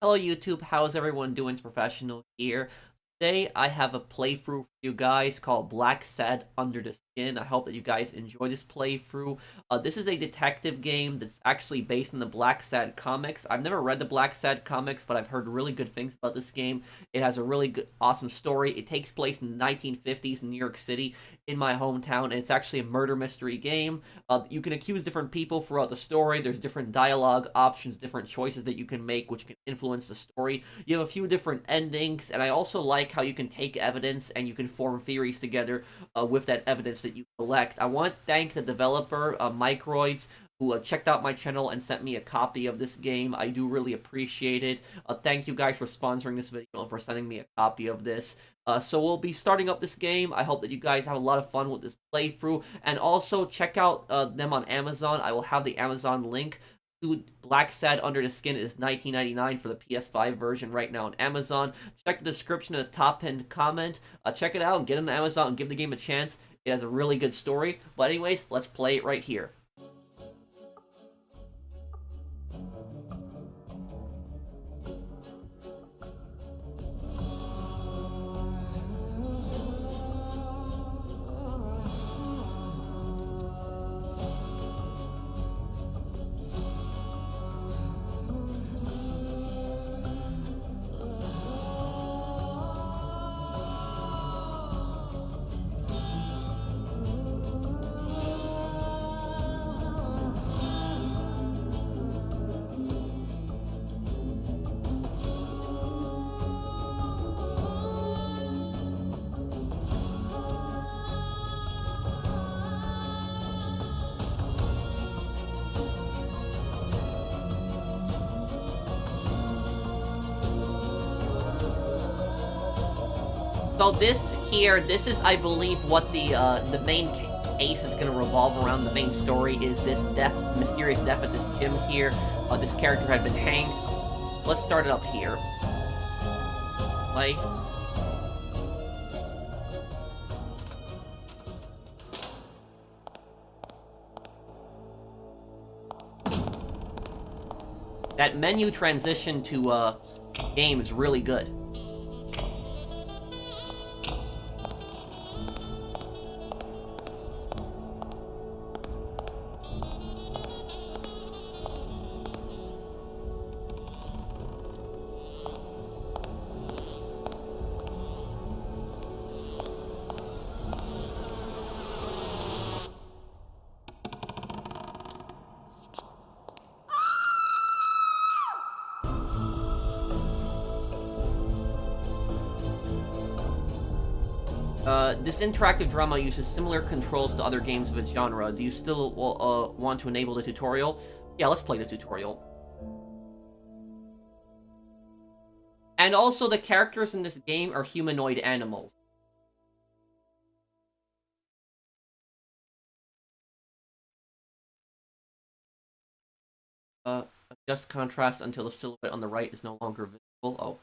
Hello YouTube, how's everyone doing? It's Professional here. Today I have a playthrough for you guys called Blacksad Under the Skin. I hope that you guys enjoy this playthrough. This is a detective game that's actually based on the Blacksad comics. I've never read the Blacksad comics, but I've heard really good things about this game. It has a really good, awesome story. It takes place in the 1950s in New York City, in my hometown, and it's actually a murder mystery game. You can accuse different people throughout the story. There's different dialogue options, different choices that you can make, which can influence the story. You have a few different endings, and I also like how you can take evidence and you can form theories together with that evidence that you collect. I want to thank the developer, Microids, who checked out my channel and sent me a copy of this game. I do really appreciate it. Thank you guys for sponsoring this video and for sending me a copy of this. So we'll be starting up this game. I hope that you guys have a lot of fun with this playthrough. And also check out them on Amazon. I will have the Amazon link. Blacksad Under the Skin is $19.99 for the PS5 version right now on Amazon. Check the description of the top pinned comment. Check it out and get on Amazon and give the game a chance. It has a really good story. But anyways, let's play it right here. So this is, I believe, what the main case is going to revolve around. The main story is this mysterious death at this gym here. This character had been hanged. Let's start it up here. Play. That menu transition to game is really good. This interactive drama uses similar controls to other games of its genre. Do you still want to enable the tutorial? Yeah, let's play the tutorial. And also, the characters in this game are humanoid animals. Adjust contrast until the silhouette on the right is no longer visible. Oh.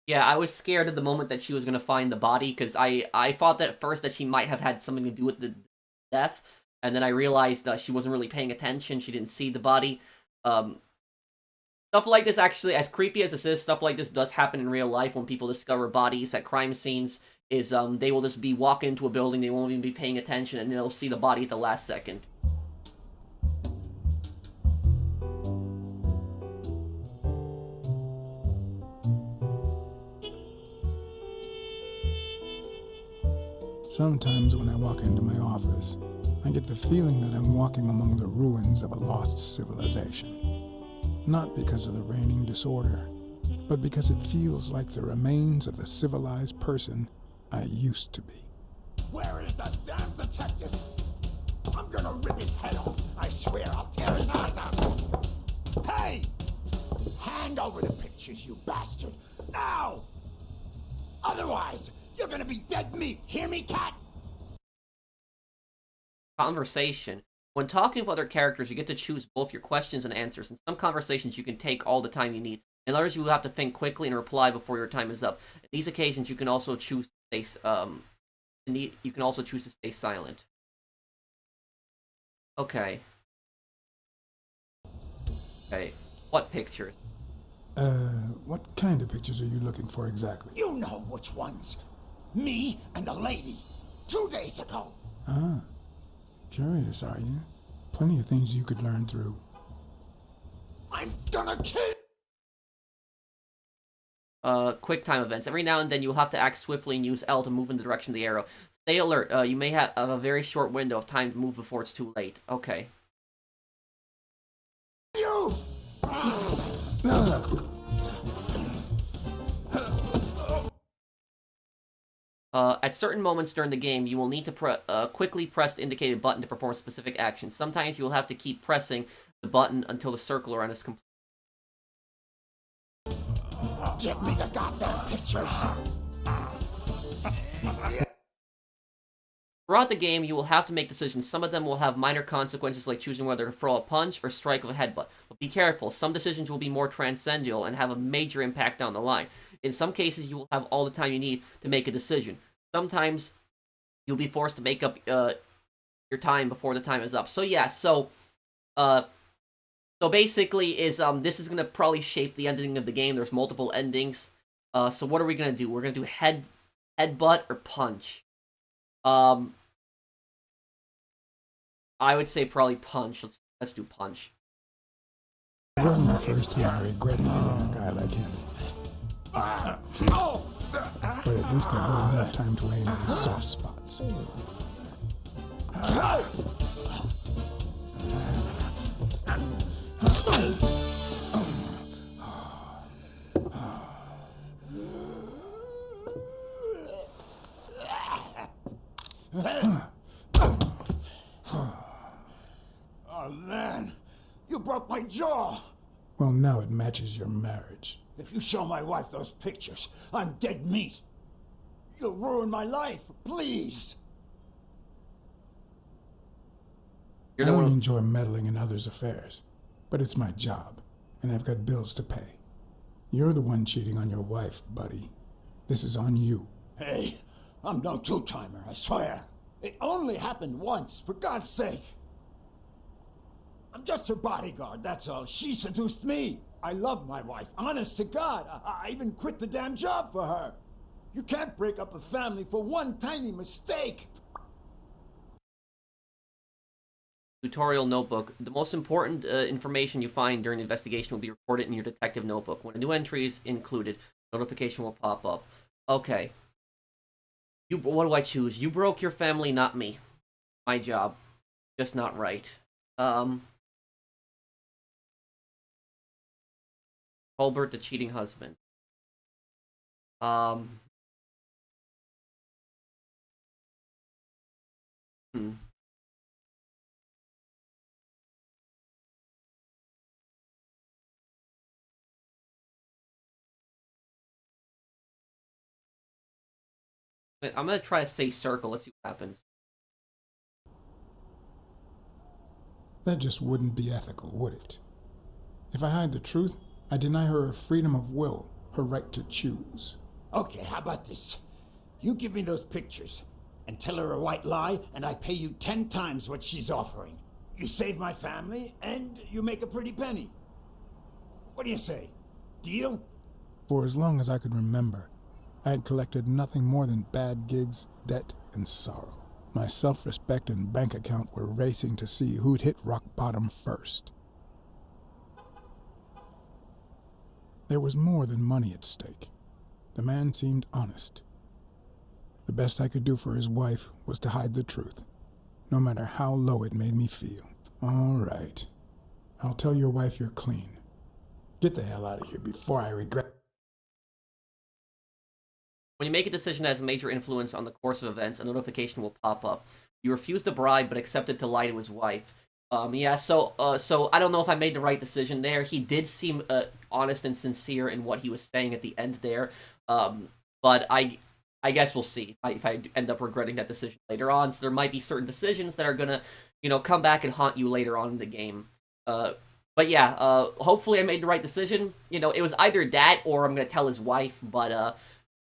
Yeah, I was scared at the moment that she was gonna find the body, because I thought that at first that she might have had something to do with the death, and then I realized that she wasn't really paying attention, she didn't see the body. Stuff like this, actually, as creepy as this is, stuff like this does happen in real life when people discover bodies at crime scenes, is they will just be walking into a building, they won't even be paying attention, and they'll see the body at the last second. Sometimes when I walk into my office, I get the feeling that I'm walking among the ruins of a lost civilization. Not because of the reigning disorder, but because it feels like the remains of the civilized person I used to be. Where is that damn detective? I'm gonna rip his head off. I swear I'll tear his eyes out. Hey! Hand over the pictures, you bastard. Now! Otherwise, you're gonna be dead meat. Hear me, cat? Conversation. When talking with other characters, you get to choose both your questions and answers. In some conversations, you can take all the time you need. In others, you will have to think quickly and reply before your time is up. In these occasions, you can also choose to stay silent. Okay. Okay. What pictures? What kind of pictures are you looking for exactly? You know which ones. Me and the lady. 2 days ago. Ah, curious, are you? Plenty of things you could learn through. I'm gonna kill. Quick time events. Every now and then you'll have to act swiftly and use L to move in the direction of the arrow. Stay alert. You may have a very short window of time to move before it's too late. Okay. You! At certain moments during the game, you will need to quickly press the indicated button to perform specific actions. Sometimes you will have to keep pressing the button until the circle around is complete. Give me the goddamn pictures! Throughout the game, you will have to make decisions. Some of them will have minor consequences, like choosing whether to throw a punch or strike with a headbutt. But be careful, some decisions will be more transcendental and have a major impact down the line. In some cases, you will have all the time you need to make a decision. Sometimes, you'll be forced to make up your time before the time is up. So yeah, so basically, this is gonna probably shape the ending of the game. There's multiple endings. So what are we gonna do? We're gonna do headbutt or punch. I would say probably punch. Let's do punch. It wasn't my first time I regretted it on a guy like him. But at least I bought enough time to aim at his soft spots. Oh man, you broke my jaw! Well, now it matches your marriage. If you show my wife those pictures, I'm dead meat. You'll ruin my life, please. I don't enjoy meddling in others' affairs, but it's my job, and I've got bills to pay. You're the one cheating on your wife, buddy. This is on you. Hey, I'm no two-timer, I swear. It only happened once, for God's sake. I'm just her bodyguard, that's all. She seduced me. I love my wife, honest to God. I even quit the damn job for her. You can't break up a family for one tiny mistake. Tutorial notebook. The most important information you find during the investigation will be recorded in your detective notebook. When a new entry is included, notification will pop up. Okay. What do I choose? You broke your family, not me. My job. Just not right. Colbert, the cheating husband. I'm gonna try to say circle. Let's see what happens. That just wouldn't be ethical, would it? If I hide the truth, I deny her her freedom of will, her right to choose. Okay, how about this? You give me those pictures and tell her a white lie, and I pay you 10 times what she's offering. You save my family, and you make a pretty penny. What do you say? Deal? For as long as I could remember, I had collected nothing more than bad gigs, debt, and sorrow. My self-respect and bank account were racing to see who'd hit rock bottom first. There was more than money at stake. The man seemed honest. The best I could do for his wife was to hide the truth, no matter how low it made me feel. All right. I'll tell your wife you're clean. Get the hell out of here before I regret. When you make a decision that has a major influence on the course of events, a notification will pop up. You refused the bribe, but accepted to lie to his wife. So I don't know if I made the right decision there. He did seem honest and sincere in what he was saying at the end there. But I guess we'll see if I end up regretting that decision later on. So there might be certain decisions that are gonna, come back and haunt you later on in the game. But yeah, hopefully I made the right decision. It was either that or I'm gonna tell his wife. But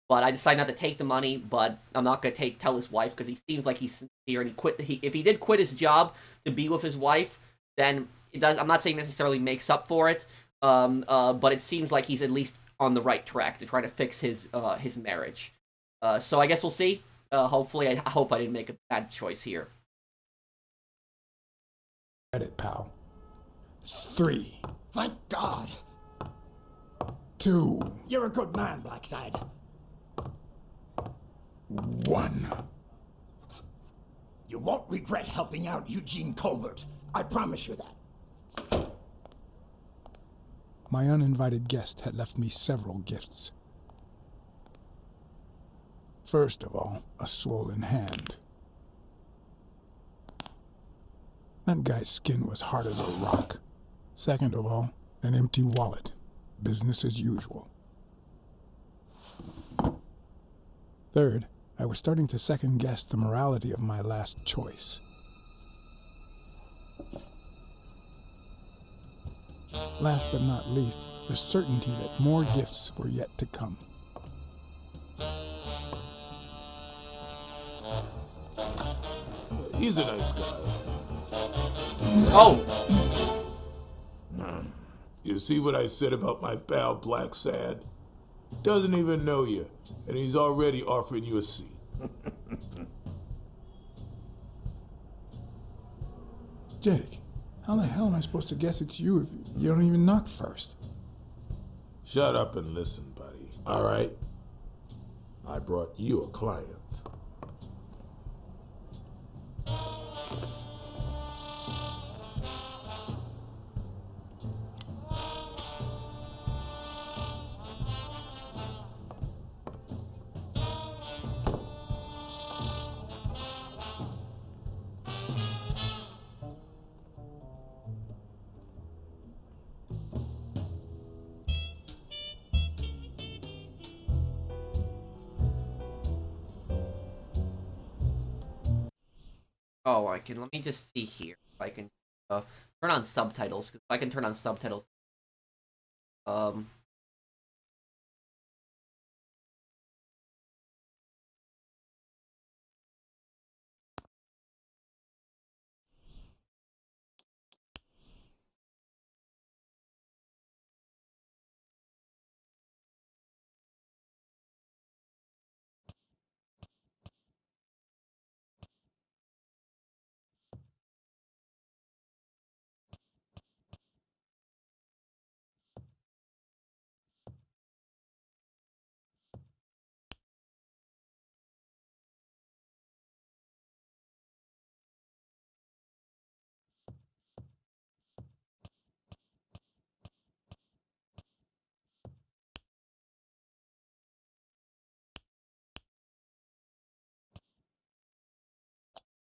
but I decided not to take the money. But I'm not gonna tell his wife because he seems like he's sincere and he quit. If he did quit his job to be with his wife, then it does. I'm not saying necessarily makes up for it. But it seems like he's at least on the right track to try to fix his marriage. So I guess we'll see. Hopefully, I hope I didn't make a bad choice here. Edit, pal. 3. Thank God. 2. You're a good man, Blacksad. 1. You won't regret helping out Eugene Colbert. I promise you that. My uninvited guest had left me several gifts. First of all, a swollen hand. That guy's skin was hard as a rock. Second of all, an empty wallet. Business as usual. Third, I was starting to second-guess the morality of my last choice. Last but not least, the certainty that more gifts were yet to come. He's a nice guy. Oh! You see what I said about my pal Blacksad? Doesn't even know you, and he's already offering you a seat. Jake, how the hell am I supposed to guess it's you if you don't even knock first? Shut up and listen, buddy, all right? I brought you a client. Oh, I can. Let me just see here if I can turn on subtitles. If I can turn on subtitles. Um.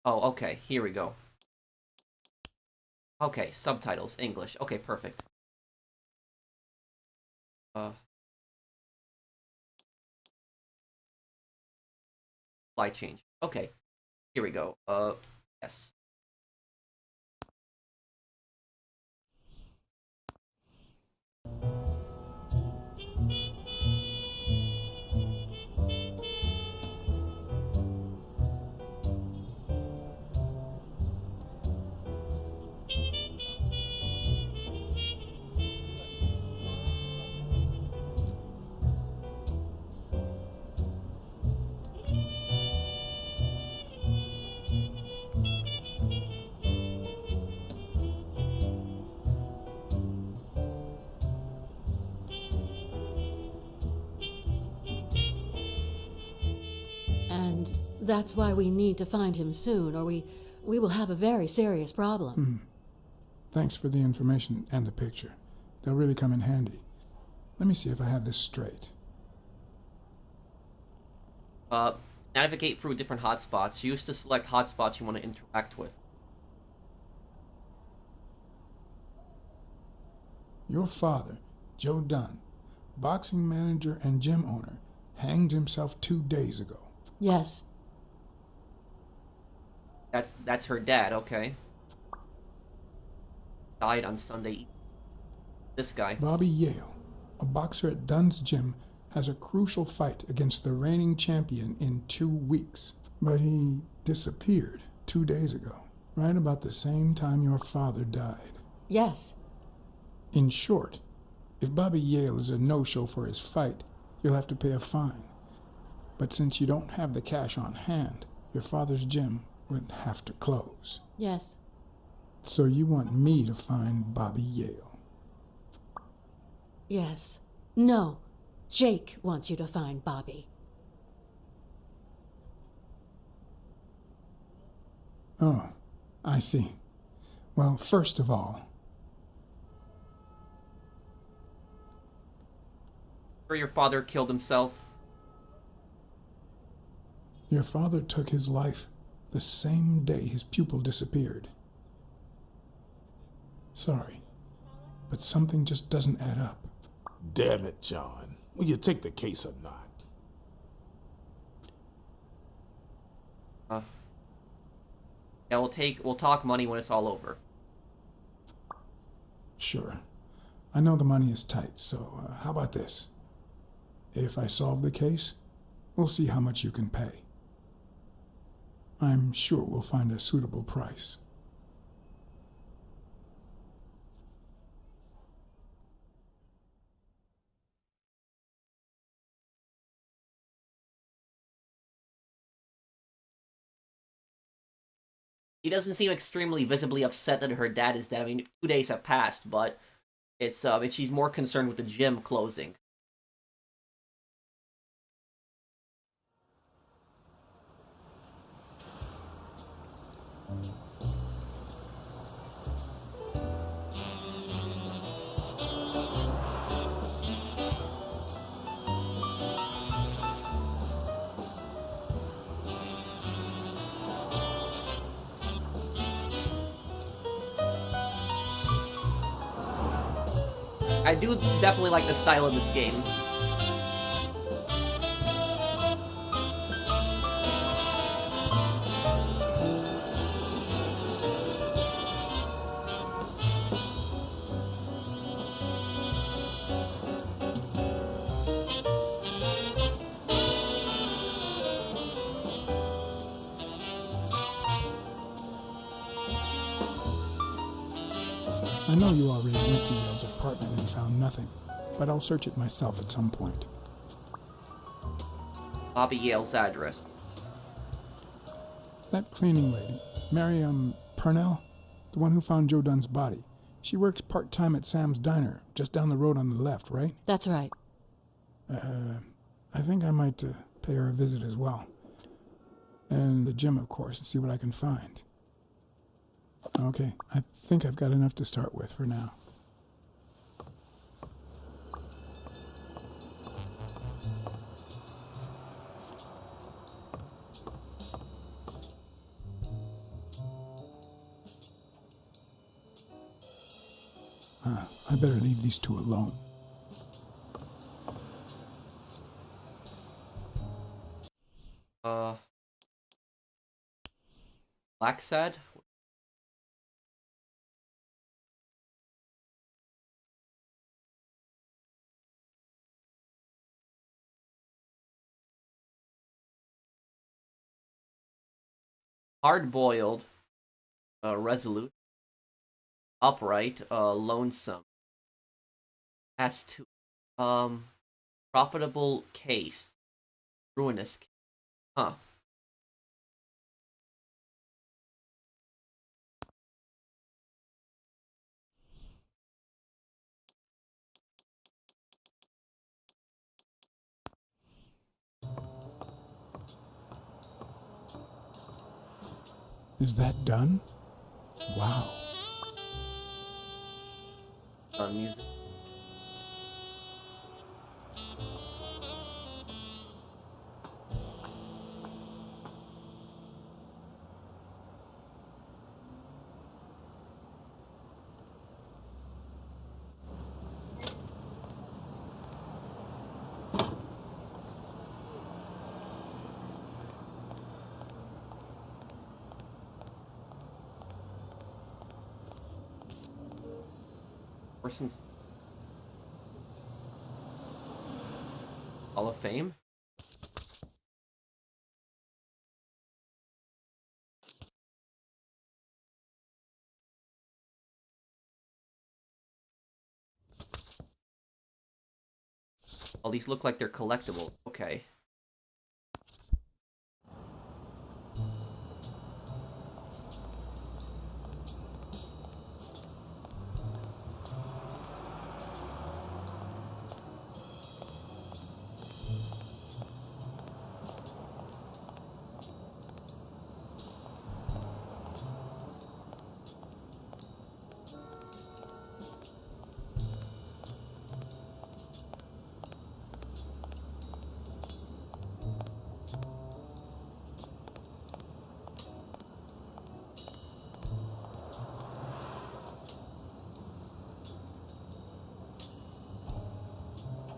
Oh, okay. Here we go. Okay, subtitles, English. Okay, perfect. Supply change. Okay, here we go. Yes. And that's why we need to find him soon, or we will have a very serious problem. Thanks for the information and the picture. They'll really come in handy. Let me see if I have this straight. Navigate through different hotspots. Use to select hotspots you want to interact with. Your father, Joe Dunn, boxing manager and gym owner, hanged himself 2 days ago. Yes. That's her dad, okay. Died on Sunday. This guy. Bobby Yale, a boxer at Dunn's gym has a crucial fight against the reigning champion in 2 weeks. But he disappeared 2 days ago, right about the same time your father died. Yes. In short, if Bobby Yale is a no-show for his fight, you'll have to pay a fine. But since you don't have the cash on hand, your father's gym would have to close. Yes. So you want me to find Bobby Yale? Yes. No. Jake wants you to find Bobby. Oh, I see. Well, first of all... Or your father killed himself. Your father took his life the same day his pupil disappeared. Sorry, but something just doesn't add up. Damn it, John. Will you take the case or not? Yeah, we'll talk money when it's all over. Sure. I know the money is tight, so how about this? If I solve the case, we'll see how much you can pay. I'm sure we'll find a suitable price. She doesn't seem extremely visibly upset that her dad is dead. I mean, 2 days have passed, but she's more concerned with the gym closing. I do definitely like the style of this game. I know you already went to Yale's apartment and found nothing, but I'll search it myself at some point. Bobby Yale's address. That cleaning lady, Mary, Purnell, the one who found Joe Dunn's body, she works part-time at Sam's Diner, just down the road on the left, right? That's right. I think I might pay her a visit as well. And the gym, of course, and see what I can find. Okay, I think I've got enough to start with for now. I better leave these two alone. Blacksad? Hard-boiled, resolute, upright, lonesome. Has to, profitable case, ruinous case. Huh. Is that done? Wow. Music. Person's Hall of Fame. All these look like they're collectibles. Okay.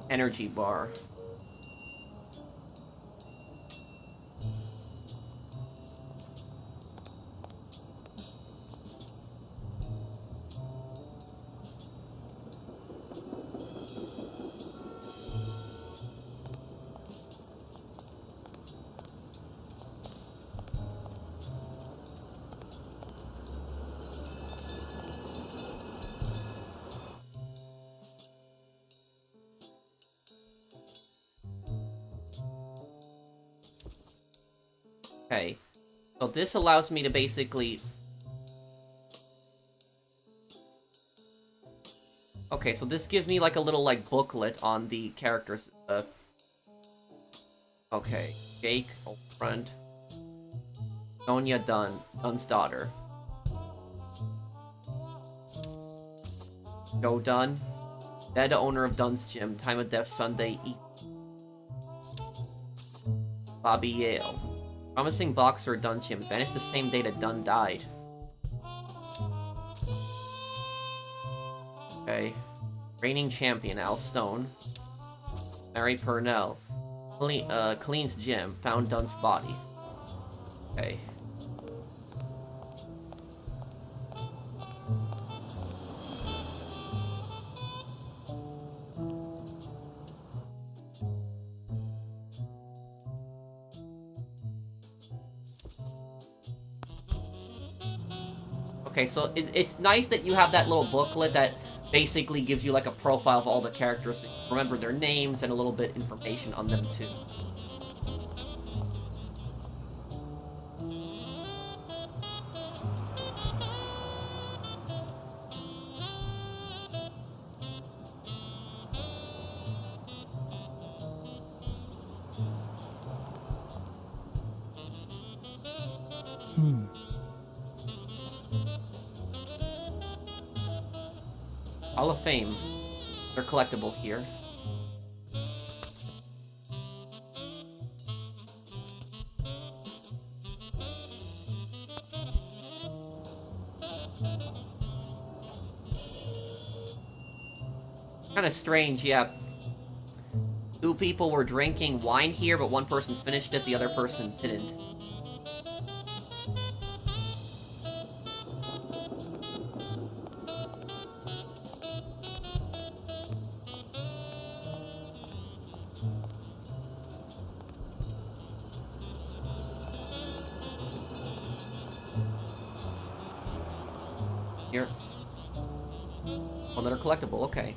Energy bar. Okay. So this allows me to basically... Okay, so this gives me like a little like booklet on the characters. Okay. Jake, old friend. Sonia Dunn, Dunn's daughter. Joe Dunn, dead owner of Dunn's Gym, time of death Sunday. Bobby Yale, promising boxer at Dunn's Gym, vanished the same day that Dunn died. Okay. Reigning champion Al Stone. Mary Purnell, cleans gym, found Dunn's body. Okay. Okay, so it's nice that you have that little booklet that basically gives you like a profile of all the characters. So you remember their names and a little bit information on them too. Hall of Fame. They're collectible here. Kind of strange, yeah. Two people were drinking wine here, but one person finished it, the other person didn't. Here. Another collectible, okay.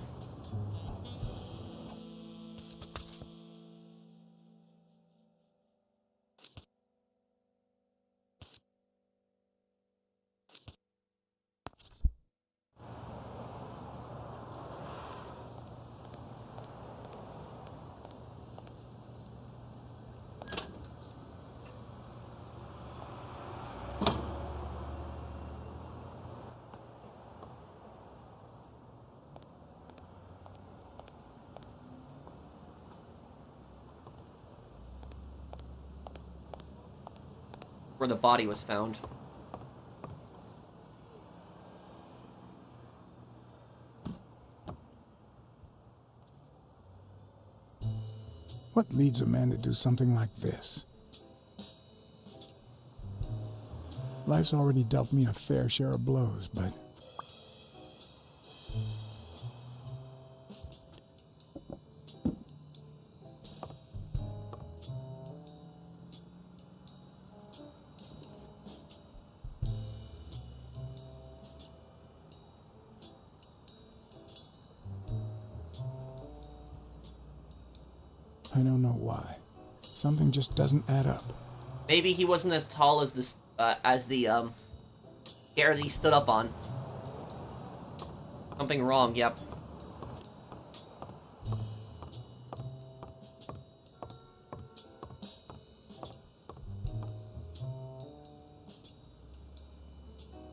Where the body was found. What leads a man to do something like this? Life's already dealt me a fair share of blows, but... I don't know why. Something just doesn't add up. Maybe he wasn't as tall as this, the chair that he stood up on. Something wrong, yep.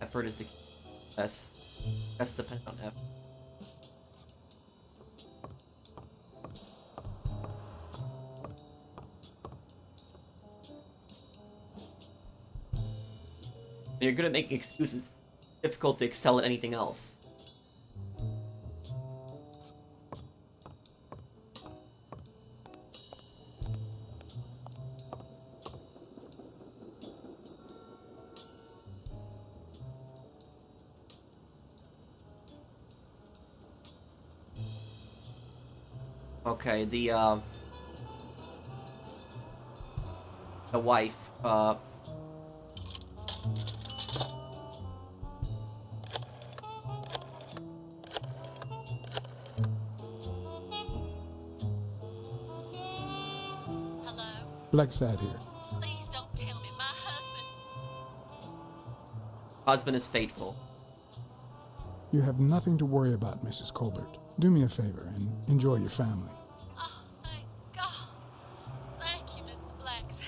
Effort is the key. S. S depends on F. When you're good at making excuses, it's difficult to excel at anything else. Okay, the wife, Hello? Blacksad here. Please don't tell me my husband is faithful. You have nothing to worry about, Mrs. Colbert. Do me a favor and enjoy your family. Oh, thank God. Thank you, Mr. Blacksad.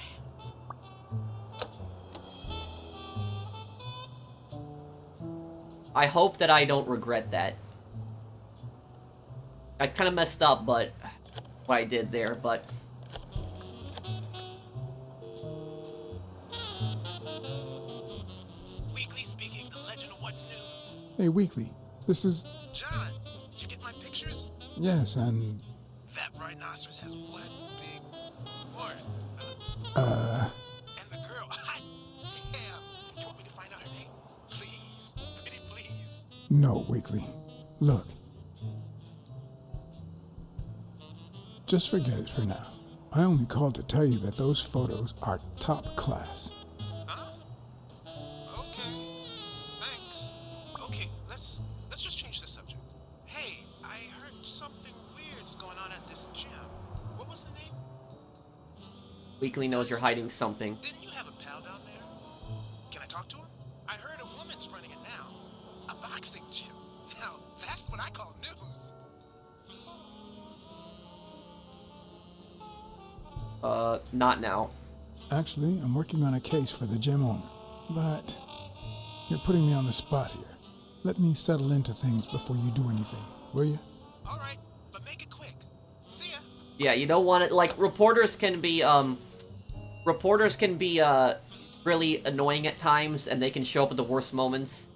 I hope that I don't regret that. I kind of messed up, but what I did there, but Weekly speaking, the legend of what's news. Hey, Weekly. This is... John, did you get my pictures? Yes, and... That rhinoceros has one big horn. And the girl, damn. You want me to find out her name? Please, pretty please. No, Weekly. Look. Just forget it for now. I only called to tell you that those photos are top class. Huh? Okay, thanks. Okay, let's just change the subject. Hey, I heard something weird's going on at this gym. What was the name? Weekly knows you're hiding something. Didn't you have a pal down there? Can I talk to him? I heard a woman's running it now. A boxing gym. Now, that's what I call news. Not now. Actually, I'm working on a case for the gym owner. But you're putting me on the spot here. Let me settle into things before you do anything, will you? All right, but make it quick. See ya. Yeah, you don't want it, like, reporters can be really annoying at times, and they can show up at the worst moments.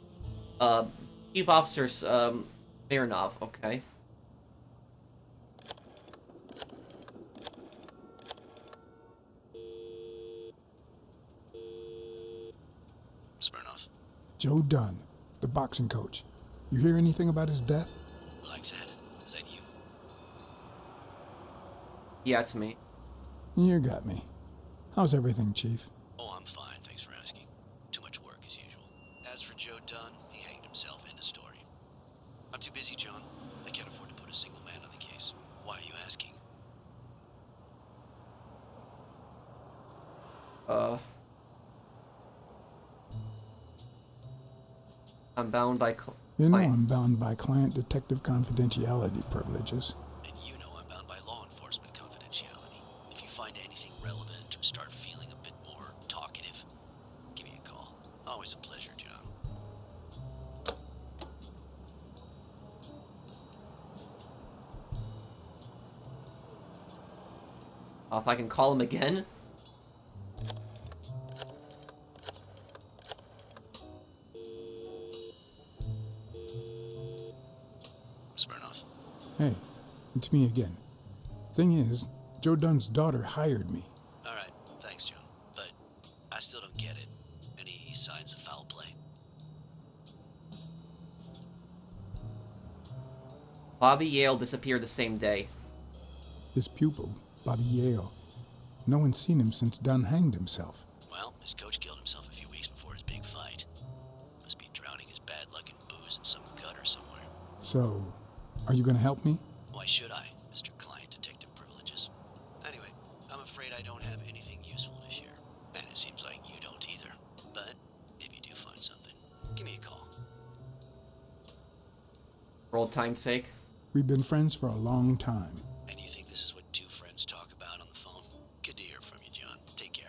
Chief officers, fair enough, okay. Smirnoff. Joe Dunn, the boxing coach. You hear anything about his death? Blacksad, is that you? Yeah, it's me. You got me. How's everything, Chief? Oh, I'm fine, thanks for asking. Too much work as usual. As for Joe Dunn, he hanged himself, end of story. I'm too busy, John. I can't afford to put a single man on the case. Why are you asking? I'm bound by You know client. I'm bound by client detective confidentiality privileges. And you know I'm bound by law enforcement confidentiality. If you find anything relevant or start feeling a bit more talkative, give me a call. Always a pleasure, John. If I can call him again. Smirnoff. Hey, it's me again. Thing is, Joe Dunn's daughter hired me. All right, thanks, John. But I still don't get it. Any signs of foul play? Bobby Yale disappeared the same day. His pupil, Bobby Yale. No one's seen him since Dunn hanged himself. Well, his coach killed himself a few weeks before his big fight. Must be drowning his bad luck in booze in some gutter somewhere. So, are you gonna help me? Why should I, Mr. Client Detective Privileges? For old time's sake. We've been friends for a long time. And you think this is what two friends talk about on the phone? Good to hear from you, John. Take care.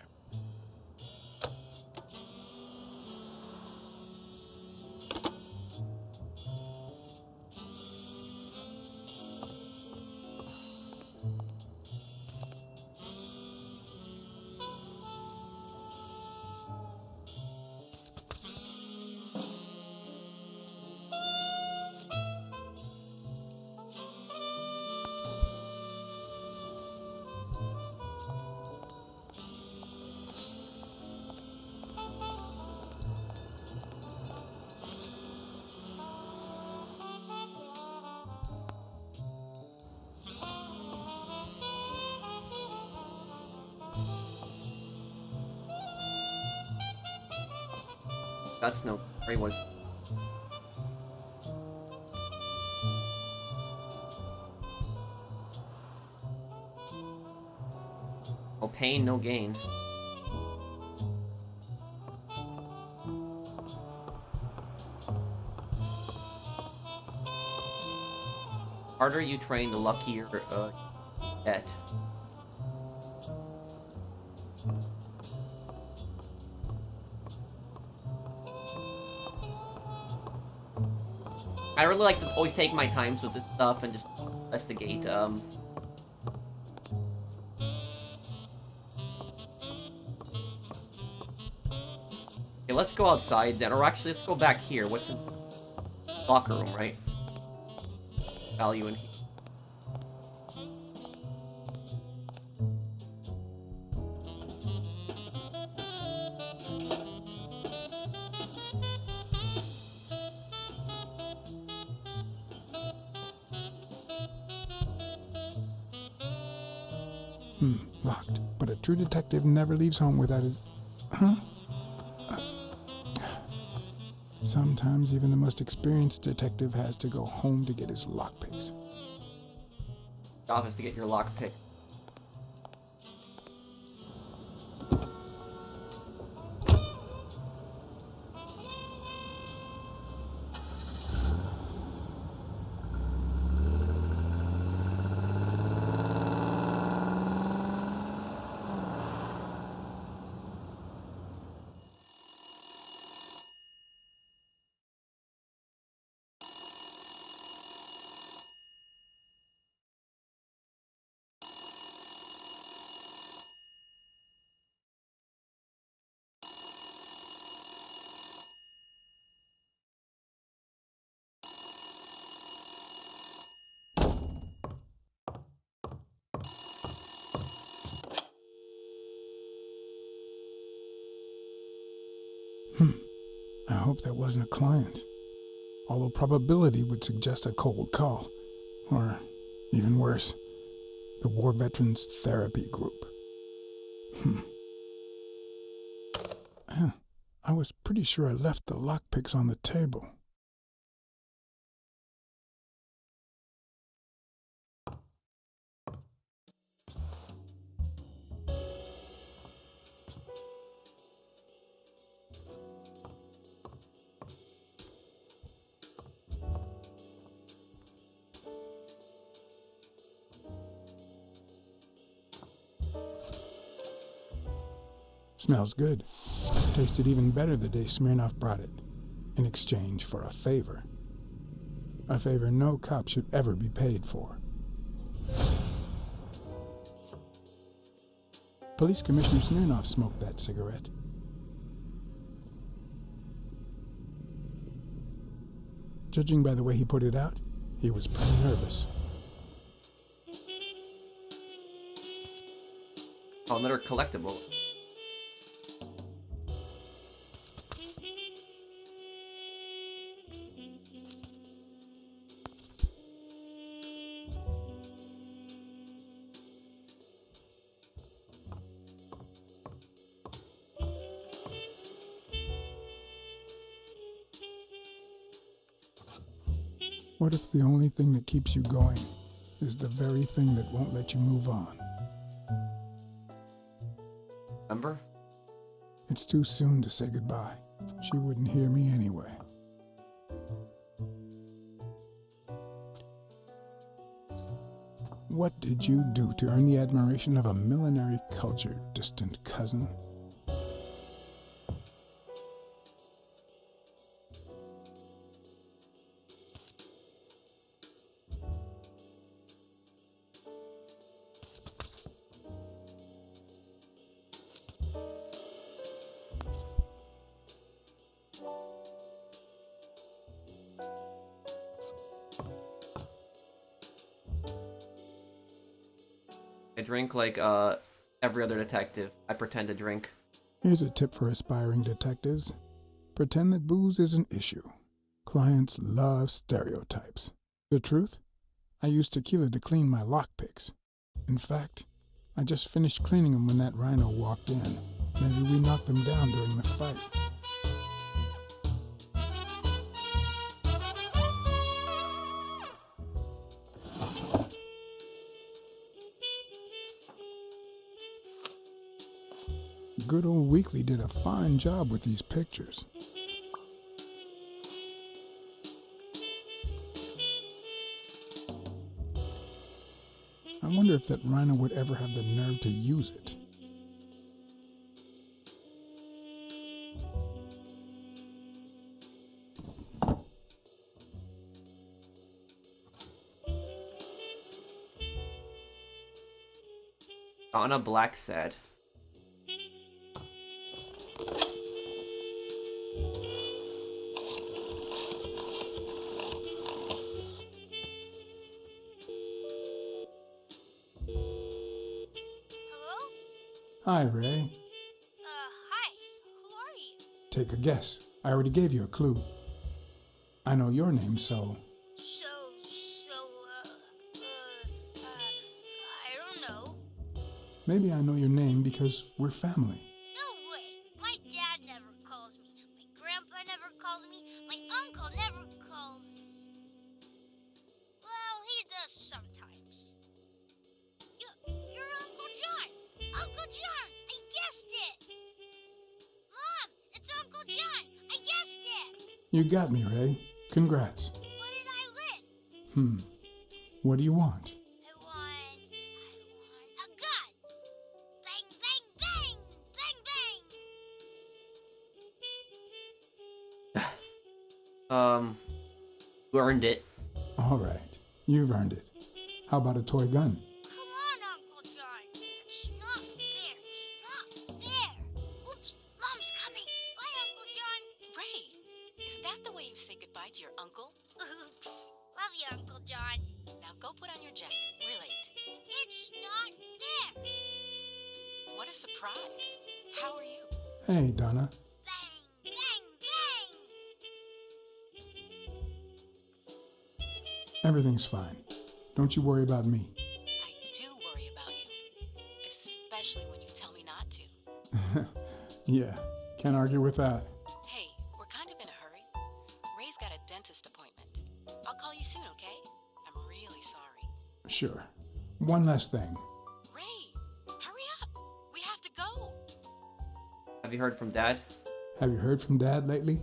That's no. Ray was. No pain, no gain. Harder you train, the luckier get. I really like to always take my time with this stuff and just investigate. Okay, let's go outside then, or actually, let's go back here. What's in locker room, right? Value in here. Locked. But a true detective never leaves home without his... Huh? Sometimes even the most experienced detective has to go home to get his lockpicks. Office to get your lockpick. I hope that wasn't a client. Although probability would suggest a cold call. Or, even worse, the War Veterans Therapy Group. I was pretty sure I left the lockpicks on the table. Smells good. Tasted even better the day Smirnoff brought it, in exchange for a favor. A favor no cop should ever be paid for. Police Commissioner Smirnoff smoked that cigarette. Judging by the way he put it out, he was pretty nervous. Oh, another collectible. What if the only thing that keeps you going is the very thing that won't let you move on? Remember? It's too soon to say goodbye. She wouldn't hear me anyway. What did you do to earn the admiration of a millinery cultured distant cousin? I drink like every other detective. I pretend to drink. Here's a tip for aspiring detectives. Pretend that booze is an issue. Clients love stereotypes. The truth? I use tequila to clean my lockpicks. In fact, I just finished cleaning them when that rhino walked in. Maybe we knocked them down during the fight. Good old Weekly did a fine job with these pictures. I wonder if that rhino would ever have the nerve to use it. Donna Blacksad. Hi, Ray. Hi. Who are you? Take a guess. I already gave you a clue. I know your name, so... I don't know. Maybe I know your name because we're family. No way. My dad never calls me. My grandpa never calls me. My uncle never calls... Well, he does sometimes. You're Uncle John. Uncle John, I guessed it! Mom, it's Uncle John! I guessed it! You got me, Ray. Congrats. What did I win? What do you want? I want a gun! Bang, bang, bang! Bang, bang! You earned it. All right. You've earned it. How about a toy gun? Come on, Uncle John! It's not fair! It's not fair! Oops, Mom's coming! Bye, Uncle John! Ray, is that the way you say goodbye to your uncle? Oops! Love you, Uncle John! Now go put on your jacket. We're late. It's not fair! What a surprise. How are you? Hey, Donna. Bang, bang, bang! Everything's fine. Don't you worry about me. I do worry about you, especially when you tell me not to. Yeah, can't argue with that. Hey, we're kind of in a hurry. Ray's got a dentist appointment. I'll call you soon, okay? I'm really sorry. Sure. One last thing. Ray, hurry up. We have to go. Have you heard from Dad? Have you heard from Dad lately?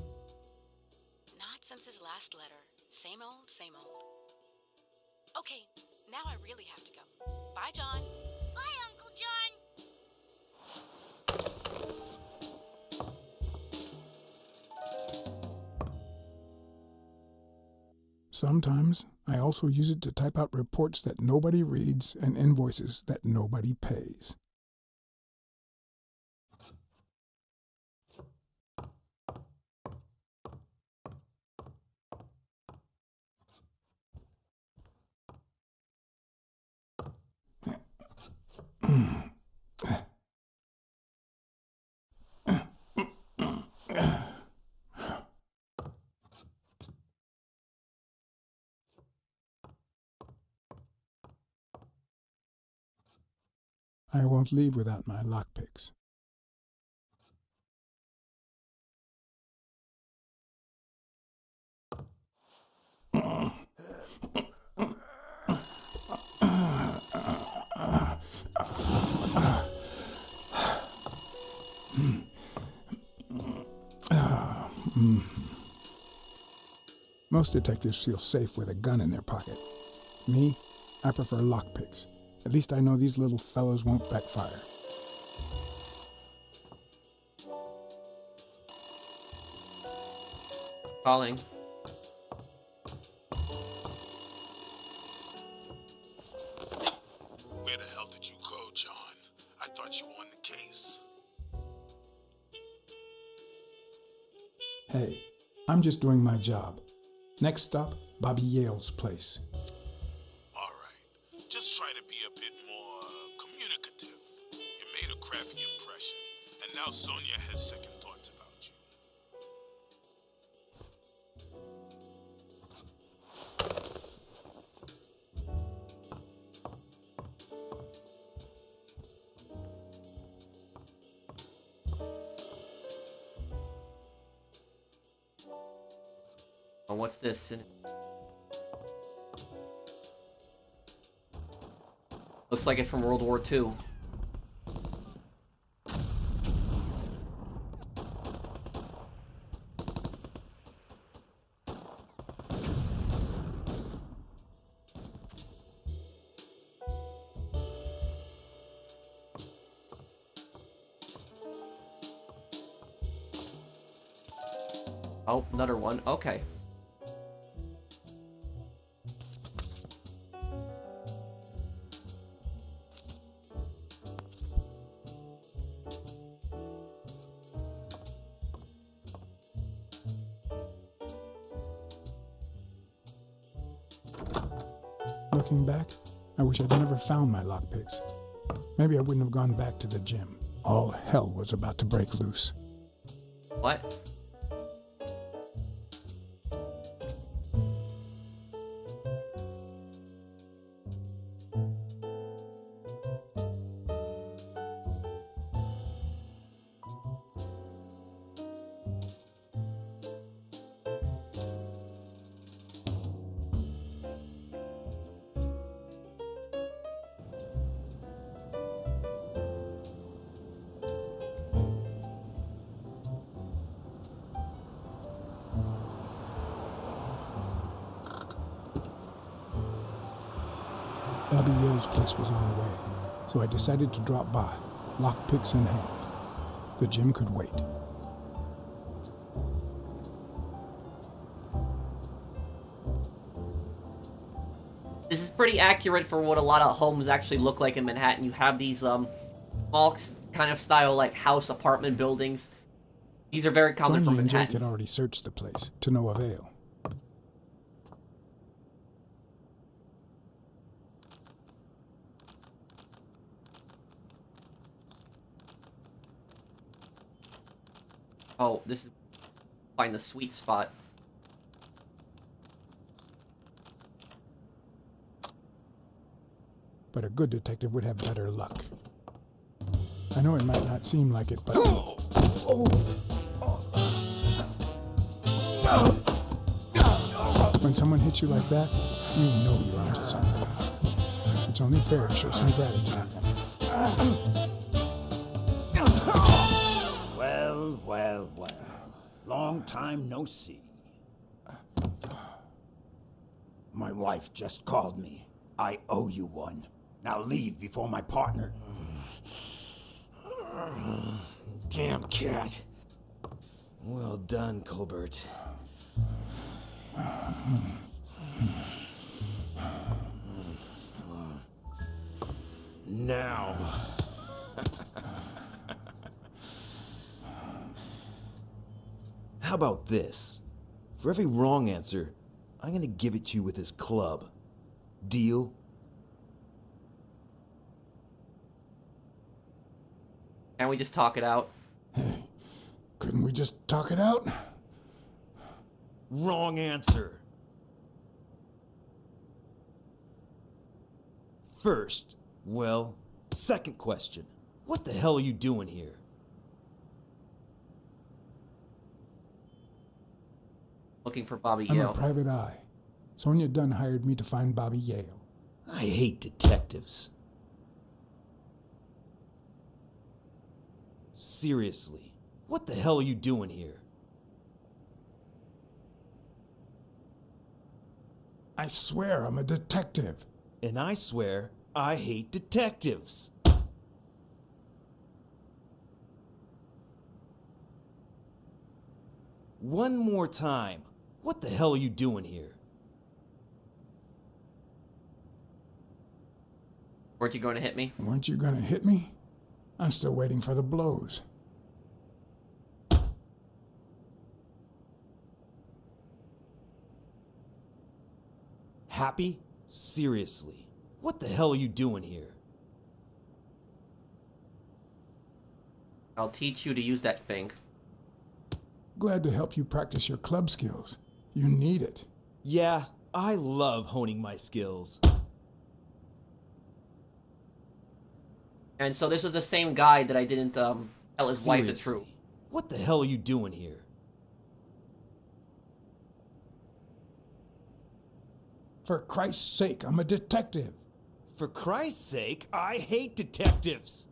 Not since his last letter. Same old, same old. Okay, now I really have to go. Bye, John. Bye, Uncle John! Sometimes I also use it to type out reports that nobody reads and invoices that nobody pays. I won't leave without my lockpicks. Most detectives feel safe with a gun in their pocket. Me, I prefer lockpicks. At least I know these little fellows won't backfire. Calling. Where the hell did you go, John? I thought you were on the case. Hey, I'm just doing my job. Next stop, Bobby Yale's place. All right. Just try to be a bit more communicative. You made a crappy impression, and now Sonia has second thoughts about you. Oh, what's this? Looks like it's from World War II. Oh, another one. Okay. Looking back, I wish I'd never found my lockpicks. Maybe I wouldn't have gone back to the gym. All hell was about to break loose. What? Bobby Yale's place was on the way, so I decided to drop by, lockpicks in hand. The gym could wait. This is pretty accurate for what a lot of homes actually look like in Manhattan. You have these small kind of style like house apartment buildings. These are very common from Sonia and Jake Manhattan. had already searched the place, to no avail. Oh, this is find the sweet spot. But a good detective would have better luck. I know it might not seem like it, but... When someone hits you like that, you know you're onto something. It's only fair to show some gratitude. Well. Long time no see. My wife just called me. I owe you one. Now leave before my partner... Damn cat. Well done, Colbert. Now. How about this? For every wrong answer, I'm gonna give it to you with this club. Deal? Can't we just talk it out? Hey, couldn't we just talk it out? Wrong answer. First, well, second question. What the hell are you doing here? Looking for Bobby I'm Yale. a private eye. Sonia Dunn hired me to find Bobby Yale. I hate detectives. Seriously, what the hell are you doing here? I swear I'm a detective. And I swear I hate detectives. One more time. What the hell are you doing here? Weren't you going to hit me? Weren't you gonna hit me? I'm still waiting for the blows. Happy? Seriously. What the hell are you doing here? I'll teach you to use that thing. Glad to help you practice your club skills. You need it. Yeah, I love honing my skills. And so this is the same guy that I didn't tell his wife the truth. Seriously. What the hell are you doing here? For Christ's sake, I'm a detective. For Christ's sake, I hate detectives!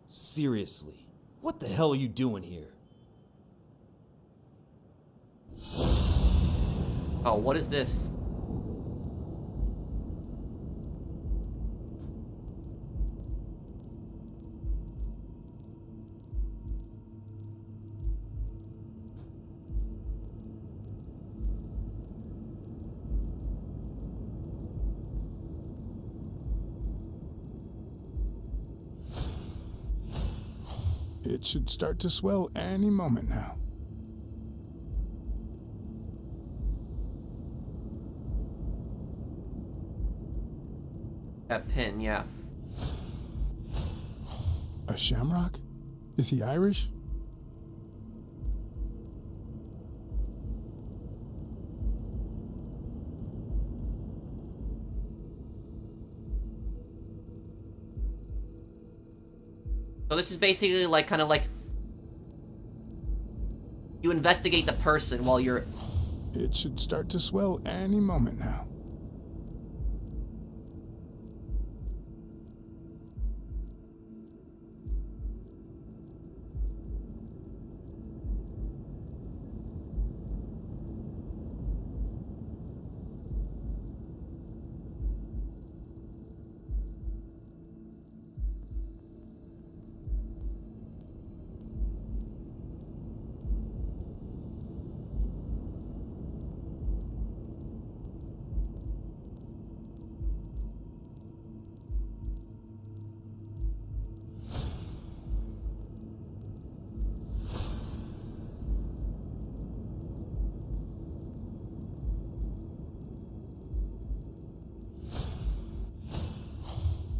Seriously, what the hell are you doing here? Oh, what is this? It should start to swell any moment now. That pin, yeah. A shamrock? Is he Irish? So this is basically like, kind of like, you investigate the person while you're... It should start to swell any moment now.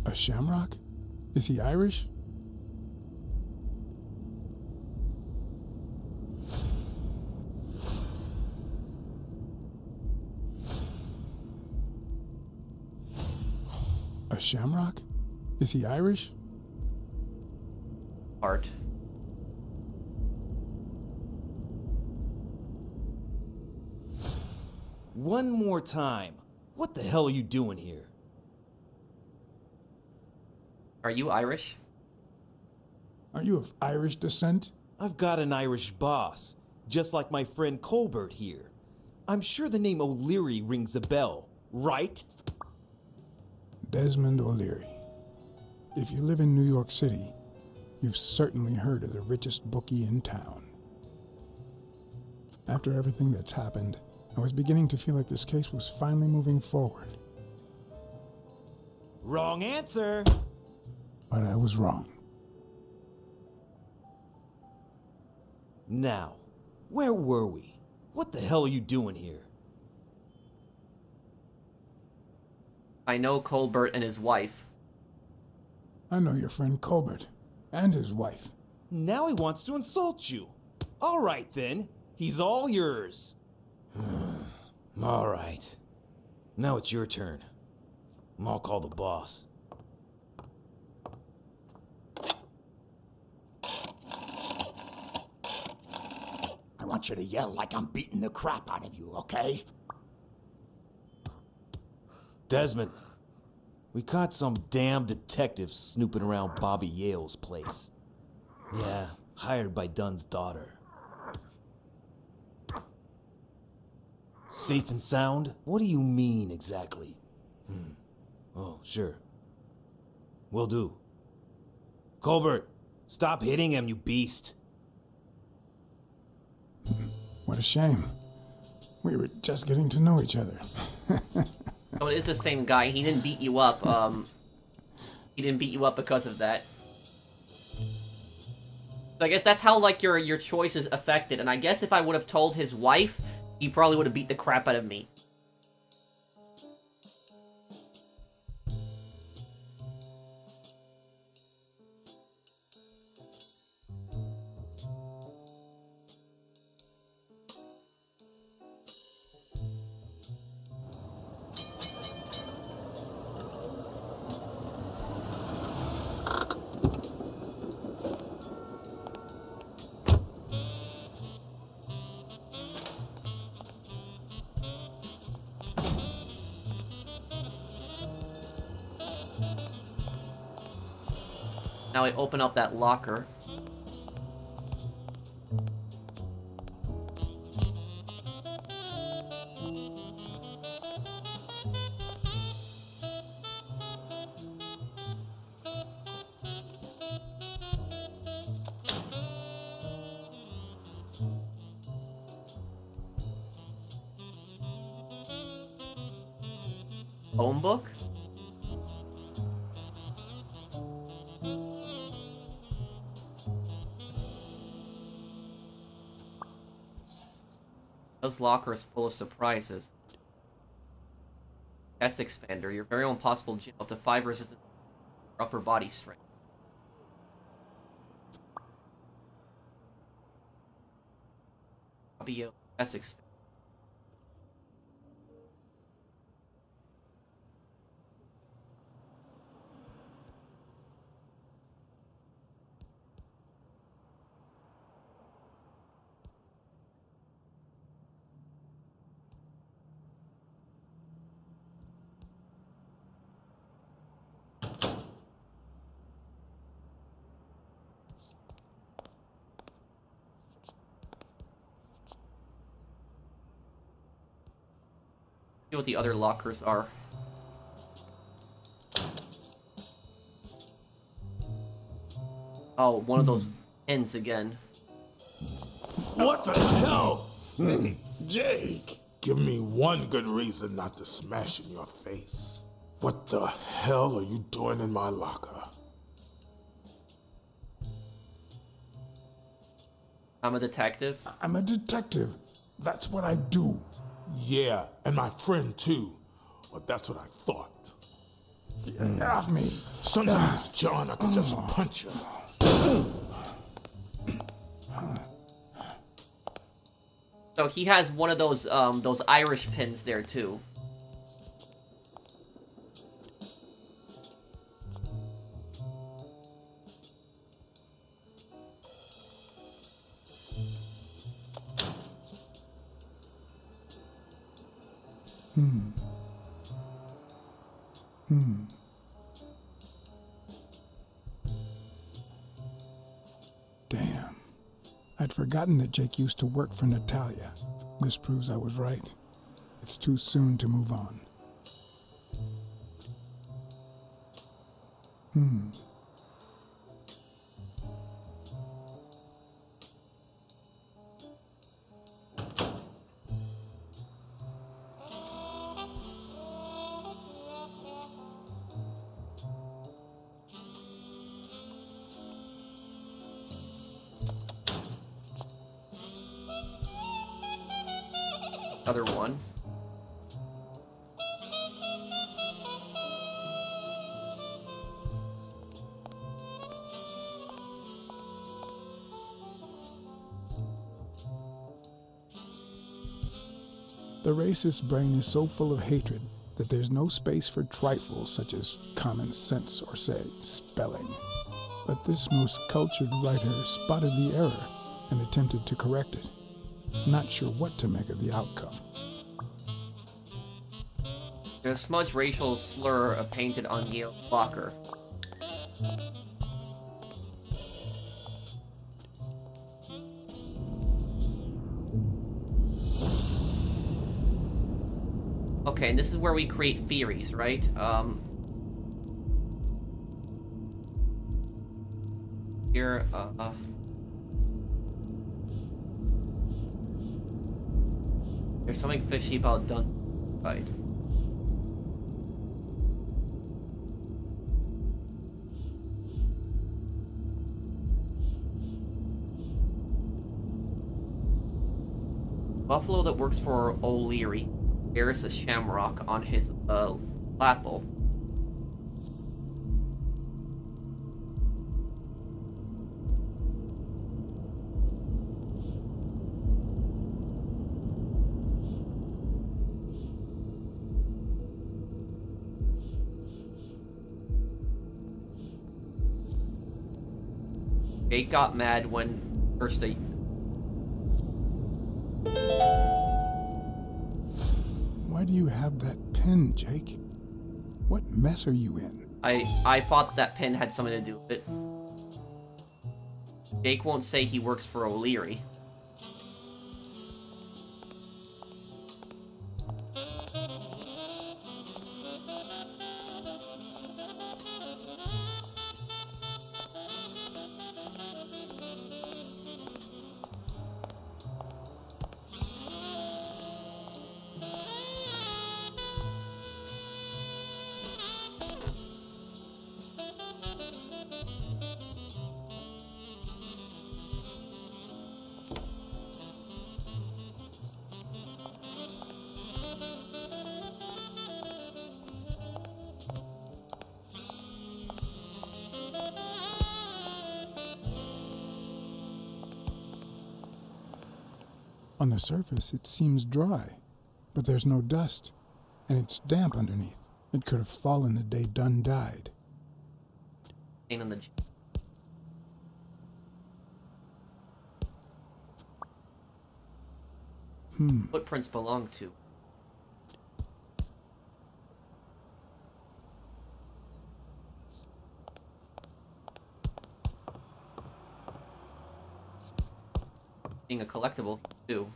A shamrock? Is he Irish? A shamrock? Is he Irish? Art. One more time. What the hell are you doing here? Are you Irish? Are you of Irish descent? I've got an Irish boss, just like my friend Colbert here. I'm sure the name O'Leary rings a bell, right? Desmond O'Leary. If you live in New York City, you've certainly heard of the richest bookie in town. After everything that's happened, I was beginning to feel like this case was finally moving forward. Wrong answer! But I was wrong. Now, where were we? What the hell are you doing here? I know Colbert and his wife. I know your friend Colbert and his wife. Now he wants to insult you. All right then, he's all yours. All right. Now it's your turn. I'll call the boss. I want you to yell like I'm beating the crap out of you, okay? Desmond, we caught some damn detective snooping around Bobby Yale's place. Yeah, hired by Dunn's daughter. Safe and sound? What do you mean, exactly? Oh, sure. Will do. Colbert, stop hitting him, you beast. What a shame. We were just getting to know each other. Oh, it is the same guy. He didn't beat you up. He didn't beat you up because of that. So I guess that's how, like, your choices affected. And I guess if I would have told his wife, he probably would have beat the crap out of me. Now I open up that locker. Phone book? Those lockers full of surprises. S expander, your very own possible gym, up to 5 resistance upper body strength. Bobby S expander. See what the other lockers are. Oh, one of those pins again. What the hell? Jake, give me one good reason not to smash in your face. What the hell are you doing in my locker? I'm a detective. I'm a detective. That's what I do. Yeah, and my friend too. Well, that's what I thought. Get off me. Sometimes, John, I can just punch you. So he has one of those Irish pins there too. Damn. I'd forgotten that Jake used to work for Natalia. This proves I was right. It's too soon to move on. Other one. The racist brain is so full of hatred that there's no space for trifles such as common sense or, say, spelling. But this most cultured writer spotted the error and attempted to correct it. Not sure what to make of the outcome. There's a smudged racial slur painted on Yale locker. Okay, and this is where we create theories, right? Here, there's something fishy about Dunn. Right. Buffalo that works for O'Leary bears a shamrock on his lapel. Jake got mad when first they... Why do you have that pen, Jake? What mess are you in? I thought that pen had something to do with it. Jake won't say he works for O'Leary. On the surface, it seems dry, but there's no dust, and it's damp underneath. It could have fallen the day Dunn died. On the... Footprints belong to. Being a collectible too.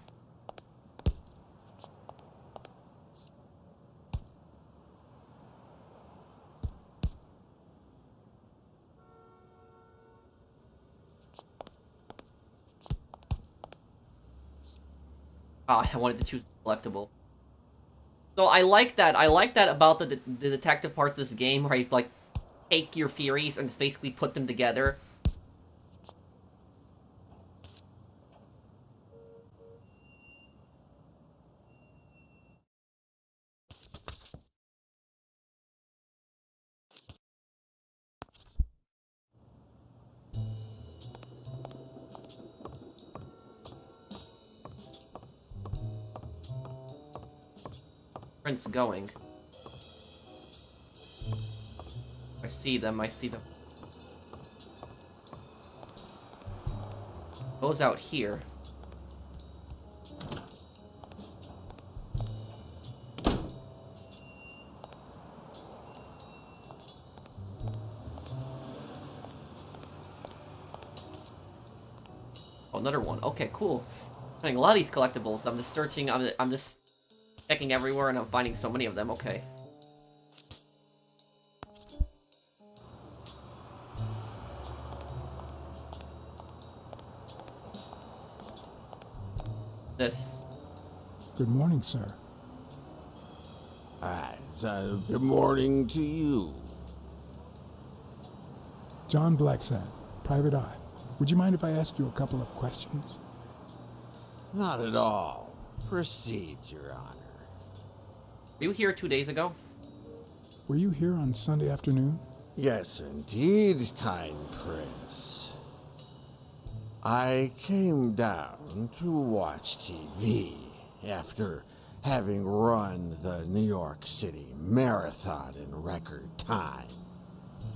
Oh, I wanted to choose collectible. So I like that. I like that about the detective parts of this game, where you like take your theories and just basically put them together. Prints going. I see them. I see them. Goes out here. Oh, another one. Okay, cool. I'm finding a lot of these collectibles. I'm just searching. I'm just checking everywhere, and I'm finding so many of them. Okay. This. Good morning, sir. Good morning to you. John Blacksad, Private Eye. Would you mind if I asked you a couple of questions? Not at all. Proceed, Your Honor. Were you here 2 days ago? Were you here on Sunday afternoon? Yes, indeed, kind prince. I came down to watch TV after having run the New York City Marathon in record time.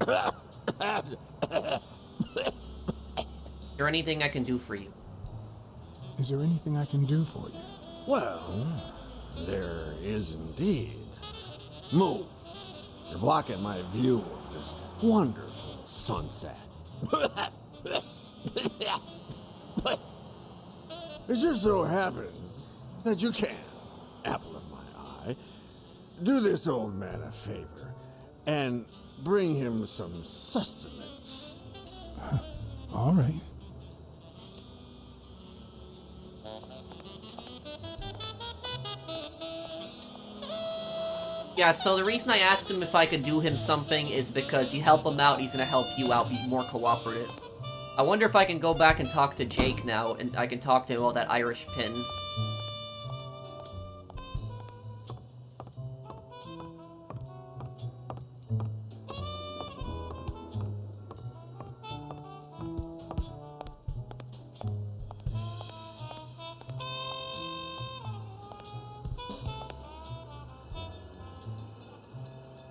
Is there anything I can do for you? Is there anything I can do for you? Well, there is indeed. Move. You're blocking my view of this wonderful sunset. It just so happens that you can, apple of my eye, do this old man a favor and bring him some sustenance. All right. Yeah, so the reason I asked him if I could do him something is because you help him out, he's gonna help you out, be more cooperative. I wonder if I can go back and talk to Jake now, and I can talk to him about that Irish pin.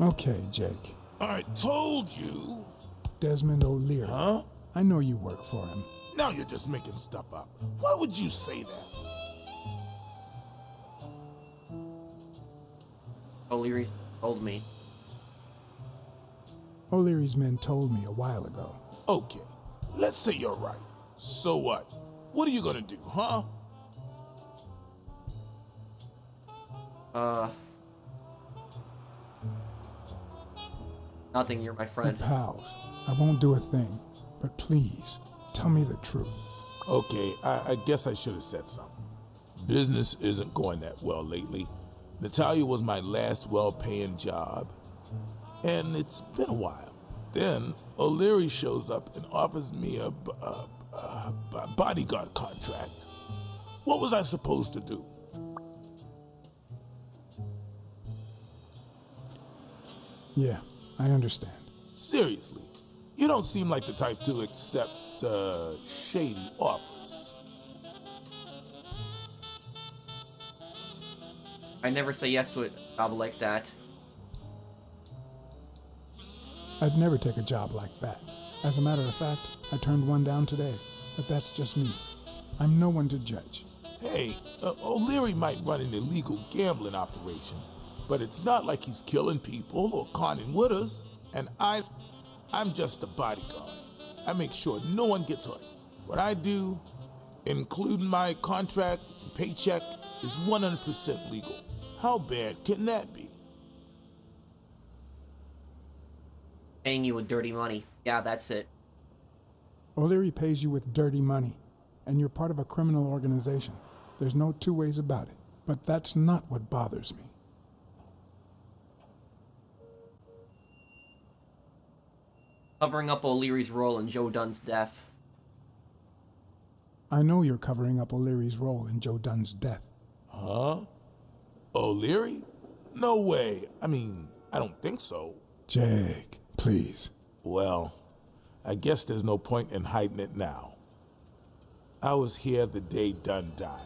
Okay, Jake. I told you. Desmond O'Leary. Huh? I know you work for him. Now you're just making stuff up. Why would you say that? O'Leary told me. O'Leary's men told me a while ago. Okay, let's say you're right. So what? What are you gonna do, huh? Nothing, you're my We're friend. pals. I won't do a thing. But please, tell me the truth. Okay, I guess I should have said something. Business isn't going that well lately. Natalia was my last well-paying job, and it's been a while. Then O'Leary shows up and offers me a bodyguard contract. What was I supposed to do? Yeah, I understand. Seriously, you don't seem like the type to accept shady offers. I never say yes to a job like that. I'd never take a job like that. As a matter of fact, I turned one down today. But that's just me. I'm no one to judge. Hey, O'Leary might run an illegal gambling operation, but it's not like he's killing people or conning widows. And I'm just a bodyguard. I make sure no one gets hurt. What I do, including my contract and paycheck, is 100% legal. How bad can that be? Paying you with dirty money. Yeah, that's it. O'Leary pays you with dirty money, and you're part of a criminal organization. There's no two ways about it. But that's not what bothers me. Covering up O'Leary's role in Joe Dunn's death. I know you're covering up O'Leary's role in Joe Dunn's death. Huh? O'Leary? No way. I mean, I don't think so. Jake, please. Well, I guess there's no point in hiding it now. I was here the day Dunn died.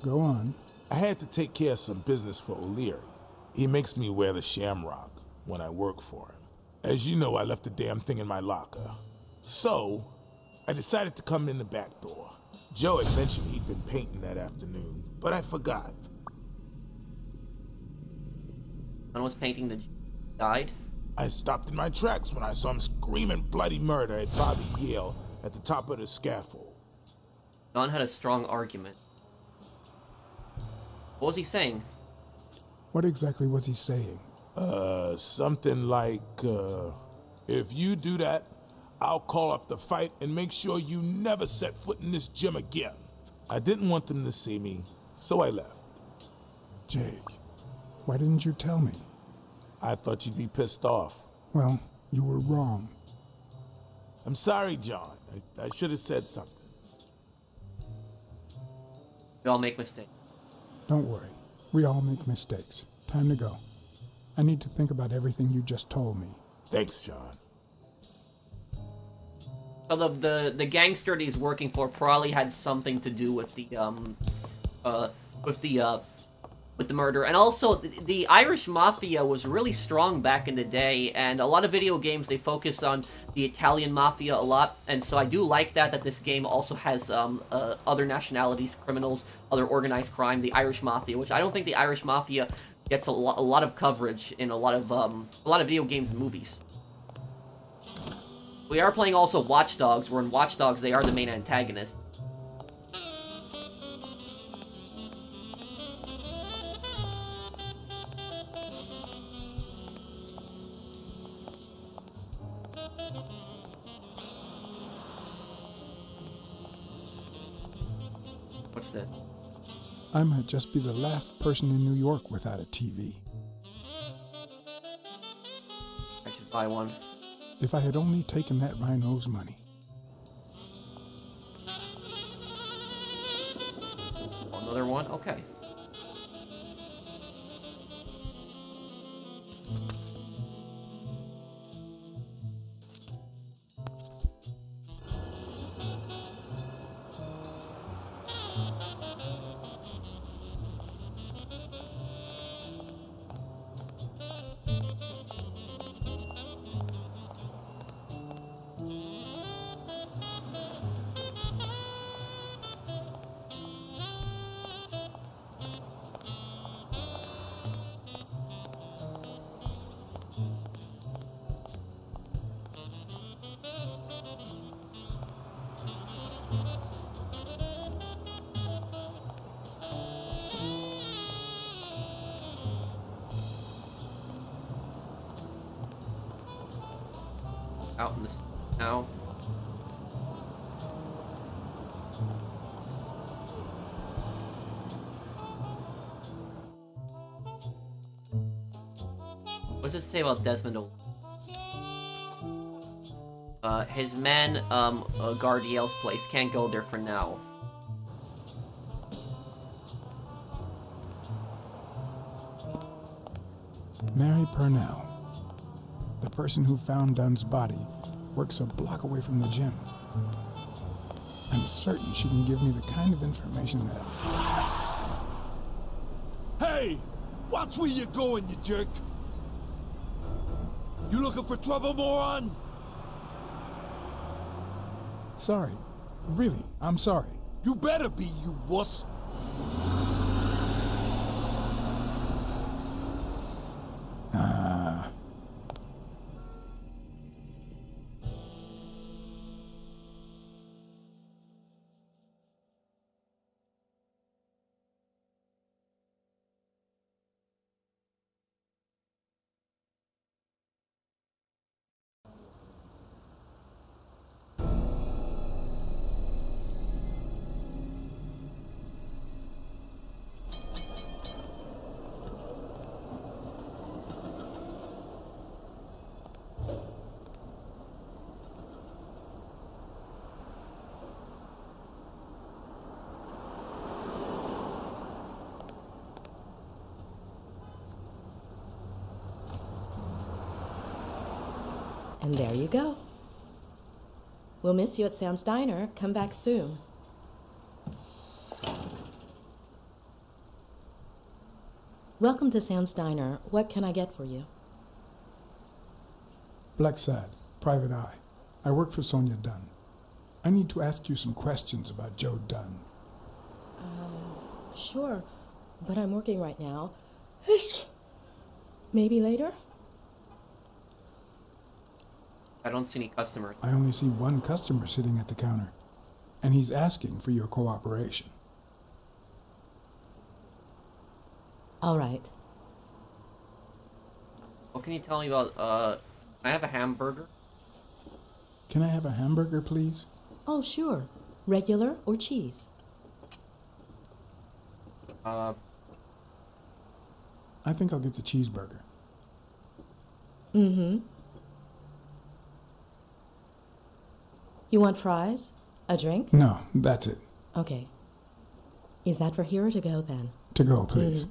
Go on. I had to take care of some business for O'Leary. He makes me wear the shamrock when I work for him. As you know, I left the damn thing in my locker. So, I decided to come in the back door. Joe had mentioned he'd been painting that afternoon, but I forgot. Dunn was painting the died? I stopped in my tracks when I saw him screaming bloody murder at Bobby Yale at the top of the scaffold. Dunn had a strong argument. What was he saying? What exactly was he saying? Something like, if you do that, I'll call off the fight and make sure you never set foot in this gym again. I didn't want them to see me, so I left. Jake, why didn't you tell me? I thought you'd be pissed off. Well, you were wrong. I'm sorry, John. I should have said something. We all make mistakes. Don't worry. We all make mistakes. Time to go. I need to think about everything you just told me. Thanks, John. So the gangster that he's working for probably had something to do with the murder, and also the Irish mafia was really strong back in the day, and a lot of video games they focus on the Italian mafia a lot, and so I do like that this game also has other nationalities, criminals, other organized crime, the Irish mafia, which I don't think the Irish mafia gets a lot of coverage in a lot of video games and movies. We are playing also Watch Dogs, where in Watch Dogs they are the main antagonist. What's this? I might just be the last person in New York without a TV. I should buy one. If I had only taken that rhino's money. Another one? Okay. Out in this now. What does it say about Desmond O'Leary? His men guard Yale's place. Can't go there for now. Mary Purnell, the person who found Dunn's body, works a block away from the gym. I'm certain she can give me the kind of information that... Hey! Watch where you're going, you jerk! You looking for trouble, moron? Sorry. Really, I'm sorry. You better be, you wuss! And there you go. We'll miss you at Sam's Diner. Come back soon. Welcome to Sam's Diner. What can I get for you? Blacksad, Private Eye. I work for Sonia Dunn. I need to ask you some questions about Joe Dunn. Sure, but I'm working right now. Maybe later? I don't see any customers. I only see one customer sitting at the counter, and he's asking for your cooperation. All right. What can you tell me about, I have a hamburger? Can I have a hamburger, please? Oh, sure. Regular or cheese? I think I'll get the cheeseburger. Mm-hmm. You want fries? A drink? No, that's it. Okay. Is that for here or to go then? To go, please.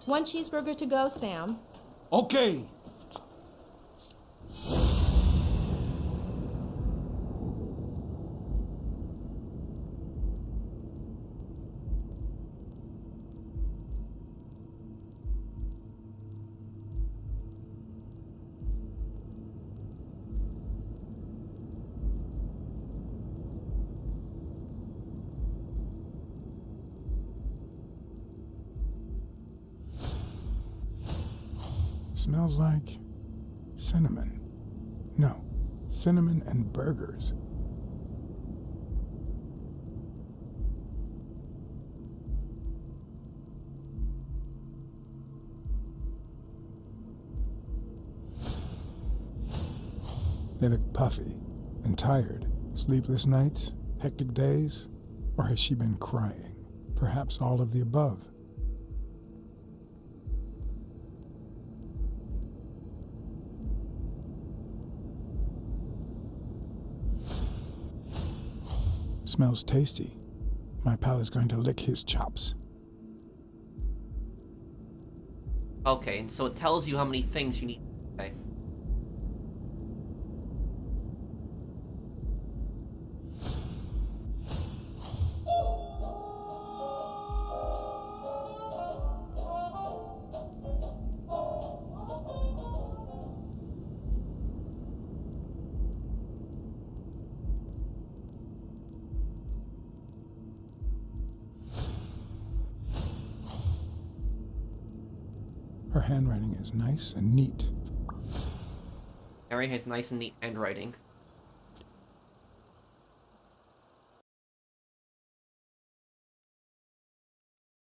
One cheeseburger to go, Sam. Okay. Smells like cinnamon. No, cinnamon and burgers. They look puffy and tired. Sleepless nights? Hectic days? Or has she been crying? Perhaps all of the above. Smells tasty. My pal is going to lick his chops. Okay, and so it tells you how many things you need. Okay. Her handwriting is nice and neat. Mary has nice and neat handwriting.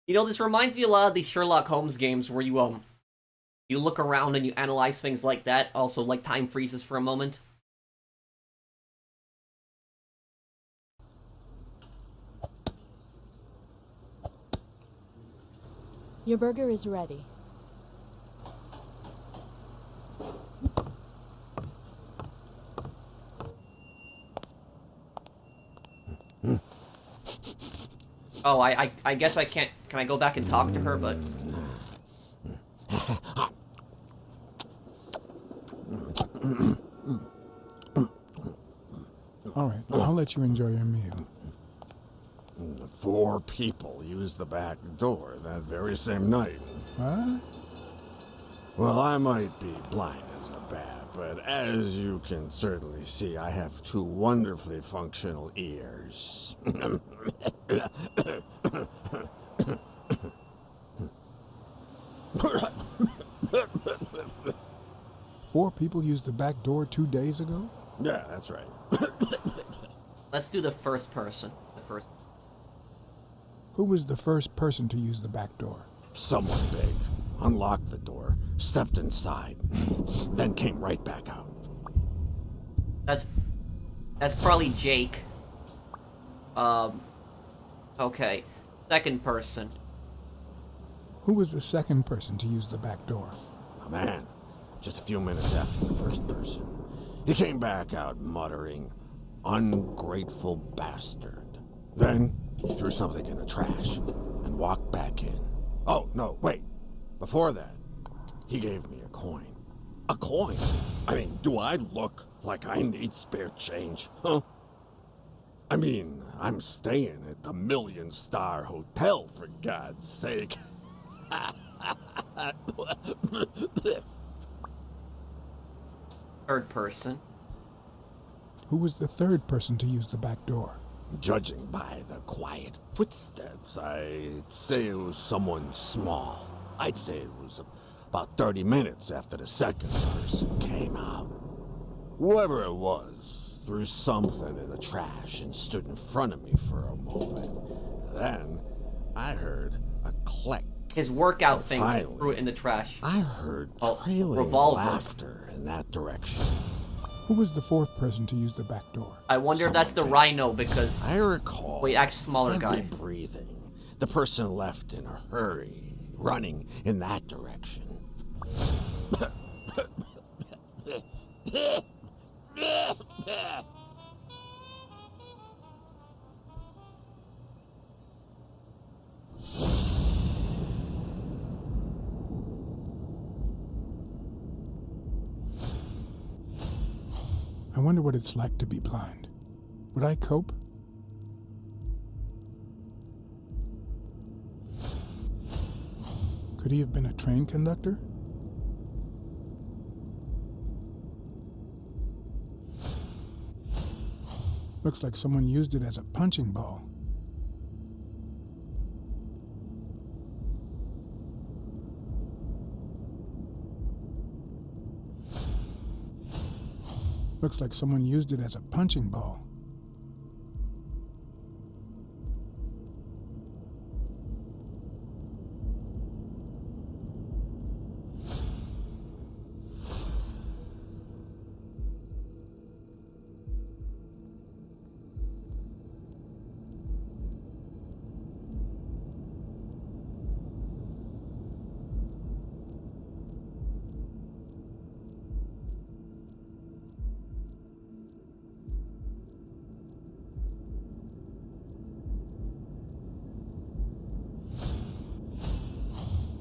You know, this reminds me a lot of these Sherlock Holmes games where you look around and you analyze things like that. Also, like time freezes for a moment. Your burger is ready. Oh, I guess I can't. Can I go back and talk to her? But All right, I'll let you enjoy your meal. 4 people used the back door that very same night. What? Well, I might be blind as a bat, but as you can certainly see, I have 2 wonderfully functional ears. 4 people used the back door 2 days ago? Yeah, that's right. let's do the first person. Who was the first person to use the back door? Someone big. Unlocked the door, stepped inside, then came right back out. That's probably Jake. Okay. Second person. Who was the second person to use the back door? A man. Just a few minutes after the first person. He came back out muttering, "Ungrateful bastard." Then he threw something in the trash and walked back in. Oh, no, wait. Before that, he gave me a coin. A coin? I mean, do I look like I need spare change, huh? I mean, I'm staying at the Million-Star Hotel, for God's sake. Third person. Who was the third person to use the back door? Judging by the quiet footsteps, I'd say it was someone small. I'd say it was about 30 minutes after the second person came out. Whoever it was threw something in the trash and stood in front of me for a moment. Then I heard a click. His workout thing Finally, threw it in the trash. I heard trailing revolver. laughter in that direction. Who was the fourth person to use the back door? I wonder if that's the Rhino because I recall. Wait, actually smaller heavy guy. breathing. The person left in a hurry, running in that direction. I wonder what it's like to be blind. Would I cope? Could he have been a train conductor? Looks like someone used it as a punching ball. Looks like someone used it as a punching ball.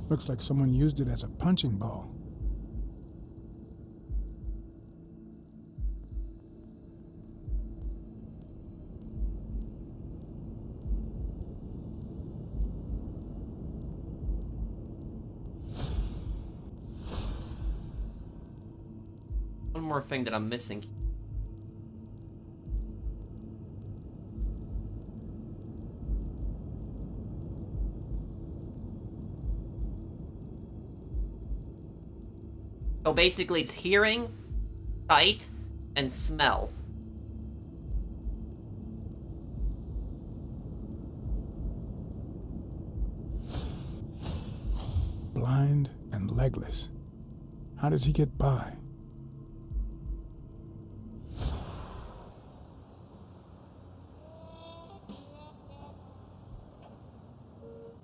Looks like someone used it as a punching ball. One more thing that I'm missing. So basically it's hearing, sight, and smell. Blind and legless. How does he get by?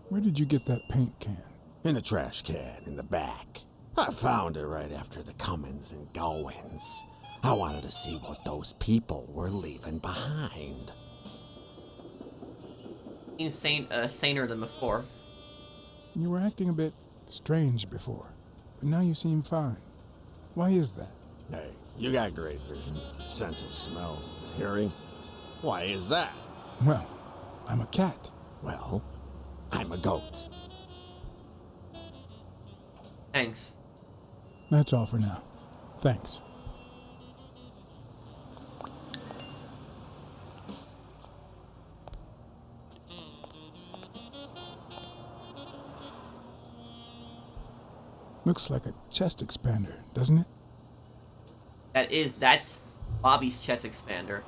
Where did you get that paint can? In the trash can in the back. I found it right after the comings and goings. I wanted to see what those people were leaving behind. Seems saner than before. You were acting a bit strange before, but now you seem fine. Why is that? Hey, you got great vision, sense of smell, hearing. Why is that? Well, I'm a cat. Well, I'm a goat. Thanks. That's all for now. Thanks. Looks like a chest expander, doesn't it? That's Bobby's chest expander.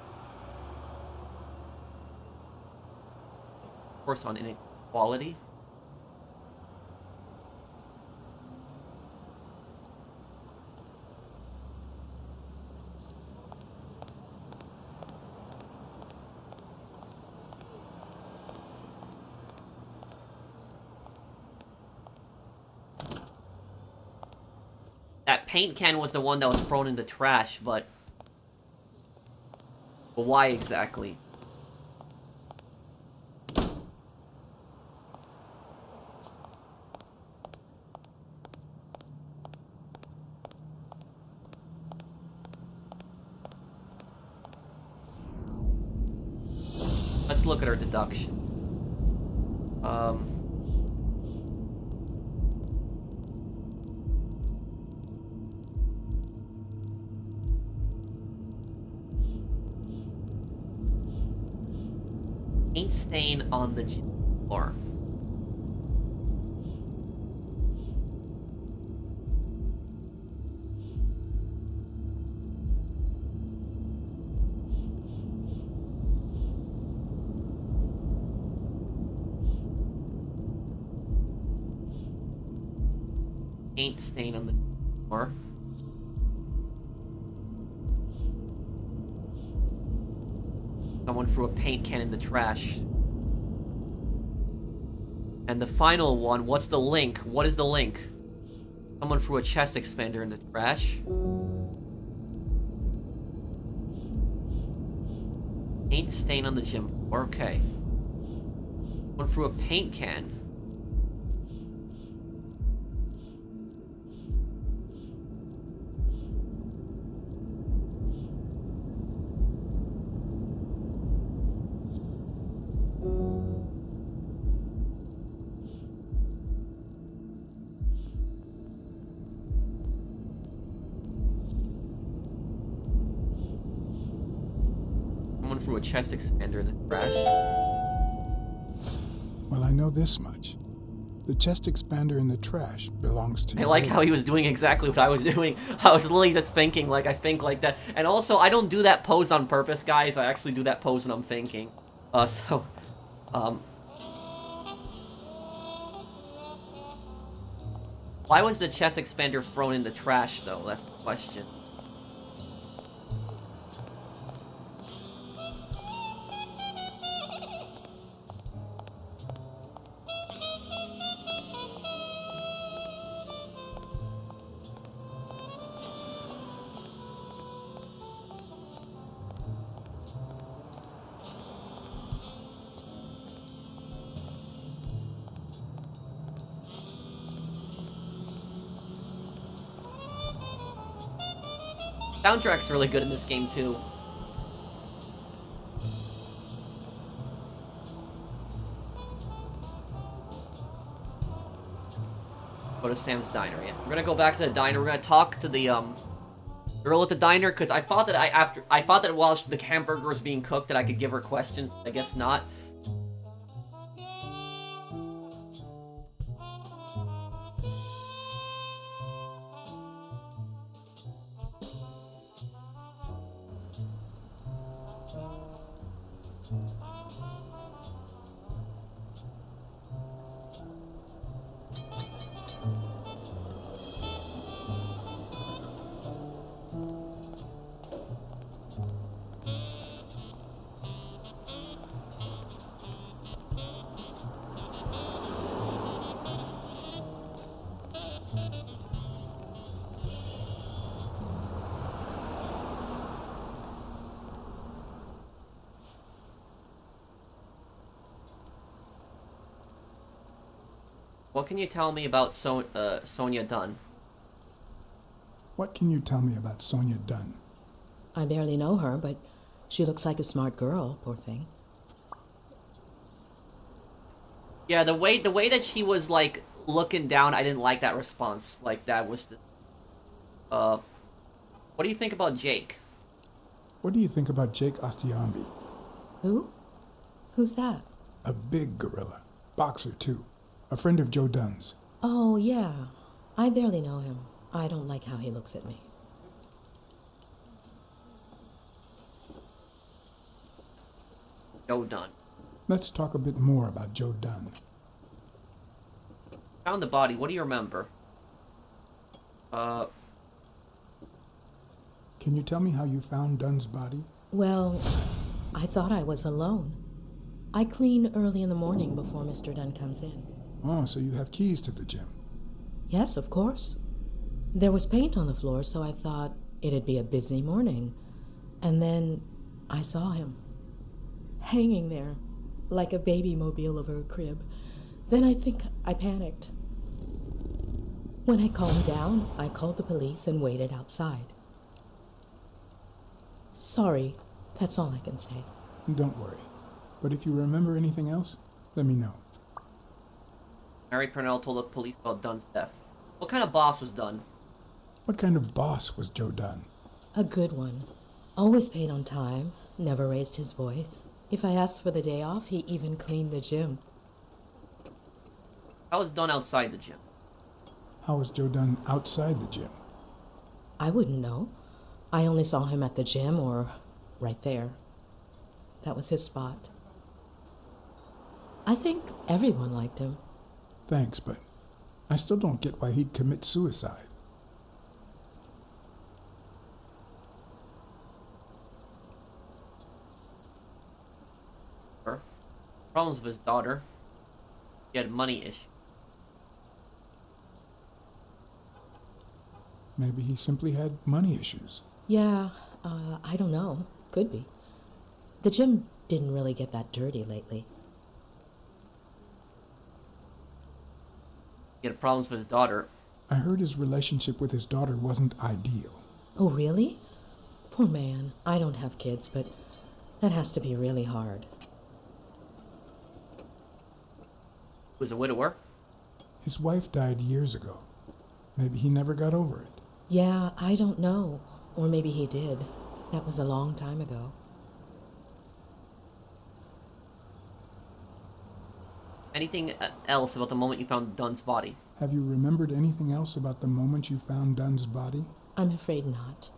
Of course, on inequality. That paint can was the one that was thrown in the trash, but why exactly? Let's look at our deduction. Paint stain on the floor. Paint stain on the floor. Someone threw a paint can in the trash. And the final one, what's the link? What is the link? Someone threw a chest expander in the trash. Paint stain on the gym floor, okay. Someone threw a paint can. Threw a chest expander in the trash. Well, I know this much. The chest expander in the trash belongs to you. I like how he was doing exactly what I was doing. I was literally just thinking, like, I think like that. And also, I don't do that pose on purpose, guys. I actually do that pose when I'm thinking. Why was the chest expander thrown in the trash, though? That's the question. Soundtrack's really good in this game, too. Go to Sam's Diner, yeah. We're gonna go back to the diner. We're gonna talk to the, girl at the diner, because I thought that while the hamburger was being cooked that I could give her questions. I guess not. What can you tell me about Sonia Dunn? What can you tell me about Sonia Dunn? I barely know her, but she looks like a smart girl, poor thing. Yeah, the way that she was, like, looking down, I didn't like that response. Like, that was the... What do you think about Jake? What do you think about Jake Ostiambi? Who? Who's that? A big gorilla. Boxer, too. A friend of Joe Dunn's. Oh, yeah. I barely know him. I don't like how he looks at me. Joe Dunn. Let's talk a bit more about Joe Dunn. Found the body. What do you remember? Can you tell me how you found Dunn's body? Well, I thought I was alone. I clean early in the morning before Mr. Dunn comes in. Oh, so you have keys to the gym. Yes, of course. There was paint on the floor, so I thought it'd be a busy morning. And then I saw him, hanging there, like a baby mobile over a crib. Then I think I panicked. When I calmed down, I called the police and waited outside. Sorry, that's all I can say. Don't worry. But if you remember anything else, let me know. Mary Purnell told the police about Dunn's death. What kind of boss was Dunn? What kind of boss was Joe Dunn? A good one. Always paid on time, never raised his voice. If I asked for the day off, he even cleaned the gym. How was Dunn outside the gym? How was Joe Dunn outside the gym? I wouldn't know. I only saw him at the gym or right there. That was his spot. I think everyone liked him. Thanks, but I still don't get why he'd commit suicide. Problems with his daughter. He had money issues. Maybe he simply had money issues. Yeah, I don't know. Could be. The gym didn't really get that dirty lately. He had problems with his daughter. I heard his relationship with his daughter wasn't ideal. Oh, really? Poor man. I don't have kids, but that has to be really hard. He was a widower. His wife died years ago. Maybe he never got over it. Yeah, I don't know. Or maybe he did. That was a long time ago. Anything else about the moment you found Dunn's body? Have you remembered anything else about the moment you found Dunn's body? I'm afraid not.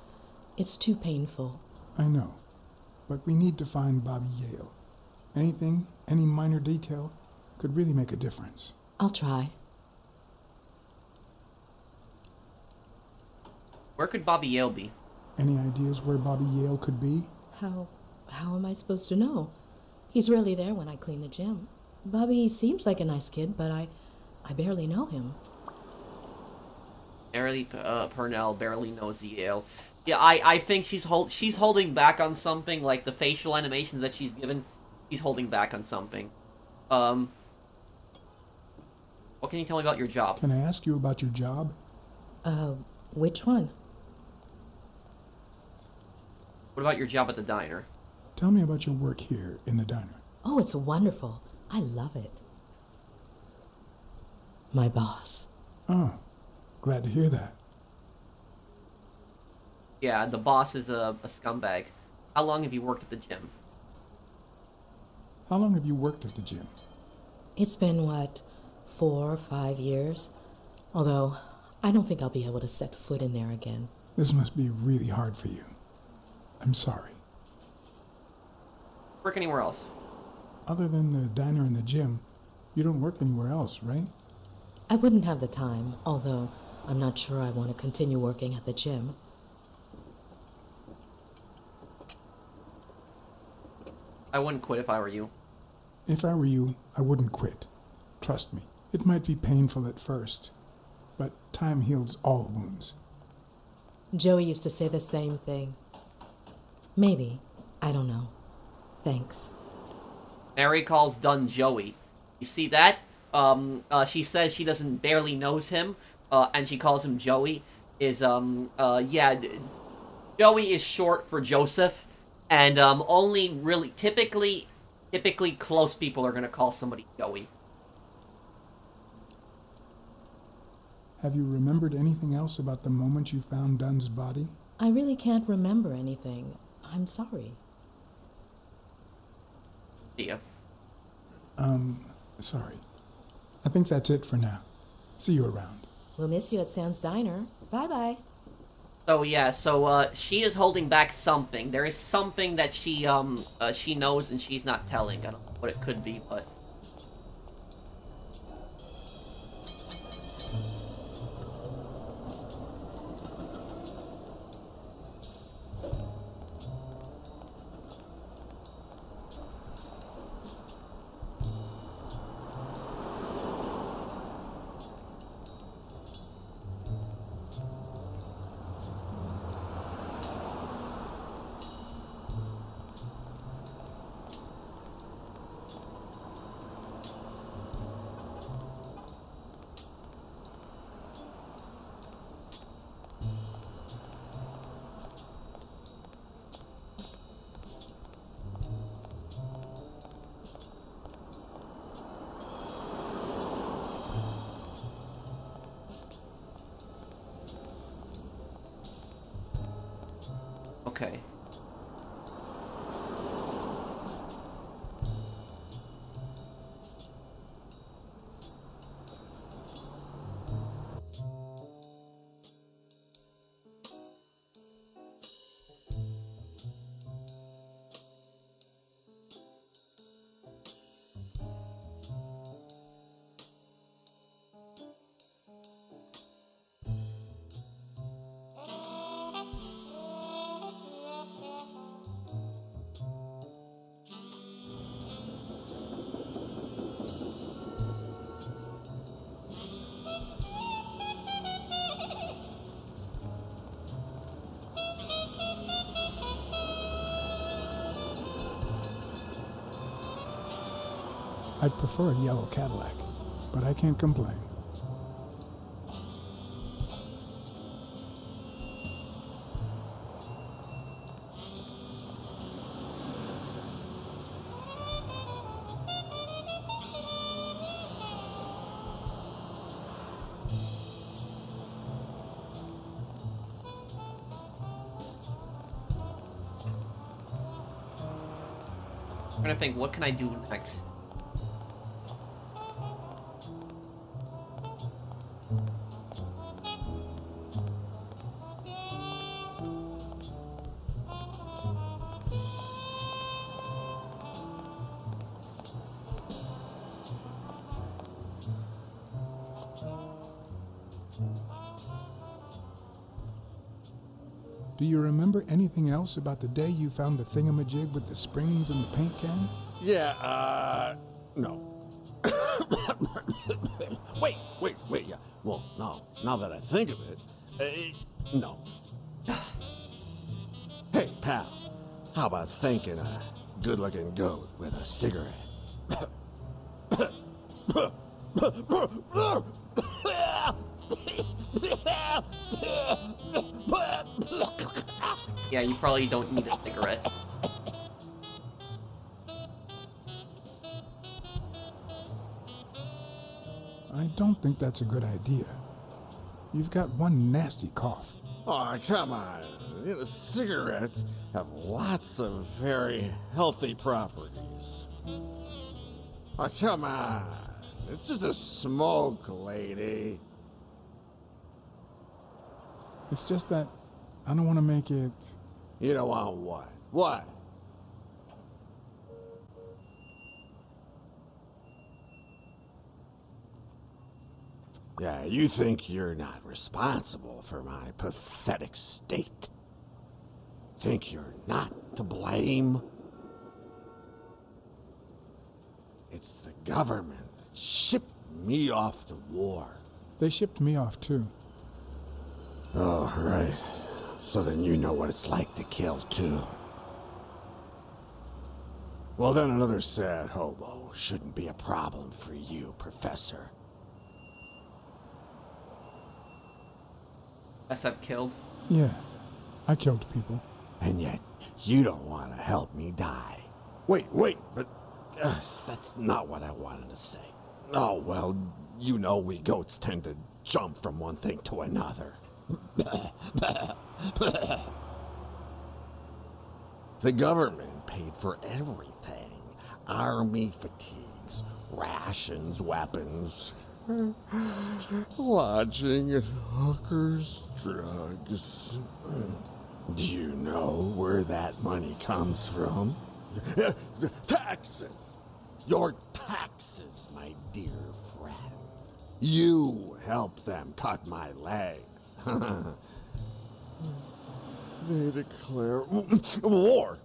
It's too painful. I know. But we need to find Bobby Yale. Anything, any minor detail, could really make a difference. I'll try. Where could Bobby Yale be? Any ideas where Bobby Yale could be? How am I supposed to know? He's rarely there when I clean the gym. Bobby seems like a nice kid, but I barely know him. Mary Purnell barely knows Yale. Yeah, I think she's holding back on something, like the facial animations that she's given. She's holding back on something. What can you tell me about your job? Can I ask you about your job? Which one? What about your job at the diner? Tell me about your work here in the diner. Oh, it's wonderful. I love it. My boss. Oh, glad to hear that. Yeah, the boss is a scumbag. How long have you worked at the gym? How long have you worked at the gym? It's been, what, 4 or 5 years? Although, I don't think I'll be able to set foot in there again. This must be really hard for you. I'm sorry. Work anywhere else? Other than the diner and the gym, you don't work anywhere else, right? I wouldn't have the time, although I'm not sure I want to continue working at the gym. I wouldn't quit if I were you. If I were you, I wouldn't quit. Trust me, it might be painful at first, but time heals all wounds. Joey used to say the same thing. Maybe. I don't know. Thanks. Mary calls Dunn Joey. You see that? She says she doesn't barely knows him, and she calls him Joey. Yeah, Joey is short for Joseph, and only really, typically close people are gonna call somebody Joey. Have you remembered anything else about the moment you found Dunn's body? I really can't remember anything. I'm sorry. See ya. Sorry. I think that's it for now. See you around. We'll miss you at Sam's Diner. Bye-bye. So yeah, she is holding back something. There is something that she knows and she's not telling. I don't know what it could be, but... Okay. I'd prefer a yellow Cadillac, but I can't complain. I'm trying to think, what can I do next? Do you remember anything else about the day you found the thingamajig with the springs and the paint can? Yeah, no. wait, yeah. Well, no, now that I think of it, no. Hey, pal, how about thanking a good-looking goat with a cigarette? Yeah, you probably don't need a cigarette. I don't think that's a good idea. You've got one nasty cough. Oh, come on. Cigarettes have lots of very healthy properties. Oh, come on. It's just a smoke, lady. It's just that I don't want to make it... You don't want what? What? Yeah, you think you're not responsible for my pathetic state? Think you're not to blame? It's the government that shipped me off to war. They shipped me off, too. Oh, right. So then you know what it's like to kill, too. Well, then another sad hobo shouldn't be a problem for you, Professor. Yes, I've killed. Yeah, I killed people. And yet, you don't want to help me die. Wait, but that's not what I wanted to say. Oh, well, you know we goats tend to jump from one thing to another. The government paid for everything. Army fatigues, rations, weapons, lodging at hookers, drugs. Do you know where that money comes from? Taxes! Your taxes, my dear friend. You help them cut my legs. They declare war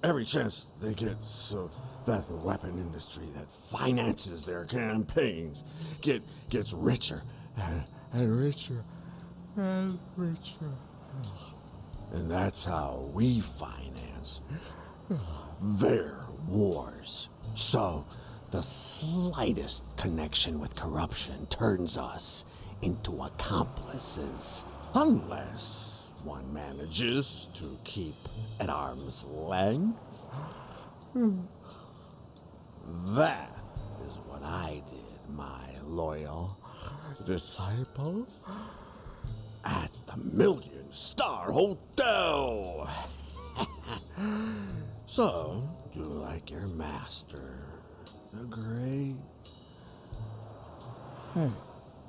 every chance they get, so that the weapon industry that finances their campaigns gets richer and richer and richer. And that's how we finance their wars. So the slightest connection with corruption turns us into accomplices, unless one manages to keep at arm's length. That is what I did, my loyal disciple, at the Million-Star Hotel. So, do like your master, the great... Hey,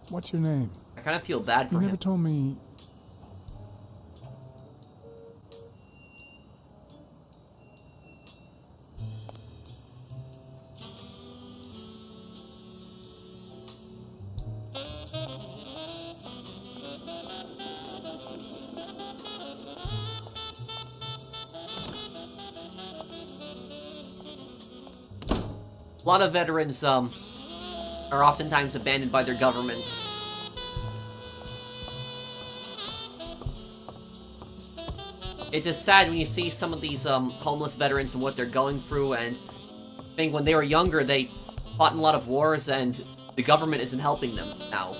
what's your name? I kind of feel bad for You him. never told me... A lot of veterans, are oftentimes abandoned by their governments. It's just sad when you see some of these, homeless veterans and what they're going through, and I think when they were younger, they fought in a lot of wars, and the government isn't helping them now.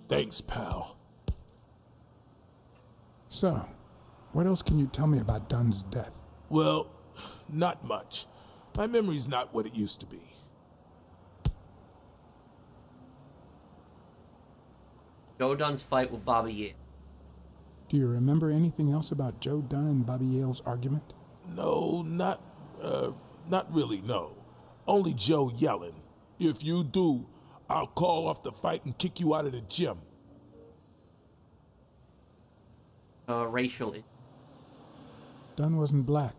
Thanks, pal. So, what else can you tell me about Dunn's death? Well, not much. My memory's not what it used to be. Joe Dunn's fight with Bobby Yale. Do you remember anything else about Joe Dunn and Bobby Yale's argument? No, not really, no. Only Joe yelling. If you do, I'll call off the fight and kick you out of the gym. Racial. Dunn wasn't black,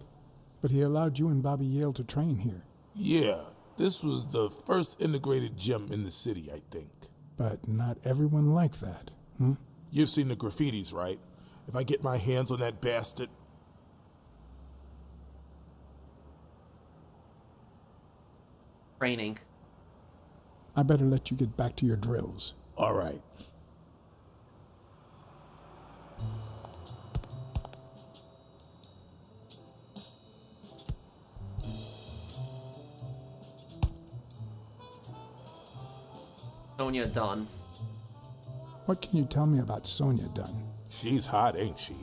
but he allowed you and Bobby Yale to train here. Yeah, this was the first integrated gym in the city, I think. But not everyone liked that, hmm? You've seen the graffitis, right? If I get my hands on that bastard... Training. I better let you get back to your drills. All right. Sonia Dunn. What can you tell me about Sonia Dunn? She's hot, ain't she?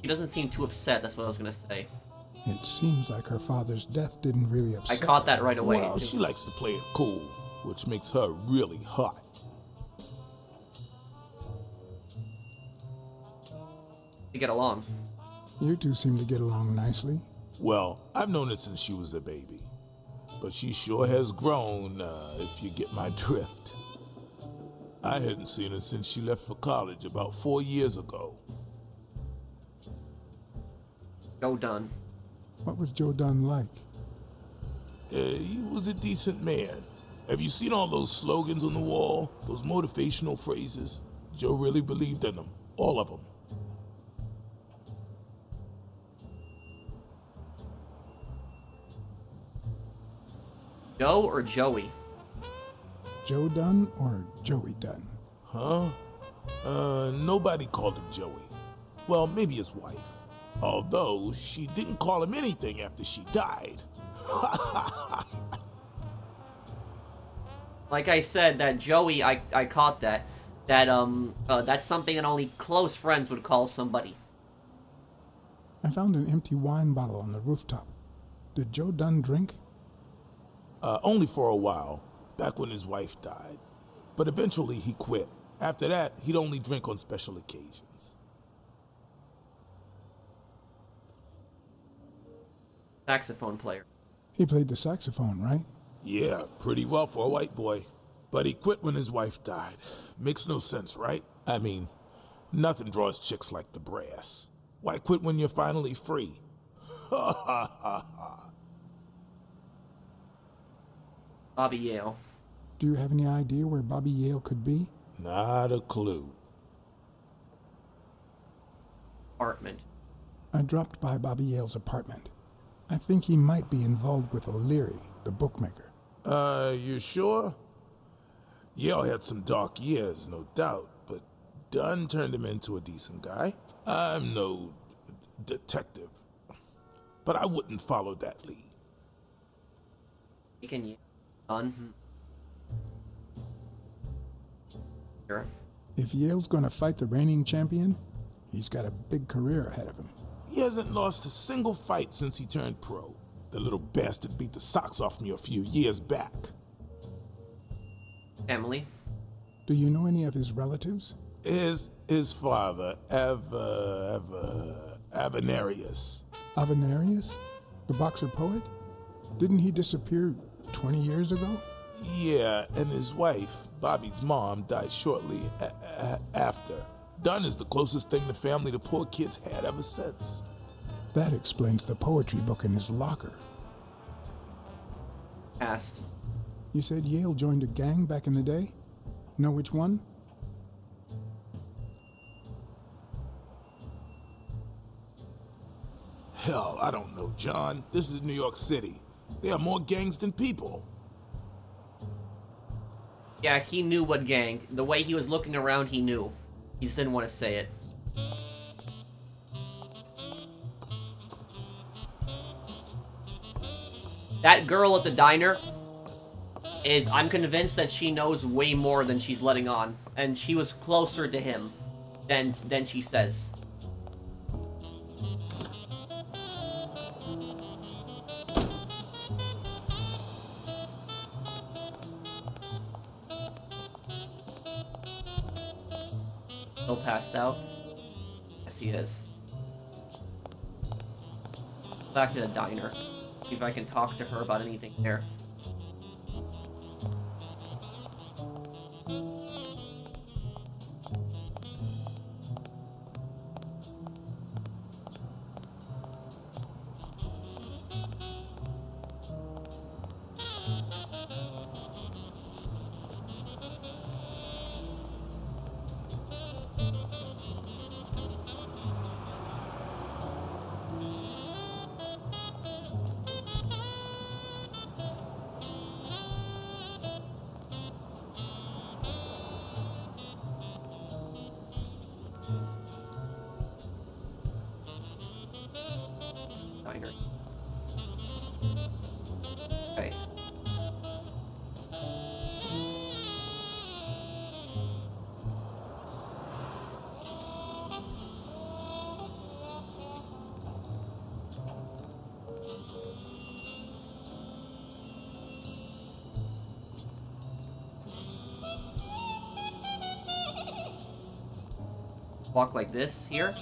She doesn't seem too upset, that's what I was gonna say. It seems like her father's death didn't really upset I caught that right away. Well, she likes to play it cool, which makes her really hot. To get along. You two seem to get along nicely. Well, I've known her since she was a baby. But she sure has grown, if you get my drift. I hadn't seen her since she left for college about 4 years ago. Joe Dunn. What was Joe Dunn like? He was a decent man. Have you seen all those slogans on the wall? Those motivational phrases? Joe really believed in them. All of them. Joe or Joey? Joe Dunn or Joey Dunn? Huh? Nobody called him Joey. Well, maybe his wife. Although, she didn't call him anything after she died. Like I said, that Joey, I caught that. That's something that only close friends would call somebody. I found an empty wine bottle on the rooftop. Did Joe Dunn drink? Only for a while, back when his wife died. But eventually he quit. After that, he'd only drink on special occasions. Saxophone player. He played the saxophone, right? Yeah, pretty well for a white boy. But he quit when his wife died. Makes no sense, right? I mean, nothing draws chicks like the brass. Why quit when you're finally free? Ha ha ha ha. Bobby Yale. Do you have any idea where Bobby Yale could be? Not a clue. Apartment. I dropped by Bobby Yale's apartment. I think he might be involved with O'Leary, the bookmaker. You sure? Yale had some dark years, no doubt, but Dunn turned him into a decent guy. I'm no detective, but I wouldn't follow that lead. Taking you. Dunn. Sure. If Yale's gonna fight the reigning champion, he's got a big career ahead of him. He hasn't lost a single fight since he turned pro. The little bastard beat the socks off me a few years back. Family. Do you know any of his relatives? His father, Avenarius. Avenarius? The boxer poet? Didn't he disappear 20 years ago? Yeah, and his wife, Bobby's mom, died shortly after. Dunn is the closest thing the family the poor kids had ever since. That explains the poetry book in his locker. Past. You said Yale joined a gang back in the day? Know which one? Hell, I don't know, John. This is New York City. There are more gangs than people. Yeah, he knew what gang. The way he was looking around, he knew. He just didn't want to say it. That girl at the diner I'm convinced that she knows way more than she's letting on. And she was closer to him than she says. Still passed out? Yes, he is. Back to the diner. See if I can talk to her about anything there. walk like this here.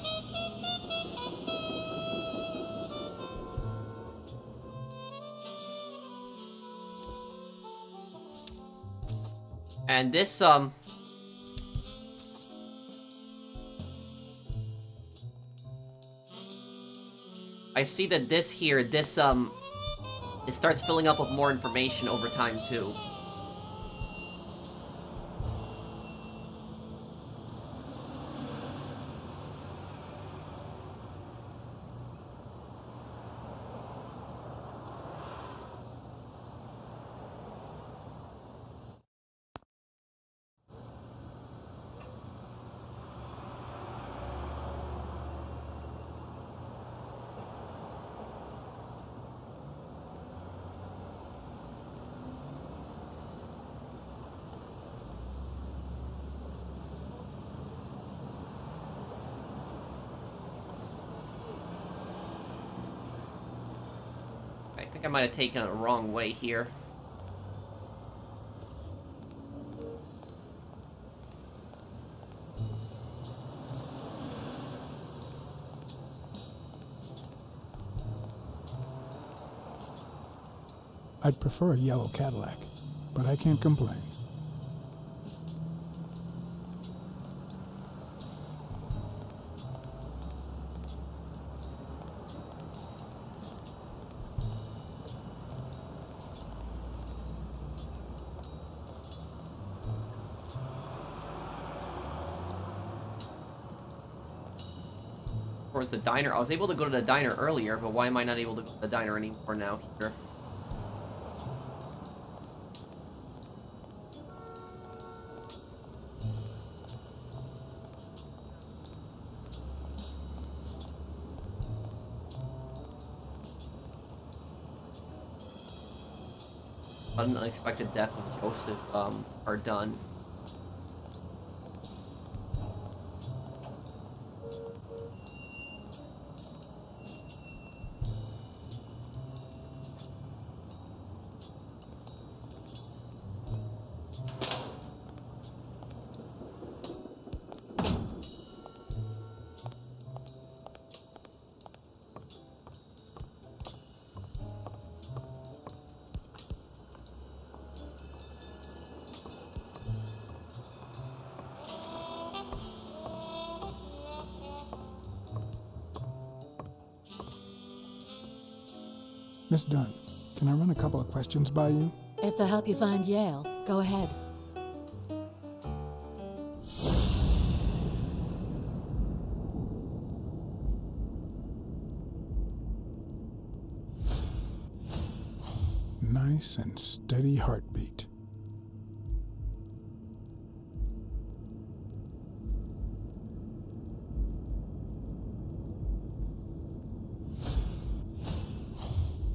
And this, I see that this here, it starts filling up with more information over time, too. I think I might have taken it the wrong way here. I'd prefer a yellow Cadillac, but I can't complain. Towards the diner. I was able to go to the diner earlier, but why am I not able to go to the diner anymore now here? Unexpected death of Joseph are done. Miss Dunn, can I run a couple of questions by you? If they'll help you find Yale, go ahead. Nice and steady heartbeat.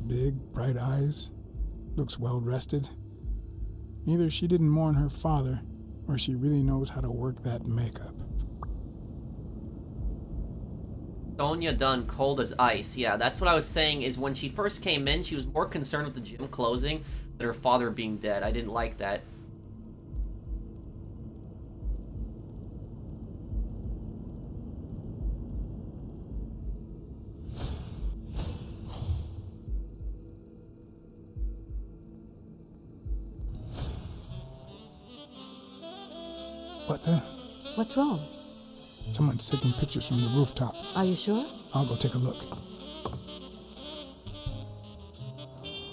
Big, bright eyes. Looks well rested. Either she didn't mourn her father, or she really knows how to work that makeup. Sonia Dunn, cold as ice. Yeah, that's what I was saying, is when she first came in, she was more concerned with the gym closing than her father being dead. I didn't like that. What the? What's wrong? Someone's taking pictures from the rooftop. Are you sure? I'll go take a look.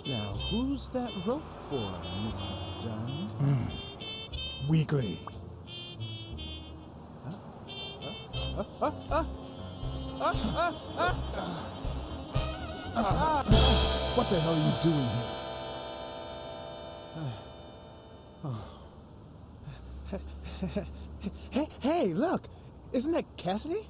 Now, who's that rope for, Miss Dunn? Weekly. What the hell are you doing here? Hey, look! Isn't that Cassidy?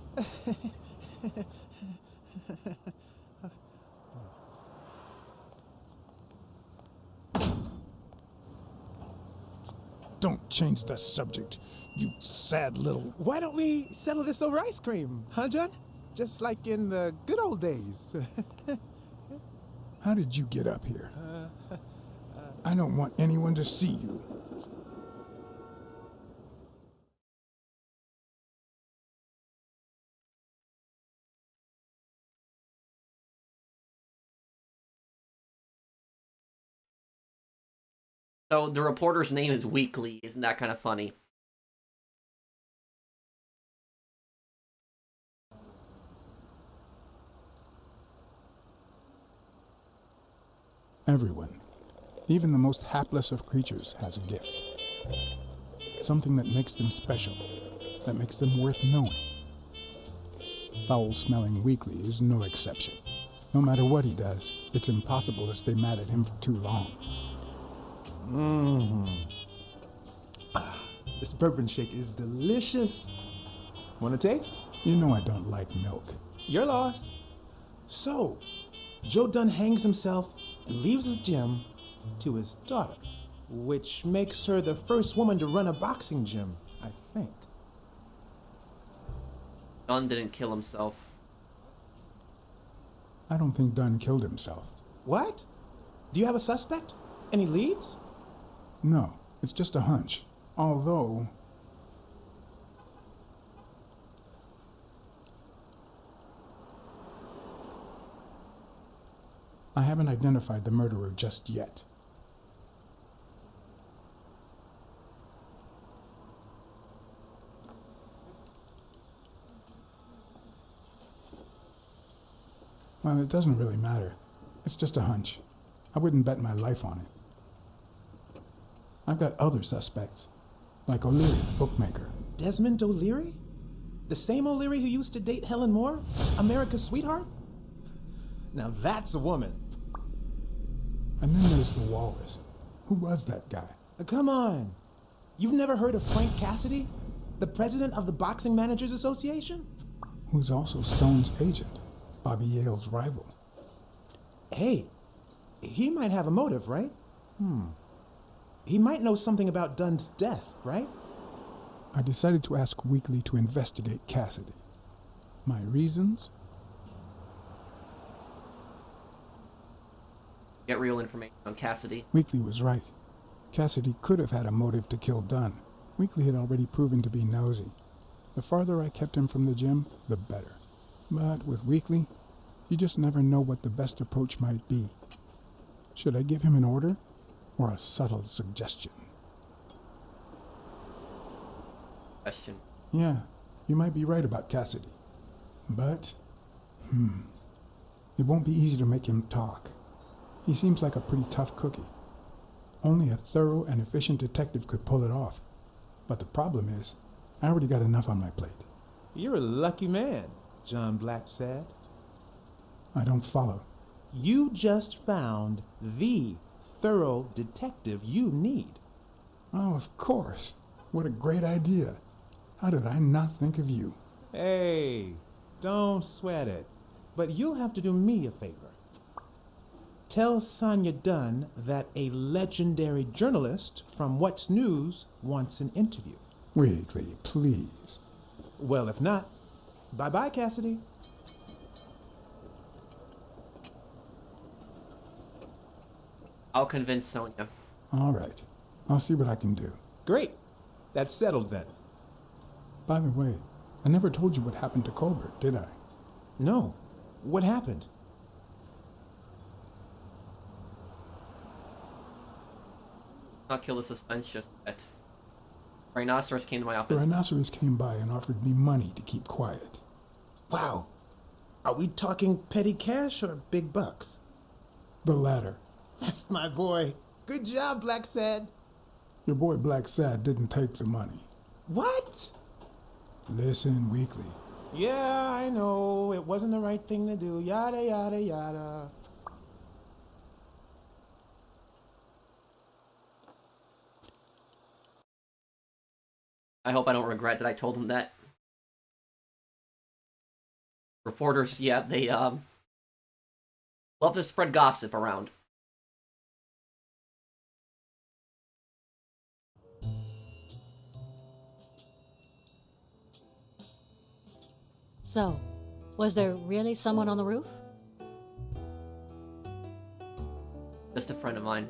Don't change the subject, you sad little... Why don't we settle this over ice cream, huh, John? Just like in the good old days. How did you get up here? I don't want anyone to see you. So the reporter's name is Weekly. Isn't that kind of funny? Everyone, even the most hapless of creatures, has a gift. Something that makes them special, that makes them worth knowing. Foul-smelling Weekly is no exception. No matter what he does, it's impossible to stay mad at him for too long. This bourbon shake is delicious. Want a taste? You know I don't like milk. Your loss. So, Joe Dunn hangs himself and leaves his gym to his daughter, which makes her the first woman to run a boxing gym, I think. Dunn didn't kill himself. I don't think Dunn killed himself. What? Do you have a suspect? Any leads? No, it's just a hunch. Although... I haven't identified the murderer just yet. Well, it doesn't really matter. It's just a hunch. I wouldn't bet my life on it. I've got other suspects, like O'Leary, the bookmaker. Desmond O'Leary? The same O'Leary who used to date Helen Moore? America's sweetheart? Now that's a woman. And then there's the walrus. Who was that guy? Come on. You've never heard of Frank Cassidy? The president of the Boxing Managers Association? Who's also Stone's agent, Bobby Yale's rival. Hey, he might have a motive, right? He might know something about Dunn's death, right? I decided to ask Weekly to investigate Cassidy. My reasons? Get real information on Cassidy. Weekly was right. Cassidy could have had a motive to kill Dunn. Weekly had already proven to be nosy. The farther I kept him from the gym, the better. But with Weekly, you just never know what the best approach might be. Should I give him an order or a subtle suggestion? Question. Yeah, you might be right about Cassidy. But, it won't be easy to make him talk. He seems like a pretty tough cookie. Only a thorough and efficient detective could pull it off. But the problem is, I already got enough on my plate. You're a lucky man, John Blacksad. I don't follow. You just found the thorough detective you need. Oh, of course. What a great idea. How did I not think of you? Hey, don't sweat it. But you'll have to do me a favor. Tell Sonia Dunn that a legendary journalist from What's News wants an interview. Weekly, please. Well, if not, bye-bye, Cassidy. I'll convince Sonia. All right. I'll see what I can do. Great. That's settled then. By the way, I never told you what happened to Colbert, did I? No. What happened? Not kill the suspense just yet. Rhinoceros came to my The office. rhinoceros came by and offered me money to keep quiet. Wow. Are we talking petty cash or big bucks? The latter. That's my boy. Good job, Blacksad. Your boy Blacksad didn't take the money. What? Listen, Weekly. Yeah, I know. It wasn't the right thing to do. Yada, yada, yada. I hope I don't regret that I told him that. Reporters, yeah, they love to spread gossip around. So, was there really someone on the roof? Just a friend of mine.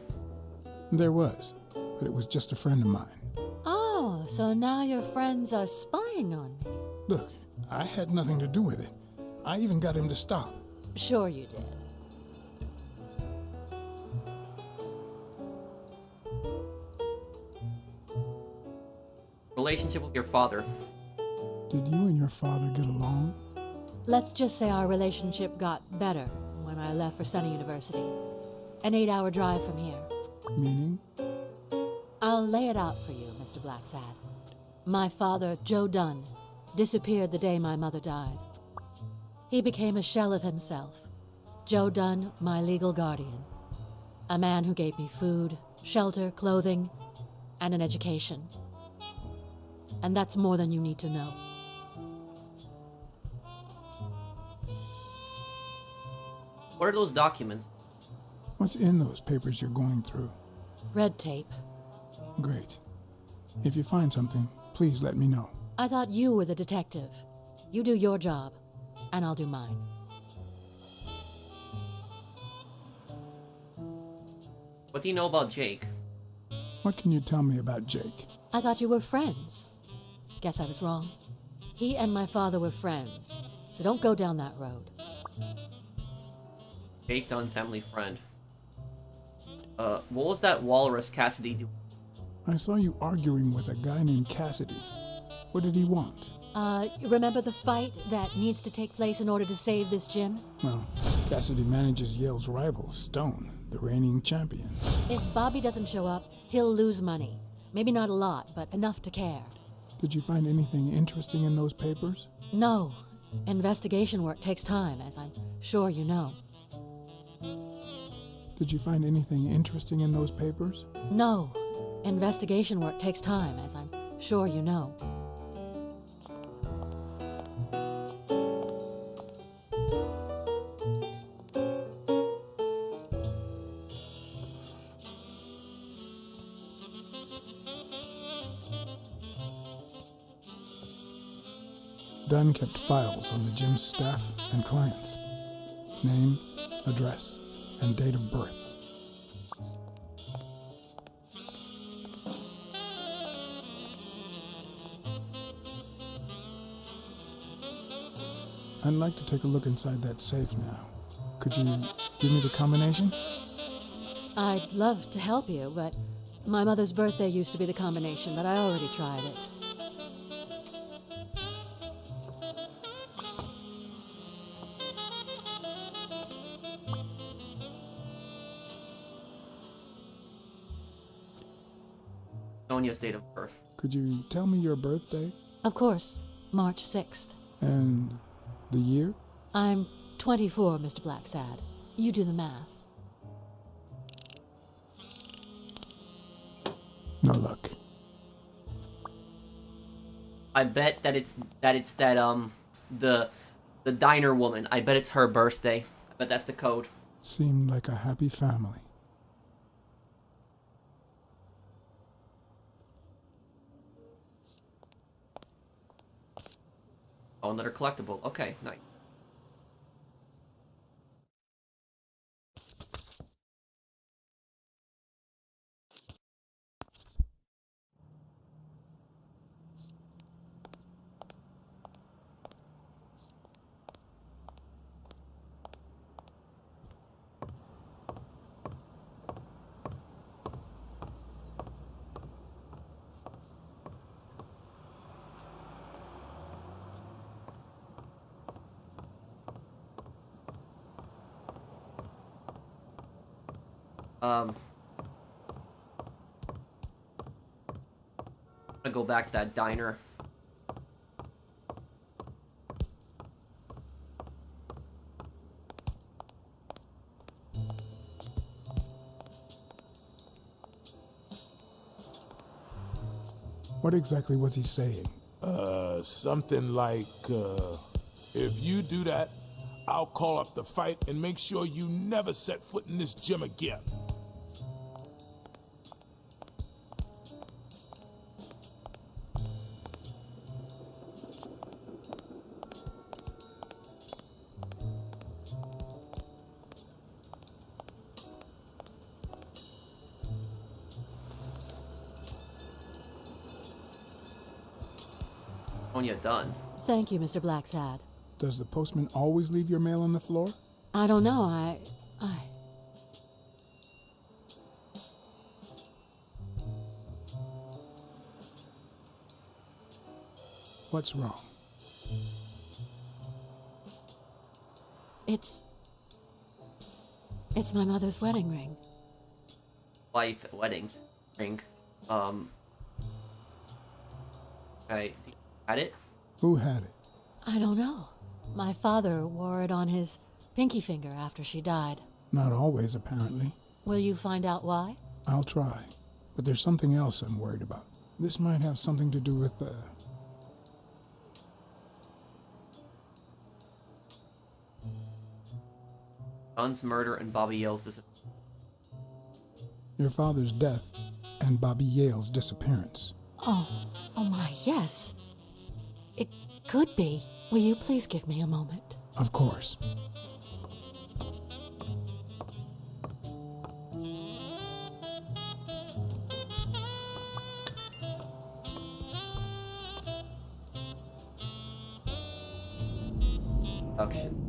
There was, but it was just a friend of mine. Oh, so now your friends are spying on me. Look, I had nothing to do with it. I even got him to stop. Sure you did. relationship with your father? Did you and your father get along? Let's just say our relationship got better when I left for Sunny University. An 8-hour drive from here. Meaning? I'll lay it out for you, Mr. Blacksad. My father, Joe Dunn, disappeared the day my mother died. He became a shell of himself. Joe Dunn, my legal guardian. A man who gave me food, shelter, clothing, and an education. And that's more than you need to know. What are those documents? What's in those papers you're going through? Red tape. Great. If you find something, please let me know. I thought you were the detective. You do your job, and I'll do mine. What do you know about Jake? What can you tell me about Jake? I thought you were friends. Guess I was wrong. He and my father were friends, so don't go down that road. Jake Dunn, family friend. What was that walrus Cassidy doing? I saw you arguing with a guy named Cassidy. What did he want? Remember the fight that needs to take place in order to save this gym? Well, Cassidy manages Yale's rival, Stone, the reigning champion. If Bobby doesn't show up, he'll lose money. Maybe not a lot, but enough to care. Did you find anything interesting in those papers? No. Investigation work takes time, as I'm sure you know. Did you find anything interesting in those papers? No. Investigation work takes time, as I'm sure you know. Dunn kept files on the gym's staff and clients. Name, address, and date of birth. I'd like to take a look inside that safe now. Could you give me the combination? I'd love to help you, but my mother's birthday used to be the combination, but I already tried it. Sonia's date of birth. Could you tell me your birthday? Of course, March 6th. And the year? I'm 24, Mr. Blacksad. You do the math. No luck. I bet that the diner woman. I bet it's her birthday. I bet that's the code. Seemed like a happy family. Oh, another collectible. Okay, nice. I'm gonna go back to that diner. What exactly was he saying? Something like, if you do that, I'll call off the fight and make sure you never set foot in this gym again. Sonia Dunn. Thank you, Mr. Blacksad. Does the postman always leave your mail on the floor? I don't know, I... What's wrong? It's my mother's wedding ring. Wife wedding ring. Okay, you had it? Who had it? I don't know. My father wore it on his pinky finger after she died. Not always, apparently. Will you find out why? I'll try. But there's something else I'm worried about. This might have something to do with Dunn's murder and Bobby Yale's disappearance. your father's death and Bobby Yale's disappearance. Oh my, yes. It could be. Will you please give me a moment? Of course. Production.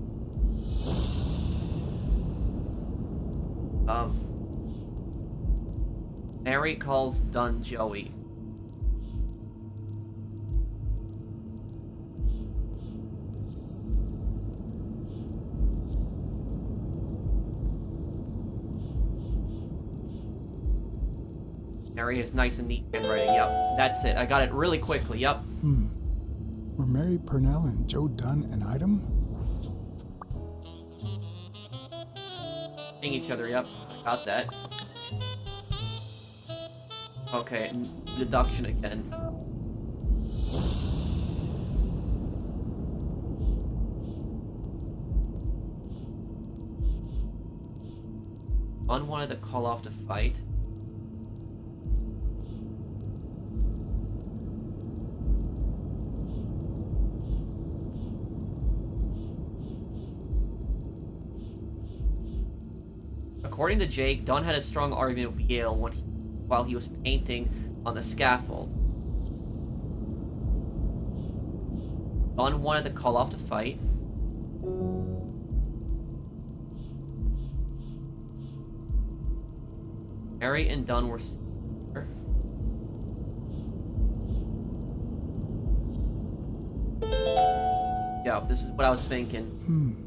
Mary calls Dunn Joey. Mary is nice and neat handwriting. Yep, that's it. I got it really quickly. Yep. Were Mary Purnell and Joe Dunn an item? Seeing each other. Yep, I got that. Okay, deduction again. Dunn wanted to call off the fight. According to Jake, Dunn had a strong argument with Yale while he was painting on the scaffold. Dunn wanted to call off the fight. Mary and Dunn were... Yeah, this is what I was thinking.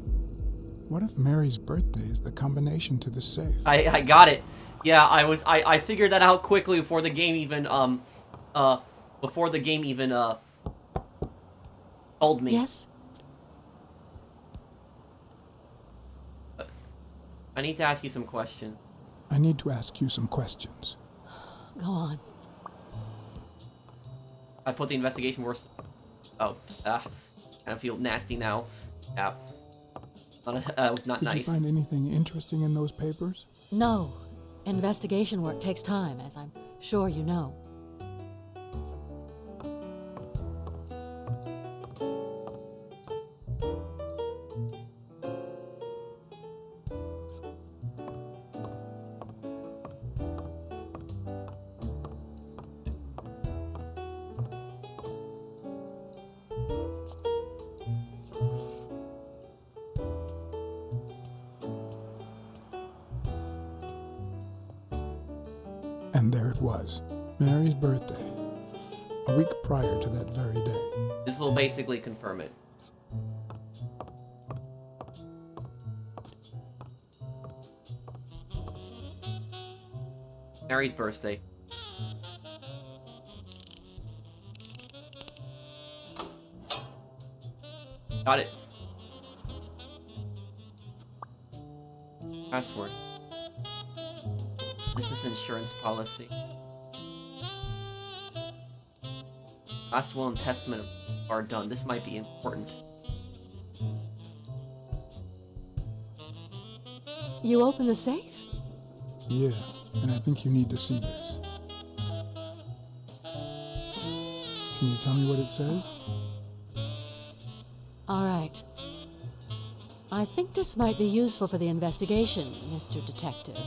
What if Mary's birthday is the combination to the safe? I got it. Yeah, I figured that out quickly before the game even told me. Yes? I need to ask you some questions. I need to ask you some questions. Go on. I put the investigation worse. Oh, kind of feel nasty now. Yeah. Was not nice. Did you find anything interesting in those papers? No. Investigation work takes time, as I'm sure you know. And there it was, Mary's birthday, a week prior to that very day. This will basically confirm it. Mary's birthday. Got it. Password. Business insurance policy. Last will and testament are done. This might be important. You open the safe? Yeah, and I think you need to see this. Can you tell me what it says? All right. I think this might be useful for the investigation, Mr. Detective.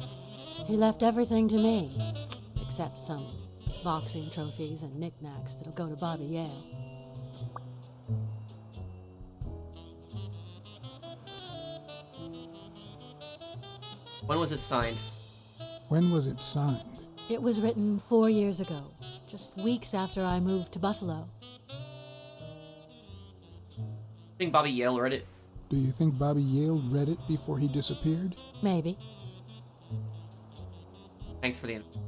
He left everything to me, except some boxing trophies and knickknacks that'll go to Bobby Yale. When was it signed? When was it signed? It was written 4 years ago, just weeks after I moved to Buffalo. think Bobby Yale read it. Do you think Bobby Yale read it before he disappeared? Maybe. Thanks for the info.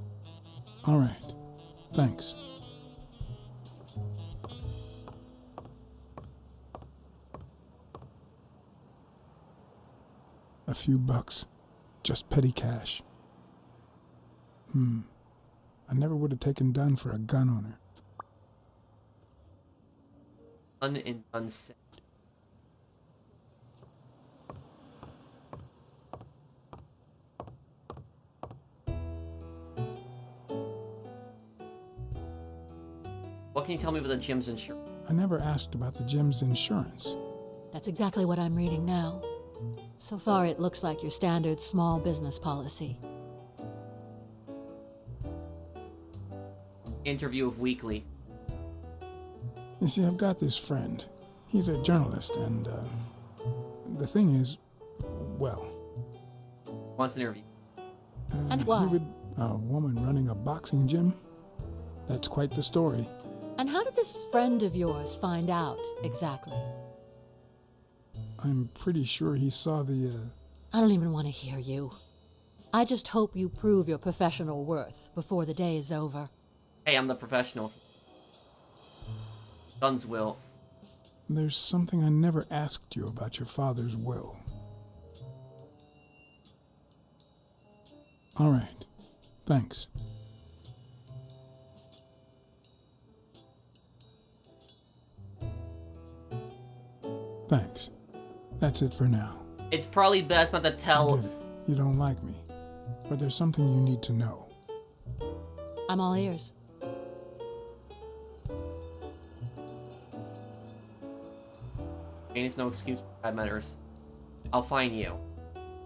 All right. Thanks. A few bucks. Just petty cash. I never would have taken Dunn for a gun owner. Dunn and Dunn said. What can you tell me about the gym's insurance? I never asked about the gym's insurance. That's exactly what I'm reading now. So far, it looks like your standard small business policy. Interview of Weekly. You see, I've got this friend. He's a journalist, and the thing is, well... Wants an interview. And why? A woman running a boxing gym? That's quite the story. And how did this friend of yours find out, exactly? I'm pretty sure he saw the, I don't even want to hear you. I just hope you prove your professional worth before the day is over. Hey, I'm the professional. Dunn's will. There's something I never asked you about your father's will. All right. Thanks. Thanks. That's it for now. It's probably best not to I tell. get it. You don't like me. But there's something you need to know. I'm all ears. Ain't no excuse for bad manners. I'll find you.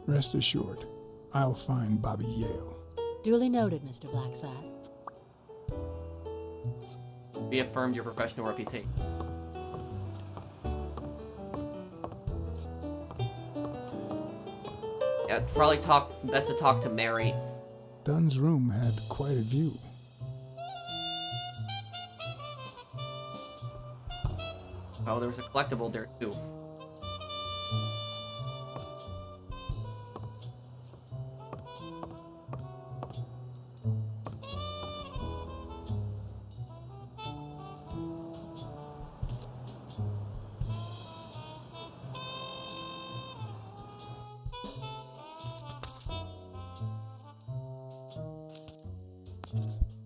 Rest assured, I'll find Bobby Yale. Duly noted, Mr. Blacksad. Reaffirmed your professional reputation. Yeah, probably best to talk to Mary. Dunn's room had quite a view. Oh, there was a collectible there too.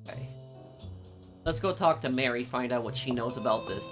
Okay. Let's go talk to Mary, find out what she knows about this.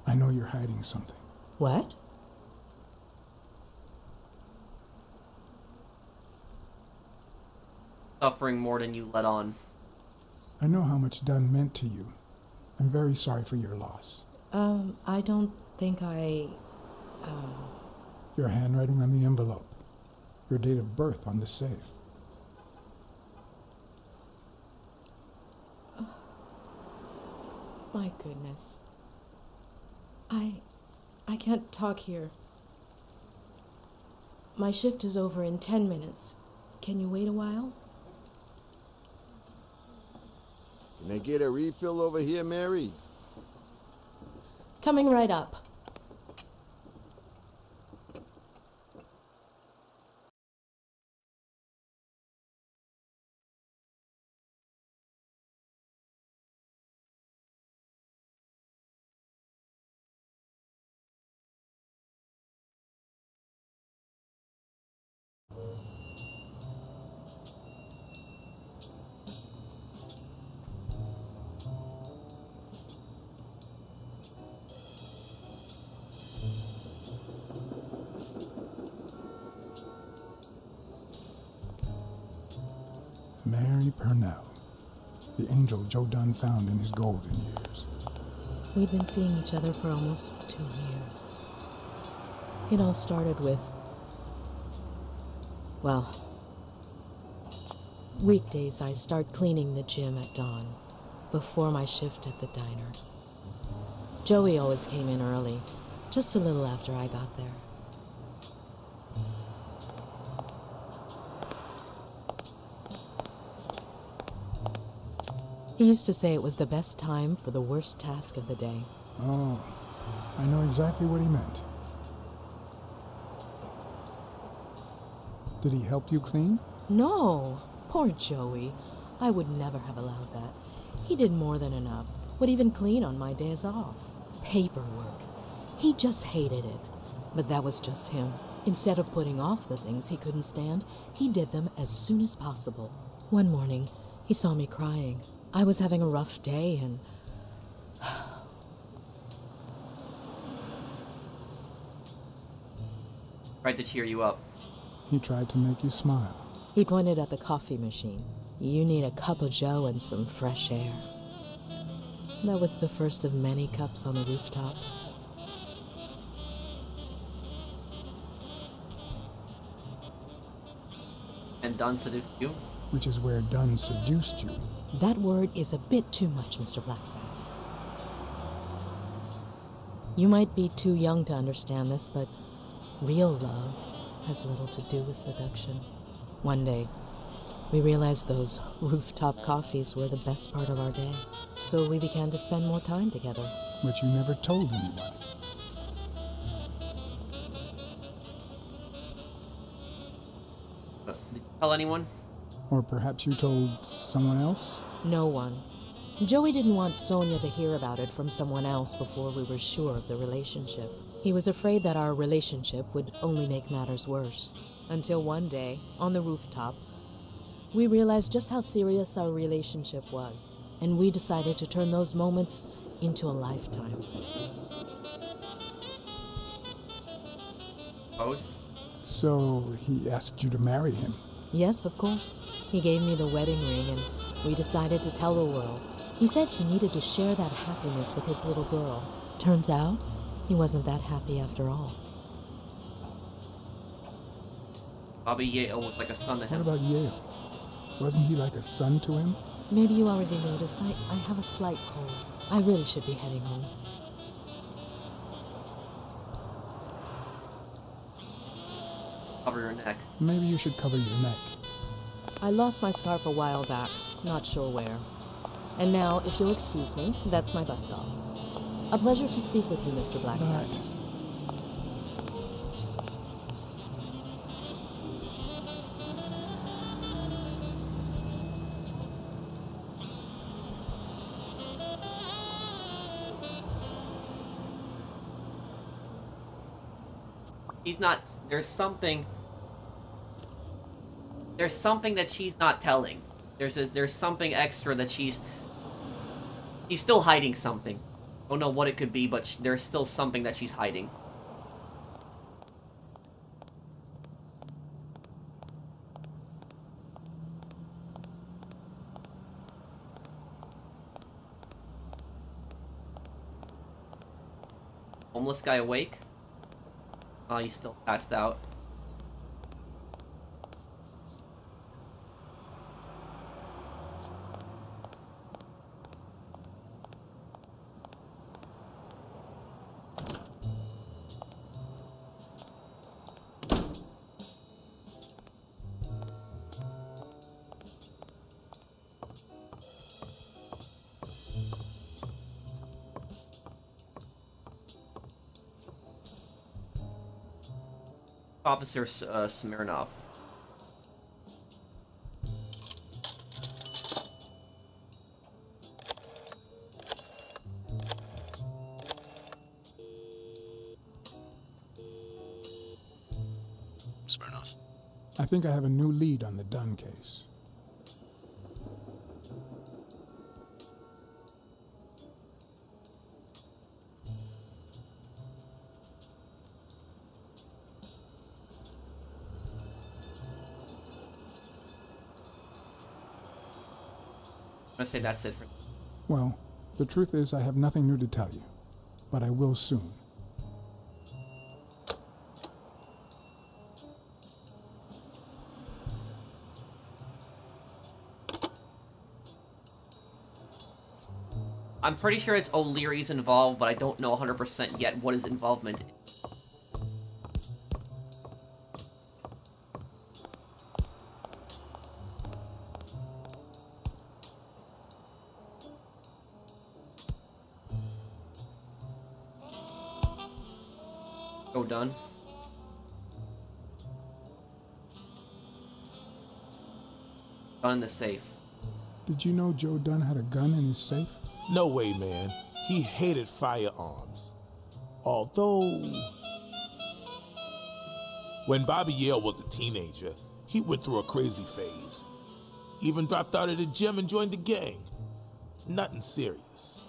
I know you're hiding something. What? Suffering more than you let on. I know how much Dunn meant to you. I'm very sorry for your loss. I don't think I... Your handwriting on the envelope. your date of birth on the safe. My goodness. I can't talk here. My shift is over in 10 minutes. Can you wait a while? Can I get a refill over here, Mary? Coming right up. Mary Purnell, the angel Joe Dunn found in his golden years. We'd been seeing each other for almost 2 years. It all started with, well, weekdays I start cleaning the gym at dawn, before my shift at the diner. Joey always came in early, just a little after I got there. He used to say it was the best time for the worst task of the day. Oh, I know exactly what he meant. Did he help you clean? No, poor Joey. I would never have allowed that. He did more than enough. Would even clean on my days off. Paperwork. He just hated it. But that was just him. Instead of putting off the things he couldn't stand, he did them as soon as possible. One morning, he saw me crying. I was having a rough day and... Tried to cheer you up. He tried to make you smile. He pointed at the coffee machine. You need a cup of joe and some fresh air. That was the first of many cups on the rooftop. And Dunn seduced you? Which is where Dunn seduced you. That word is a bit too much, Mr. Blacksad. You might be too young to understand this, but real love has little to do with seduction. One day, we realized those rooftop coffees were the best part of our day, so we began to spend more time together. But you never told anyone. Did you tell anyone? Or perhaps you told someone else? No one. Joey didn't want Sonia to hear about it from someone else before we were sure of the relationship. He was afraid that our relationship would only make matters worse. Until one day, on the rooftop, we realized just how serious our relationship was, and we decided to turn those moments into a lifetime. Post? So he asked you to marry him. Yes, of course. He gave me the wedding ring, and we decided to tell the world. He said he needed to share that happiness with his little girl. Turns out, he wasn't that happy after all. Bobby Yale was like a son to him. What about Yale? Wasn't he like a son to him? Maybe you already noticed I have a slight cold. I really should be heading home. Cover your neck. Maybe you should cover your neck. I lost my scarf a while back, not sure where. And now, if you'll excuse me, that's my bus stop. A pleasure to speak with you, Mr. Blacksad. He's not. There's something that she's not telling. There's something extra that he's still hiding something. Don't know what it could be, but there's still something that she's hiding. Homeless guy awake? Oh, he's still passed out. Officer Smirnov. Smirnoff. I think I have a new lead on the Dunn case. I'm gonna say that's it for. Well, the truth is I have nothing new to tell you, but I will soon. I'm pretty sure it's O'Leary's involved, but I don't know 100% yet what his involvement is. Joe Dunn. Gun in the safe. Did you know Joe Dunn had a gun in his safe? No way, man. He hated firearms. Although, when Bobby Yale was a teenager, he went through a crazy phase. Even dropped out of the gym and joined the gang. Nothing serious.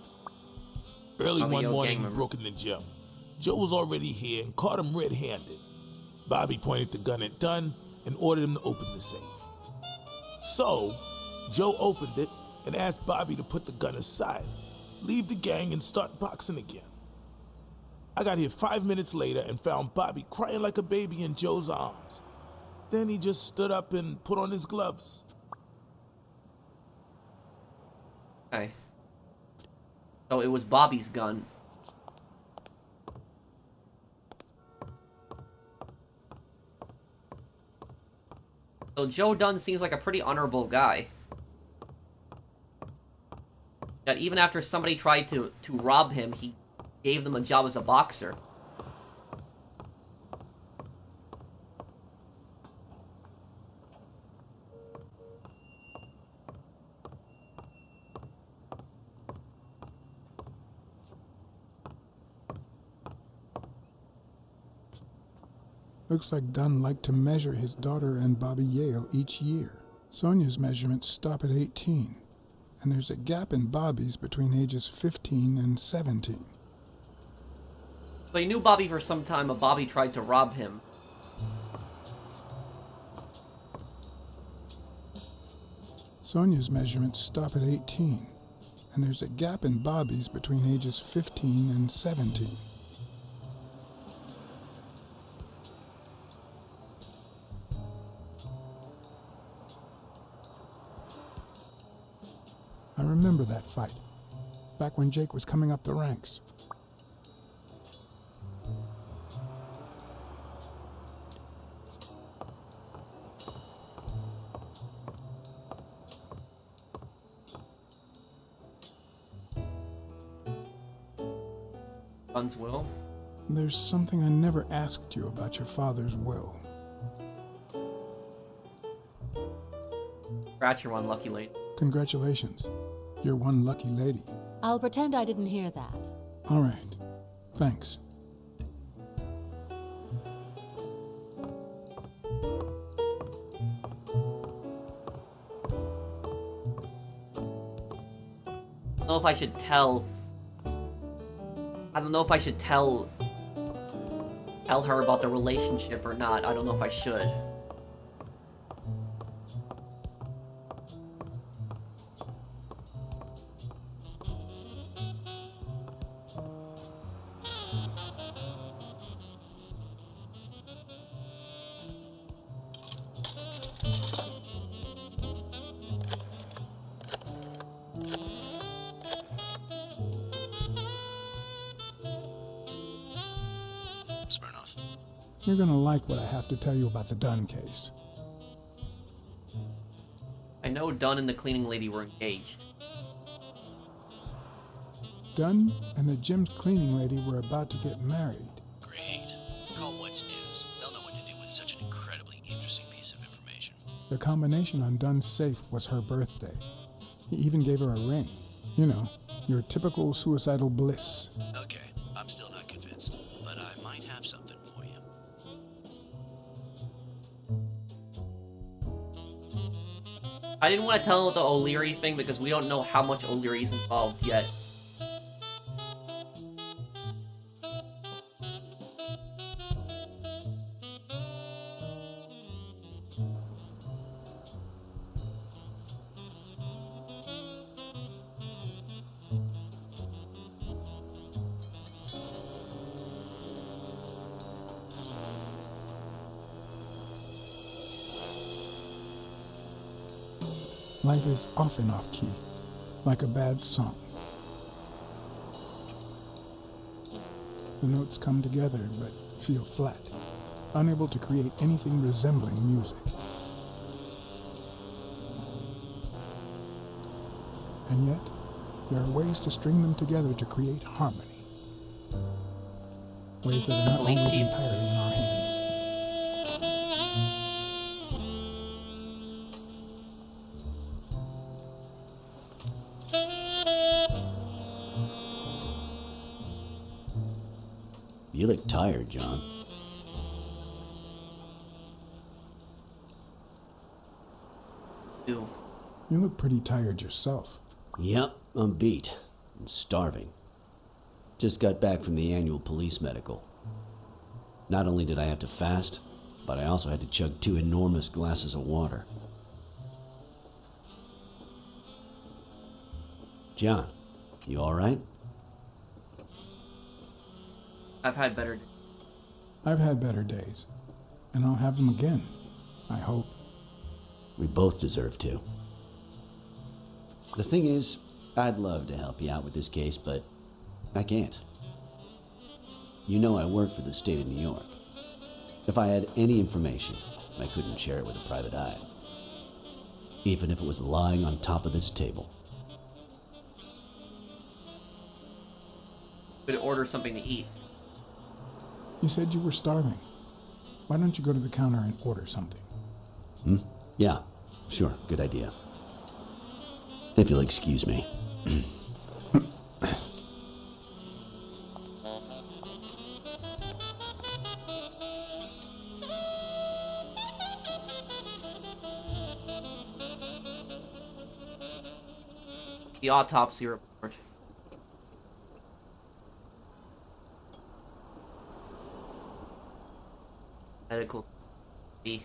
Early Bobby one Yale morning, gang he member. broke in the gym. Joe was already here and caught him red-handed. Bobby pointed the gun at Dunn and ordered him to open the safe. So, Joe opened it and asked Bobby to put the gun aside, leave the gang, and start boxing again. I got here 5 minutes later and found Bobby crying like a baby in Joe's arms. Then he just stood up and put on his gloves. Okay. So it was Bobby's gun. So Joe Dunn seems like a pretty honorable guy. That even after somebody tried to rob him, he gave them a job as a boxer. Looks like Dunn liked to measure his daughter and Bobby Yale each year. Sonia's measurements stop at 18, and there's a gap in Bobby's between ages 15 and 17. So he knew Bobby for some time, but Bobby tried to rob him. Sonia's measurements stop at 18, and there's a gap in Bobby's between ages 15 and 17. I remember that fight, back when Jake was coming up the ranks. Dunn's will. There's something I never asked you about your father's will. Scratch your one, lucky lady. Congratulations. You're one lucky lady. I'll pretend I didn't hear that. All right. Thanks. I don't know if I should tell. I don't know if I should tell her about the relationship or not. I don't know if I should. Smirnoff. You're gonna like what I have to tell you about the Dunn case. I know Dunn and the cleaning lady were engaged. Dunn and the gym's cleaning lady were about to get married. Great. Call What's News. They'll know what to do with such an incredibly interesting piece of information. The combination on Dunn's safe was her birthday. He even gave her a ring. You know, your typical suicidal bliss. Okay, I'm still not convinced, but I might have something for you. I didn't want to tell him the O'Leary thing because we don't know how much O'Leary's involved yet. Life is often off-key, like a bad song. The notes come together but feel flat, unable to create anything resembling music. And yet, there are ways to string them together to create harmony. Ways that are not Police always chief. entirely in our hands. You look tired, John. Ew. You look pretty tired yourself. Yep, I'm beat. I'm starving. Just got back from the annual police medical. Not only did I have to fast, but I also had to chug 2 enormous glasses of water. John, you alright? I've had better days. I've had better days, and I'll have them again, I hope. We both deserve to. The thing is, I'd love to help you out with this case, but I can't. You know I work for the state of New York. If I had any information, I couldn't share it with a private eye. Even if it was lying on top of this table. Could order something to eat. You said you were starving. Why don't you go to the counter and order something? Yeah, sure, good idea. If you'll excuse me. The autopsy report. Medical be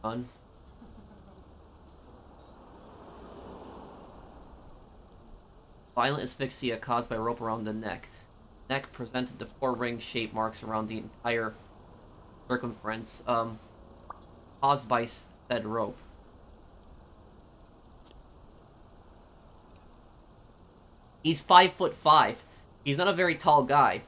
done. Violent asphyxia caused by rope around the neck. Neck presented the 4 ring-shaped marks around the entire circumference, caused by said rope. He's 5'5". He's not a very tall guy.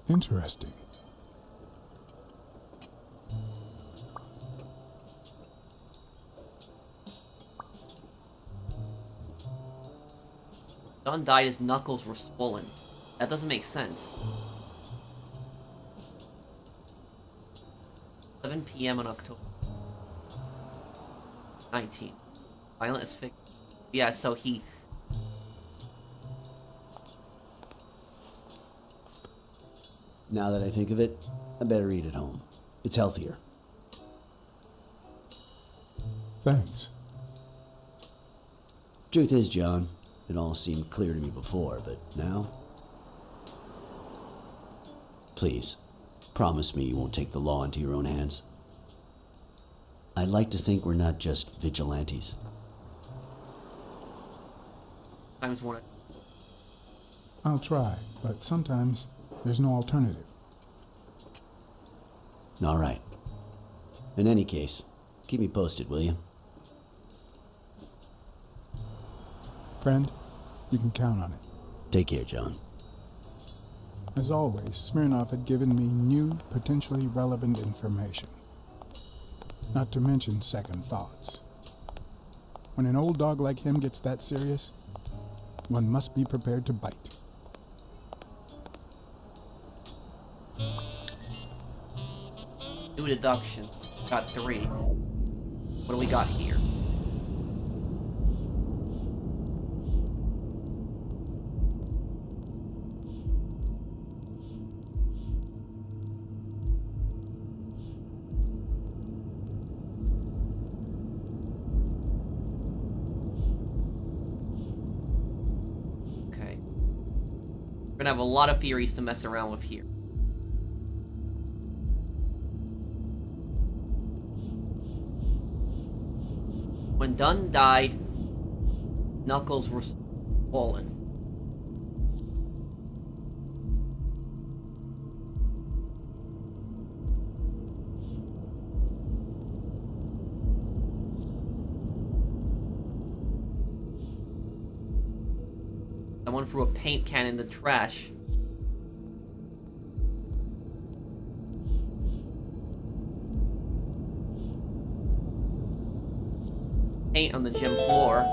Interesting. Dunn died, his knuckles were swollen. That doesn't make sense. 7 p.m. on October 19th. Violent asphyxia. Yeah, so he... Now that I think of it, I better eat at home. It's healthier. Thanks. Truth is, John, it all seemed clear to me before, but now... Please, promise me you won't take the law into your own hands. I'd like to think we're not just vigilantes. Times one. I'll try, but sometimes there's no alternative. All right. In any case, keep me posted, will you? Friend, you can count on it. Take care, John. As always, Smirnov had given me new, potentially relevant information. Not to mention second thoughts. When an old dog like him gets that serious, one must be prepared to bite. New deduction. Got 3. What do we got here? Okay. We're gonna have a lot of theories to mess around with here. When Dunn died, knuckles were swollen. Someone threw a paint can in the trash. Paint on the gym floor.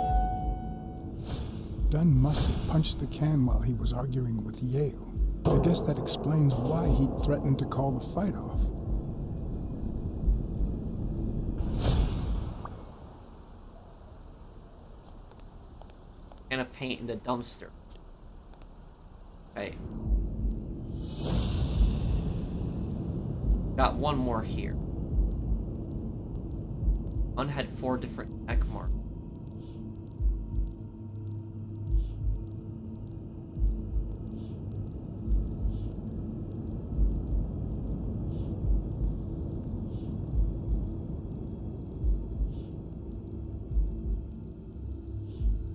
Dunn must have punched the can while he was arguing with Yale. I guess that explains why he threatened to call the fight off. Can of paint in the dumpster. Okay. Got one more here. One had 4 different neck marks.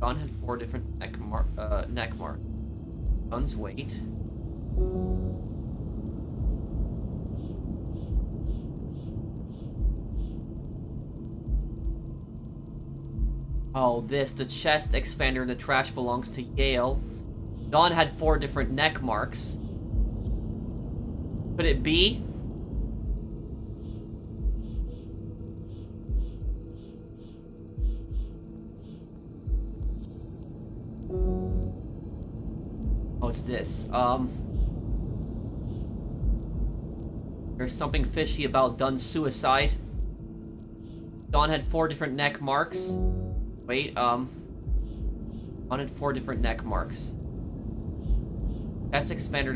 Don had 4 different neck marks. Don's weight. Oh, the chest expander in the trash belongs to Yale. Don had 4 different neck marks. Could it be? Oh, it's this. There's something fishy about Dunn's suicide. Don had 4 different neck marks. Wait, Don had 4 different neck marks. Chest expander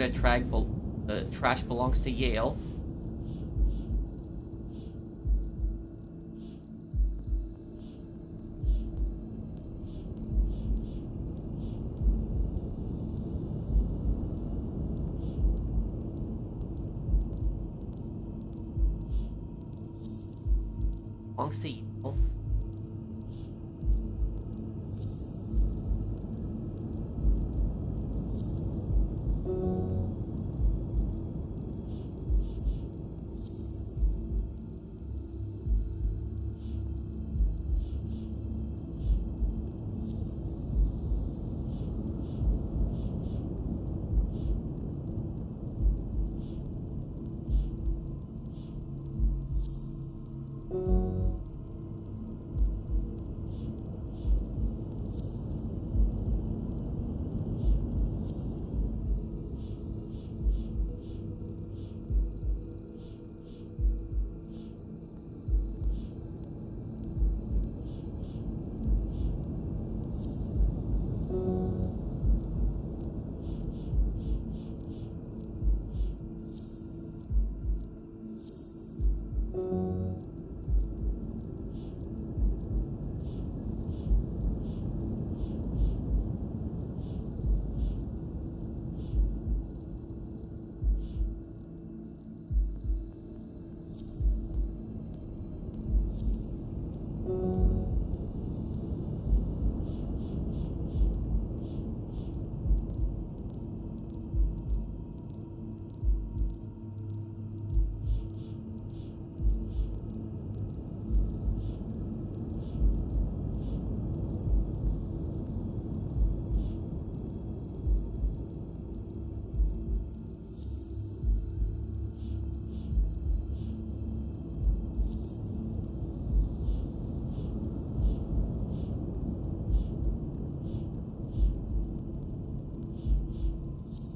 that trash belongs to Yale. Belongs to Yale.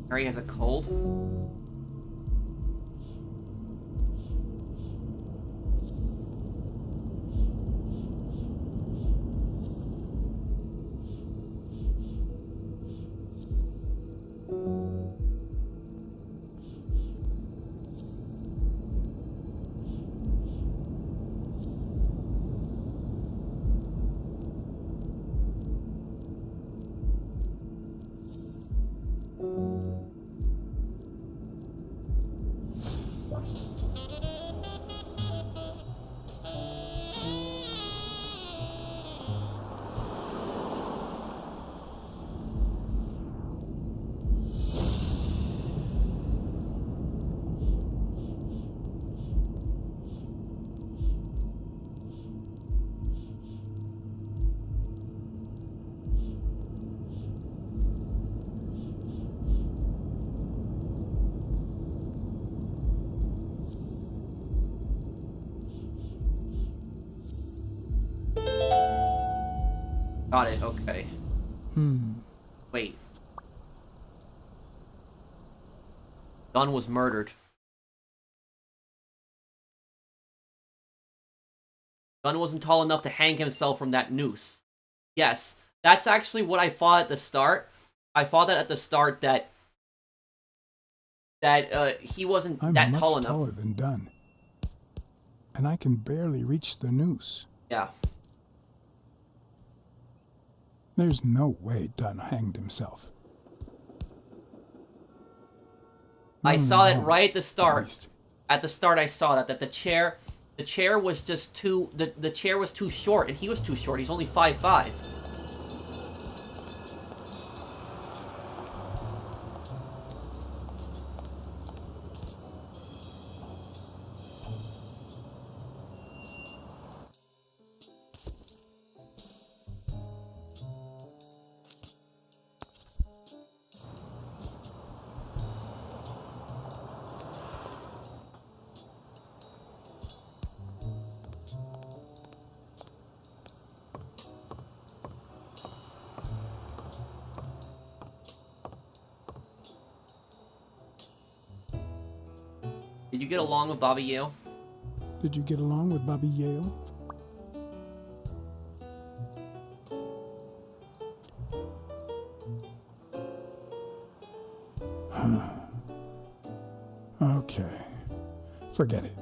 Mary has a cold. Got it, okay. Wait. Dunn was murdered. Dunn wasn't tall enough to hang himself from that noose. Yes, that's actually what I thought at the start. I thought that at the start that he wasn't that tall enough. I'm much taller than Dunn, and I can barely reach the noose. Yeah. There's no way Dunn hanged himself. I saw it right at the start. At the start, I saw that the chair was just too the chair was too short, and he was too short. He's only 5'5". Did you get along with Bobby Yale? Did you get along with Bobby Yale? Okay. Forget it.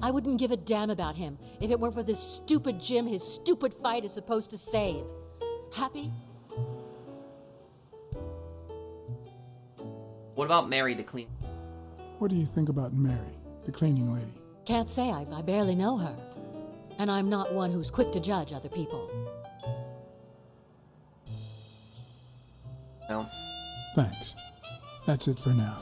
I wouldn't give a damn about him if it weren't for this stupid Jim his stupid fight is supposed to save. Happy? What about Mary the clean? What do you think about Mary, the cleaning lady? Can't say. I barely know her. And I'm not one who's quick to judge other people. No. Thanks. That's it for now.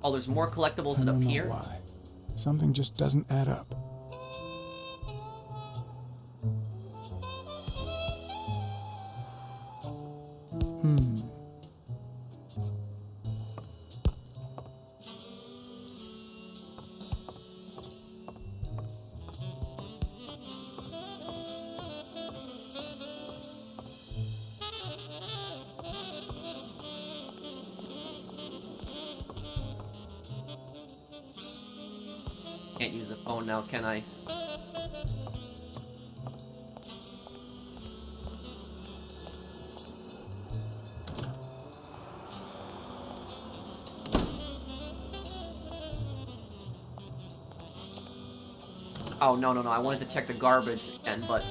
Oh, there's more collectibles I up don't know here? why. Something just doesn't add up. Can't use the phone now, can I? Oh, no, I wanted to check the garbage again, but...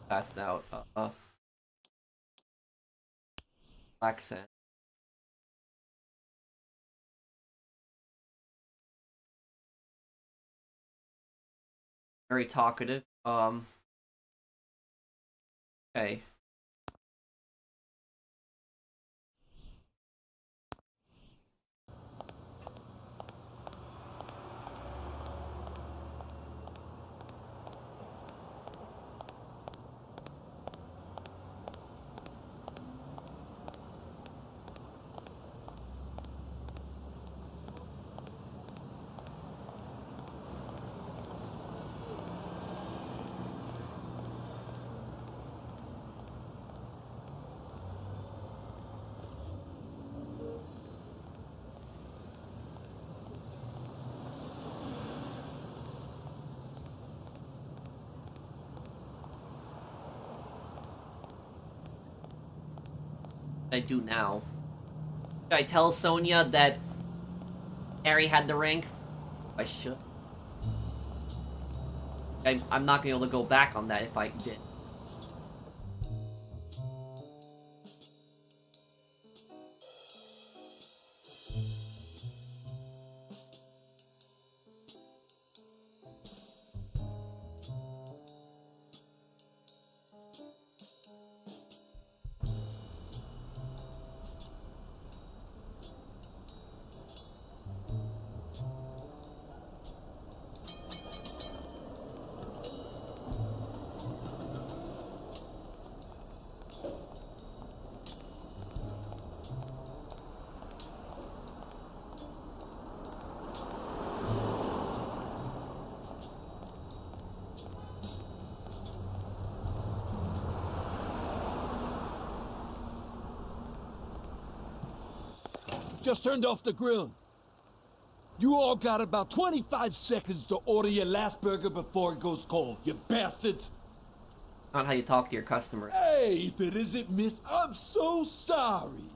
Passed out. Blacksad. Very talkative. Okay. I do now. Should I tell Sonia that Harry had the ring? I should. I'm not gonna be able to go back on that if I did. Just turned off the grill. You all got about 25 seconds to order your last burger before it goes cold, you bastards! Not how you talk to your customers. Hey, if it isn't Miss, I'm so sorry.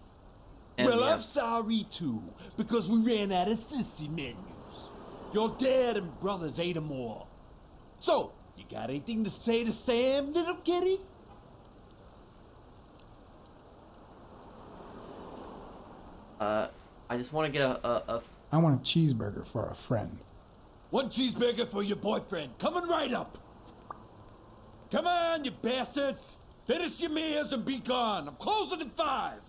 And well, yeah. I'm sorry too, because we ran out of sissy menus. Your dad and brothers ate them all. So, you got anything to say to Sam, little kitty? I just want to get a I want a cheeseburger for a friend. One cheeseburger for your boyfriend, coming right up. Come on, you bastards. Finish your meals and be gone. I'm closing at 5.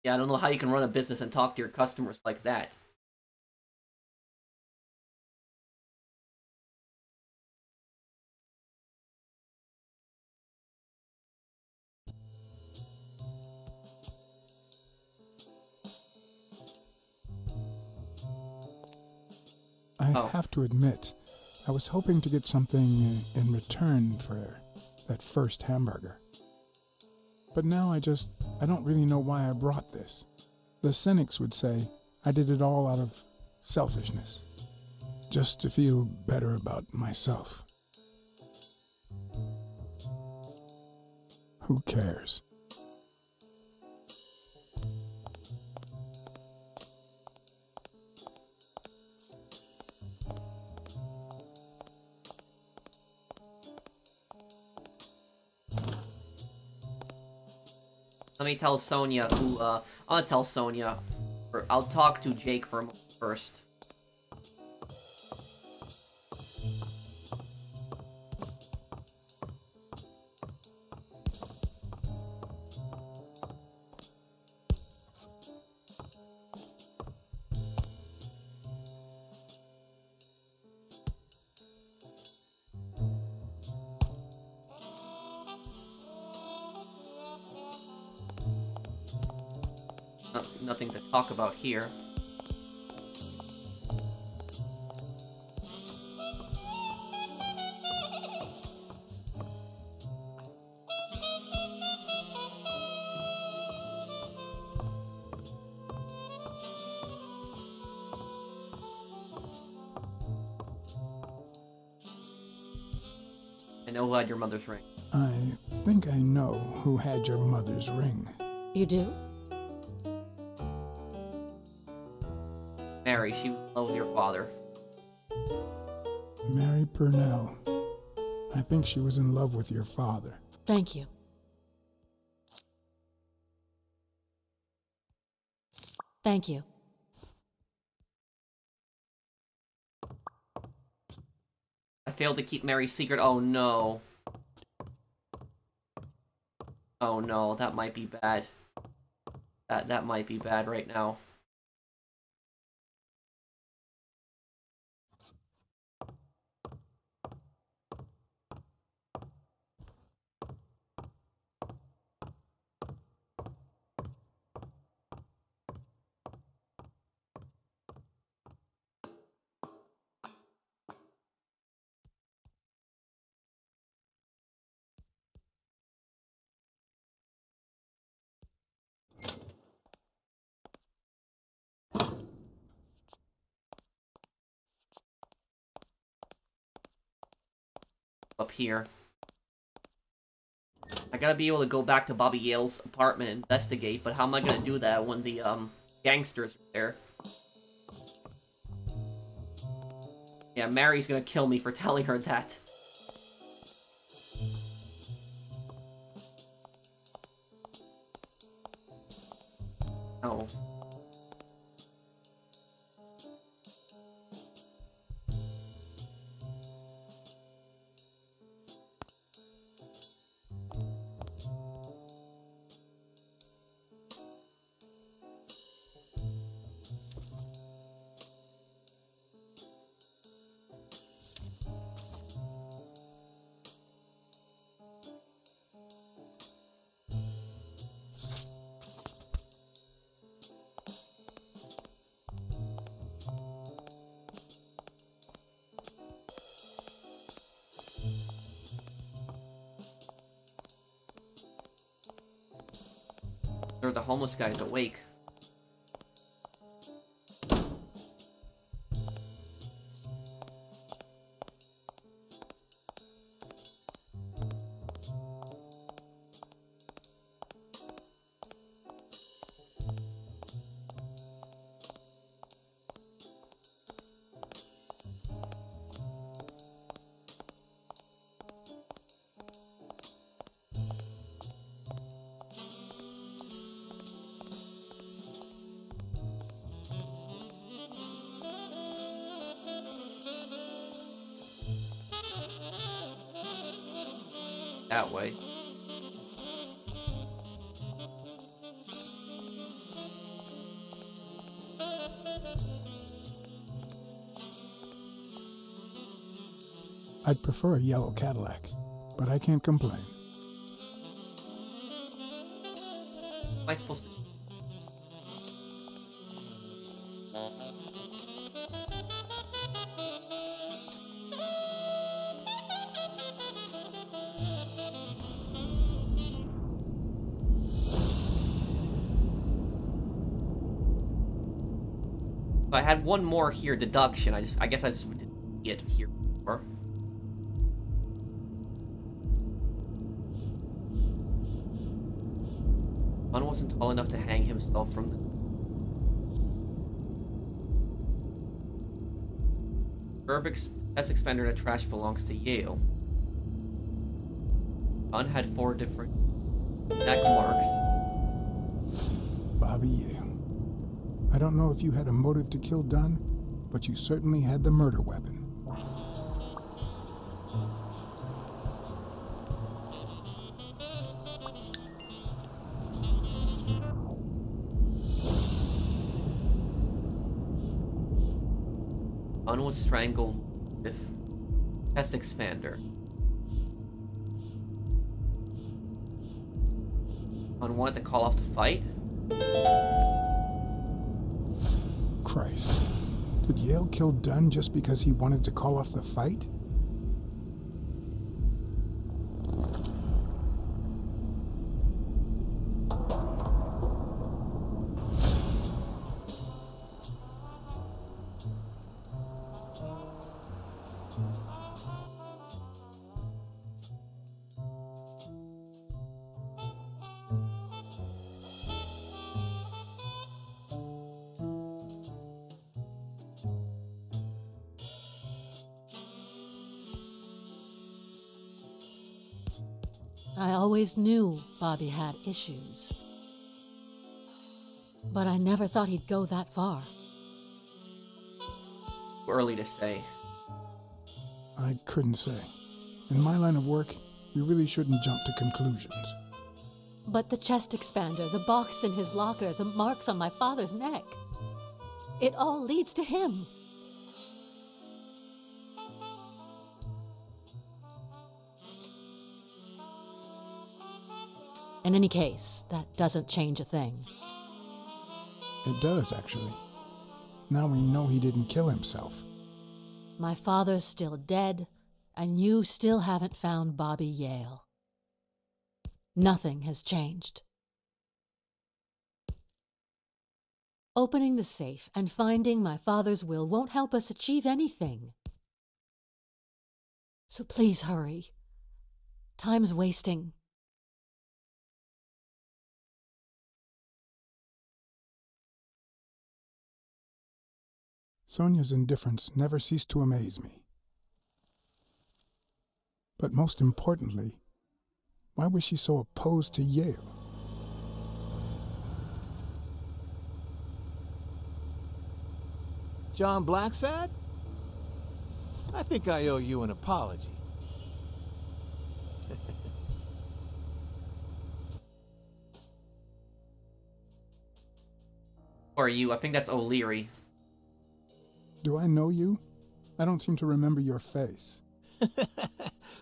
Yeah, I don't know how you can run a business and talk to your customers like that. I have to admit, I was hoping to get something in return for that first hamburger. But now I don't really know why I brought this. The cynics would say I did it all out of selfishness, just to feel better about myself. Who cares? Let me tell Sonia who, I'll tell Sonia, or I'll talk to Jake for a moment first. Nothing to talk about here. I know who had your mother's ring. I think I know who had your mother's ring. You do? Mary, she was in love with your father. Mary Purnell. I think she was in love with your father. Thank you. Thank you. I failed to keep Mary's secret. Oh no. Oh no, that might be bad. That might be bad right now. Up here. I gotta be able to go back to Bobby Yale's apartment and investigate, but how am I gonna do that when the, gangsters are there? Yeah, Mary's gonna kill me for telling her that. Oh. Or the homeless guy's awake. That way. I'd prefer a yellow Cadillac, but I can't complain. What am I supposed to do? I had one more here, deduction. I guess I just didn't get here before. One wasn't tall enough to hang himself from the... Herbic's test expander in a trash belongs to Yale. Dunn had 4 different neck marks. Bobby Yale. I don't know if you had a motive to kill Dunn, but you certainly had the murder weapon. Dunn was strangled with test expander. Dunn wanted to call off the fight? Christ. Did Yale kill Dunn just because he wanted to call off the fight? I always knew Bobby had issues. But I never thought he'd go that far. Too early to say. I couldn't say. In my line of work, you really shouldn't jump to conclusions. But the chest expander, the box in his locker, the marks on my father's neck. It all leads to him. In any case, that doesn't change a thing. It does, actually. Now we know he didn't kill himself. My father's still dead, and you still haven't found Bobby Yale. Nothing has changed. Opening the safe and finding my father's will won't help us achieve anything. So please hurry. Time's wasting. Sonia's indifference never ceased to amaze me. But most importantly, why was she so opposed to Yale? John Blacksad? I think I owe you an apology. Or you? I think that's O'Leary. Do I know you? I don't seem to remember your face.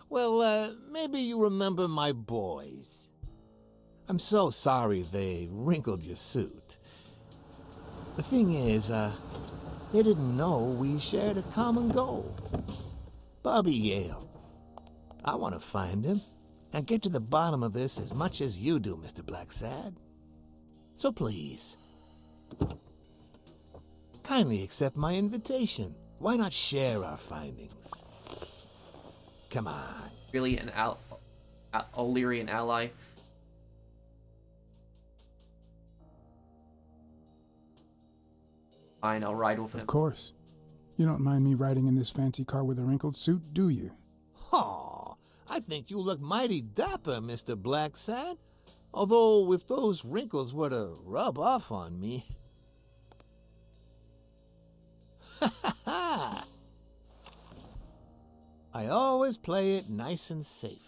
Well, maybe you remember my boys. I'm so sorry they wrinkled your suit. The thing is, they didn't know we shared a common goal. Bobby Yale. I want to find him and get to the bottom of this as much as you do, Mr. Blacksad. So please, kindly accept my invitation. Why not share our findings? Come on. Really an O'Leary an ally? Fine, I'll ride with him. Of course. You don't mind me riding in this fancy car with a wrinkled suit, do you? Aw, I think you look mighty dapper, Mr. Blacksad. Although, if those wrinkles were to rub off on me... Ha ha ha! I always play it nice and safe.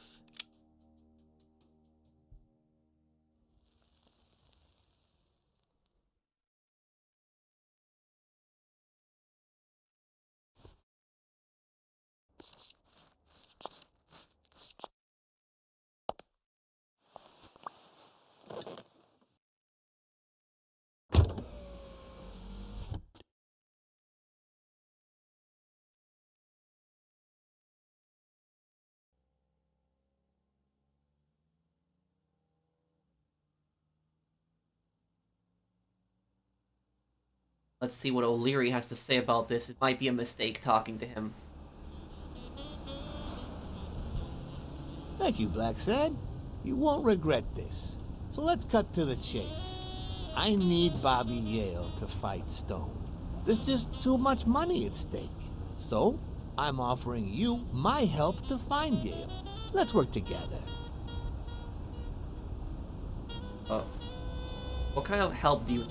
Let's see what O'Leary has to say about this. It might be a mistake talking to him. Thank you, Blacksad. You won't regret this. So let's cut to the chase. I need Bobby Yale to fight Stone. There's just too much money at stake. So, I'm offering you my help to find Yale. Let's work together. What kind of help do you...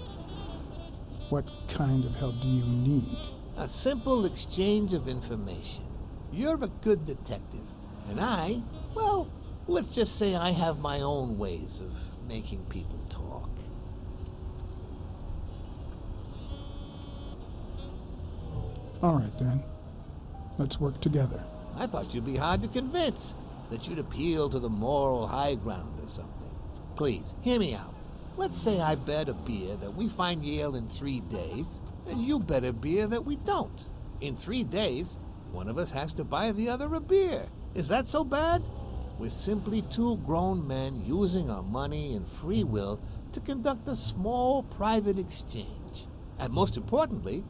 What kind of help do you need? A simple exchange of information. You're a good detective, and I, well, let's just say I have my own ways of making people talk. All right, then. Let's work together. I thought you'd be hard to convince, that you'd appeal to the moral high ground or something. Please, hear me out. Let's say I bet a beer that we find Yale in 3 days, and you bet a beer that we don't. In 3 days, one of us has to buy the other a beer. Is that so bad? We're simply two grown men using our money and free will to conduct a small private exchange. And most importantly,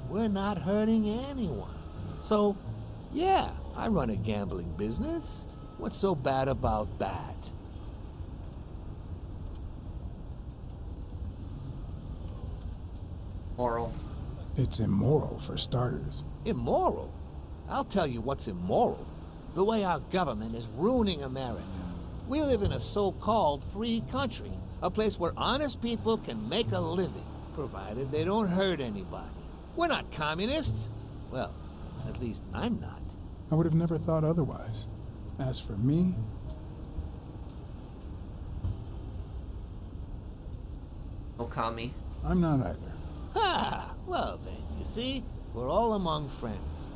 we're not hurting anyone. So, yeah, I run a gambling business. What's so bad about that? Moral. It's immoral, for starters. Immoral? I'll tell you what's immoral. The way our government is ruining America. We live in a so-called free country, a place where honest people can make a living, provided they don't hurt anybody. We're not communists. Well, at least I'm not. I would have never thought otherwise. As for me, No commie. I'm not either. Ah, well then, you see, we're all among friends.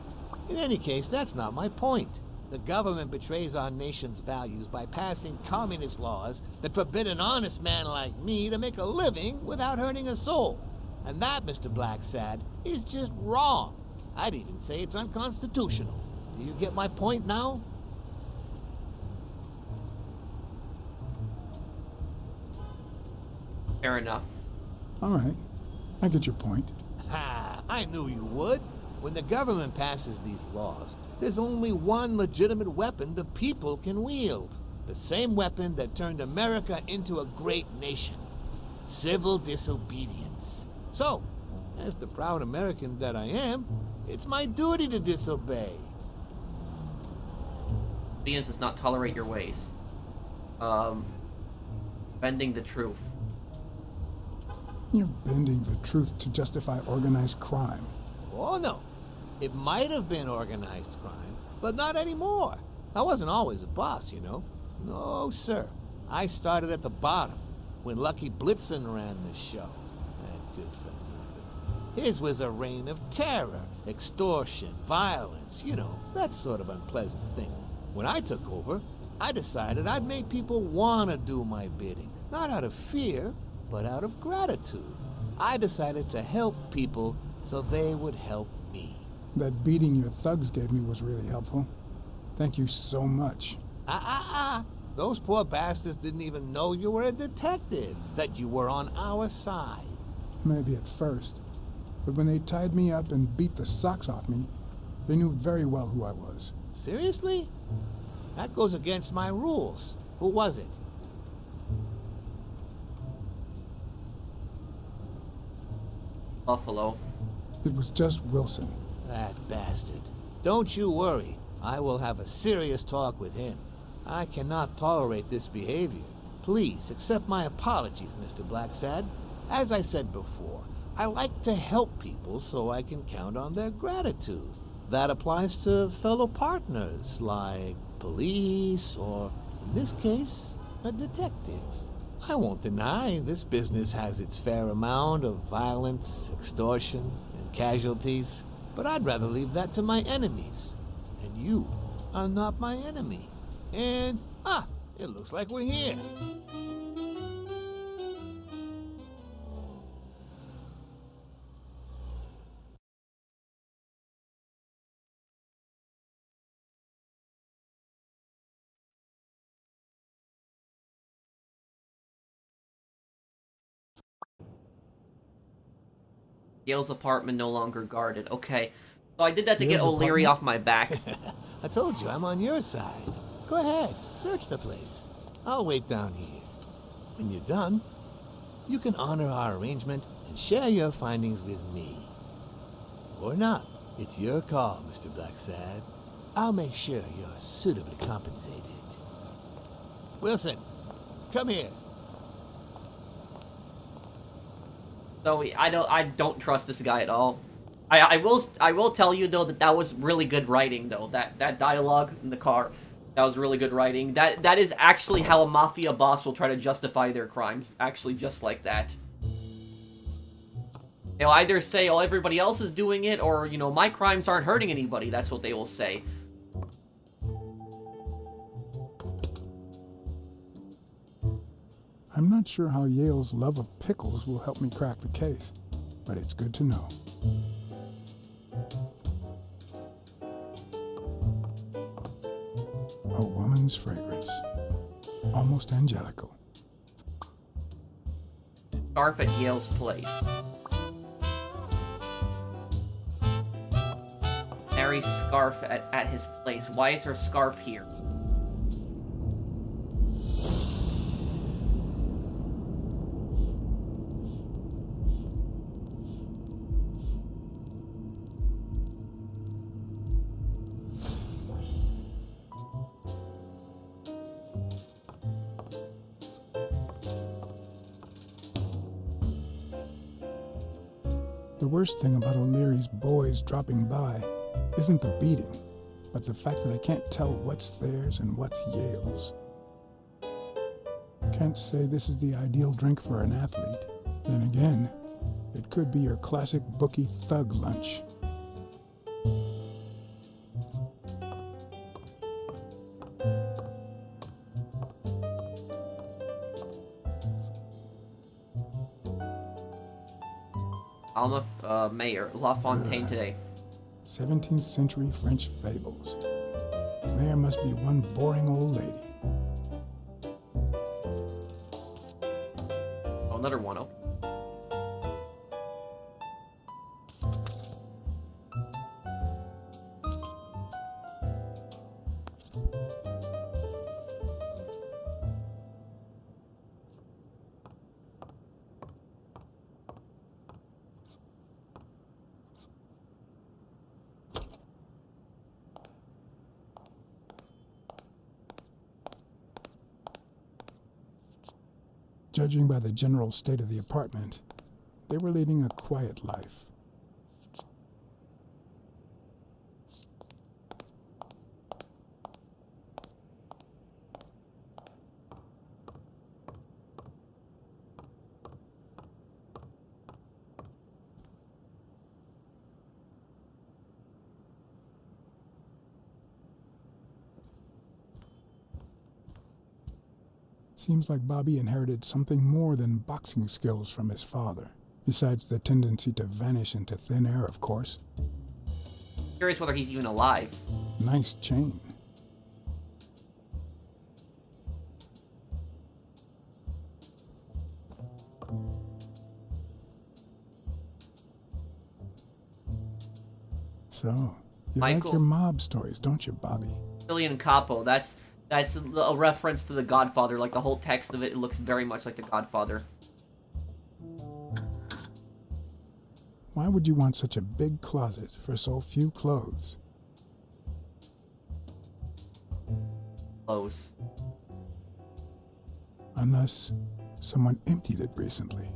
In any case, that's not my point. The government betrays our nation's values by passing communist laws that forbid an honest man like me to make a living without hurting a soul. And that, Mr. Blacksad, is just wrong. I'd even say it's unconstitutional. Do you get my point now? Fair enough. All right, I get your point. Ha! I knew you would. When the government passes these laws, there's only one legitimate weapon the people can wield. The same weapon that turned America into a great nation. Civil disobedience. So, as the proud American that I am, it's my duty to disobey. Obedience does not tolerate your ways. Bending the truth. You're bending the truth to justify organized crime. Oh no. It might have been organized crime, but not anymore. I wasn't always a boss, you know. No, sir. I started at the bottom, when Lucky Blitzen ran the show. That good for nothing. His was a reign of terror, extortion, violence, you know, that sort of unpleasant thing. When I took over, I decided I'd make people want to do my bidding. Not out of fear, but out of gratitude. I decided to help people so they would help me. That beating your thugs gave me was really helpful. Thank you so much. Those poor bastards didn't even know you were a detective, that you were on our side. Maybe at first, but when they tied me up and beat the socks off me, they knew very well who I was. Seriously? That goes against my rules. Who was it? Buffalo. It was just Wilson. That bastard. Don't you worry. I will have a serious talk with him. I cannot tolerate this behavior. Please accept my apologies, Mr. Blacksad. As I said before, I like to help people so I can count on their gratitude. That applies to fellow partners like police or, in this case, a detective. I won't deny this business has its fair amount of violence, extortion, and casualties, but I'd rather leave that to my enemies. And you are not my enemy. And, it looks like we're here. Yale's apartment no longer guarded. Okay. So I did that to get Yale's O'Leary apartment? off my back. I told you, I'm on your side. Go ahead, search the place. I'll wait down here. When you're done, you can honor our arrangement and share your findings with me. Or not. It's your call, Mr. Blacksad. I'll make sure you're suitably compensated. Wilson, come here. So I don't trust this guy at all. I will tell you though that was really good writing though. That dialogue in the car, that was really good writing. That is actually how a mafia boss will try to justify their crimes. Actually, just like that. They'll either say, "Oh, everybody else is doing it," or my crimes aren't hurting anybody. That's what they will say. I'm not sure how Yale's love of pickles will help me crack the case, but it's good to know. A woman's fragrance. Almost angelical. Scarf at Yale's place. Mary's scarf at his place. Why is her scarf here? The worst thing about O'Leary's boys dropping by isn't the beating, but the fact that I can't tell what's theirs and what's Yale's. Can't say this is the ideal drink for an athlete. Then again, it could be your classic bookie thug lunch. Alma Mayor, La Fontaine today. 17th century French fables. Mayor must be one boring old lady. Oh, another one. Okay. Judging by the general state of the apartment, they were leading a quiet life. Seems like Bobby inherited something more than boxing skills from his father, besides the tendency to vanish into thin air, of course. Curious whether he's even alive. Nice chain. So, you Michael. like your mob stories, don't you, Bobby? Cillian Capo, that's a reference to The Godfather. Like, the whole text of it looks very much like The Godfather. Why would you want such a big closet for so few clothes? Clothes. Unless someone emptied it recently.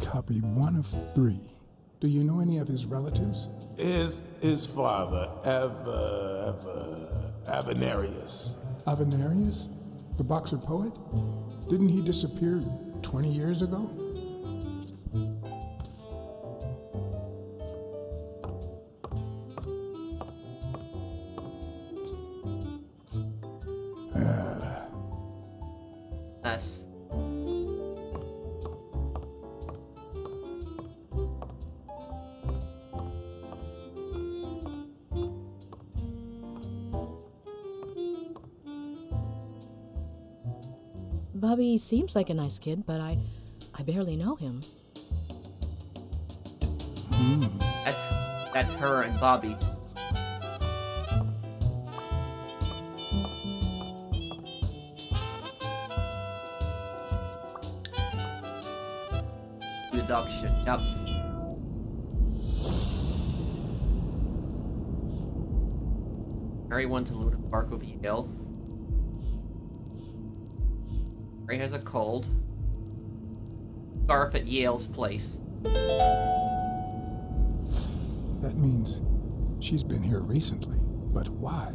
Copy 1 of 3. Do you know any of his relatives? His father, Avenarius. Avenarius? The boxer poet? Didn't he disappear 20 years ago? Yes. Bobby seems like a nice kid, but I barely know him. That's her and Bobby. Deduction. Yep. Mary went to Luna Park with Yale. Mary has a cold. Scarf at Yale's place. That means she's been here recently. But why?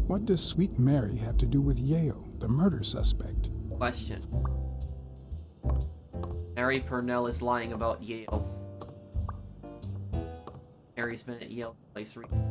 What does Sweet Mary have to do with Yale, the murder suspect? Question. Mary Purnell is lying about Yale. Mary's been at Yale's place recently.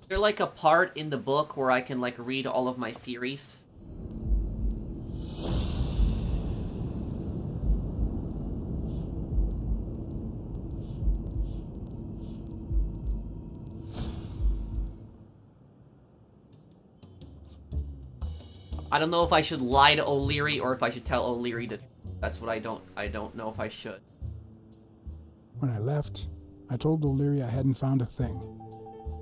Is there like a part in the book where I can like read all of my theories? I don't know if I should lie to O'Leary or if I should tell O'Leary the truth. That's what I don't know if I should. When I left, I told O'Leary I hadn't found a thing.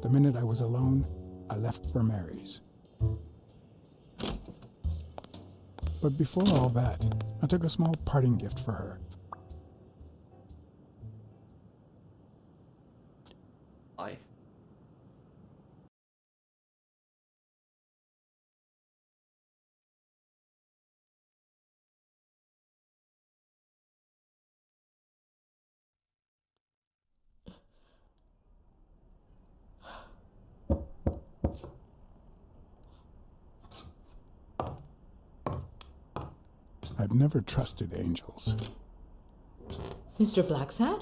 The minute I was alone, I left for Mary's. But before all that, I took a small parting gift for her. Lie. I've never trusted angels. Mr. Blacksad?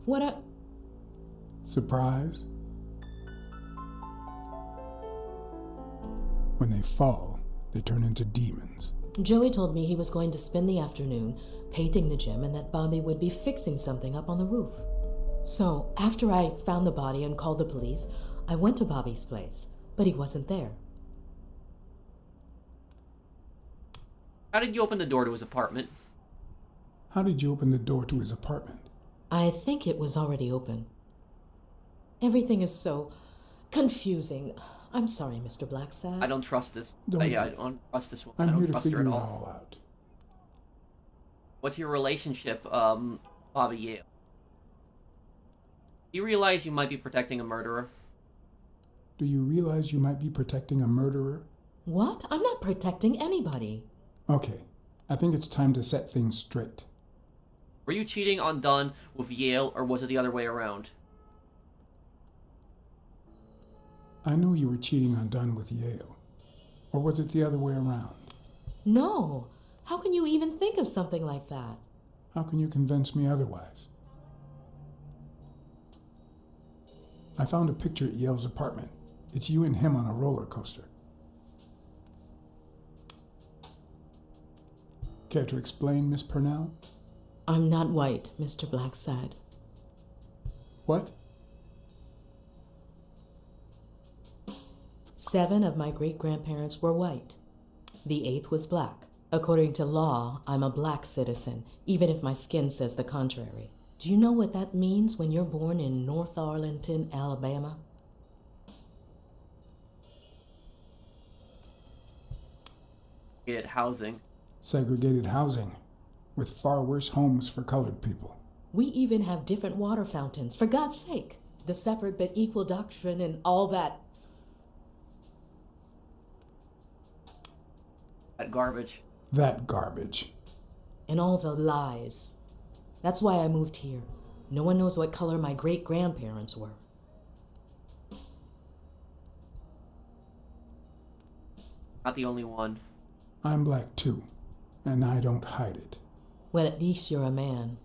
What a... Surprise? When they fall, they turn into demons. Joey told me he was going to spend the afternoon painting the gym and that Bobby would be fixing something up on the roof. So, after I found the body and called the police, I went to Bobby's place, but he wasn't there. How did you open the door to his apartment? How did you open the door to his apartment? I think it was already open. Everything is so confusing. I'm sorry, Mr. Blacksad. I don't trust this. Don't Yeah, I don't trust this woman. I I'm don't here to trust her figure at it all. all out. What's your relationship, Bobby Yale? Do you realize you might be protecting a murderer? Do you realize you might be protecting a murderer? What? I'm not protecting anybody. Okay, I think it's time to set things straight. Were you cheating on Dunn with Yale, or was it the other way around? I know you were cheating on Dunn with Yale. Or was it the other way around? No. How can you even think of something like that? How can you convince me otherwise? I found a picture at Yale's apartment. It's you and him on a roller coaster. Care to explain, Miss Purnell? I'm not white, Mr. Blacksad. What? 7 of my great-grandparents were white. The 8th was black. According to law, I'm a black citizen, even if my skin says the contrary. Do you know what that means when you're born in North Arlington, Alabama? Get housing. Segregated housing, with far worse homes for colored people. We even have different water fountains, for God's sake. The separate but equal doctrine and all that. That garbage. That garbage. And all the lies. That's why I moved here. No one knows what color my great-grandparents were. Not the only one. I'm black too, and I don't hide it. Well, at least you're a man.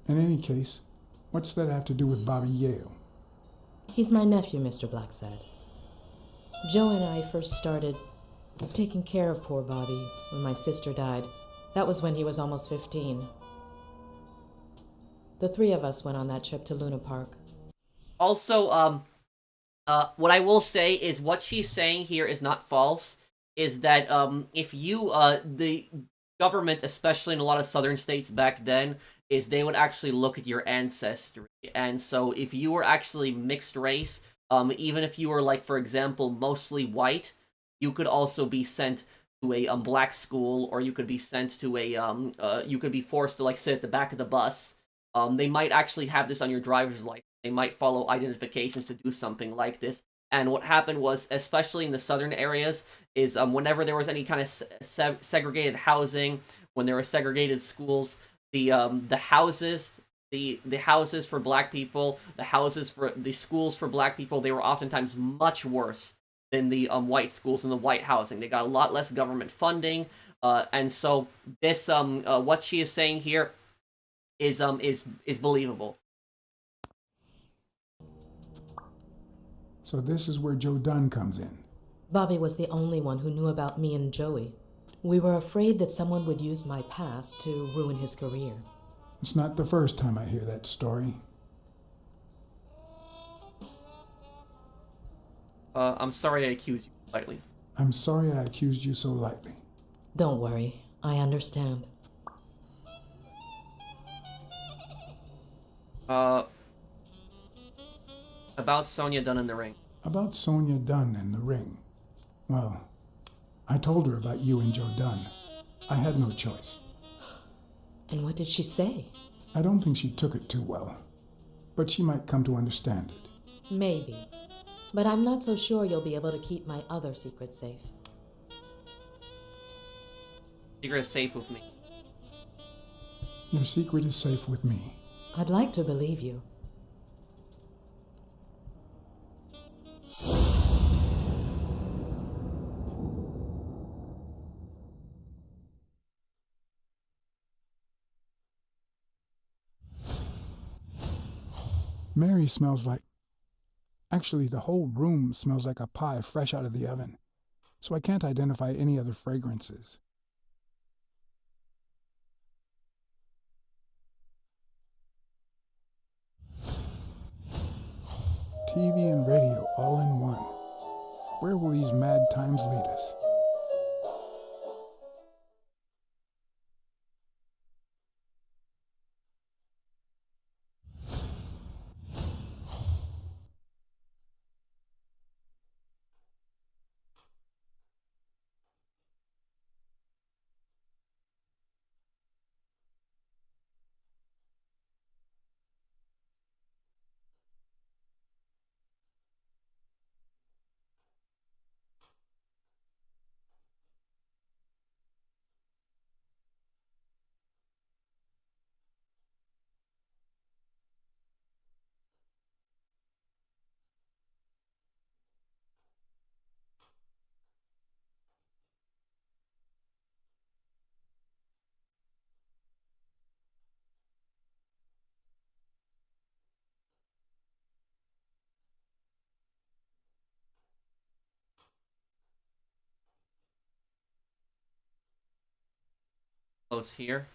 In any case, what's that have to do with Bobby Yale? He's my nephew, Mr. Blacksad. Joe and I first started taking care of poor Bobby when my sister died. That was when he was almost 15. The 3 of us went on that trip to Luna Park. Also, what I will say is what she's saying here is not false. Is that if you the government, especially in a lot of southern states back then, is they would actually look at your ancestry, and so if you were actually mixed race, even if you were, like, for example, mostly white, you could also be sent to a black school, or you could be sent to a you could be forced to, like, sit at the back of the bus. They might actually have this on your driver's license. They might follow identifications to do something like this. And what happened was, especially in the southern areas, is whenever there was any kind of segregated housing, when there were segregated schools, the houses for black people, the schools for black people, they were oftentimes much worse than the white schools and the white housing. They got a lot less government funding, and so this what she is saying here is believable. So this is where Joe Dunn comes in. Bobby was the only one who knew about me and Joey. We were afraid that someone would use my past to ruin his career. It's not the first time I hear that story. I'm sorry I accused you lightly. I'm sorry I accused you so lightly. Don't worry, I understand. About Sonia Dunn in the ring. About Sonia Dunn and the ring. Well, I told her about you and Joe Dunn. I had no choice. And what did she say? I don't think she took it too well, but she might come to understand it. Maybe. But I'm not so sure you'll be able to keep my other secret safe. Secret is safe with me. Your secret is safe with me. I'd like to believe you. Mary smells like... Actually, the whole room smells like a pie fresh out of the oven, so I can't identify any other fragrances. TV and radio all in one. Where will these mad times lead us? Close here.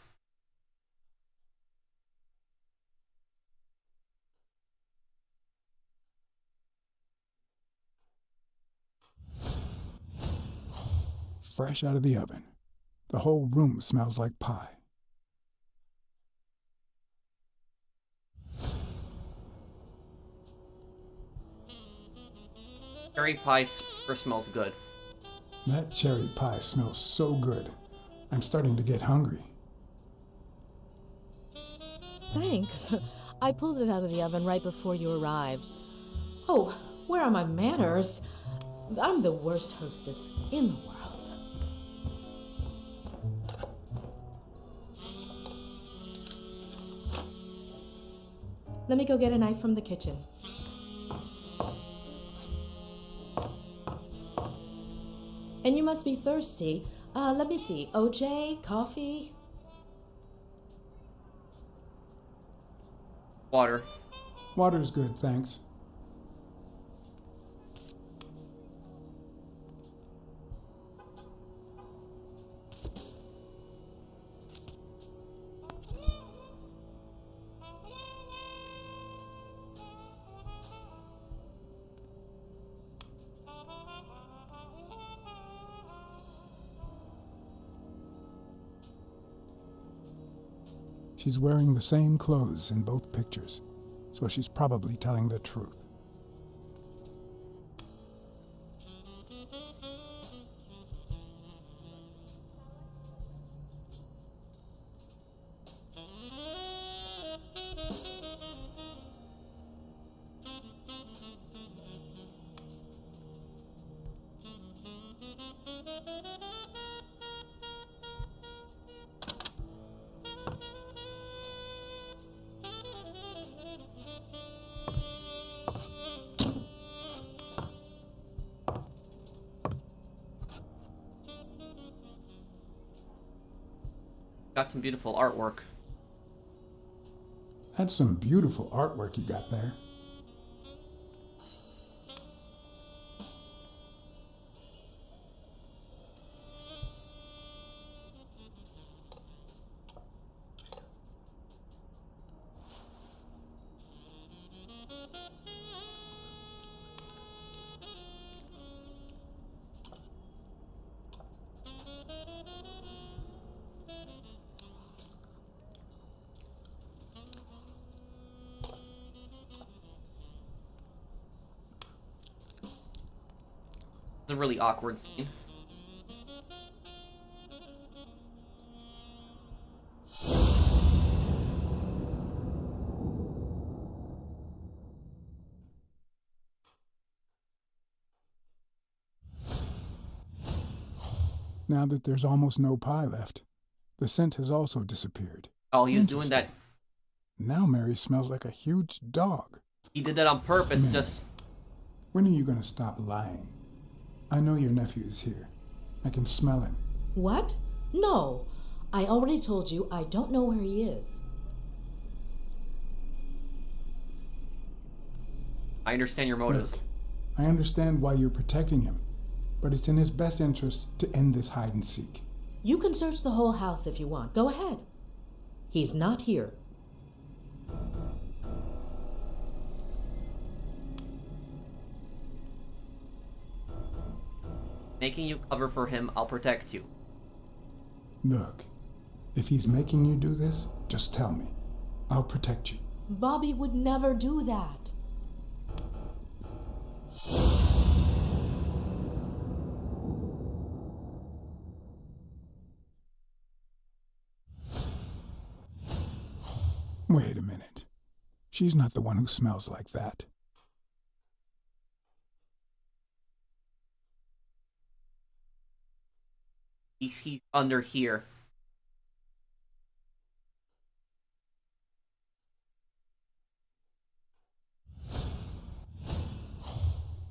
Fresh out of the oven. The whole room smells like pie. Cherry pie sure smells good. That cherry pie smells so good. I'm starting to get hungry. Thanks. I pulled it out of the oven right before you arrived. Oh, where are my manners? I'm the worst hostess in the world. Let me go get a knife from the kitchen. And you must be thirsty. Let me see. OJ? Coffee? Water. Water's good, thanks. She's wearing the same clothes in both pictures, so she's probably telling the truth. Got some beautiful artwork. That's some beautiful artwork you got there. a really awkward scene. Now that there's almost no pie left, the scent has also disappeared. Oh, he was doing that. Now Mary smells like a huge dog. He did that on purpose, Mary, just... When are you going to stop lying? I know your nephew is here. I can smell him. What? No. I already told you I don't know where he is. I understand your motives. Look, I understand why you're protecting him, but it's in his best interest to end this hide and seek. You can search the whole house if you want. Go ahead. He's not here. Making you cover for him, I'll protect you. Look, if he's making you do this, just tell me. I'll protect you. Bobby would never do that. Wait a minute. She's not the one who smells like that. He's under here.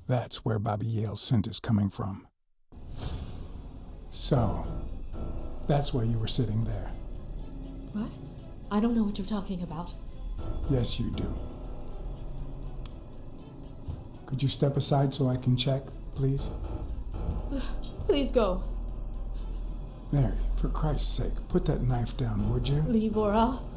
That's where Bobby Yale's scent is coming from. So, that's why you were sitting there. What? I don't know what you're talking about. Yes, you do. Could you step aside so I can check, please? Please go. Mary, for Christ's sake, put that knife down, would you? Leave or I'll...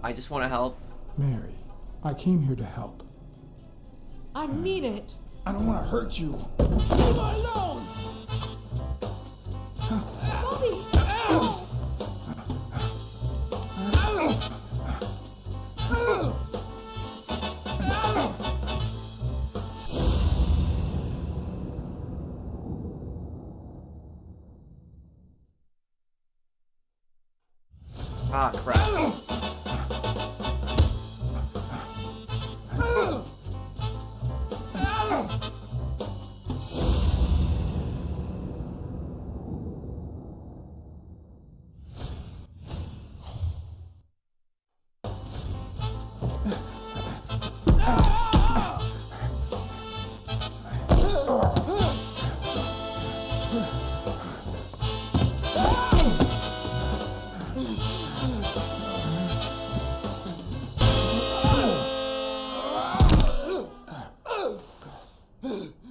I just want to help. Mary, I came here to help. I mean it. I don't want to hurt you. Leave her alone! Bobby! Ah, crap.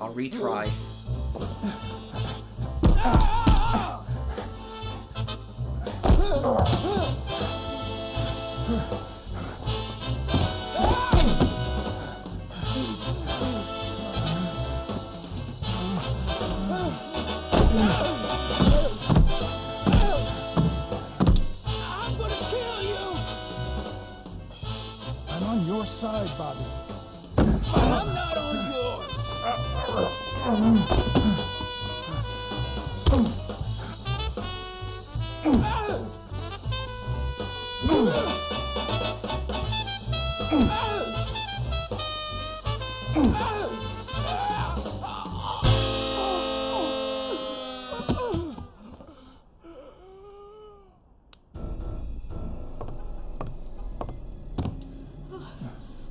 I'll retry. I'm gonna kill you! I'm on your side, Bobby. I'm not on yours!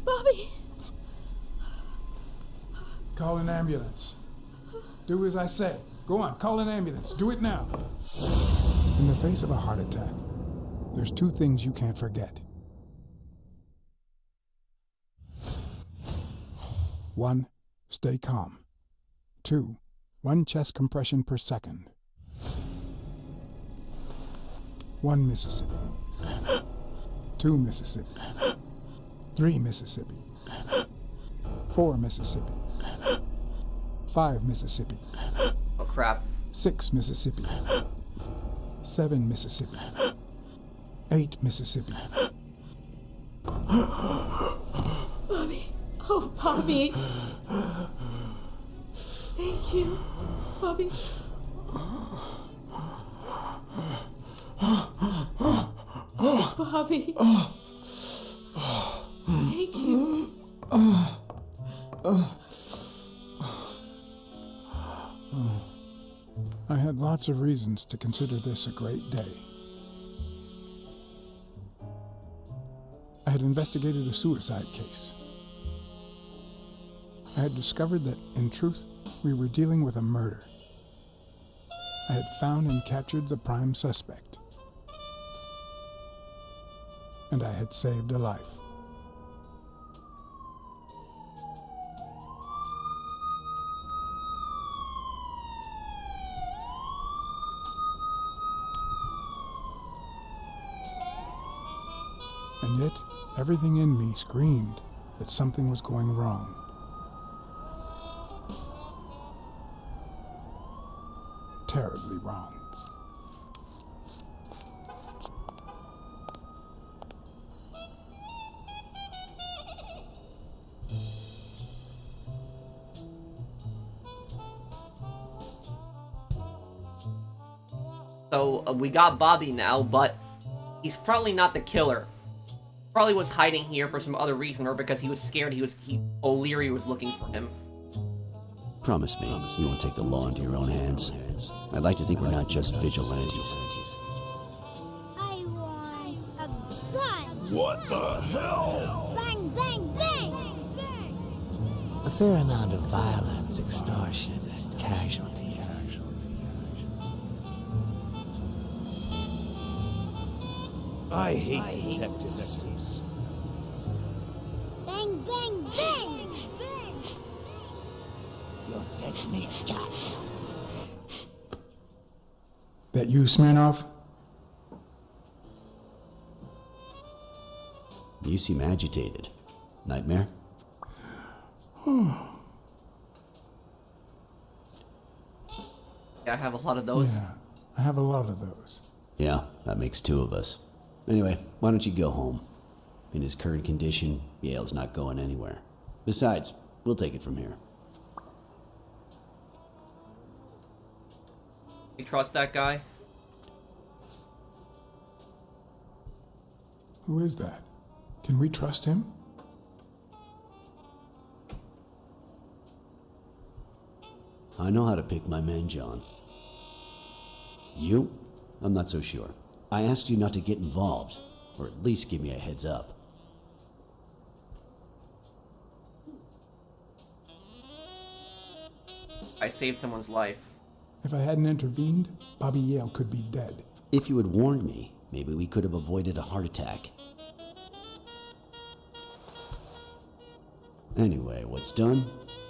Bobby! Call an ambulance. Do as I say. Go on, call an ambulance. Do it now. In the face of a heart attack, there's two things you can't forget. 1, stay calm. 2, 1 chest compression per second. 1 Mississippi. 2 Mississippi. 3 Mississippi. 4 Mississippi. 5 Mississippi. Oh, crap. 6 Mississippi. 7 Mississippi. 8 Mississippi. Bobby, Oh, Bobby. Thank you, Bobby. Bobby. Thank you. I had lots of reasons to consider this a great day. I had investigated a suicide case. I had discovered that, in truth, we were dealing with a murder. I had found and captured the prime suspect. And I had saved a life. And yet, everything in me screamed that something was going wrong. Terribly wrong. So we got Bobby now, but he's probably not the killer. Probably was hiding here for some other reason, or because he was scared O'Leary was looking for him. Promise me you won't take the law into your own hands. I'd like to think we're not just vigilantes. I want a gun. What the hell? Bang, bang, bang. A fair amount of violence, extortion, and casualties. I hate detectives. Bang, bang, bang. Your technique, Jack. That you, Smirnoff? You seem agitated. Nightmare? Yeah, I have a lot of those. Yeah, I have a lot of those. Yeah, that makes two of us. Anyway, why don't you go home? In his current condition, Yale's not going anywhere. Besides, we'll take it from here. You trust that guy? Who is that? Can we trust him? I know how to pick my men, John. You? I'm not so sure. I asked you not to get involved, or at least give me a heads up. I saved someone's life. If I hadn't intervened, Bobby Yale could be dead. If you had warned me, maybe we could have avoided a heart attack. Anyway, what's done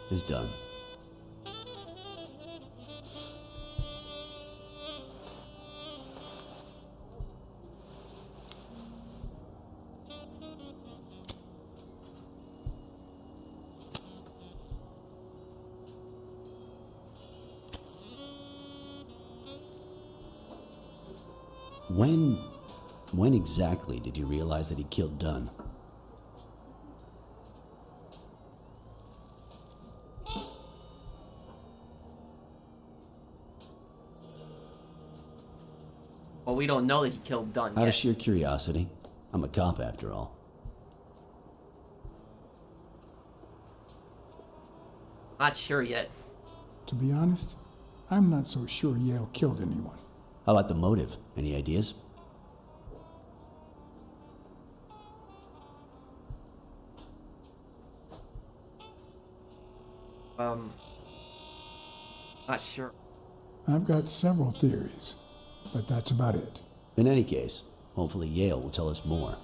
is done. When exactly did you realize that he killed Dunn? Well, we don't know that he killed Dunn Out yet. of sheer curiosity. I'm a cop after all. Not sure yet. To be honest, I'm not so sure Yale killed anyone. How about the motive? Any ideas? Not sure. I've got several theories, but that's about it. In any case, hopefully Yale will tell us more.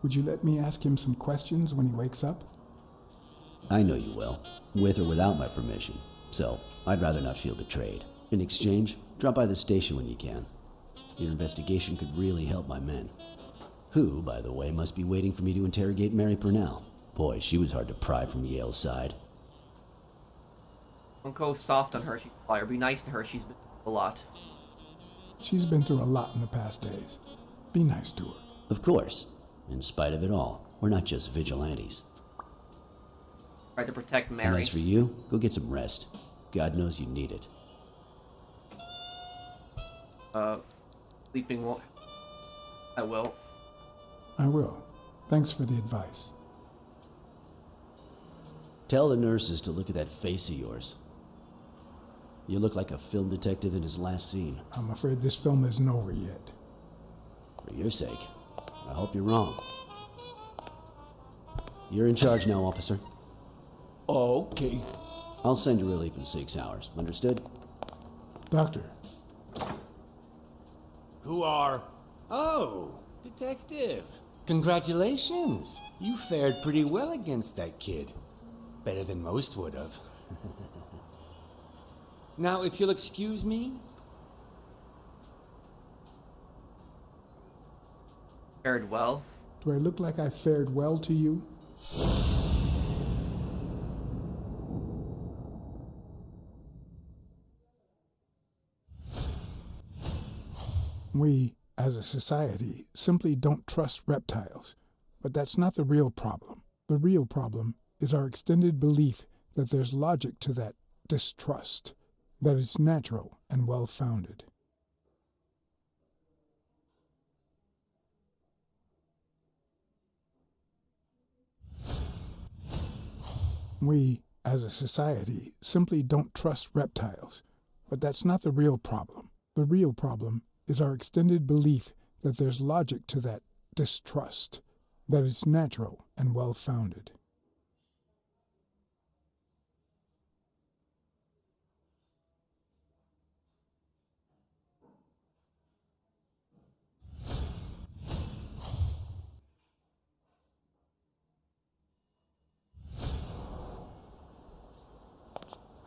Would you let me ask him some questions when he wakes up? I know you will, with or without my permission, so I'd rather not feel betrayed. In exchange, drop by the station when you can. Your investigation could really help my men. Who, by the way, must be waiting for me to interrogate Mary Purnell. Boy, she was hard to pry from Yale's side. Don't go soft on her. She's a liar. Be nice to her. She's been through a lot. She's been through a lot in the past days. Be nice to her. Of course. In spite of it all, we're not just vigilantes. Try to protect And Mary. as for you, go get some rest. God knows you need it. Sleeping won't. I will. I will. Thanks for the advice. Tell the nurses to look at that face of yours. You look like a film detective in his last scene. I'm afraid this film isn't over yet. For your sake, I hope you're wrong. You're in charge now, officer. Okay. I'll send you relief in 6 hours. Understood? Doctor. Who are... Oh, Detective. Congratulations. You fared pretty well against that kid. Better than most would have. Now, if you'll excuse me... Fared well. Do I look like I fared well to you? We, as a society, simply don't trust reptiles. But that's not the real problem. The real problem is our extended belief that there's logic to that distrust, that it's natural and well-founded. We, as a society, simply don't trust reptiles. But that's not the real problem. The real problem is our extended belief that there's logic to that distrust, that it's natural and well-founded.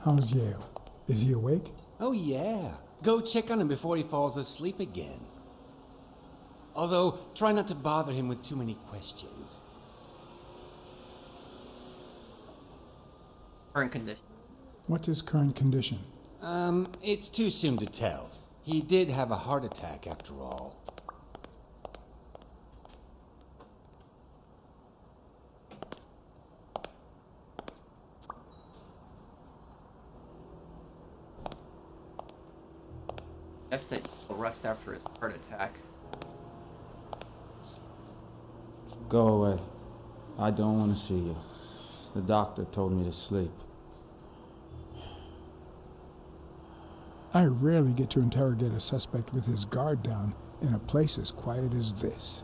How's Yale? Is he awake? Oh, yeah. Go check on him before he falls asleep again. Although, try not to bother him with too many questions. Current condition. What's his current condition? It's too soon to tell. He did have a heart attack after all. Guess that he'll rest after his heart attack. Go away. I don't want to see you. The doctor told me to sleep. I rarely get to interrogate a suspect with his guard down in a place as quiet as this.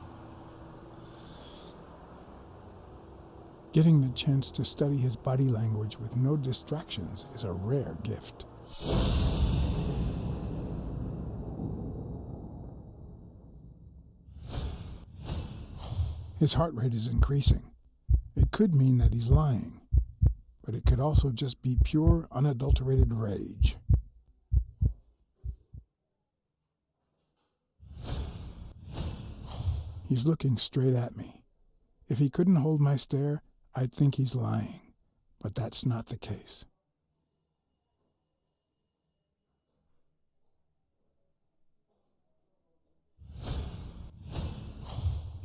Getting the chance to study his body language with no distractions is a rare gift. His heart rate is increasing. It could mean that he's lying, but it could also just be pure, unadulterated rage. He's looking straight at me. If he couldn't hold my stare, I'd think he's lying, but that's not the case.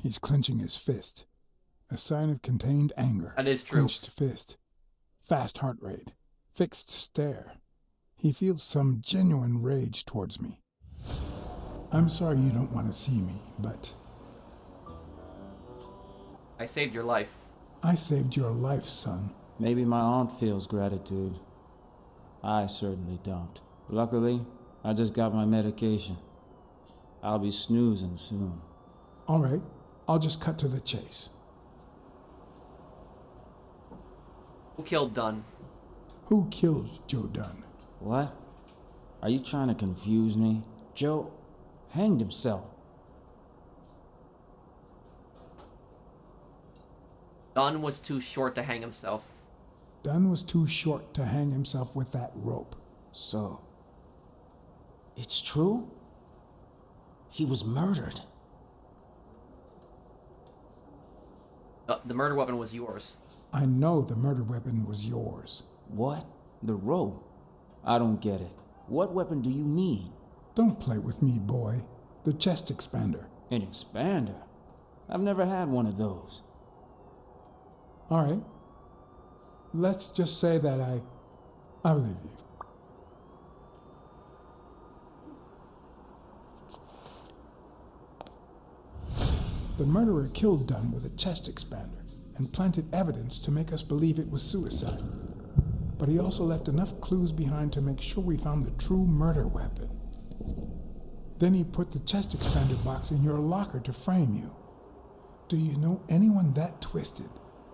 He's clenching his fist, a sign of contained anger. That is true. Clenched fist, fast heart rate, fixed stare. He feels some genuine rage towards me. I'm sorry you don't want to see me, but... I saved your life. I saved your life, son. Maybe my aunt feels gratitude. I certainly don't. Luckily, I just got my medication. I'll be snoozing soon. All right, I'll just cut to the chase. Who killed Dunn? Who killed Joe Dunn? What? Are you trying to confuse me? Joe hanged himself. Dunn was too short to hang himself. Dunn was too short to hang himself with that rope. So, it's true? He was murdered. The murder weapon was yours. I know the murder weapon was yours. What? The rope? I don't get it. What weapon do you mean? Don't play with me, boy. The chest expander. An expander? I've never had one of those. All right. Let's just say that I believe you. The murderer killed Dunn with a chest expander and planted evidence to make us believe it was suicide. But he also left enough clues behind to make sure we found the true murder weapon. Then he put the chest expander box in your locker to frame you. Do you know anyone that twisted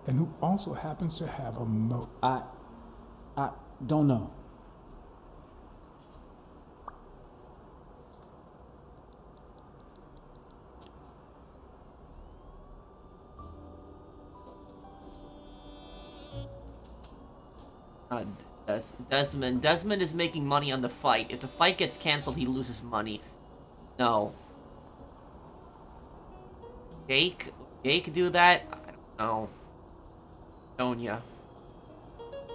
and who also happens to have a motive? I don't know. Desmond is making money on the fight. If the fight gets canceled, he loses money. No. Jake do that? I don't know. Sonia.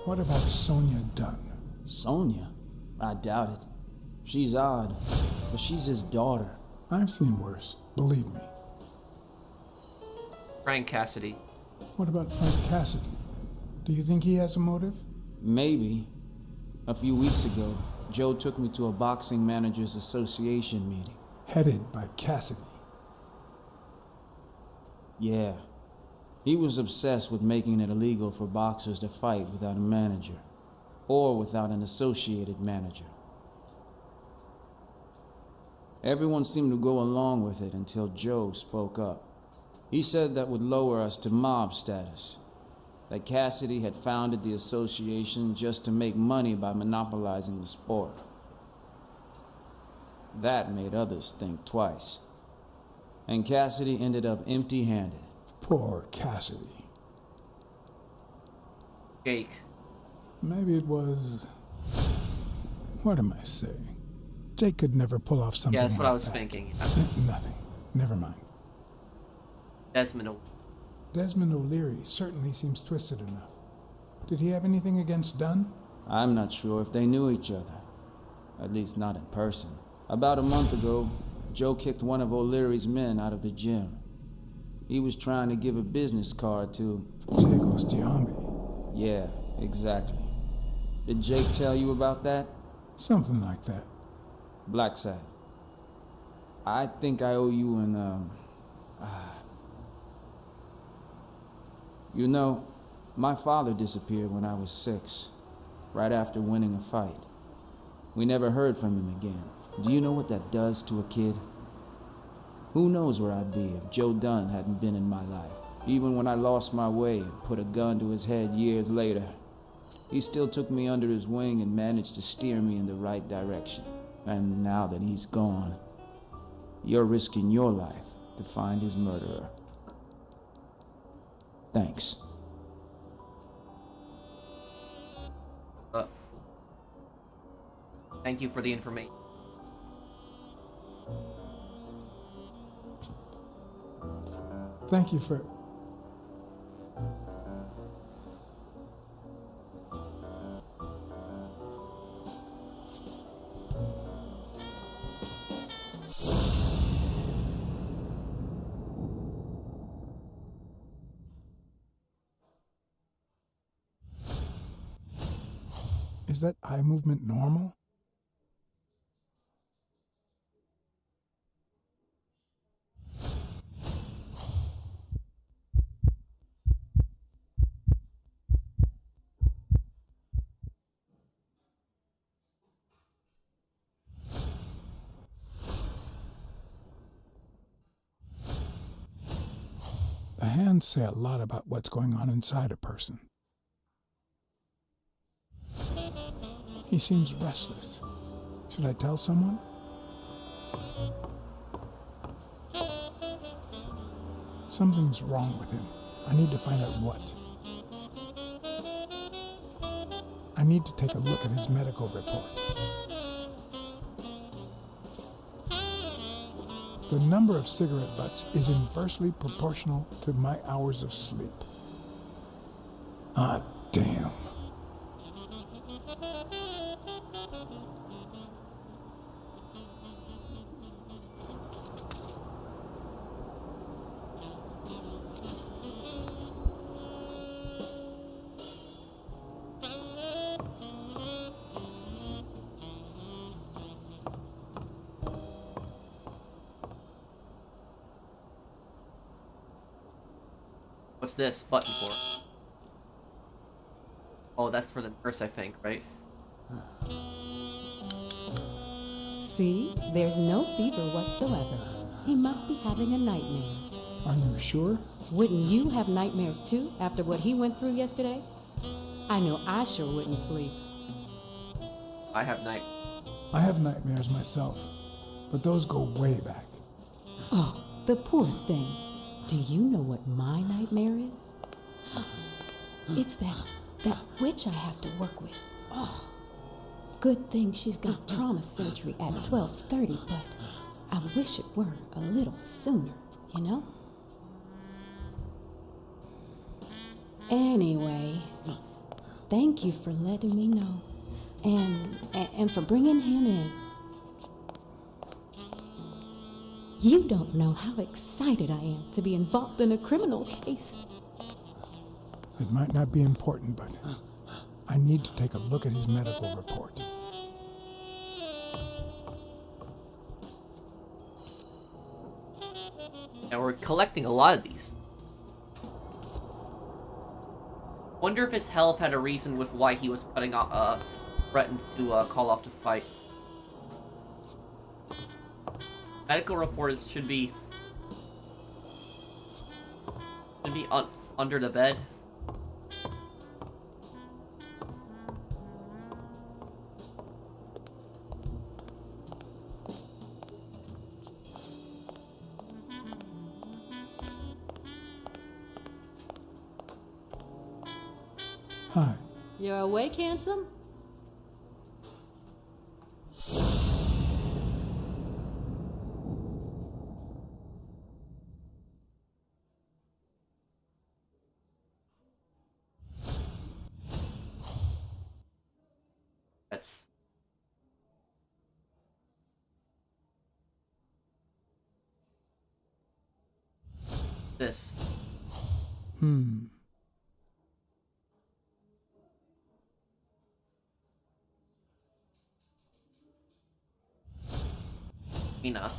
What about Sonia Dunn? Sonia? I doubt it. She's odd, but she's his daughter. I've seen worse, believe me. Frank Cassidy. What about Frank Cassidy? Do you think he has a motive? Maybe. A few weeks ago, Joe took me to a boxing managers association meeting. Headed by Cassidy. Yeah. He was obsessed with making it illegal for boxers to fight without a manager, or without an associated manager. Everyone seemed to go along with it until Joe spoke up. He said that would lower us to mob status, that Cassidy had founded the association just to make money by monopolizing the sport. That made others think twice. And Cassidy ended up empty-handed. Poor Cassidy. Jake. Maybe it was... What am I saying? Jake could never pull off something Yeah, that's like what I was that. thinking. Nothing. Never mind. Desmond O'Leary certainly seems twisted enough. Did he have anything against Dunn? I'm not sure if they knew each other. At least not in person. About a month ago, Joe kicked one of O'Leary's men out of the gym. He was trying to give a business card to... Jacob's Giambi. Yeah, exactly. Did Jake tell you about that? Something like that. Blacksad. I think I owe you an, You know, my father disappeared when I was 6, right after winning a fight. We never heard from him again. Do you know what that does to a kid? Who knows where I'd be if Joe Dunn hadn't been in my life. Even when I lost my way and put a gun to his head years later, he still took me under his wing and managed to steer me in the right direction. And now that he's gone, you're risking your life to find his murderer. Thanks. Thank you for the information. Thank you for... Is that eye movement normal? The hands say a lot about what's going on inside a person. He seems restless. Should I tell someone? Something's wrong with him. I need to find out what. I need to take a look at his medical report. The number of cigarette butts is inversely proportional to my hours of sleep. Ah, damn. What's this button for? Oh, that's for the nurse, I think, right? See, there's no fever whatsoever. He must be having a nightmare. Are you sure? Wouldn't you have nightmares too after what he went through yesterday? I know I sure wouldn't sleep. I have nightmares myself, but those go way back. Oh, the poor thing. Do you know what my nightmare is? It's that witch I have to work with. Oh, good thing she's got trauma surgery at 12:30, but I wish it were a little sooner, you know? Anyway, thank you for letting me know, and for bringing him in. You don't know how excited I am to be involved in a criminal case. It might not be important, but I need to take a look at his medical report. And we're collecting a lot of these. Wonder if his health had a reason with why he was cutting off, threatened to call off the fight. Medical reports should be under the bed. Hi. You're awake, handsome? That's this. Mina.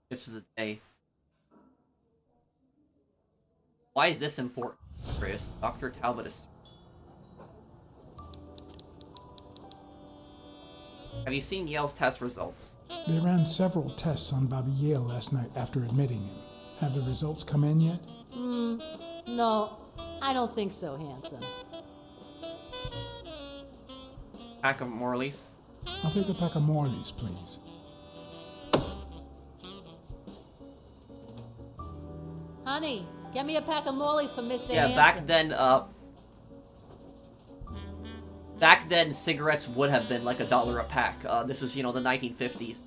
Gifts of the day. Why is this important, Chris? Dr. Talbot is... Have you seen Yale's test results? They ran several tests on Bobby Yale last night after admitting him. Have the results come in yet? No, I don't think so, handsome. Pack of Morleys. I'll take a pack of Morleys, please. Honey, get me a pack of Morleys for Mr. Yeah, Handsome. back then cigarettes would have been like $1 a pack. This is, the 1950s.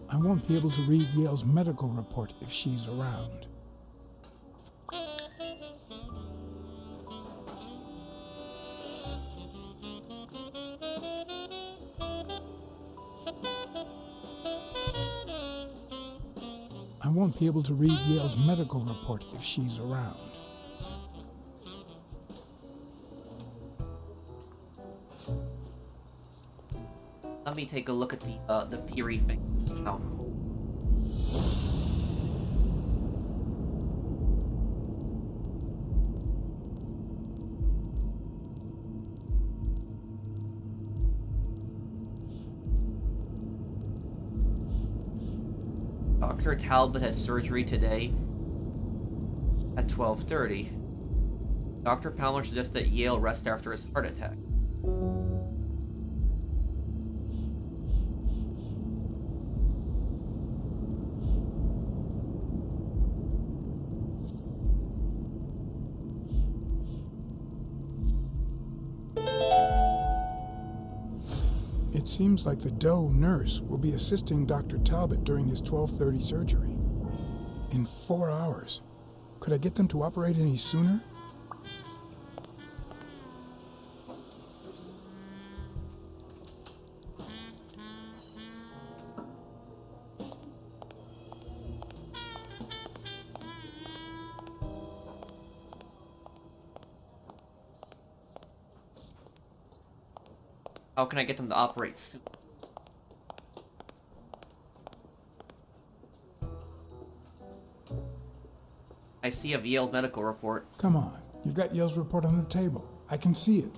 I won't be able to read Yale's medical report if she's around. I won't be able to read Yale's medical report if she's around. Let me take a look at the theory thing now. Dr. Talbot has surgery today at 12:30. Dr. Palmer suggests that Yale rest after his heart attack. It seems like the Doe nurse will be assisting Dr. Talbot during his 12:30 surgery. In 4 hours. Could I get them to operate any sooner? How can I get them to operate soon? I see a Yale's medical report. Come on, you've got Yale's report on the table. I can see it.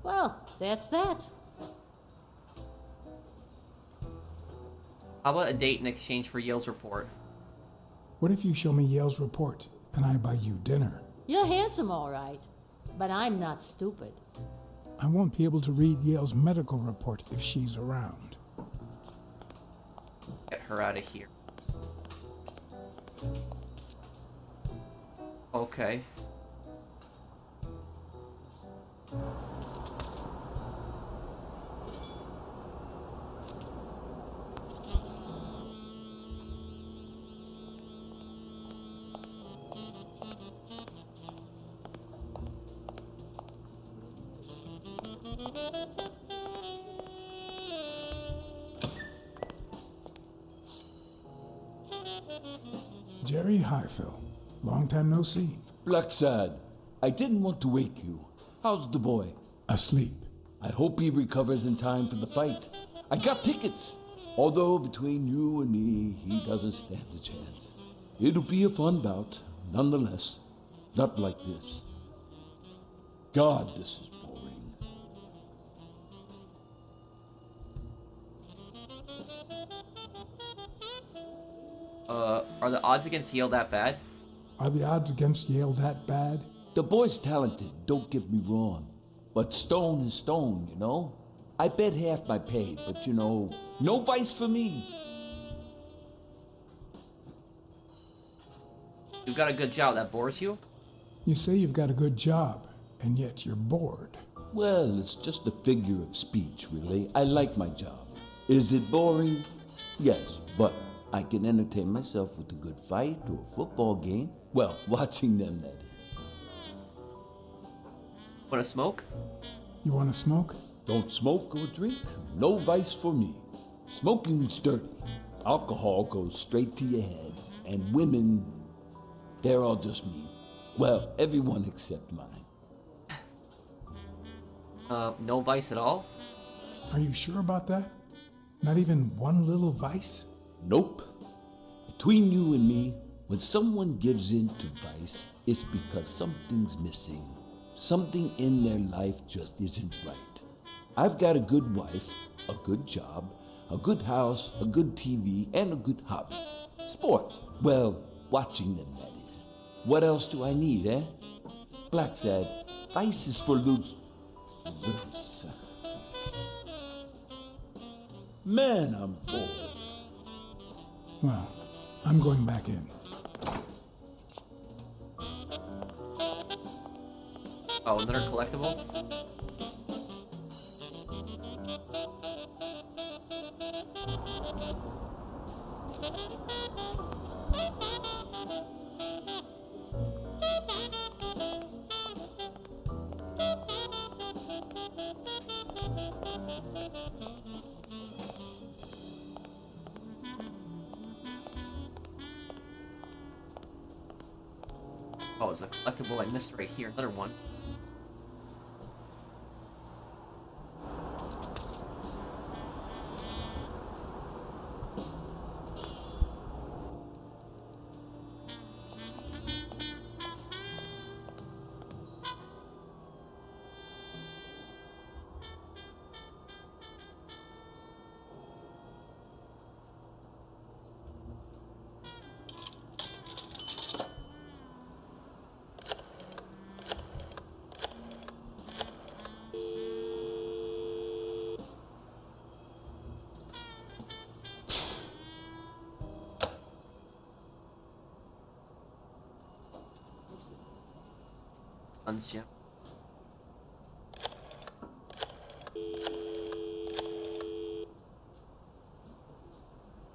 Well, that's that. How about a date in exchange for Yale's report? What if you show me Yale's report and I buy you dinner? You're handsome, all right, but I'm not stupid. I won't be able to read Yale's medical report if she's around. Get her out of here. Okay. Jerry Highfill. Long time no see. Blacksad, I didn't want to wake you. How's the boy? Asleep. I hope he recovers in time for the fight. I got tickets. Although between you and me, he doesn't stand a chance. It'll be a fun bout, nonetheless. Not like this. God, this is boring. Are the odds against Yale that bad? Are the odds against Yale that bad? The boy's talented, don't get me wrong. But stone is stone, you know? I bet half my pay, but you know, no vice for me. You've got a good job that bores you? You say you've got a good job, and yet you're bored. Well, it's just a figure of speech, really. I like my job. Is it boring? Yes, but I can entertain myself with a good fight or a football game. Well, watching them, that is. Wanna smoke? You wanna smoke? Don't smoke or drink. No vice for me. Smoking's dirty. Alcohol goes straight to your head. And women, they're all just mean. Well, everyone except mine. No vice at all? Are you sure about that? Not even one little vice? Nope. Between you and me, when someone gives in to vice, it's because something's missing. Something in their life just isn't right. I've got a good wife, a good job, a good house, a good TV, and a good hobby. Sports. Well, watching them, that is. What else do I need, eh? Blacksad, vice is for losers. Man, I'm bored. Well, I'm going back in. Oh, another collectible? Oh, it's a collectible I missed right here. Another one. Dunn's gym.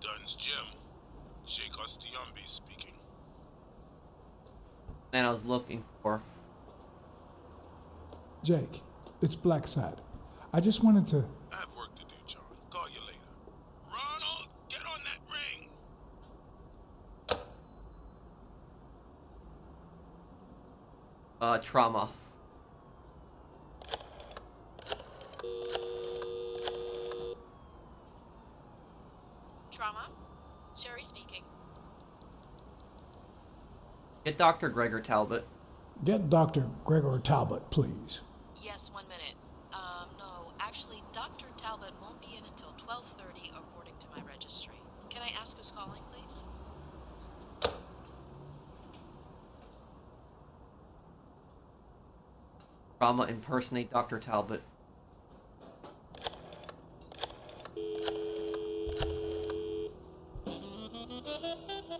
Dunn's gym. Jake Ostiumbi speaking. Man, I was looking for. Jake, it's Blacksad. I just wanted to... I have work to do, John. Call you later. Ronald, get on that ring! Trauma. Trauma? Sherry speaking. Get Dr. Gregor Talbot. Get Dr. Gregor Talbot, please. Yes, 1 minute. No, actually, Dr. Talbot won't be in until 12:30 according to my registry. Can I ask who's calling, please? Trauma, impersonate Dr. Talbot.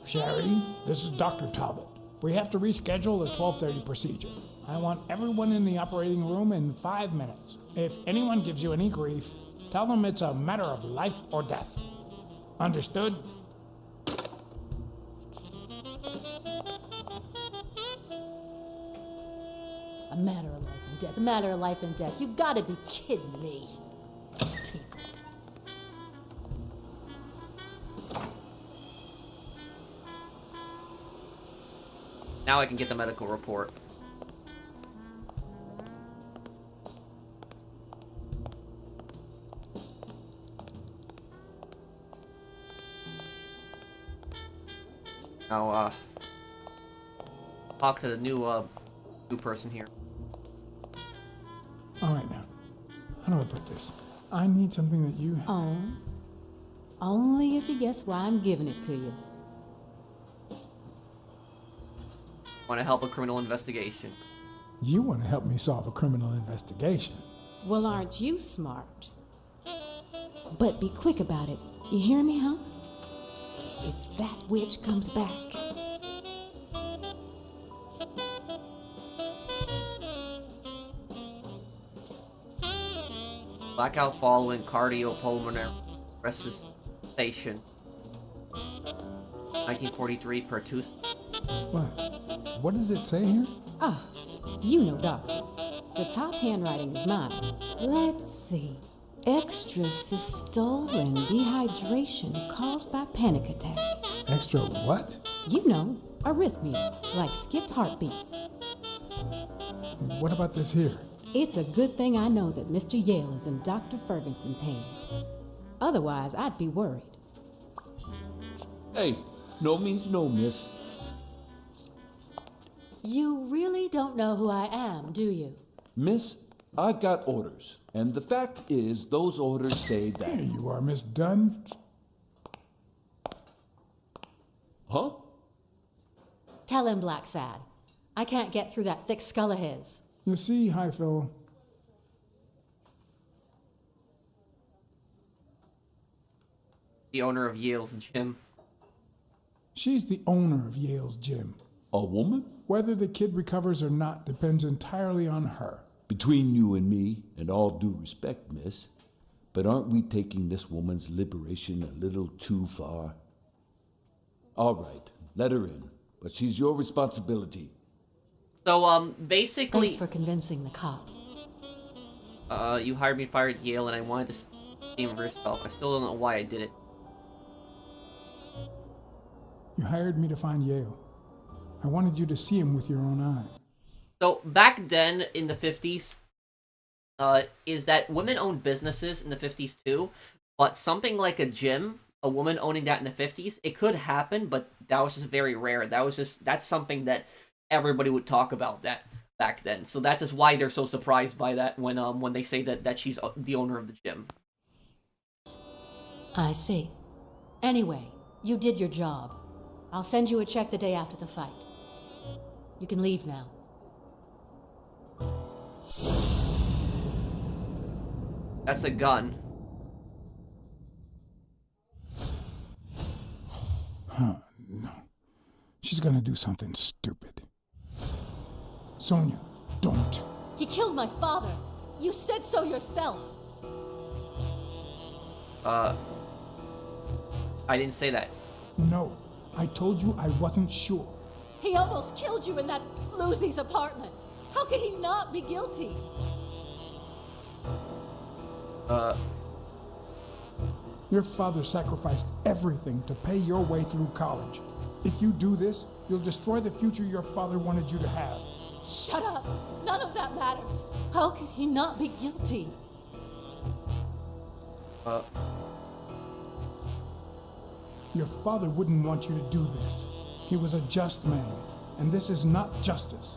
Sherry, this is Dr. Talbot. We have to reschedule the 12:30 procedure. I want everyone in the operating room in 5 minutes. If anyone gives you any grief, tell them it's a matter of life or death. Understood? A matter of life and death. A matter of life and death. You gotta be kidding me. People. Now I can get the medical report. Now, talk to the new person here. All right, now. How do I put this? I need something that you... Oh. Only if you guess why I'm giving it to you. Want to help a criminal investigation. You want to help me solve a criminal investigation. Well, aren't you smart? But be quick about it. You hear me, huh? If that witch comes back... Blackout following cardiopulmonary resuscitation. 1943 pertussis. What? What does it say here? Ah, you know doctors. The top handwriting is mine. Let's see. Extrasystole and dehydration caused by panic attack. Extra what? You know, arrhythmia, like skipped heartbeats. What about this here? It's a good thing I know that Mr. Yale is in Dr. Ferguson's hands. Otherwise, I'd be worried. Hey, no means no, miss. You really don't know who I am, do you? Miss, I've got orders. And the fact is, those orders say that... Here you are, Miss Dunn. Huh? Tell him, Blacksad. I can't get through that thick skull of his. You see, Highfill, The owner of Yale's gym. she's the owner of Yale's gym. A woman? Whether the kid recovers or not depends entirely on her. Between you and me, and all due respect, miss, but aren't we taking this woman's liberation a little too far? All right, let her in, but she's your responsibility. So, basically... Thanks for convincing the cop. You hired me, fired Yale, and I wanted to see him for yourself. I still don't know why I did it. You hired me to find Yale. I wanted you to see him with your own eyes. So, back then, in the 50s, is that women owned businesses in the 50s too, but something like a gym, a woman owning that in the 50s, it could happen, but that was just very rare. That's something that everybody would talk about that back then. So that's just why they're so surprised by that when they say that she's the owner of the gym. I see. Anyway, you did your job. I'll send you a check the day after the fight. You can leave now. That's a gun. Huh, no. She's gonna do something stupid. Sonia, don't. He killed my father. You said so yourself. I didn't say that. No, I told you I wasn't sure. He almost killed you in that floozy's apartment. How could he not be guilty? Your father sacrificed everything to pay your way through college. If you do this, you'll destroy the future your father wanted you to have. Shut up! None of that matters! How could he not be guilty? Your father wouldn't want you to do this. He was a just man, and this is not justice.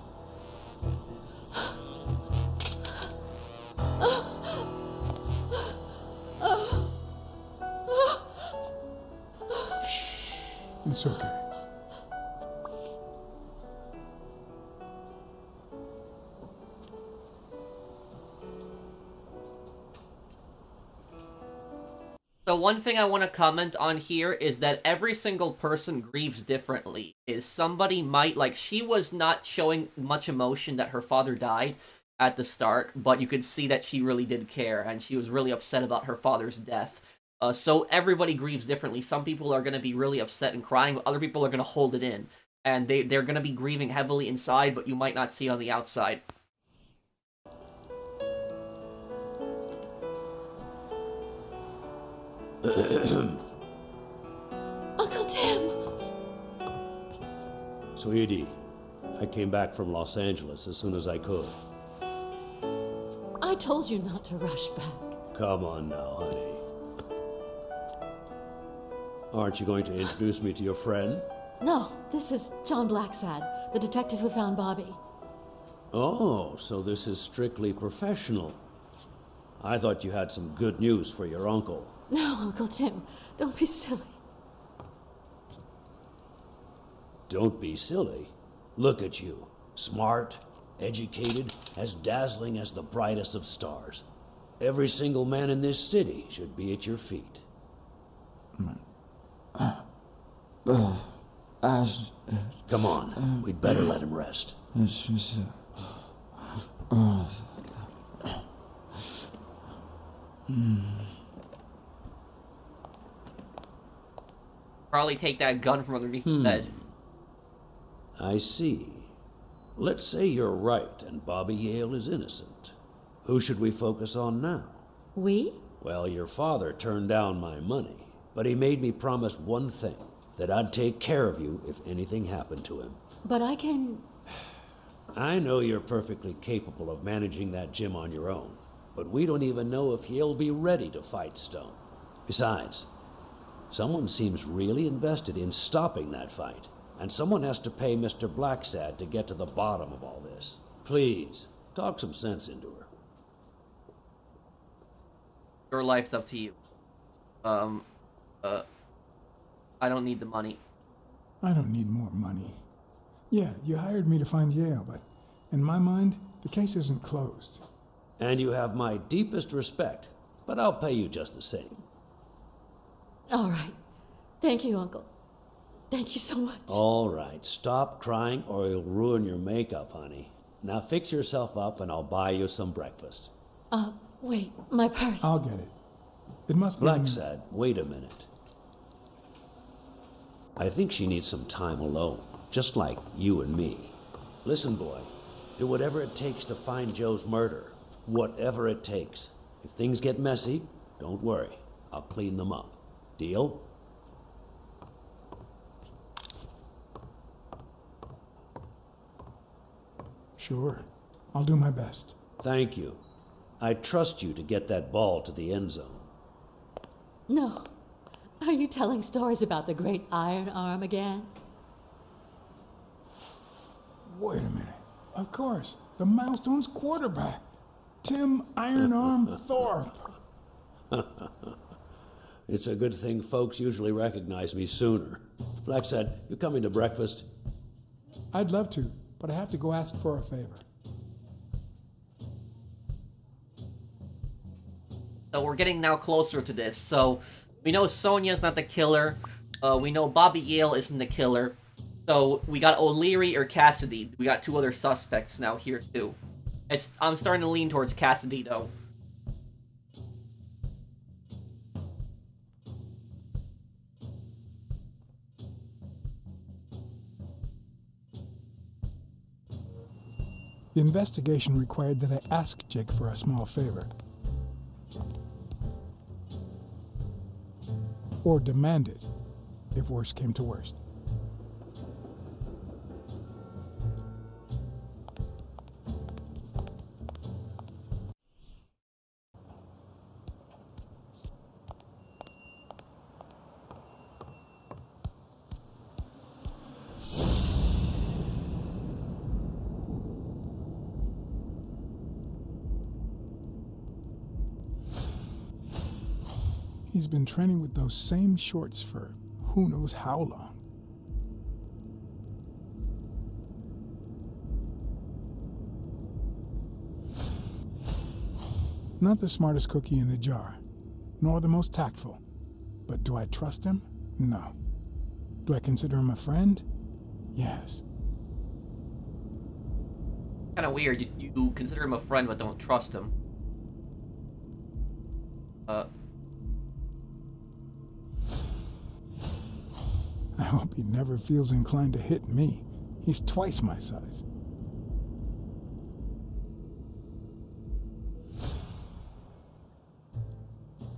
It's okay. So one thing I want to comment on here is that every single person grieves differently. Is somebody might, like, she was not showing much emotion that her father died at the start, but you could see that she really did care, and she was really upset about her father's death. So everybody grieves differently. Some people are going to be really upset and crying, but other people are going to hold it in. And they're going to be grieving heavily inside, but you might not see it on the outside. Uncle Tim! Sweetie, I came back from Los Angeles as soon as I could. I told you not to rush back. Come on now, honey. Aren't you going to introduce me to your friend? No, this is John Blacksad, the detective who found Bobby. Oh, so this is strictly professional. I thought you had some good news for your uncle. No, Uncle Tim, don't be silly. Don't be silly. Look at you. Smart, educated, as dazzling as the brightest of stars. Every single man in this city should be at your feet. Come on, we'd better let him rest. Probably take that gun from underneath the bed. I see. Let's say you're right and Bobby Yale is innocent. Who should we focus on now? We? Well, your father turned down my money, but he made me promise one thing, that I'd take care of you if anything happened to him. But I can... I know you're perfectly capable of managing that gym on your own, but we don't even know if he'll be ready to fight Stone. Besides, someone seems really invested in stopping that fight, and someone has to pay Mr. Blacksad to get to the bottom of all this. Please, talk some sense into her. Your life's up to you. I don't need the money. I don't need more money. Yeah, you hired me to find Yale, but in my mind, the case isn't closed. And you have my deepest respect, but I'll pay you just the same. All right. Thank you, Uncle. Thank you so much. All right, stop crying or you'll ruin your makeup, honey. Now fix yourself up and I'll buy you some breakfast. Wait, my purse. I'll get it. It must be... Blacksad, wait a minute. I think she needs some time alone, just like you and me. Listen, boy, do whatever it takes to find Joe's murder. Whatever it takes. If things get messy, don't worry. I'll clean them up. Deal? Sure. I'll do my best. Thank you. I trust you to get that ball to the end zone. No. Are you telling stories about the great iron arm again? Wait a minute. Of course. The Milestones quarterback. Tim Iron Arm Thorp. It's a good thing folks usually recognize me sooner. Blacksad, you coming to breakfast? I'd love to, but I have to go ask for a favor. So we're getting now closer to this. So we know Sonia's not the killer. We know Bobby Yale isn't the killer. So we got O'Leary or Cassidy. We got two other suspects now here too. I'm starting to lean towards Cassidy though. The investigation required that I ask Jake for a small favor. Or demand it, if worst came to worst. he's been training with those same shorts for who knows how long. Not the smartest cookie in the jar, nor the most tactful. But do I trust him? No. Do I consider him a friend? Yes. Kind of weird. You consider him a friend, but don't trust him. I hope he never feels inclined to hit me. He's twice my size.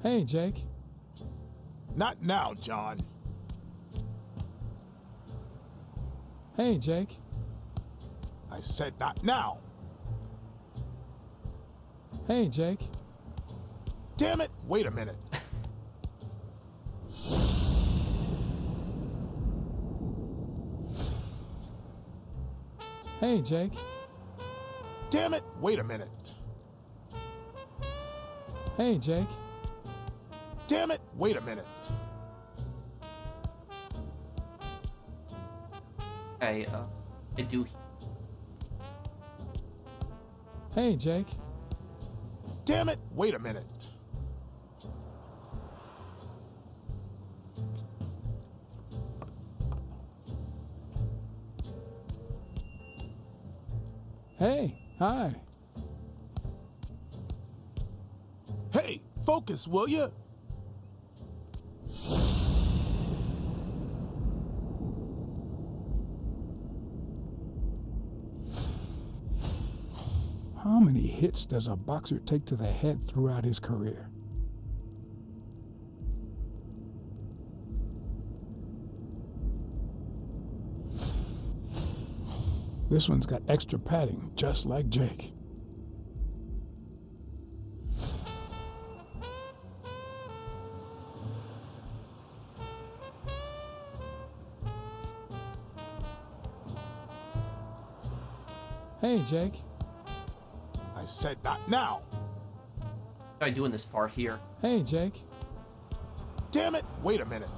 Hey, Jake. Not now, John. Hey, Jake. I said not now. Hey, Jake. Damn it! Wait a minute. Hey, Jake. Damn it! Wait a minute. Hey, Jake. Damn it! Wait a minute. Okay, I do. Hey, Jake. Damn it! Wait a minute. Hey, hi. Hey, focus, will ya? How many hits does a boxer take to the head throughout his career? This one's got extra padding, just like Jake. Hey, Jake. I said not now. What do I do in this part here? Hey, Jake. Damn it! Wait a minute.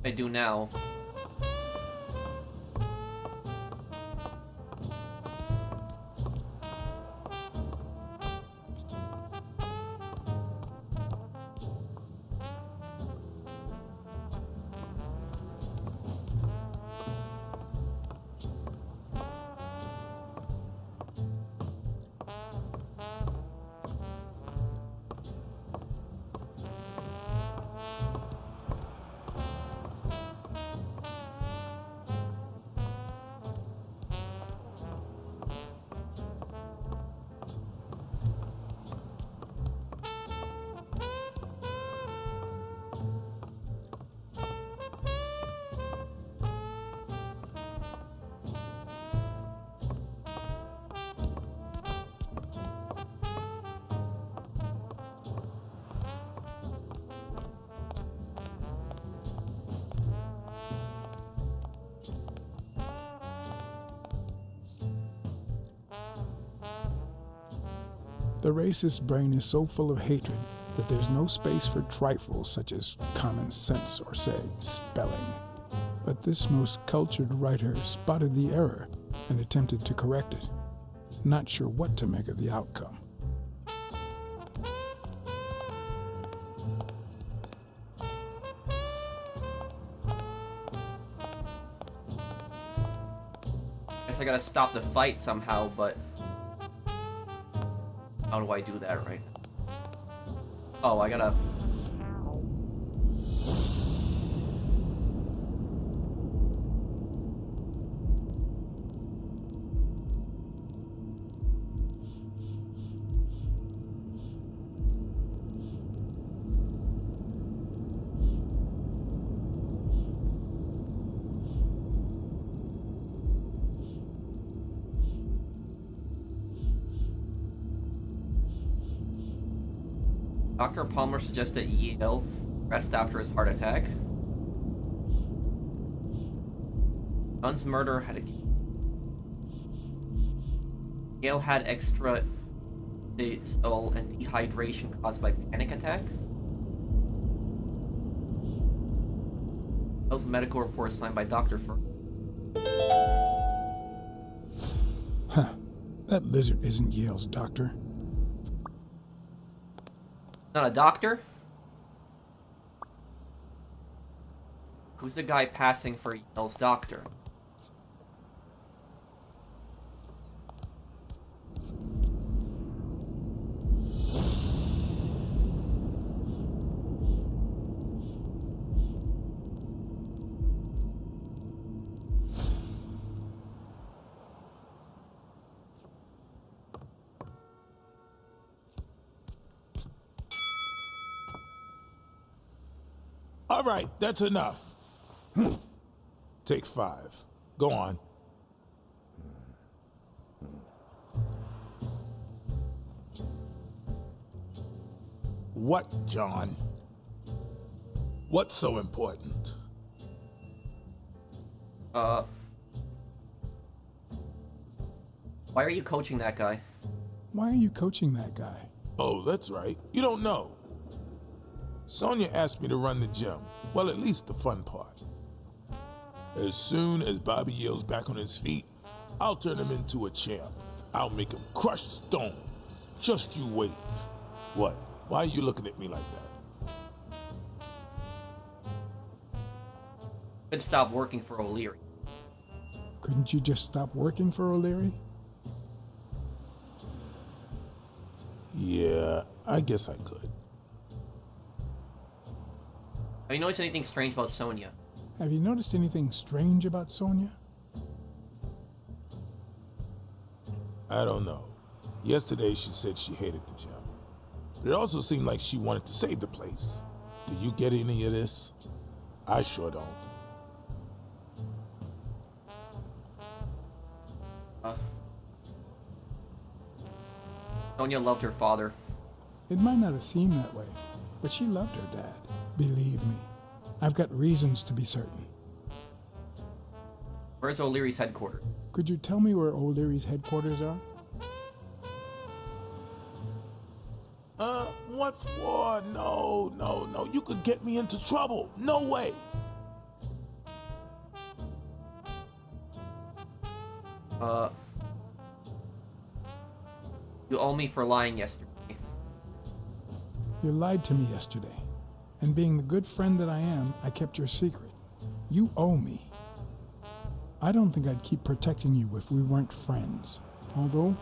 What do I do now? The racist brain is so full of hatred that there's no space for trifles such as common sense or, say, spelling. But this most cultured writer spotted the error and attempted to correct it. Not sure what to make of the outcome. Guess I gotta stop the fight somehow, but how do I do that right now? Oh, I gotta... Dr. Palmer suggested Yale rest after his heart attack. Dunn's murder had a... Yale had extra stole and dehydration caused by panic attack. Those medical reports signed by Dr. Fur. Huh. That lizard isn't Yale's doctor. Not a doctor? Who's the guy passing for Yale's doctor? All right, that's enough. Take 5. Go on. What, John? What's so important? Why are you coaching that guy? Why are you coaching that guy? Oh, that's right. You don't know. Sonia asked me to run the gym. Well, at least the fun part. As soon as Bobby Yale's back on his feet, I'll turn him into a champ. I'll make him crush stone. Just you wait. What? Why are you looking at me like that? Could stop working for O'Leary. Couldn't you just stop working for O'Leary? Yeah, I guess I could. Have you noticed anything strange about Sonia? Have you noticed anything strange about Sonia? I don't know. Yesterday she said she hated the gym. But it also seemed like she wanted to save the place. Do you get any of this? I sure don't. Sonia loved her father. It might not have seemed that way, but she loved her dad. Believe me, I've got reasons to be certain. Where's O'Leary's headquarters? Could you tell me where O'Leary's headquarters are? What for? No. You could get me into trouble. No way. You owe me for lying yesterday. You lied to me yesterday, and being the good friend that I am, I kept your secret. You owe me. I don't think I'd keep protecting you if we weren't friends. Although,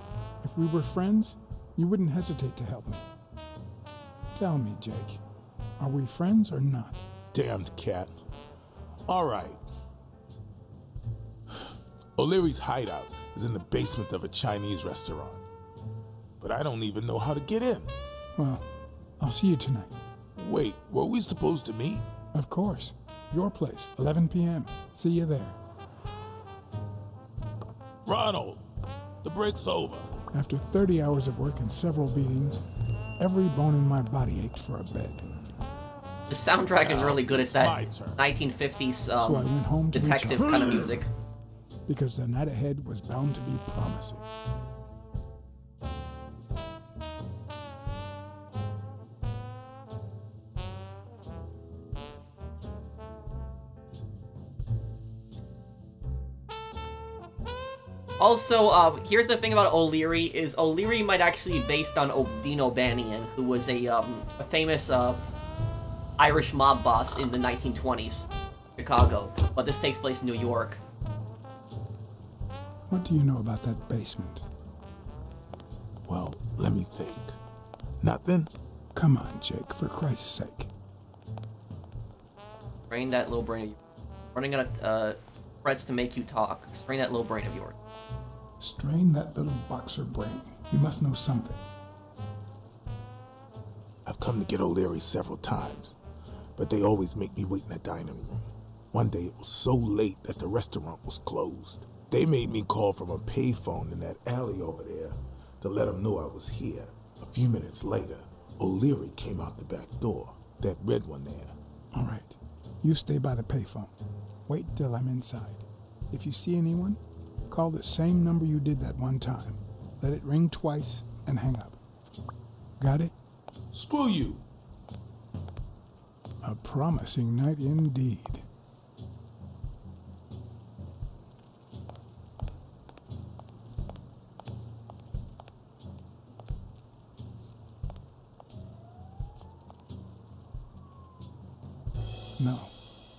if we were friends, you wouldn't hesitate to help me. Tell me, Jake, are we friends or not? Damned cat. All right. O'Leary's hideout is in the basement of a Chinese restaurant. But I don't even know how to get in. Well, I'll see you tonight. Wait, were we supposed to meet? Of course. Your place, 11 p.m. See you there. Ronald, the break's over. After 30 hours of work and several beatings, every bone in my body ached for a bed. The soundtrack is really good. It's that 1950s So I went home to detective recharge. kind of music. Because the night ahead was bound to be promising. Also, here's the thing about O'Leary, is O'Leary might actually be based on Dean O'Banion, who was a famous Irish mob boss in the 1920s, Chicago. But this takes place in New York. What do you know about that basement? Well, let me think. Nothing? Come on, Jake, for Christ's sake. Strain that little brain of yours. Running out of threats to make you talk. Strain that little brain of yours. Strain that little boxer brain. You must know something. I've come to get O'Leary several times, but they always make me wait in the dining room. One day it was so late that the restaurant was closed. They made me call from a payphone in that alley over there to let them know I was here. A few minutes later, O'Leary came out the back door. That red one there. All right. You stay by the payphone. Wait till I'm inside. If you see anyone, call the same number you did that one time. Let it ring twice and hang up. Got it? Screw you. A promising night indeed. No.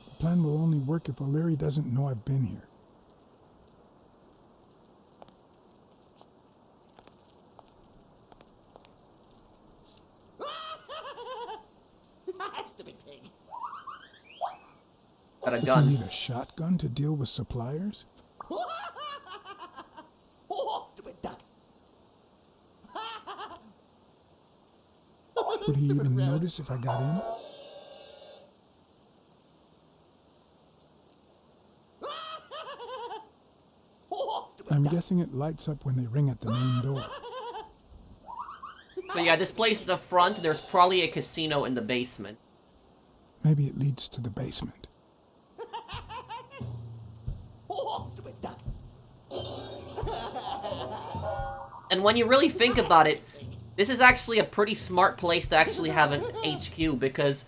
The plan will only work if O'Leary doesn't know I've been here. Stupid pig. Got a Does gun. he need a shotgun to deal with suppliers? Oh, stupid duck. Would he even notice if I got in? I'm guessing it lights up when they ring at the main door. So yeah, this place is a front. There's probably a casino in the basement. Maybe it leads to the basement. Oh, stupid duck. And when you really think about it, this is actually a pretty smart place to actually have an HQ because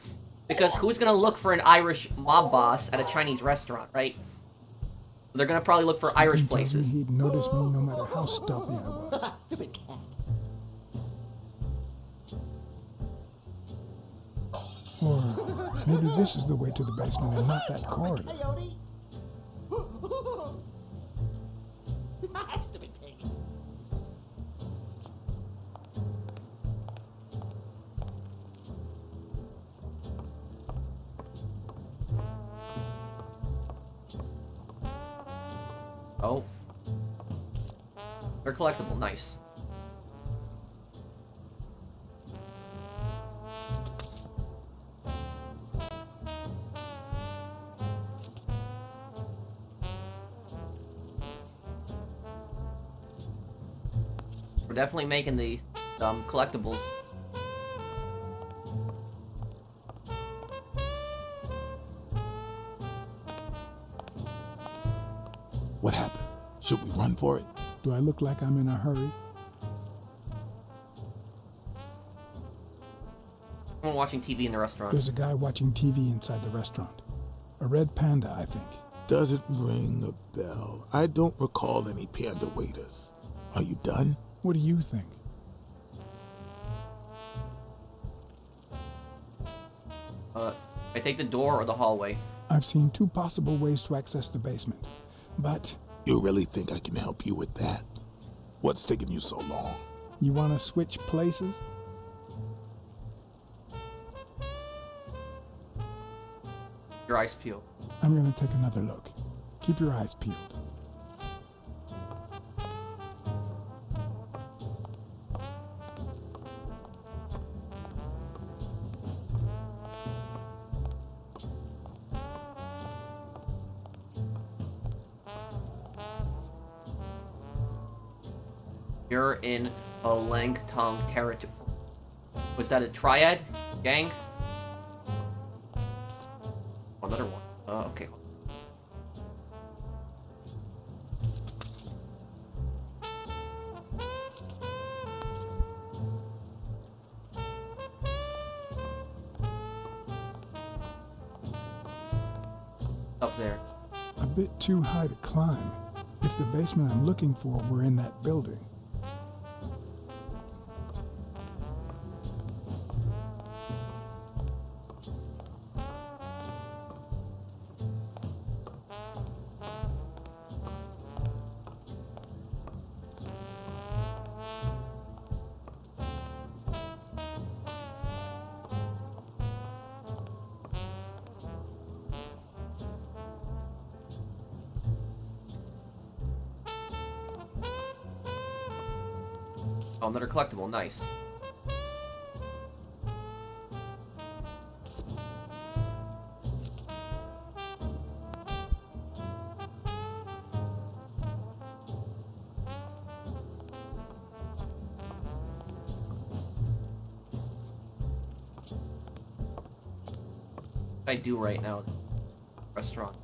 who's gonna look for an Irish mob boss at a Chinese restaurant, right? They're gonna probably look for Something Irish tells me places. he'd notice me no matter how stealthy I was. Stupid cat. Or maybe this is the way to the basement and not that corridor. Coyote. Stupid pig. Oh. They're collectible, nice. We're definitely making these collectibles. What happened? Should we run for it? Do I look like I'm in a hurry? Someone watching TV in the restaurant. There's a guy watching TV inside the restaurant. A red panda, I think. Doesn't ring a bell. I don't recall any panda waiters. Are you done? What do you think? I take the door or the hallway. I've seen two possible ways to access the basement, but... You really think I can help you with that? What's taking you so long? You want to switch places? Your eyes peeled. I'm going to take another look. Keep your eyes peeled. You're in a Lang Tong territory. Was that a triad? Gang? Oh, another one. Okay. Up there. A bit too high to climb. If the basement I'm looking for were in that building. Oh, another collectible, nice. I do right now. Restaurant.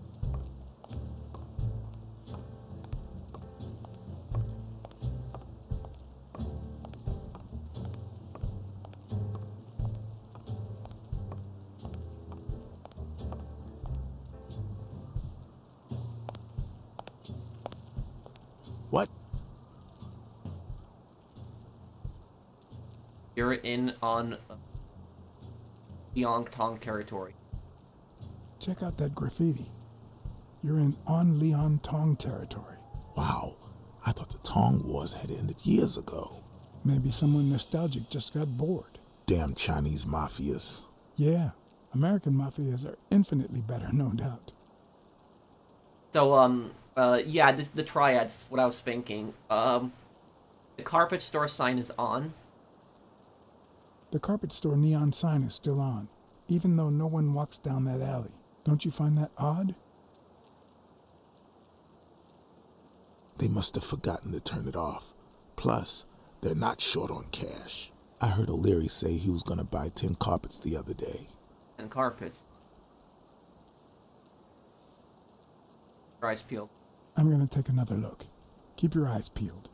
What? You're in on Leong Tong territory. Check out that graffiti. You're in on Leon Tong territory. Wow, I thought the Tong Wars had ended years ago. Maybe someone nostalgic just got bored. Damn Chinese mafias. Yeah, American mafias are infinitely better, no doubt. So, yeah, the triads, what I was thinking. The carpet store sign is on. The carpet store neon sign is still on, even though no one walks down that alley. Don't you find that odd? They must have forgotten to turn it off. Plus, they're not short on cash. I heard O'Leary say he was gonna buy 10 carpets the other day. And carpets. Your eyes peeled. I'm gonna take another look. Keep your eyes peeled.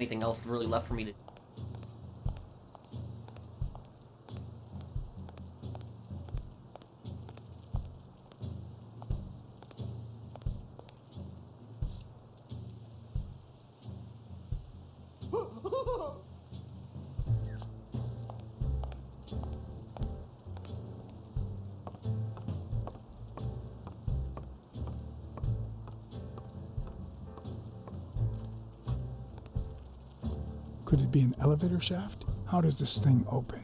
Anything else really left for me to... Could it be an elevator shaft? How does this thing open?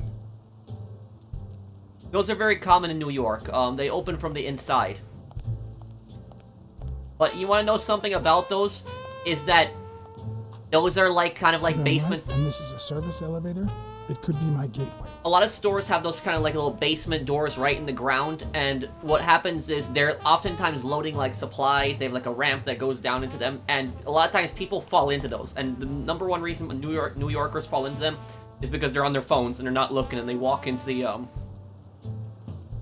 Those are very common in New York. They open from the inside. But you want to know something about those? Is that those are like kind of like basements. And this is a service elevator? It could be my gateway. A lot of stores have those kind of like little basement doors right in the ground, and what happens is they're oftentimes loading like supplies. They have like a ramp that goes down into them, and a lot of times people fall into those. And the number one reason when New Yorkers fall into them is because they're on their phones and they're not looking, and they walk into the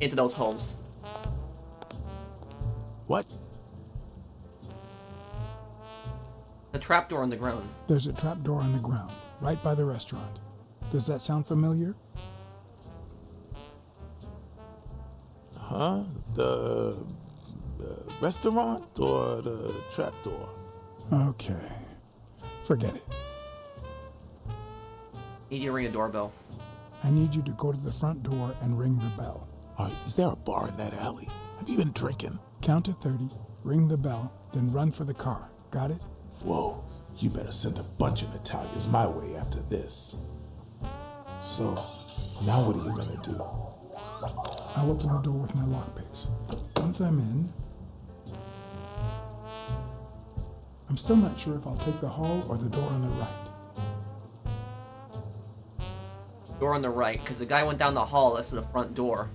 into those holes. What? The trapdoor on the ground. There's a trapdoor on the ground, right by the restaurant. Does that sound familiar? Huh? The restaurant or the trapdoor? Okay. Forget it. Need you to ring a doorbell. I need you to go to the front door and ring the bell. Is there a bar in that alley? Have you been drinking? Count to 30, ring the bell, then run for the car. Got it? Whoa, you better send a bunch of Natalias my way after this. So, now what are you gonna do? I'll open the door with my lockpicks. Once I'm in, I'm still not sure if I'll take the hall or the door on the right. Door on the right, because the guy went down the hall. That's the front door.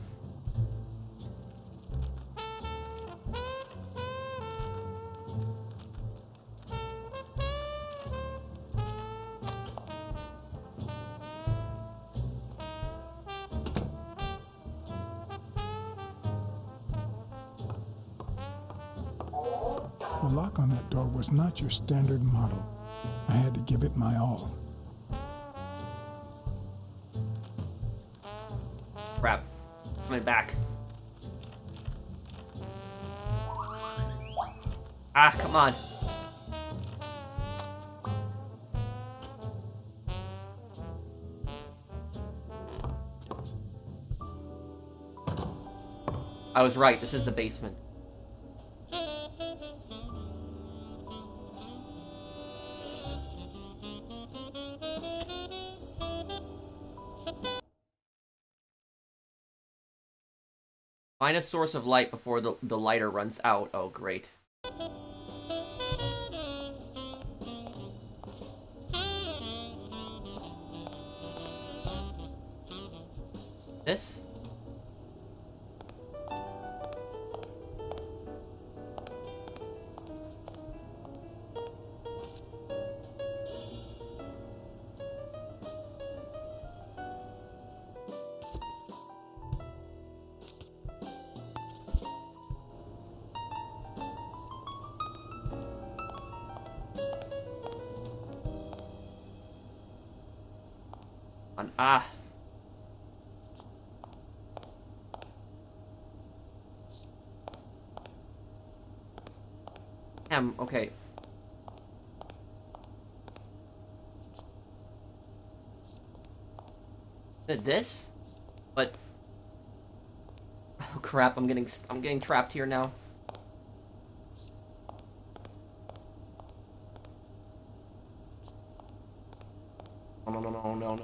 The lock on that door was not your standard model. I had to give it my all. Crap. Coming back. Ah, come on. I was right, this is the basement. Find a source of light before the lighter runs out. Oh, great. This? Ah. Damn, okay. This? But oh crap, I'm getting trapped here now. Oh, no.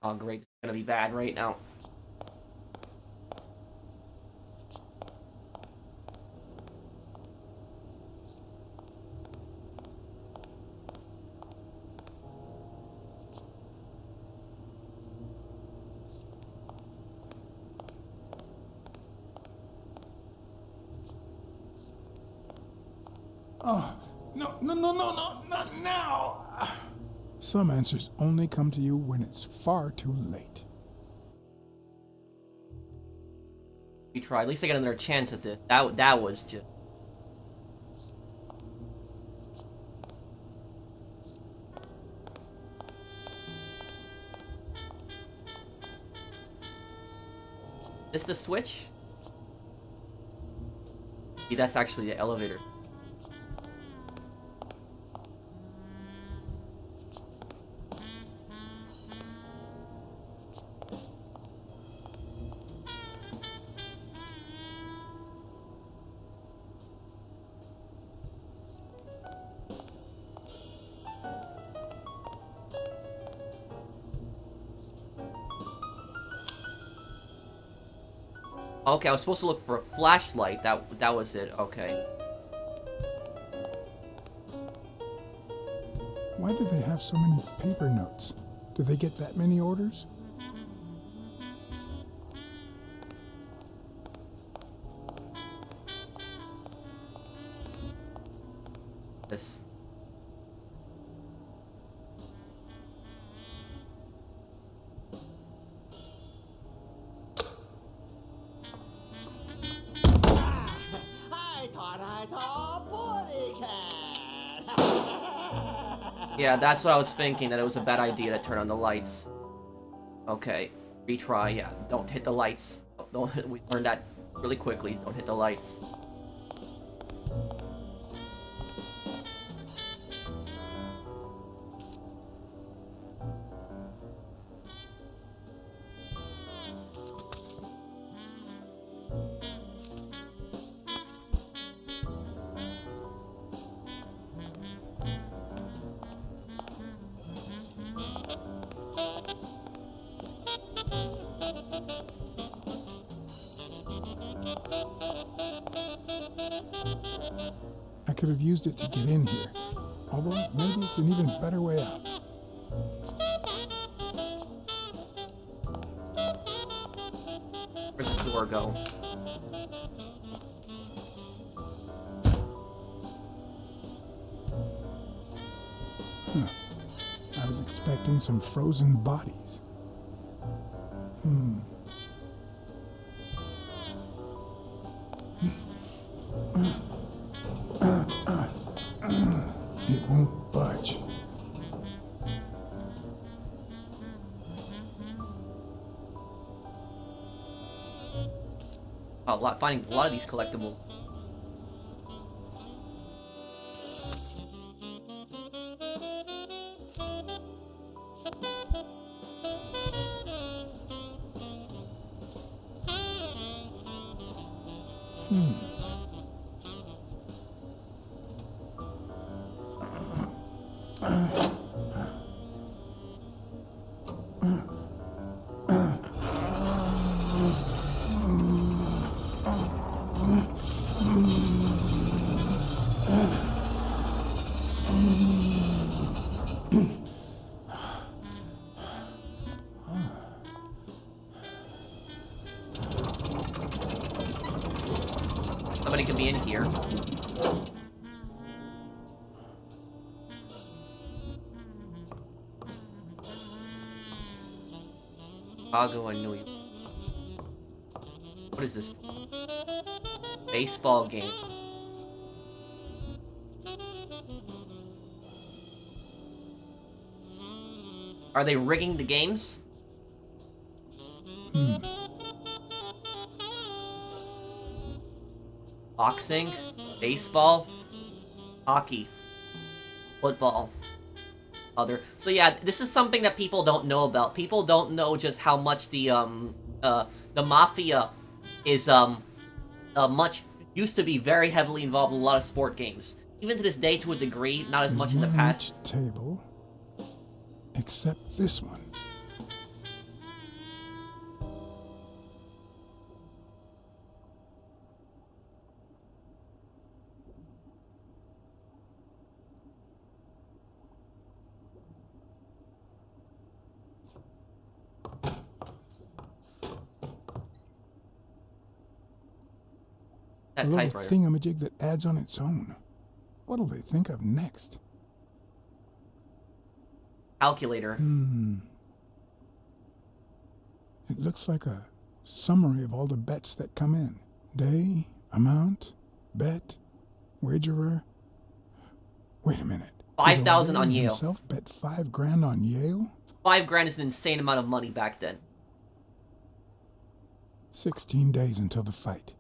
Oh, great. It's gonna be bad right now. Oh, no, not now! Some answers only come to you when it's far too late. We try. At least I got another chance at this. That was just... This the switch? See, that's actually the elevator. Okay, I was supposed to look for a flashlight. That was it. Okay. Why do they have so many paper notes? Do they get that many orders? This. Yeah, that's what I was thinking, that it was a bad idea to turn on the lights. Okay, retry, yeah. Don't hit the lights. We learned that really quickly. Don't hit the lights. I could have used it to get in here. Although, maybe it's an even better way out. Where's the door go? Huh. I was expecting some frozen bodies. It won't budge. Finding a lot of these collectibles. Somebody could be in here. Chicago and New York. What is this? Baseball game. Are they rigging the games? Boxing, baseball, hockey, football, other. So yeah, this is something that people don't know about. People don't know just how much the mafia is used to be very heavily involved in a lot of sport games. Even to this day, to a degree, not as much in the past. Table, except this one. That a little typewriter. thingamajig that adds on its own. What'll they think of next? Calculator. It looks like a summary of all the bets that come in. Day, amount, bet, wagerer. Wait a minute. 5,000 on Yale. Himself bet $5,000 on Yale? 5 grand is an insane amount of money back then. 16 days until the fight.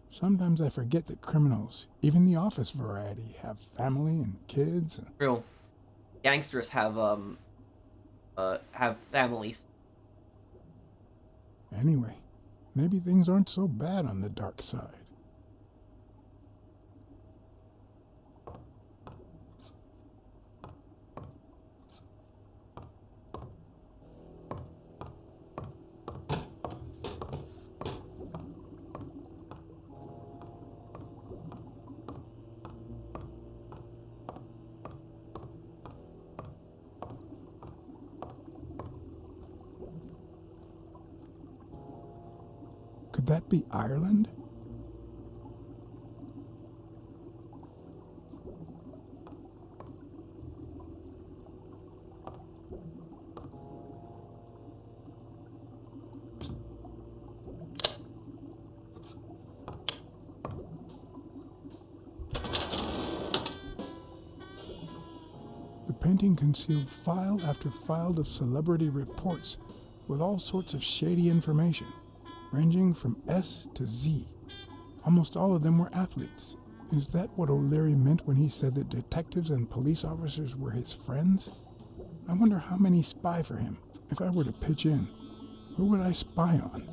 Sometimes I forget that criminals, even the office variety, have family and kids. True. Gangsters have families. Anyway, maybe things aren't so bad on the dark side. Could that be Ireland? The painting concealed file after file of celebrity reports with all sorts of shady information, ranging from S to Z. Almost all of them were athletes. Is that what O'Leary meant when he said that detectives and police officers were his friends? I wonder how many spy for him. If I were to pitch in, who would I spy on?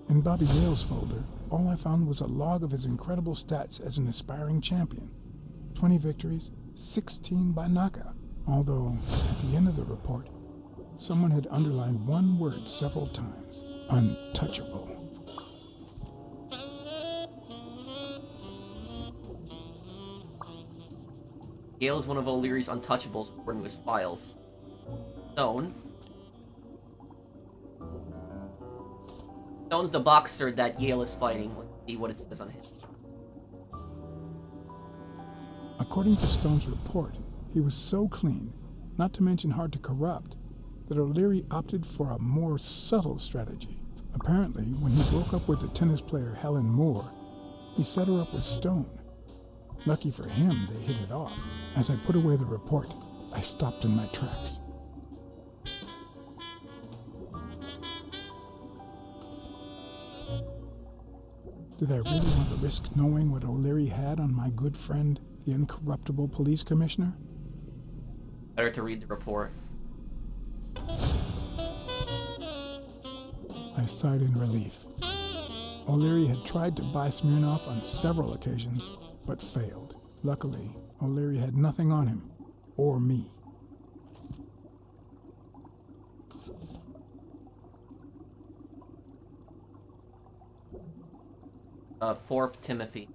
In Bobby Yale's folder, all I found was a log of his incredible stats as an aspiring champion. 20 victories, 16 by knockout. Although, at the end of the report, someone had underlined one word several times. Untouchable. Yale is one of O'Leary's untouchables according to his files. Stone. Stone's the boxer that Yale is fighting. Let's see what it says on him. According to Stone's report, he was so clean, not to mention hard to corrupt, that O'Leary opted for a more subtle strategy. Apparently, when he broke up with the tennis player Helen Moore, he set her up with Stone. Lucky for him, they hit it off. As I put away the report, I stopped in my tracks. Did I really want to risk knowing what O'Leary had on my good friend, the incorruptible police commissioner? Better to read the report. I sighed in relief. O'Leary had tried to buy Smirnoff on several occasions, but failed. Luckily, O'Leary had nothing on him, or me. Thorp Timothy.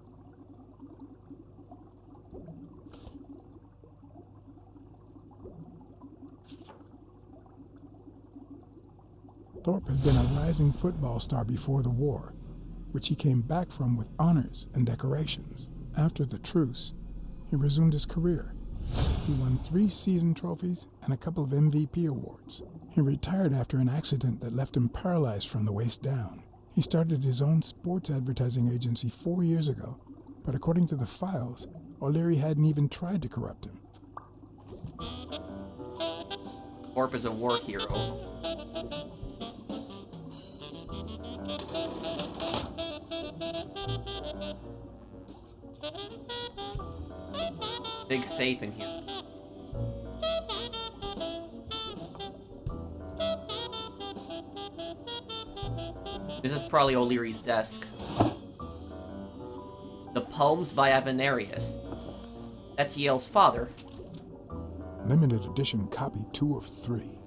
Thorp had been a rising football star before the war, which he came back from with honors and decorations. After the truce, he resumed his career. He won 3 season trophies and a couple of MVP awards. He retired after an accident that left him paralyzed from the waist down. He started his own sports advertising agency 4 years ago, but according to the files, O'Leary hadn't even tried to corrupt him. Thorp is a war hero. Big safe in here. This is probably O'Leary's desk. The Poems by Avenarius. That's Yale's father. Limited edition copy 2 of 3.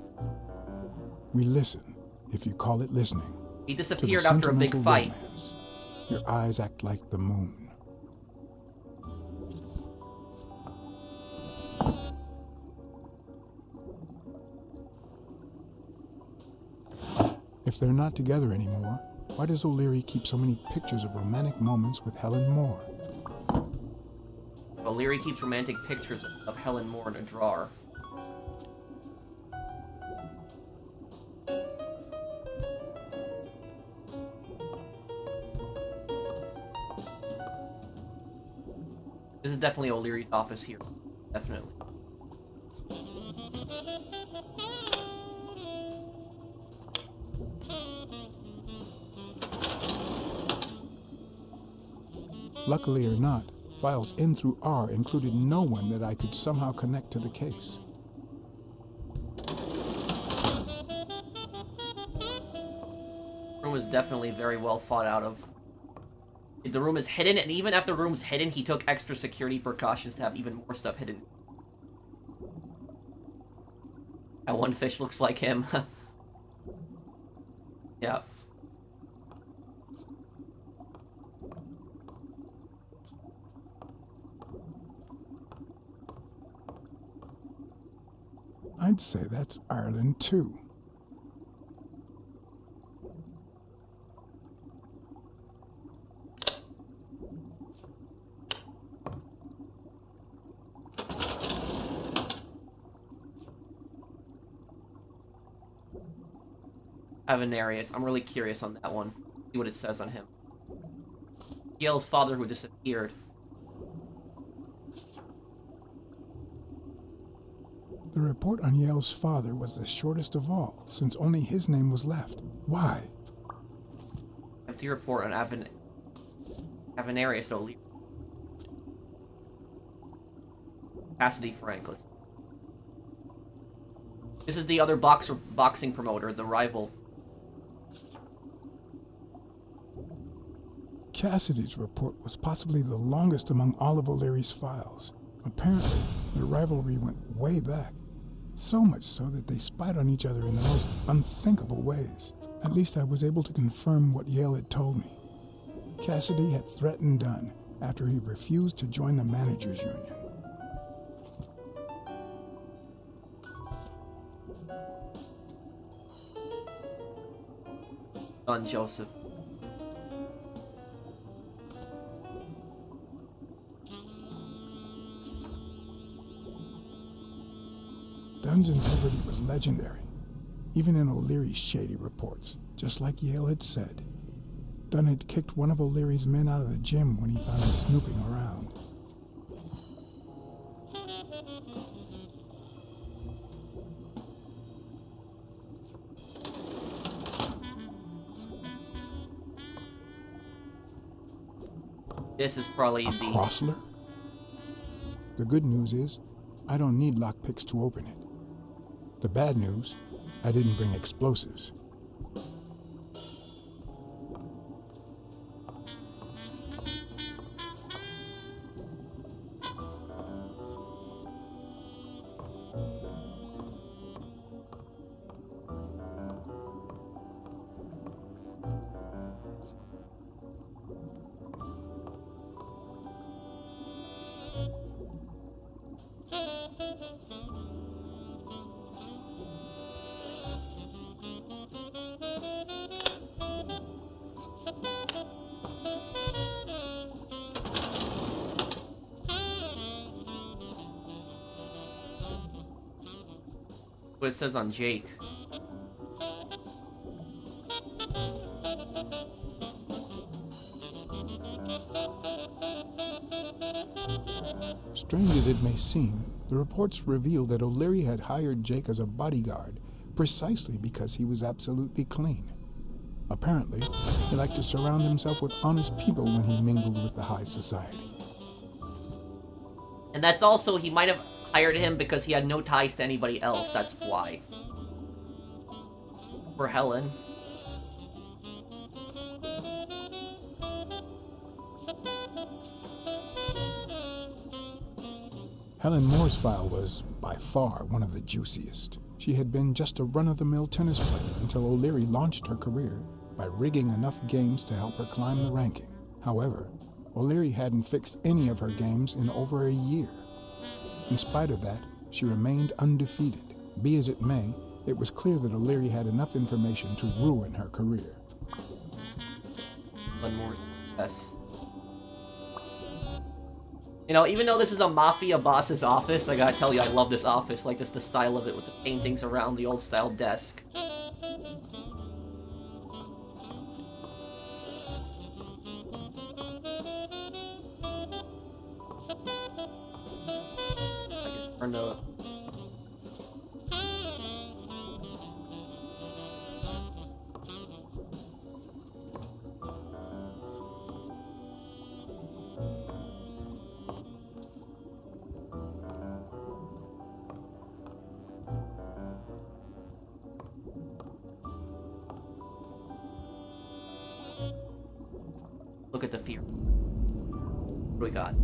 We listen, if you call it listening. He disappeared after a big fight. Romance. Your eyes act like the moon. If they're not together anymore, why does O'Leary keep so many pictures of romantic moments with Helen Moore? O'Leary keeps romantic pictures of Helen Moore in a drawer. This is definitely O'Leary's office here. Definitely. Luckily or not, files in through R included no one that I could somehow connect to the case. The room is definitely very well thought out of. The room is hidden, and even after the room's hidden, he took extra security precautions to have even more stuff hidden. That one fish looks like him. Yeah. I'd say that's Ireland too. Avenarius. I'm really curious on that one. See what it says on him. Yale's father who disappeared. The report on Yale's father was the shortest of all, since only his name was left. Why? Empty report on Avenarius O'Leary. Cassidy Frank. This is the other boxing promoter, the rival. Cassidy's report was possibly the longest among all of O'Leary's files. Apparently, their rivalry went way back. So much so that they spied on each other in the most unthinkable ways. At least I was able to confirm what Yale had told me. Cassidy had threatened Dunn after he refused to join the managers' union. Dunn Joseph. Dunn's integrity was legendary, even in O'Leary's shady reports, just like Yale had said. Dunn had kicked one of O'Leary's men out of the gym when he found him snooping around. This is probably A Crossler? The good news is, I don't need lockpicks to open it. The bad news, I didn't bring explosives. What it says on Jake. Strange as it may seem, the reports reveal that O'Leary had hired Jake as a bodyguard precisely because he was absolutely clean. Apparently, he liked to surround himself with honest people when he mingled with the high society. And that's also, he might have hired him because he had no ties to anybody else. That's why. For Helen. Helen Moore's file was, by far, one of the juiciest. She had been just a run-of-the-mill tennis player until O'Leary launched her career by rigging enough games to help her climb the ranking. However, O'Leary hadn't fixed any of her games in over a year. In spite of that, she remained undefeated. Be as it may, it was clear that O'Leary had enough information to ruin her career. One more. Yes. You know, even though this is a mafia boss's office, I gotta tell you, I love this office. Like, just the style of it with the paintings around the old-style desk. I just turned the... Look at the fear. What do we got?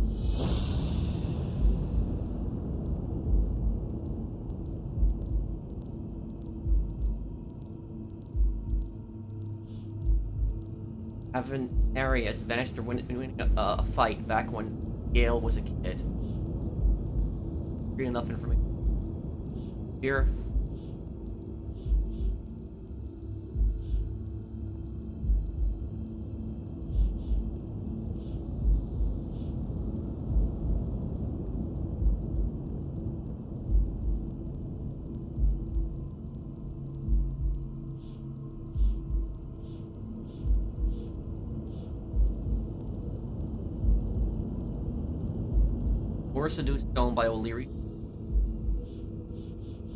Mary has vanished after winning a fight back when Yale was a kid. Read enough information. Here. Moore seduced Stone by O'Leary.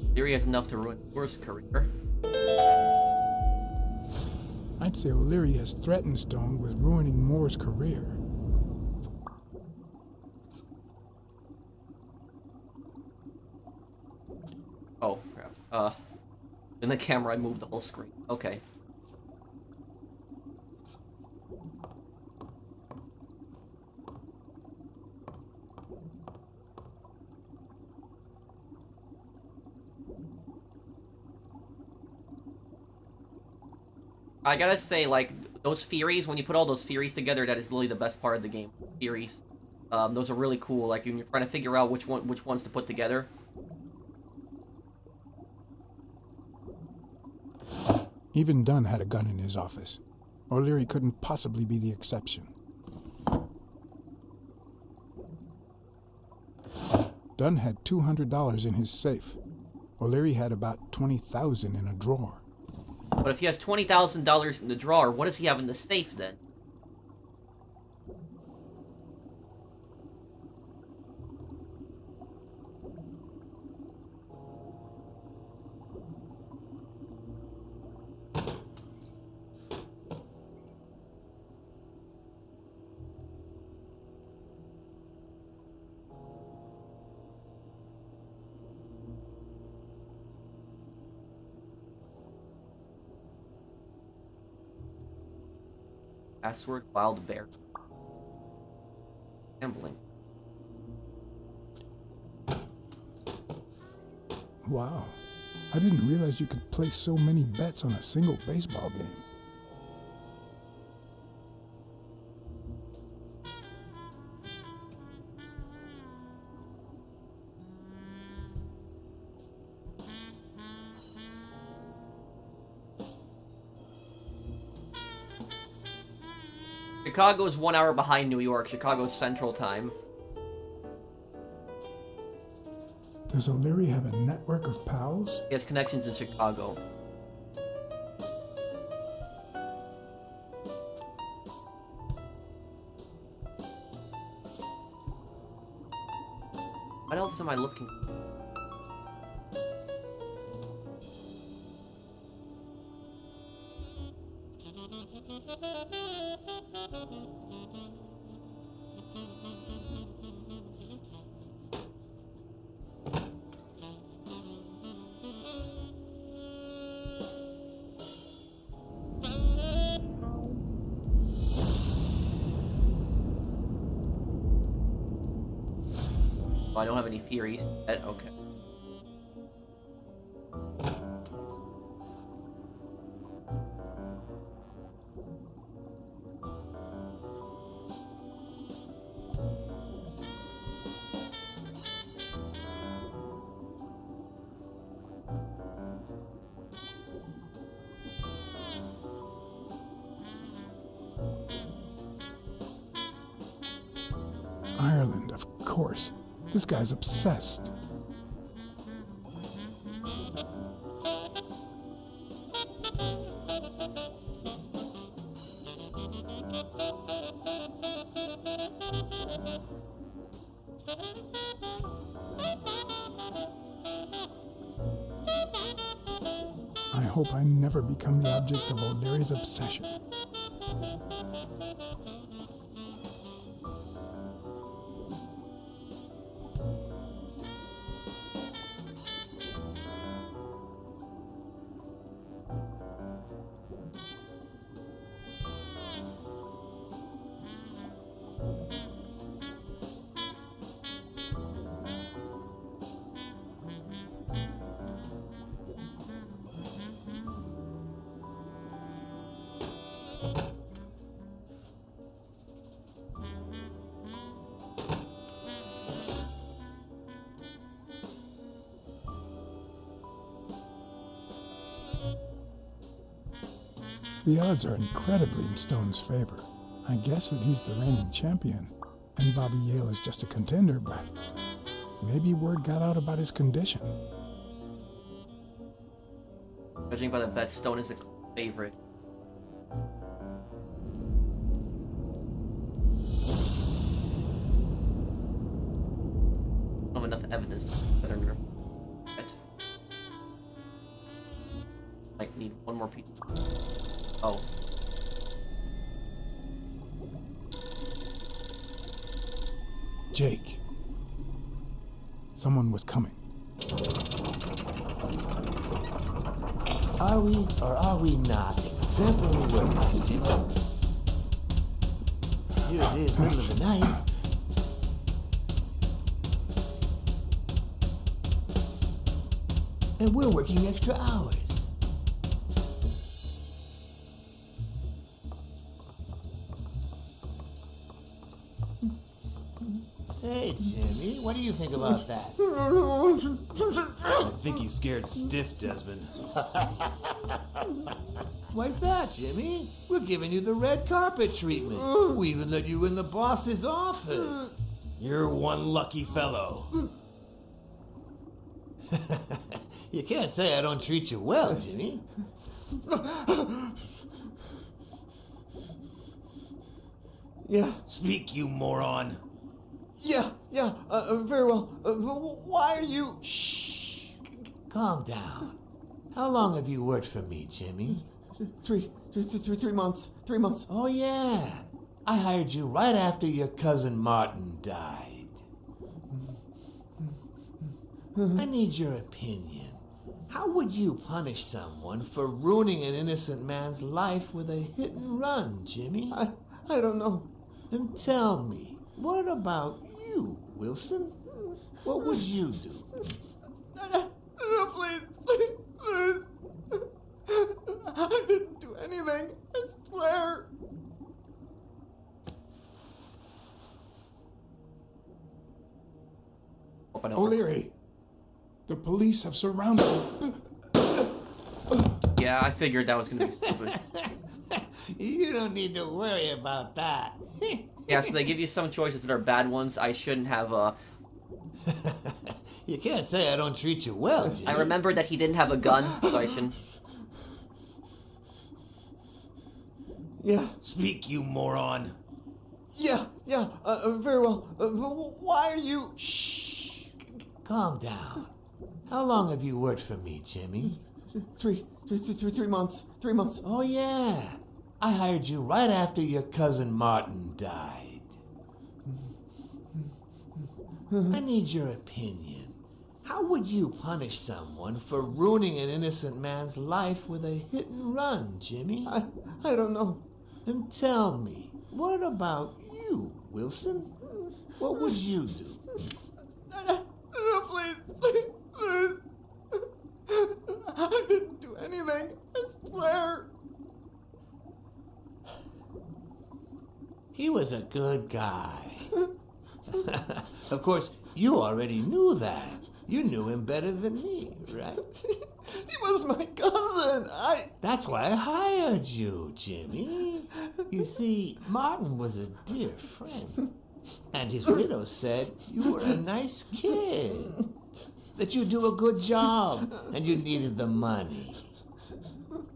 O'Leary has enough to ruin Moore's career. I'd say O'Leary has threatened Stone with ruining Moore's career. Oh, crap. In the camera, I moved the whole screen. Okay. I gotta say, like, those Furies, when you put all those Furies together, that is literally the best part of the game. Furies. Those are really cool, like, when you're trying to figure out which ones to put together. Even Dunn had a gun in his office. O'Leary couldn't possibly be the exception. Dunn had $200 in his safe. O'Leary had about $20,000 in a drawer. But if he has $20,000 in the drawer, what does he have in the safe then? Password wild bear. Gambling. Wow. I didn't realize you could place so many bets on a single baseball game. Chicago is 1 hour behind New York. Chicago's Central Time. Does O'Leary have a network of pals? He has connections in Chicago. What else am I looking for? Oh, I don't have any theories yet. Okay. Ireland, of course. This guy's obsessed. I hope I never become the object of O'Leary's obsession. The odds are incredibly in Stone's favor. I guess that he's the reigning champion, and Bobby Yale is just a contender, but maybe word got out about his condition. Judging by the bet, Stone is a favorite. I don't have enough evidence to better nerf bet. Might need one more piece. Oh. Jake. Someone was coming. Are we or are we not exemplary workers, Jimmy? Here it is, middle of the night. And we're working extra hours. Hey, Jimmy, what do you think about that? I think he's scared stiff, Desmond. Why's that, Jimmy? We're giving you the red carpet treatment. We even let you in the boss's office. You're one lucky fellow. You can't say I don't treat you well, Jimmy. Yeah. Speak, you moron. Yeah, very well. Why are you... Shh. Calm down. How long have you worked for me, Jimmy? 3 months. 3 months. Oh, yeah. I hired you right after your cousin Martin died. I need your opinion. How would you punish someone for ruining an innocent man's life with a hit and run, Jimmy? I don't know. And tell me, what about you, Wilson? What would you do? No, please, please, please. I didn't do anything, I swear. O'Leary, the police have surrounded me. Yeah, I figured that was gonna be stupid. You don't need to worry about that. Yeah, so they give you some choices that are bad ones. I shouldn't have, You can't say I don't treat you well, Jimmy. I remembered that he didn't have a gun, so I shouldn't. Yeah. Speak, you moron. Yeah, very well. Why are you... Shh. Calm down. How long have you worked for me, Jimmy? 3 months. 3 months. Oh, yeah. I hired you right after your cousin Martin died. I need your opinion. How would you punish someone for ruining an innocent man's life with a hit and run, Jimmy? I don't know. And tell me, what about you, Wilson? What would you do? No, please, please, please. I didn't do anything, I swear. He was a good guy. Of course, you already knew that. You knew him better than me, right? He was my cousin. That's why I hired you, Jimmy. You see, Martin was a dear friend. And his widow said you were a nice kid. That you do a good job and you needed the money.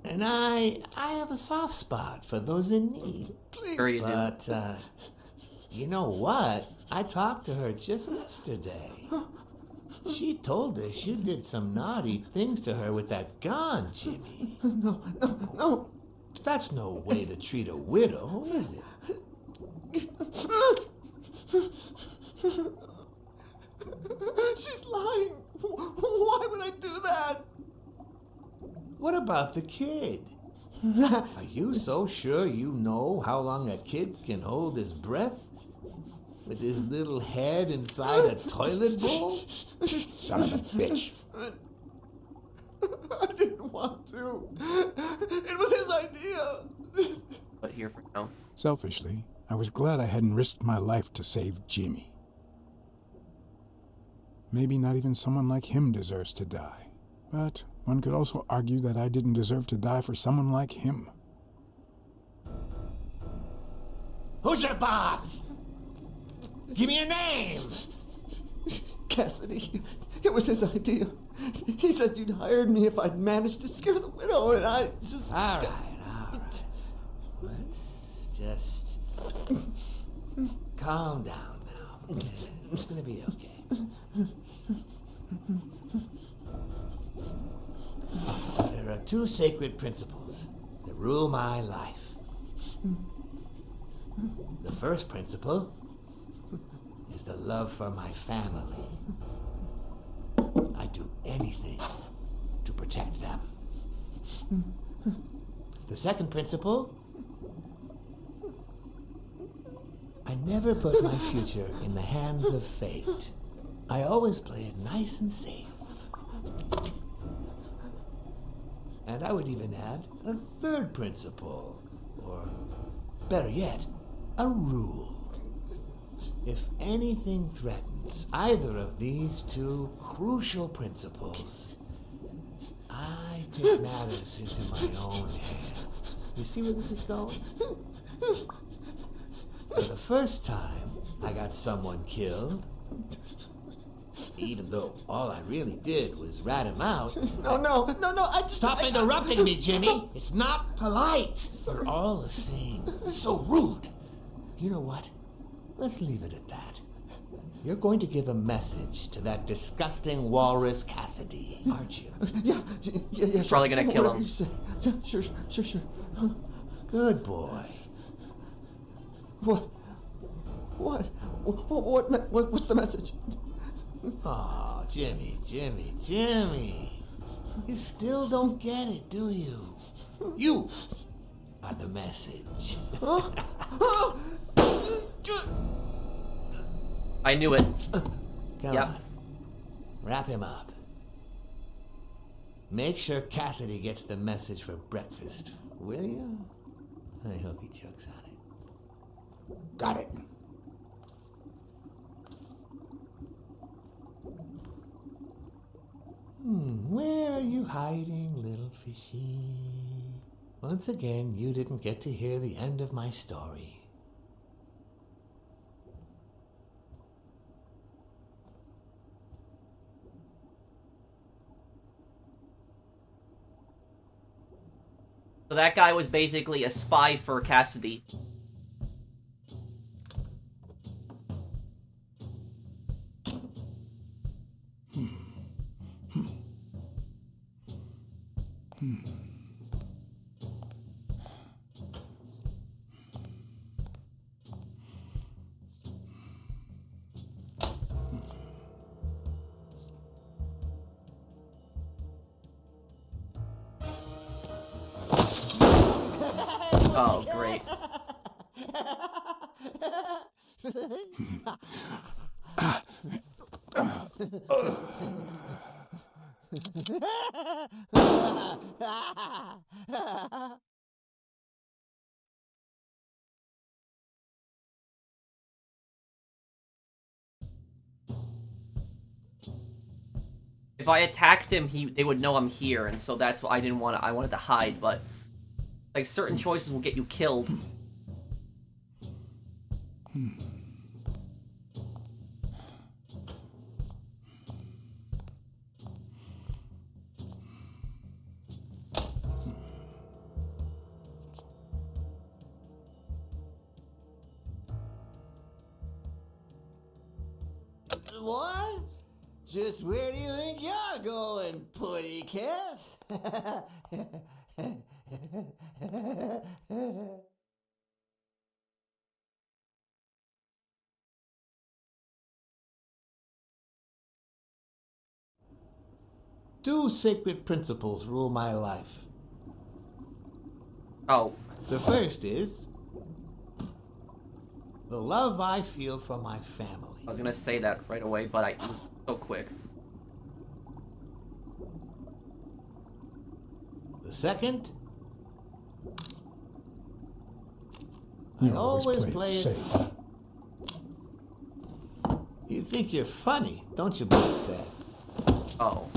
And I have a soft spot for those in need. Please. Sure you do. But, you know what? I talked to her just yesterday. She told us you did some naughty things to her with that gun, Jimmy. No. That's no way to treat a widow, is it? She's lying. Why would I do that? What about the kid? Are you so sure you know how long a kid can hold his breath? With his little head inside a toilet bowl? Son of a bitch. I didn't want to. It was his idea. But here for now. Selfishly, I was glad I hadn't risked my life to save Jimmy. Maybe not even someone like him deserves to die. But one could also argue that I didn't deserve to die for someone like him. Who's your boss? Give me a name! Cassidy. It was his idea. He said you'd hired me if I'd managed to scare the widow, and I just... All right. Let's just... calm down now. Okay? It's gonna be okay. There are two sacred principles that rule my life. The first principle is the love for my family. I do anything to protect them. The second principle, I never put my future in the hands of fate. I always play it nice and safe. And I would even add a third principle, or better yet, a rule. If anything threatens either of these two crucial principles, I take matters into my own hands. You see where this is going? For the first time, I got someone killed. Even though all I really did was rat him out. No, I just... Stop interrupting me, Jimmy! It's not polite! You're all the same. So rude. You know what? Let's leave it at that. You're going to give a message to that disgusting walrus Cassidy, aren't you? Yeah. He's probably gonna kill him. You say. Yeah, sure. Good boy. What's the message? Oh, Jimmy. You still don't get it, do you? You are the message. I knew it. Come on. Wrap him up. Make sure Cassidy gets the message for breakfast, will you? I hope he chokes on it. Got it. Where are you hiding, little fishy? Once again, you didn't get to hear the end of my story. So that guy was basically a spy for Cassidy. Oh, great. If I attacked him, they would know I'm here, and so that's why I wanted to hide, but like certain choices will get you killed. What? Just where do you think you're going, putty cat? Two sacred principles rule my life. Oh. The first is the love I feel for my family. I was gonna say that right away, but it was so quick. The second, You I always play it safe. You think you're funny, don't you, Blacksad? Oh.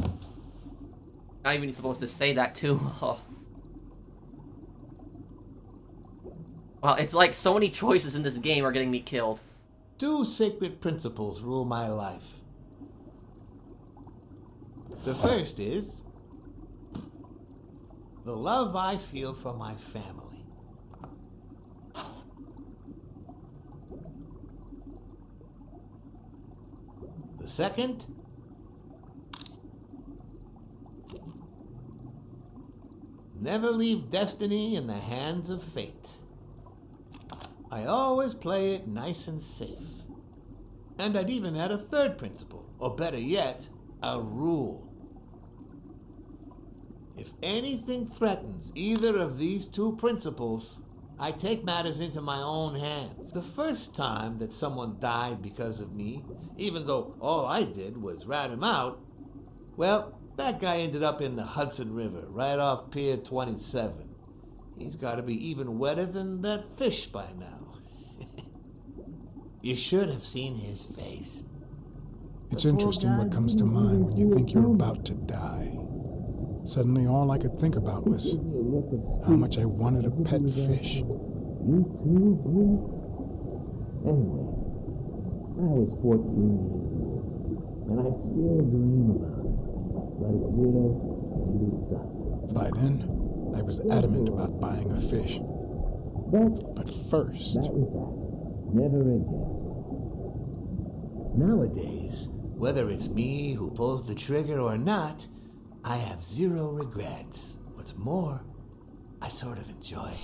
Not even supposed to say that, too. Oh. Well, it's like so many choices in this game are getting me killed. Two sacred principles rule my life. The first is the love I feel for my family. The second, never leave destiny in the hands of fate. I always play it nice and safe. And I'd even add a third principle, or better yet, a rule. If anything threatens either of these two principles, I take matters into my own hands. The first time that someone died because of me, even though all I did was rat him out, well, that guy ended up in the Hudson River, right off Pier 27. He's got to be even wetter than that fish by now. You should have seen his face. It's interesting what comes to mind when you think you're about to die. Suddenly all I could think about was how much I wanted a pet fish. You too, Bruce? Anyway, I was 14 years old, and I still dream about it. About his widow and his son. By then, I was adamant about buying a fish. But first... That was that. Never again. Nowadays, whether it's me who pulls the trigger or not, I have zero regrets. What's more, I sort of enjoy it.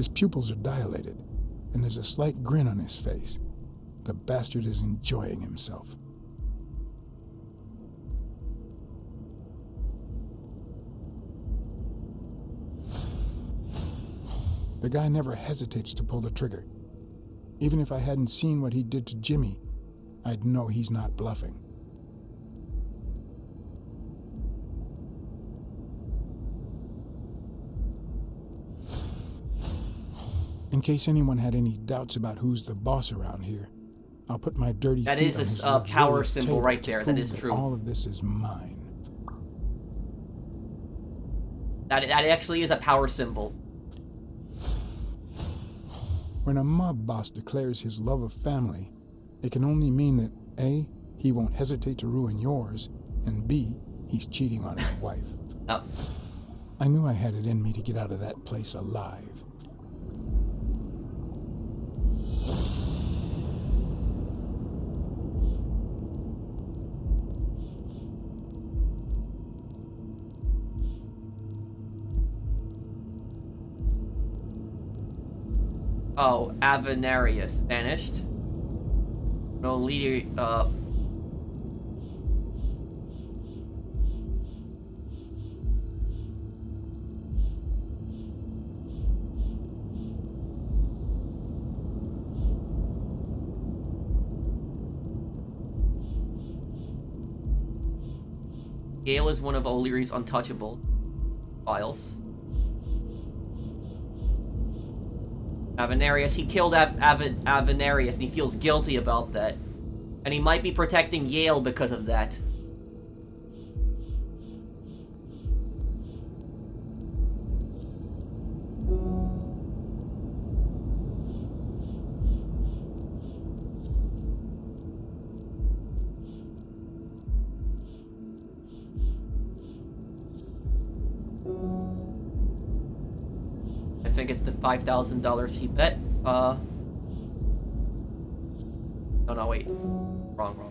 His pupils are dilated, and there's a slight grin on his face. The bastard is enjoying himself. The guy never hesitates to pull the trigger. Even if I hadn't seen what he did to Jimmy, I'd know he's not bluffing. In case anyone had any doubts about who's the boss around here, I'll put my dirty That feet is on his a power luxurious symbol table right to there. That prove is true. All of this is mine. That actually is a power symbol. When a mob boss declares his love of family, it can only mean that A, he won't hesitate to ruin yours, and B, he's cheating on his wife. Oh. I knew I had it in me to get out of that place alive. Oh, Avenarius vanished. O'Leary, Yale is one of O'Leary's untouchable files. Avenarius, he killed Avenarius, and he feels guilty about that. And he might be protecting Yale because of that. I think it's the $5,000 he bet. Oh no, wait. Wrong.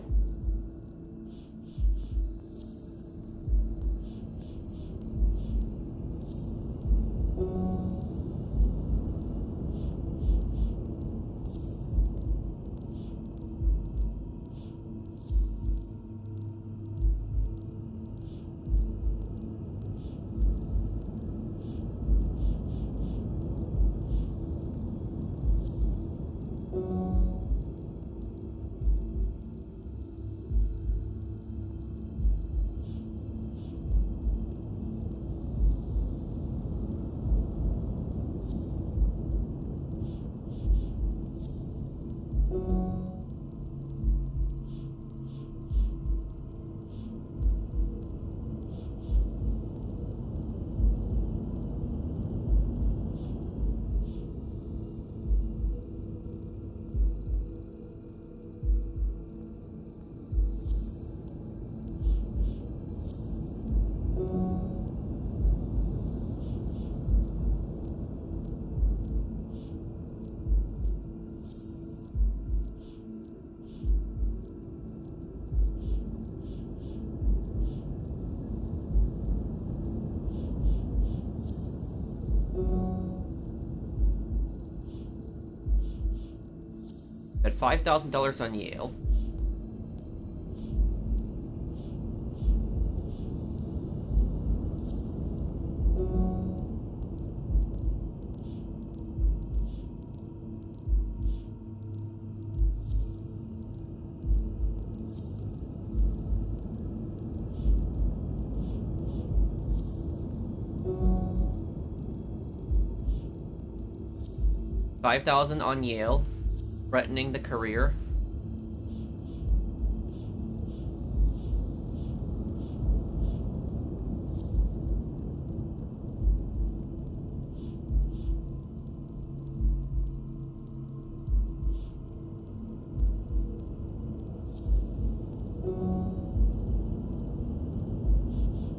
Bet $5,000 on Yale. $5,000 on Yale, threatening the career.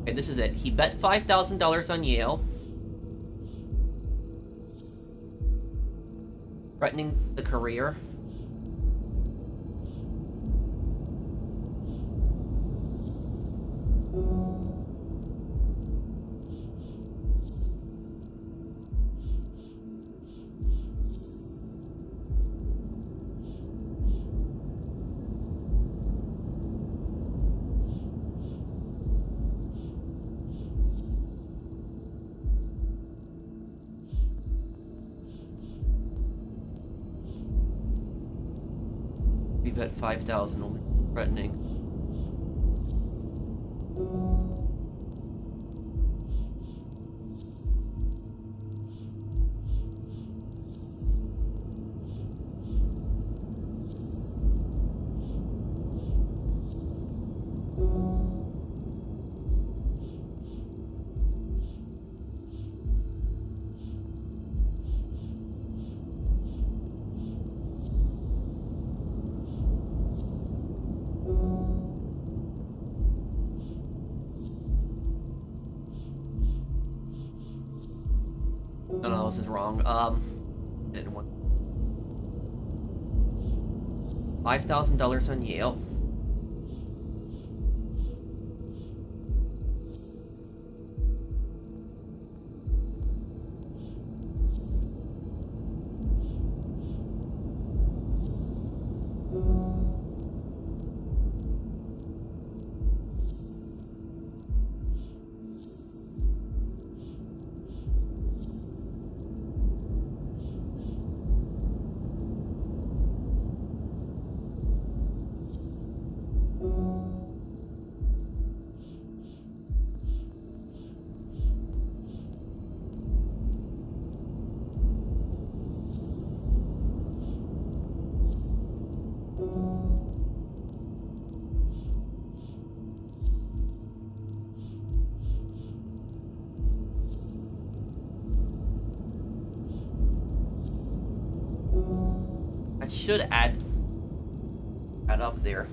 Okay, this is it. He bet $5,000 on Yale, threatening the career. We bet 5,000 only threatening. No, this is wrong. Didn't want $5,000 on Yale. I should add up there.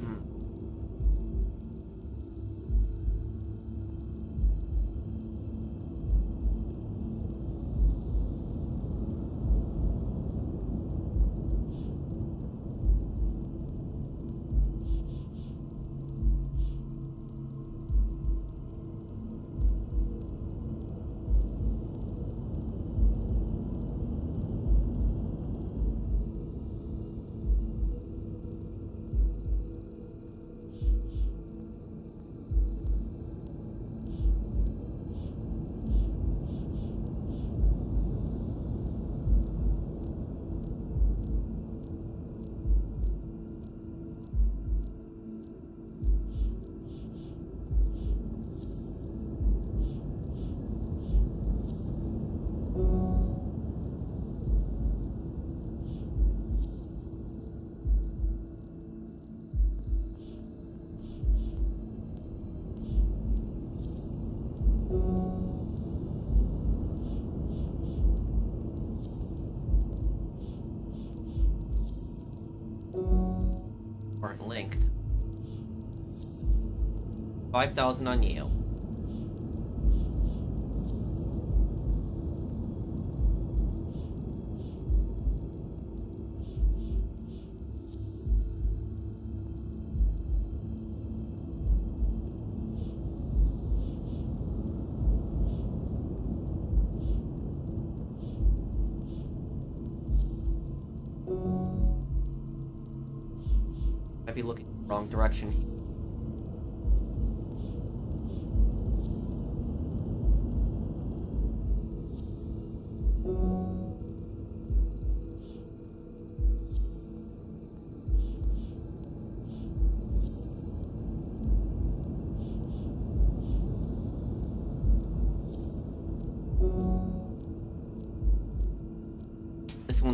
Aren't linked. 5,000 on Yale. Might be looking in the wrong direction.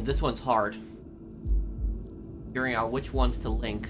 This one's hard. Figuring out which ones to link.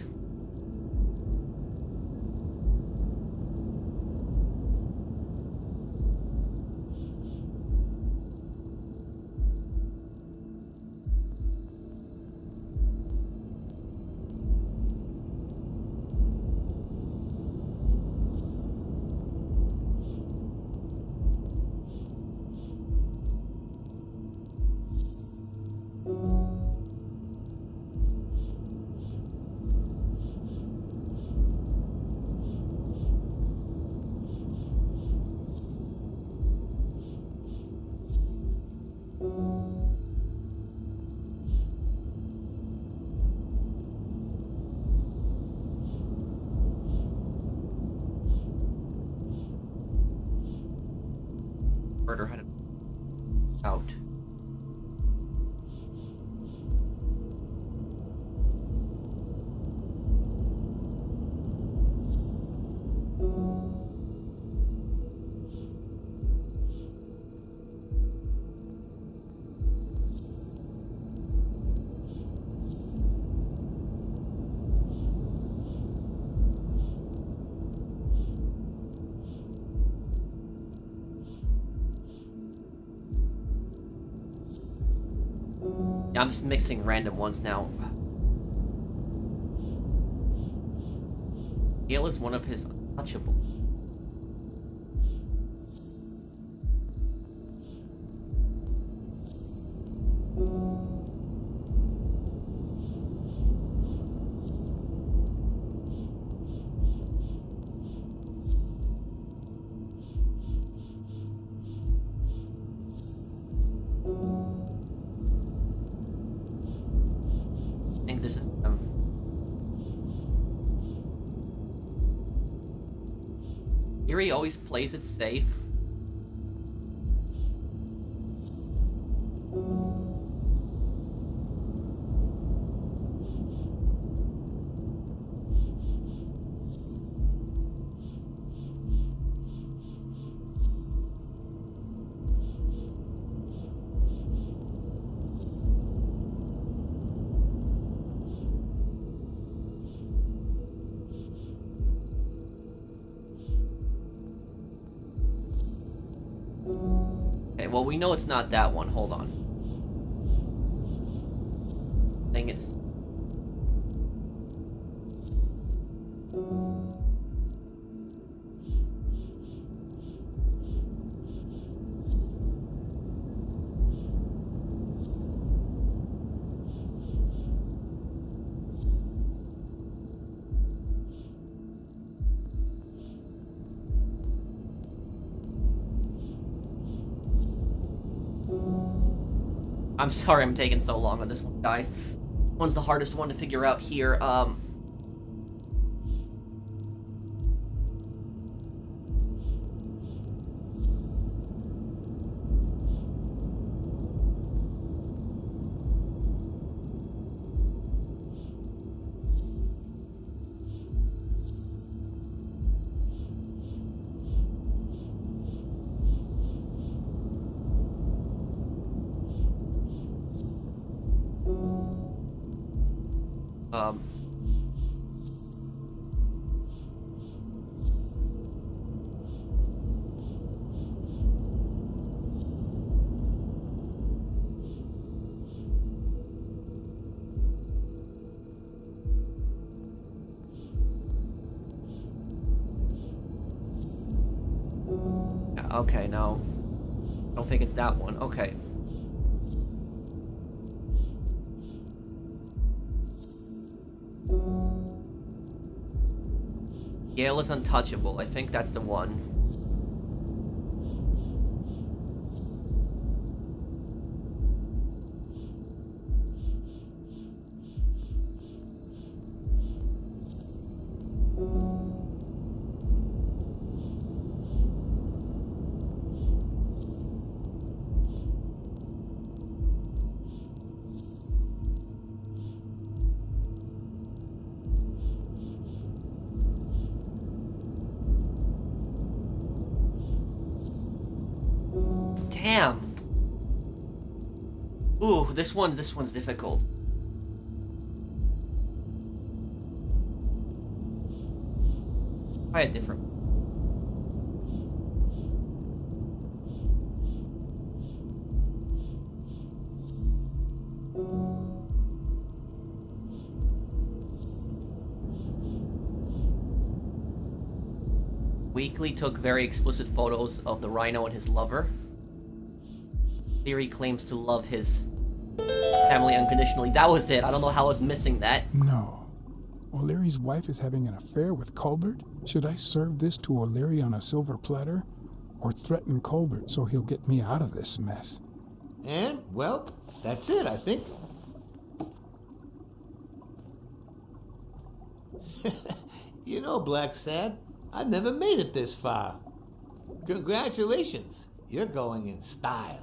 Murder had it out. Yeah, I'm just mixing random ones now. Yale is one of his untouchables. I think this is Erie always plays it safe. Okay, well, we know it's not that one. Hold on. I think it's... I'm sorry I'm taking so long on this one, guys. This one's the hardest one to figure out here. Okay, no. I don't think it's that one. Okay. Yale is untouchable. I think that's the one. Damn. Ooh, this one's difficult. Try a different. Weekly took very explicit photos of the rhino and his lover. Leary claims to love his family unconditionally. That was it. I don't know how I was missing that. No. O'Leary's wife is having an affair with Colbert? Should I serve this to O'Leary on a silver platter? Or threaten Colbert so he'll get me out of this mess? And, well, that's it, I think. You know, Blacksad, I never made it this far. Congratulations. You're going in style.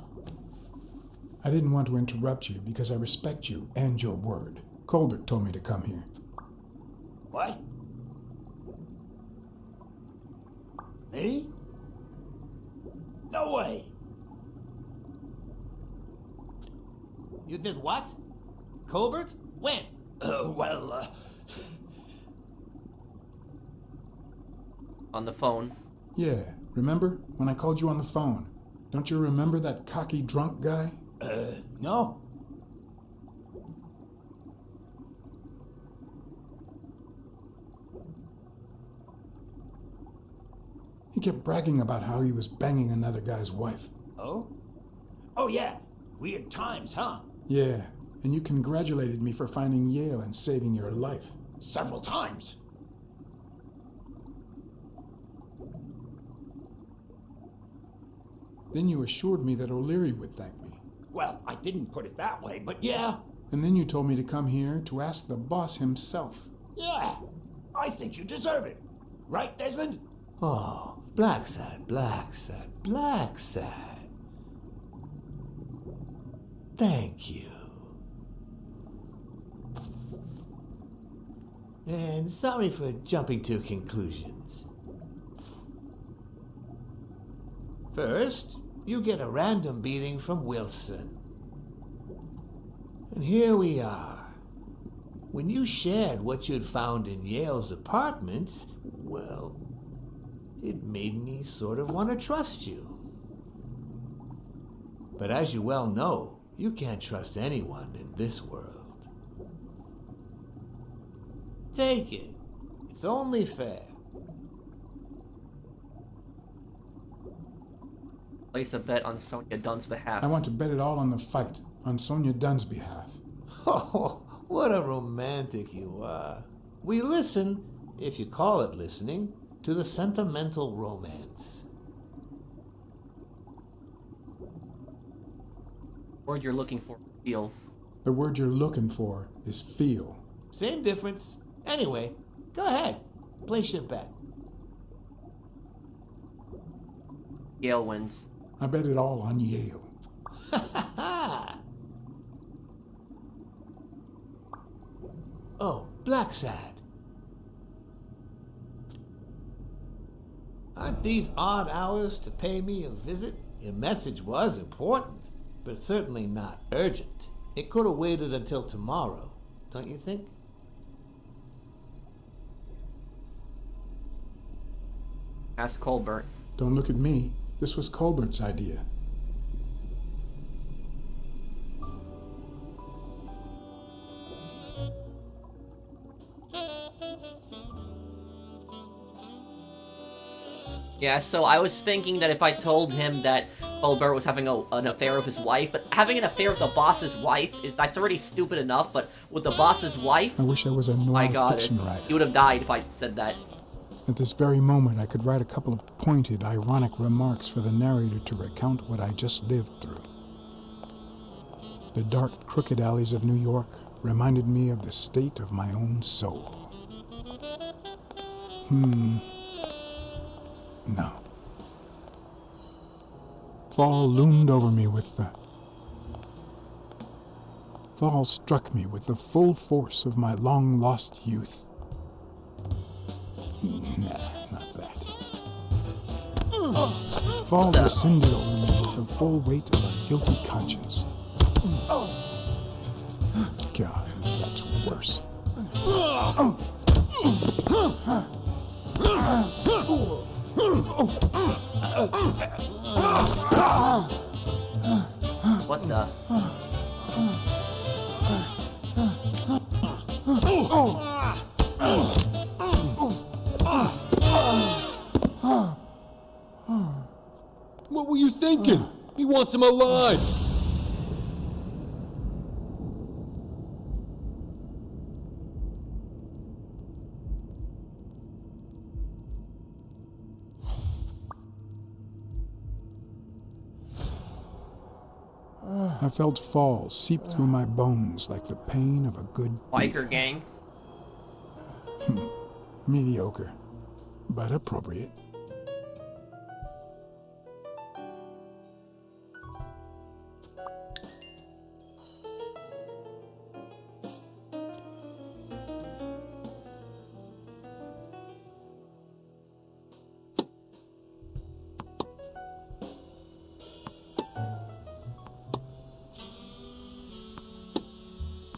I didn't want to interrupt you because I respect you and your word. Colbert told me to come here. What? Me? No way. You did what? Colbert? When? On the phone. Yeah, remember when I called you on the phone? Don't you remember that cocky drunk guy? No. kept bragging about how he was banging another guy's wife. Oh? Oh, yeah. Weird times, huh? Yeah, and you congratulated me for finding Yale and saving your life. Several times. Then you assured me that O'Leary would thank me. Well, I didn't put it that way, but yeah. And then you told me to come here to ask the boss himself. Yeah. I think you deserve it. Right, Desmond? Oh, Blacksad, Blacksad, Blacksad. Thank you. And sorry for jumping to conclusions. First, you get a random beating from Wilson. And here we are. When you shared what you'd found in Yale's apartment, well, it made me sort of want to trust you. But as you well know, you can't trust anyone in this world. Take it. It's only fair. Place a bet on Sonia Dunn's behalf. I want to bet it all on the fight, on Sonia Dunn's behalf. Oh, what a romantic you are. We listen, if you call it listening, to the sentimental romance. Word you're looking for, feel. The word you're looking for is feel. Same difference. Anyway, go ahead. Place your bet. Yale wins. I bet it all on Yale. Oh, Blacksad. Aren't these odd hours to pay me a visit? Your message was important, but certainly not urgent. It could have waited until tomorrow, don't you think? Ask Colbert. Don't look at me. This was Colbert's idea. Yeah, so I was thinking that if I told him that Colbert was having an affair with his wife, but having an affair with the boss's wife, that's already stupid enough, but with the boss's wife... I wish I was a noir fiction writer. He would have died if I said that. At this very moment, I could write a couple of pointed, ironic remarks for the narrator to recount what I just lived through. The dark, crooked alleys of New York reminded me of the state of my own soul. No. Fall loomed over me Fall struck me with the full force of my long-lost youth. Nah, not that. Fall descended over me with the full weight of a guilty conscience. God, that's worse. What the? What were you thinking? He wants him alive. I felt fall seep through my bones like the pain of a good Biker gang? Mediocre, but appropriate.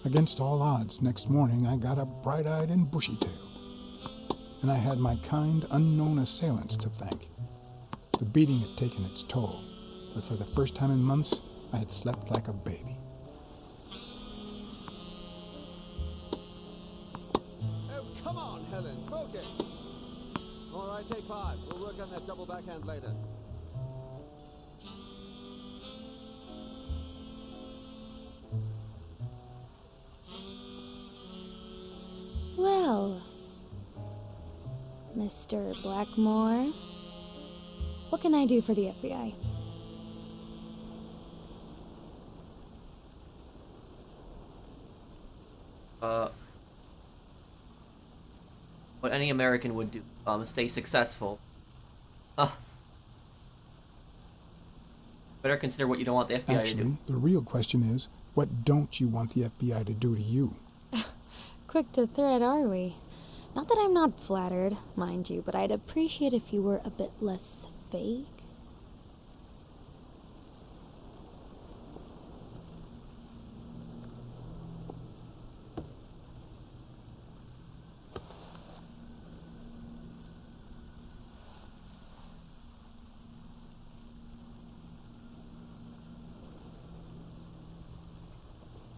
Against all odds, next morning I got up bright-eyed and bushy-tailed. And I had my kind, unknown assailants to thank. The beating had taken its toll, but for the first time in months, I had slept like a baby. Oh, come on, Helen, focus! All right, take 5. We'll work on that double backhand later. Well, Mr. Blackmore, what can I do for the FBI? What any American would do, stay successful. Better consider what you don't want the FBI to do. Actually, the real question is, what don't you want the FBI to do to you? Quick to thread, are we? Not that I'm not flattered, mind you, but I'd appreciate if you were a bit less fake.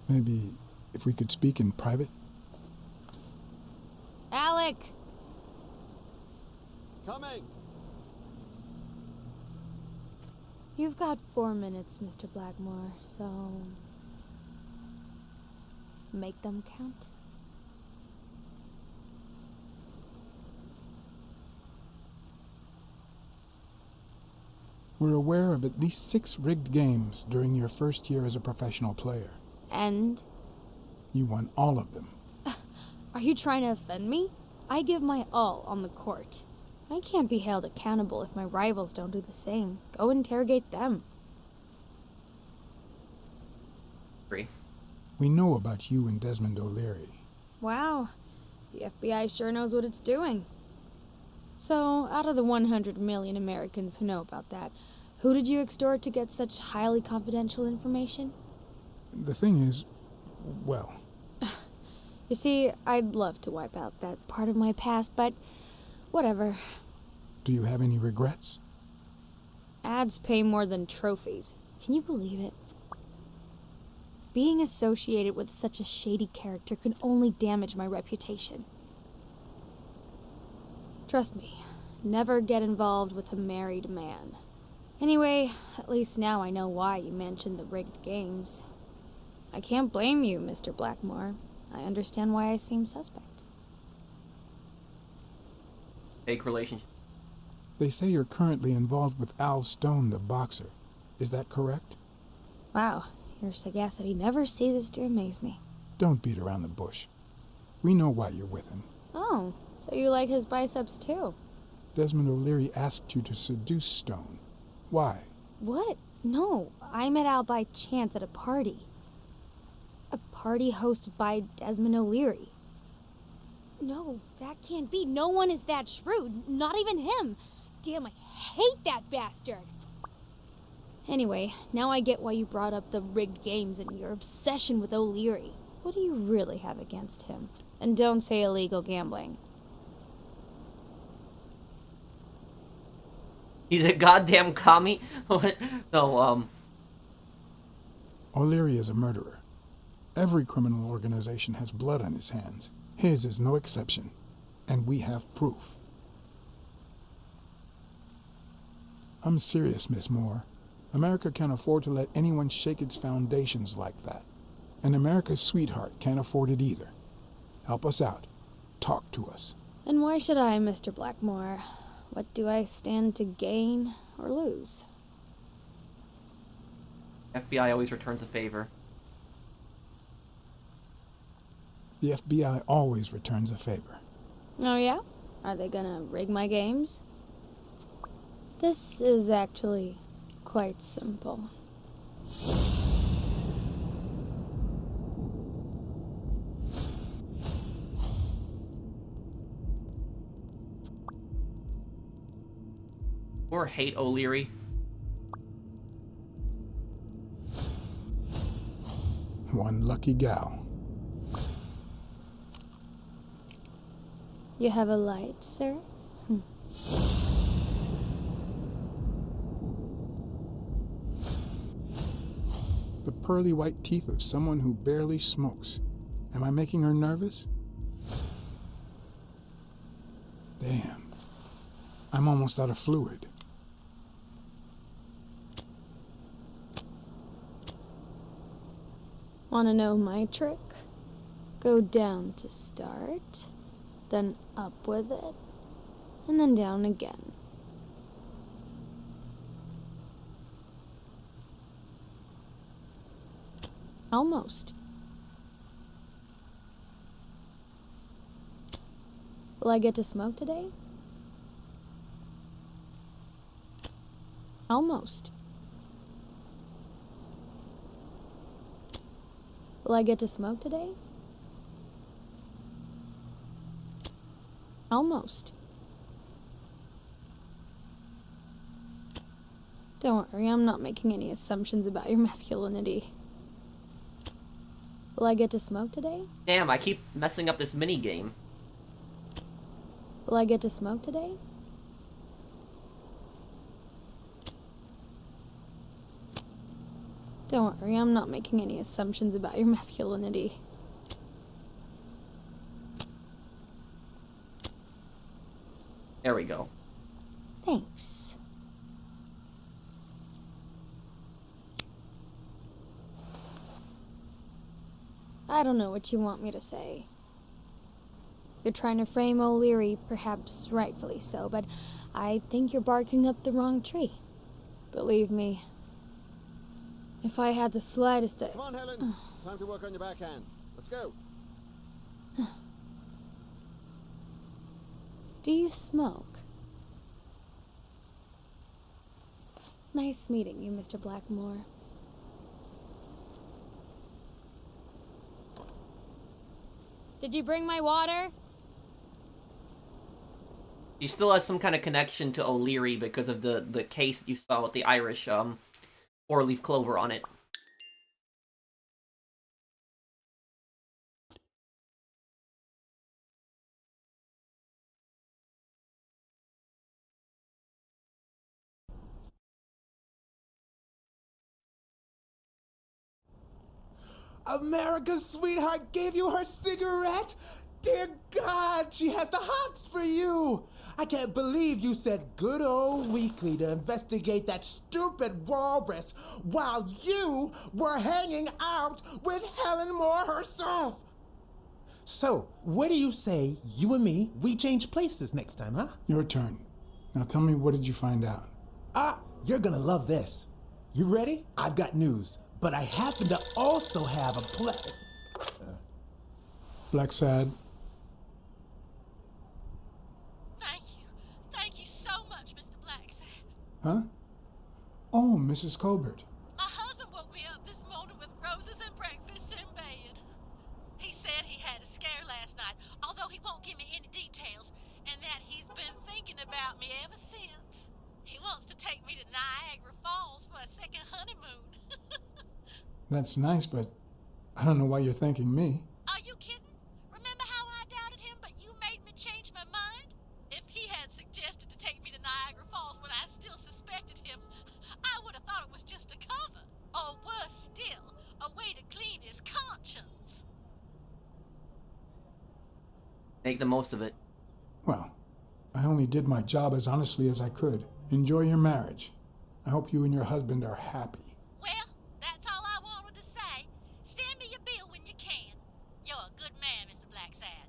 Maybe if we could speak in private? Alec! Coming! You've got 4 minutes, Mr. Blackmore, so... make them count. We're aware of at least 6 rigged games during your first year as a professional player. And? You won all of them. Are you trying to offend me? I give my all on the court. I can't be held accountable if my rivals don't do the same. Go interrogate them. We know about you and Desmond O'Leary. Wow. The FBI sure knows what it's doing. So, out of the 100 million Americans who know about that, who did you extort to get such highly confidential information? The thing is, well... You see, I'd love to wipe out that part of my past, but whatever. Do you have any regrets? Ads pay more than trophies. Can you believe it? Being associated with such a shady character could only damage my reputation. Trust me, never get involved with a married man. Anyway, at least now I know why you mentioned the rigged games. I can't blame you, Mr. Blackmore. I understand why I seem suspect. Fake relationship. They say you're currently involved with Al Stone, the boxer. Is that correct? Wow, your sagacity never ceases to amaze me. Don't beat around the bush. We know why you're with him. Oh, so you like his biceps too? Desmond O'Leary asked you to seduce Stone. Why? What? No, I met Al by chance at a party. A party hosted by Desmond O'Leary. No, that can't be. No one is that shrewd. Not even him. Damn, I hate that bastard. Anyway, now I get why you brought up the rigged games and your obsession with O'Leary. What do you really have against him? And don't say illegal gambling. He's a goddamn commie? No, O'Leary is a murderer. Every criminal organization has blood on its hands. His is no exception. And we have proof. I'm serious, Miss Moore. America can't afford to let anyone shake its foundations like that. And America's sweetheart can't afford it either. Help us out. Talk to us. And why should I, Mr. Blackmore? What do I stand to gain or lose? FBI always returns a favor. The FBI always returns a favor. Oh yeah? Are they gonna rig my games? This is actually quite simple. Or hate O'Leary. One lucky gal. You have a light, sir? The pearly white teeth of someone who barely smokes. Am I making her nervous? Damn. I'm almost out of fluid. Wanna know my trick? Go down to start, then up with it, and then down again. Almost. Will I get to smoke today? Almost. Will I get to smoke today? Almost. Don't worry, I'm not making any assumptions about your masculinity. Will I get to smoke today? Damn, I keep messing up this mini game. Will I get to smoke today? Don't worry, I'm not making any assumptions about your masculinity. There we go. Thanks. I don't know what you want me to say. You're trying to frame O'Leary, perhaps rightfully so, but I think you're barking up the wrong tree. Believe me, if I had the slightest... Come on, Helen. Time to work on your backhand. Let's go. Do you smoke? Nice meeting you, Mr. Blackmore. Did you bring my water? He still has some kind of connection to O'Leary because of the case you saw with the Irish four-leaf clover on it. America's sweetheart gave you her cigarette? Dear God, she has the hots for you! I can't believe you said good old Weekly to investigate that stupid walrus while you were hanging out with Helen Moore herself! So, what do you say, you and me, we change places next time, huh? Your turn. Now tell me, what did you find out? Ah, you're gonna love this. You ready? I've got news, but I happen to also have a Blacksad. Thank you so much, Mr. Blacksad. Huh? Oh, Mrs. Colbert. My husband woke me up this morning with roses and breakfast in bed. He said he had a scare last night, although he won't give me any details, and that he's been thinking about me ever since. He wants to take me to Niagara Falls for a second honeymoon. That's nice, but I don't know why you're thanking me. Are you kidding? Remember how I doubted him, but you made me change my mind? If he had suggested to take me to Niagara Falls when I still suspected him, I would have thought it was just a cover. Or worse still, a way to clean his conscience. Make the most of it. Well, I only did my job as honestly as I could. Enjoy your marriage. I hope you and your husband are happy. Well, that's all I wanted to say. Send me your bill when you can. You're a good man, Mr. Blacksad.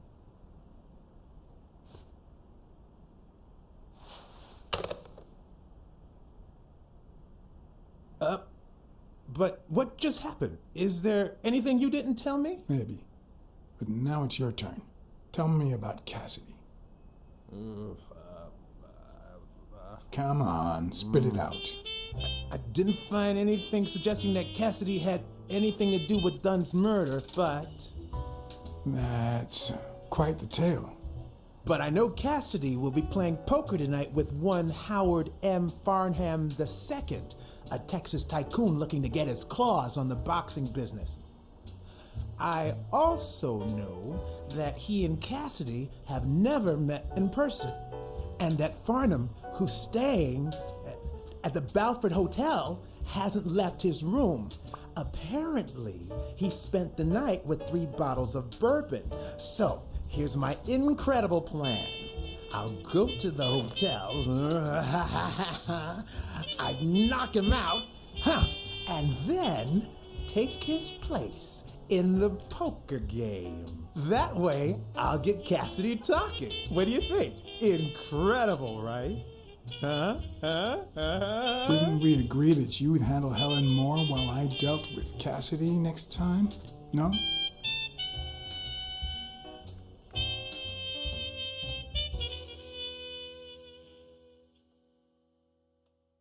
But what just happened? Is there anything you didn't tell me? Maybe. But now it's your turn. Tell me about Cassidy. Come on, spit it out. I didn't find anything suggesting that Cassidy had anything to do with Dunn's murder, but... That's quite the tale. But I know Cassidy will be playing poker tonight with one Howard M. Farnham II, a Texas tycoon looking to get his claws on the boxing business. I also know that he and Cassidy have never met in person, and that Farnham, who's staying at the Balford Hotel, hasn't left his room. Apparently, he spent the night with 3 bottles of bourbon. So, here's my incredible plan. I'll go to the hotel. I'd knock him out, and then take his place in the poker game. That way, I'll get Cassidy talking. What do you think? Incredible, right? Didn't we agree that you would handle Helen Moore while I dealt with Cassidy next time? No?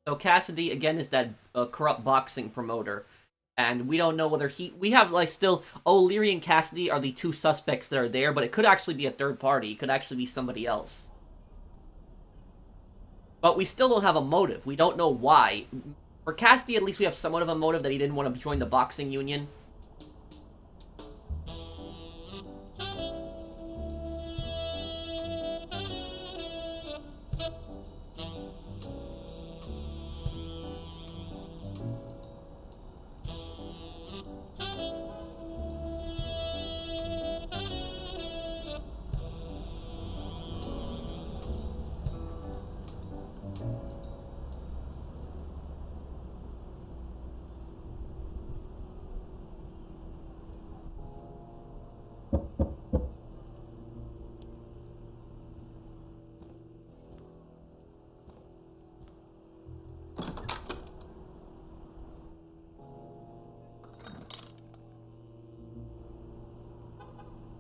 So Cassidy, again, is that corrupt boxing promoter. And we don't know whether we have, like, still, O'Leary and Cassidy are the two suspects that are there, but it could actually be a third party. It could actually be somebody else. But we still don't have a motive. We don't know why. For Cassidy, at least we have somewhat of a motive that he didn't want to join the boxing union.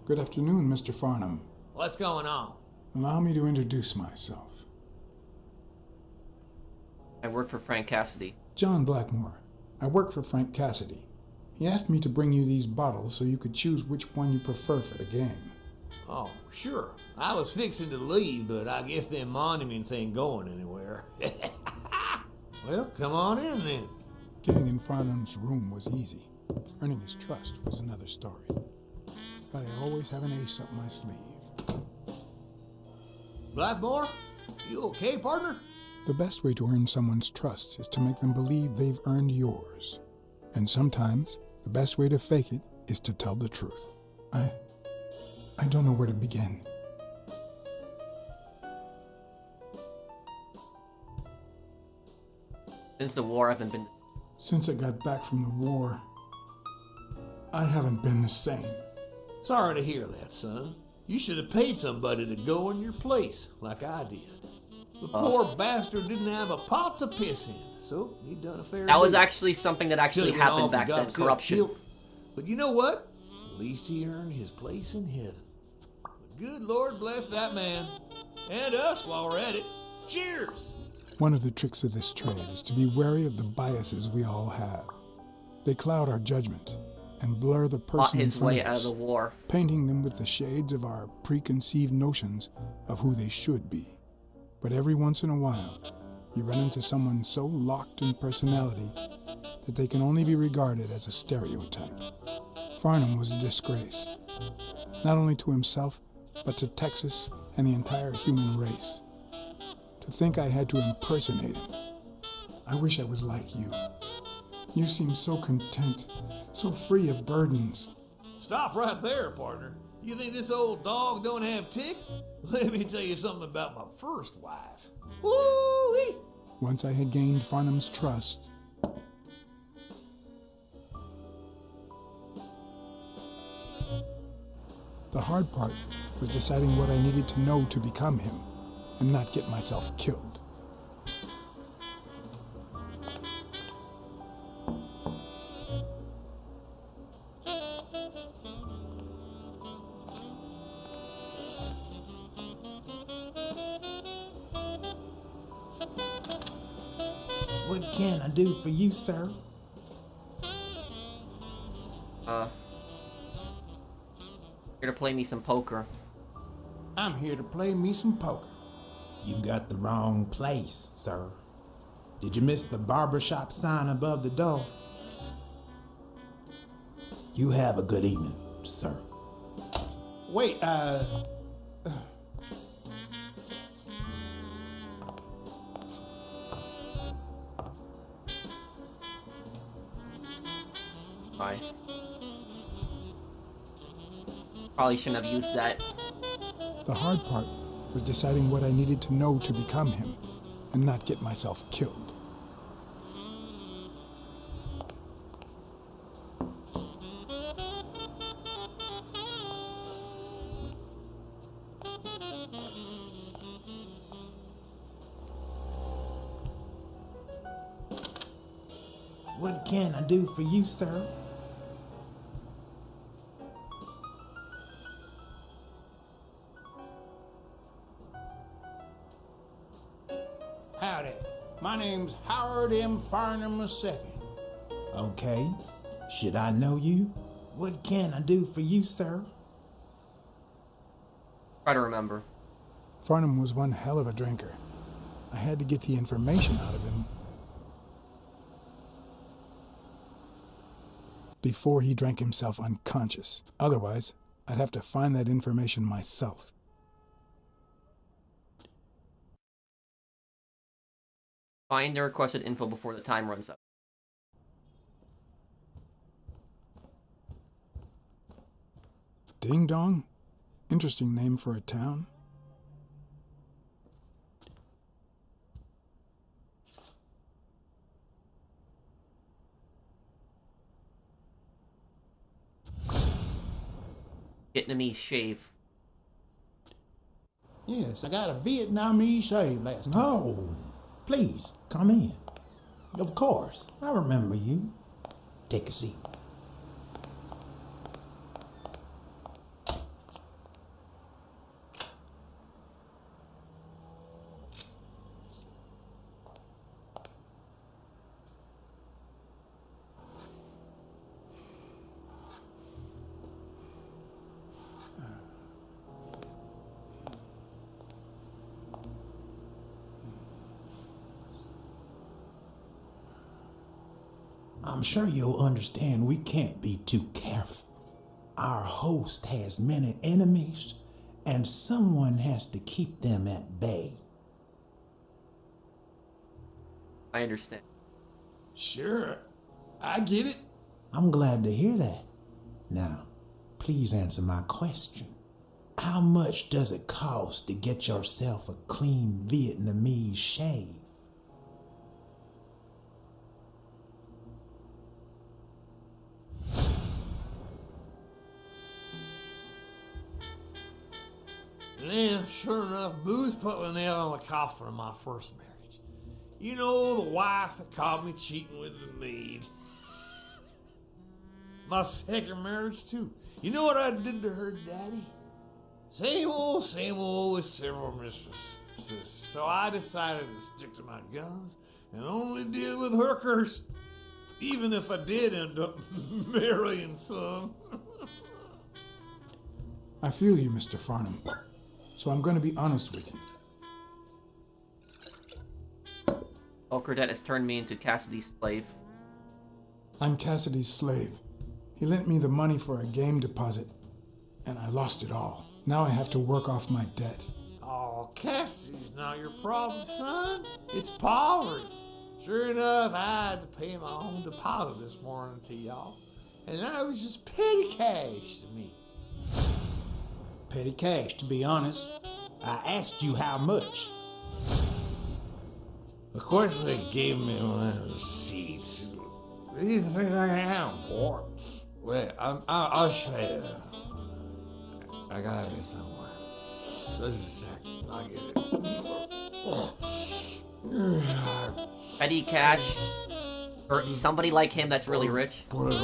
Good afternoon, Mr. Farnham. What's going on? Allow me to introduce myself. I work for Frank Cassidy. John Blackmore. I work for Frank Cassidy. He asked me to bring you these bottles so you could choose which one you prefer for the game. Oh, sure. I was fixing to leave, but I guess them monuments ain't going anywhere. Well, come on in then. Getting in Farnham's room was easy. Earning his trust was another story. But I always have an ace up my sleeve. Blackmore? You okay, partner? The best way to earn someone's trust is to make them believe they've earned yours. And sometimes, the best way to fake it is to tell the truth. I don't know where to begin. Since the war, I haven't been... Since I got back from the war, I haven't been the same. Sorry to hear that, son. You should have paid somebody to go in your place, like I did. The poor bastard didn't have a pot to piss in, so he done a fair That was deal. actually something that actually Should've went happened off back and got then, himself corruption. killed. But you know what? At least he earned his place in heaven. But good Lord bless that man. And us while we're at it. Cheers! One of the tricks of this trade is to be wary of the biases we all have. They cloud our judgment and blur the person in his front way of out us, of the war. painting them with the shades of our preconceived notions of who they should be. But every once in a while, you run into someone so locked in personality that they can only be regarded as a stereotype. Farnham was a disgrace, not only to himself, but to Texas and the entire human race. To think I had to impersonate him. I wish I was like you. You seem so content, so free of burdens. Stop right there, partner. You think this old dog don't have ticks? Let me tell you something about my first wife. Woo-wee! Once I had gained Farnham's trust, the hard part was deciding what I needed to know to become him and not get myself killed. What can I do for you, sir? Here to play me some poker. I'm here to play me some poker. You got the wrong place, sir. Did you miss the barbershop sign above the door? You have a good evening, sir. Wait, Bye. Probably shouldn't have used that. The hard part was deciding what I needed to know to become him, and not get myself killed. What can I do for you, sir? Howdy. My name's Howard M. Farnham II. Okay. Should I know you? What can I do for you, sir? Try to remember. Farnham was one hell of a drinker. I had to get the information out of him before he drank himself unconscious. Otherwise, I'd have to find that information myself. Find the requested info before the time runs out. Ding Dong? Interesting name for a town. Vietnamese shave. Yes, I got a Vietnamese shave last time. Oh, please, come in. Of course, I remember you. Take a seat. I'm sure you'll understand we can't be too careful. Our host has many enemies, and someone has to keep them at bay. I understand. Sure, I get it. I'm glad to hear that. Now, please answer my question. How much does it cost to get yourself a clean Vietnamese shave? And sure enough, booze put the nail on the coffin of my first marriage. You know, the wife that caught me cheating with the maid. My second marriage, too. You know what I did to her daddy? Same old with several mistresses. So I decided to stick to my guns and only deal with hookers. Even if I did end up marrying some. I feel you, Mr. Farnham. So I'm going to be honest with you. Credette has turned me into Cassidy's slave. I'm Cassidy's slave. He lent me the money for a game deposit, and I lost it all. Now I have to work off my debt. Oh, Cassidy's not your problem, son. It's poverty. Sure enough, I had to pay my own deposit this morning to y'all. And that was just petty cash to me. Petty cash, to be honest. I asked you how much. Of course they gave me one of the receipts. What do you think I am, boy? Wait, I'll show you. I got it somewhere. Just a second, I'll get it. Petty cash for somebody like him that's really rich. Put it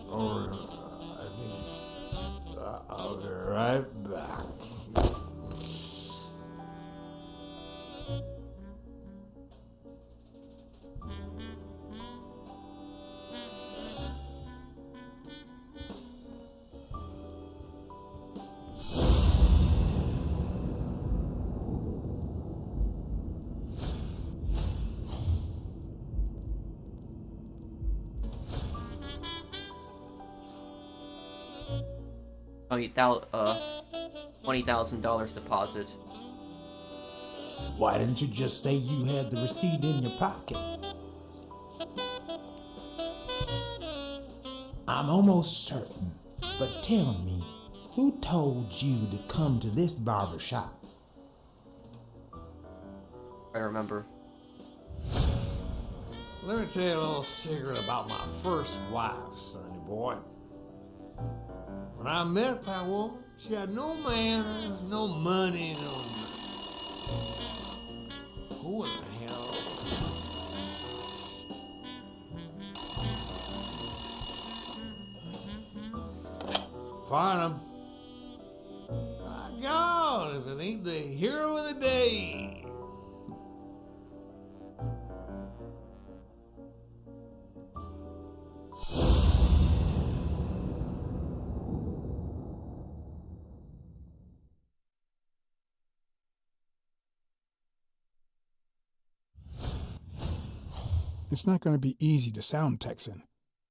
over. I think I'll be right back. $20,000 deposit. Why didn't you just say you had the receipt in your pocket? I'm almost certain, but tell me, who told you to come to this barber shop? I remember. Let me tell you a little secret about my first wife, sonny boy. When I met that woman, she had no manners, no money, no nothing. Who in the hell? Find him. My God, if it ain't the hero of the day. It's not going to be easy to sound Texan,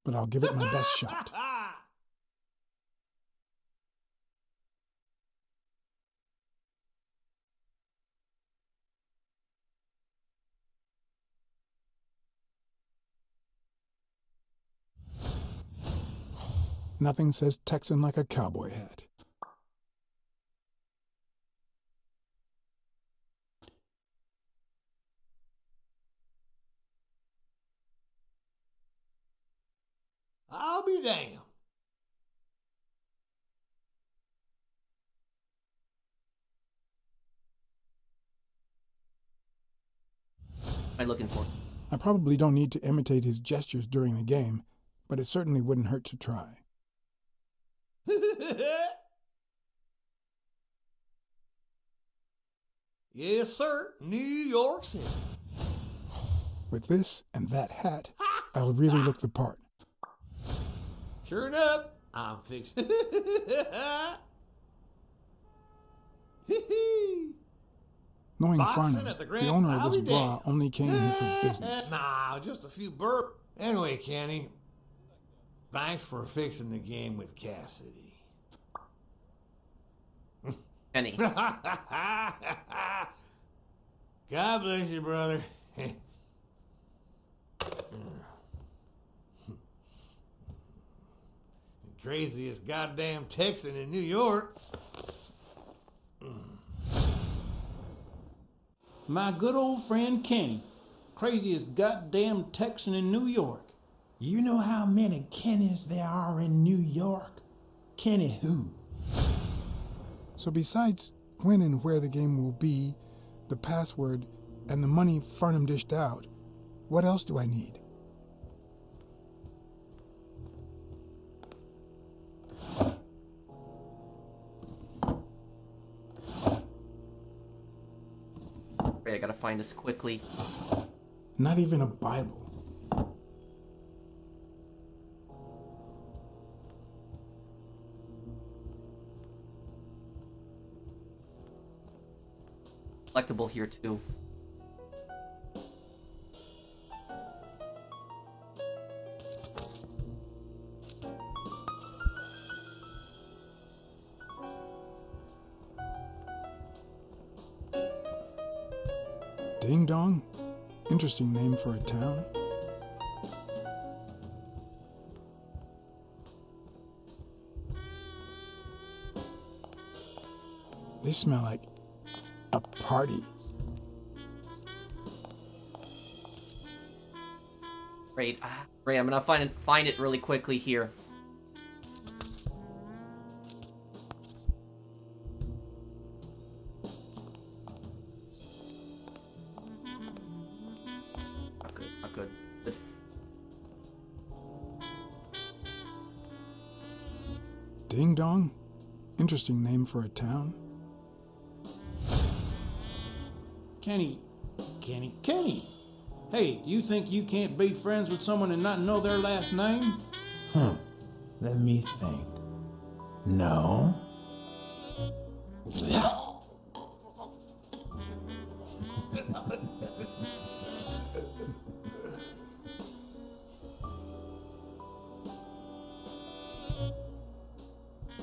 but I'll give it my best shot. Nothing says Texan like a cowboy hat. I'll be damned. What am I looking for? I probably don't need to imitate his gestures during the game, but it certainly wouldn't hurt to try. Yes, sir. New York City. With this and that hat, I'll really look the part. Sure enough, I'm fixing. Knowing Boxing Farnham, at the the Grand owner of Valley this bra Dam. only came here for business. Nah, just a few burp. Anyway, Kenny, thanks for fixing the game with Cassidy. Kenny. God bless you, brother. Craziest goddamn Texan in New York. My good old friend Kenny, craziest goddamn Texan in New York. You know how many Kennys there are in New York? Kenny who? So besides when and where the game will be, the password, and the money Farnham dished out, what else do I need? Wait, I gotta find this quickly. Not even a Bible. Collectible here too. Ding Dong? Interesting name for a town. They smell like a party. Great. Great, I'm gonna find it really quickly here. Not good. Good. Ding Dong? Interesting name for a town. Kenny. Hey, do you think you can't be friends with someone and not know their last name? Let me think. No.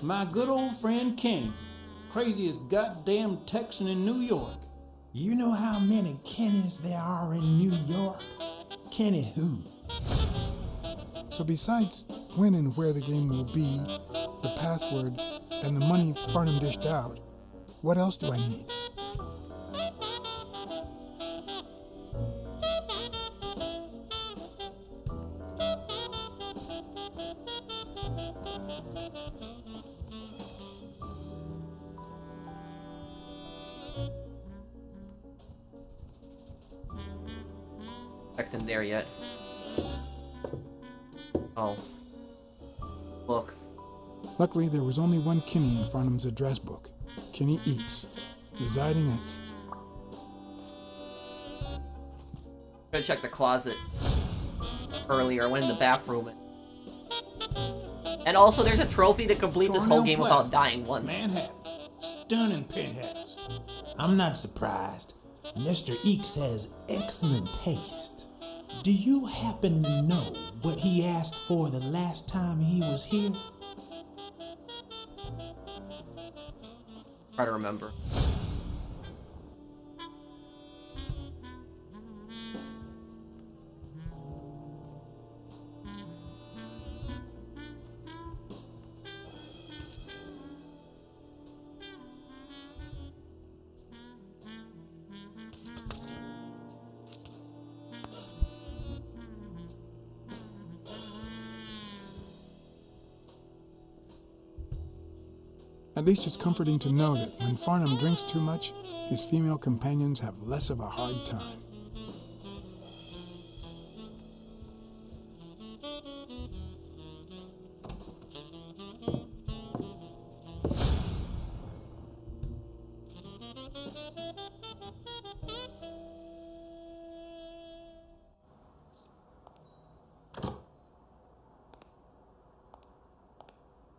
My good old friend Kenny, craziest goddamn Texan in New York. You know how many Kennys there are in New York? Kenny who? So besides when and where the game will be, the password, and the money Farnham dished out, what else do I need? Checked in there yet. Oh. Look. Luckily, there was only one Kinney in Farnham's address book. Kinney Eats, residing at... Gotta check the closet earlier. I went in the bathroom. And also, there's a trophy to complete this whole game without dying once. Manhattan. Stunning pinheads. I'm not surprised. Mr. Eeks has excellent taste. Do you happen to know what he asked for the last time he was here? Try to remember. At least it's comforting to know that when Farnham drinks too much, his female companions have less of a hard time.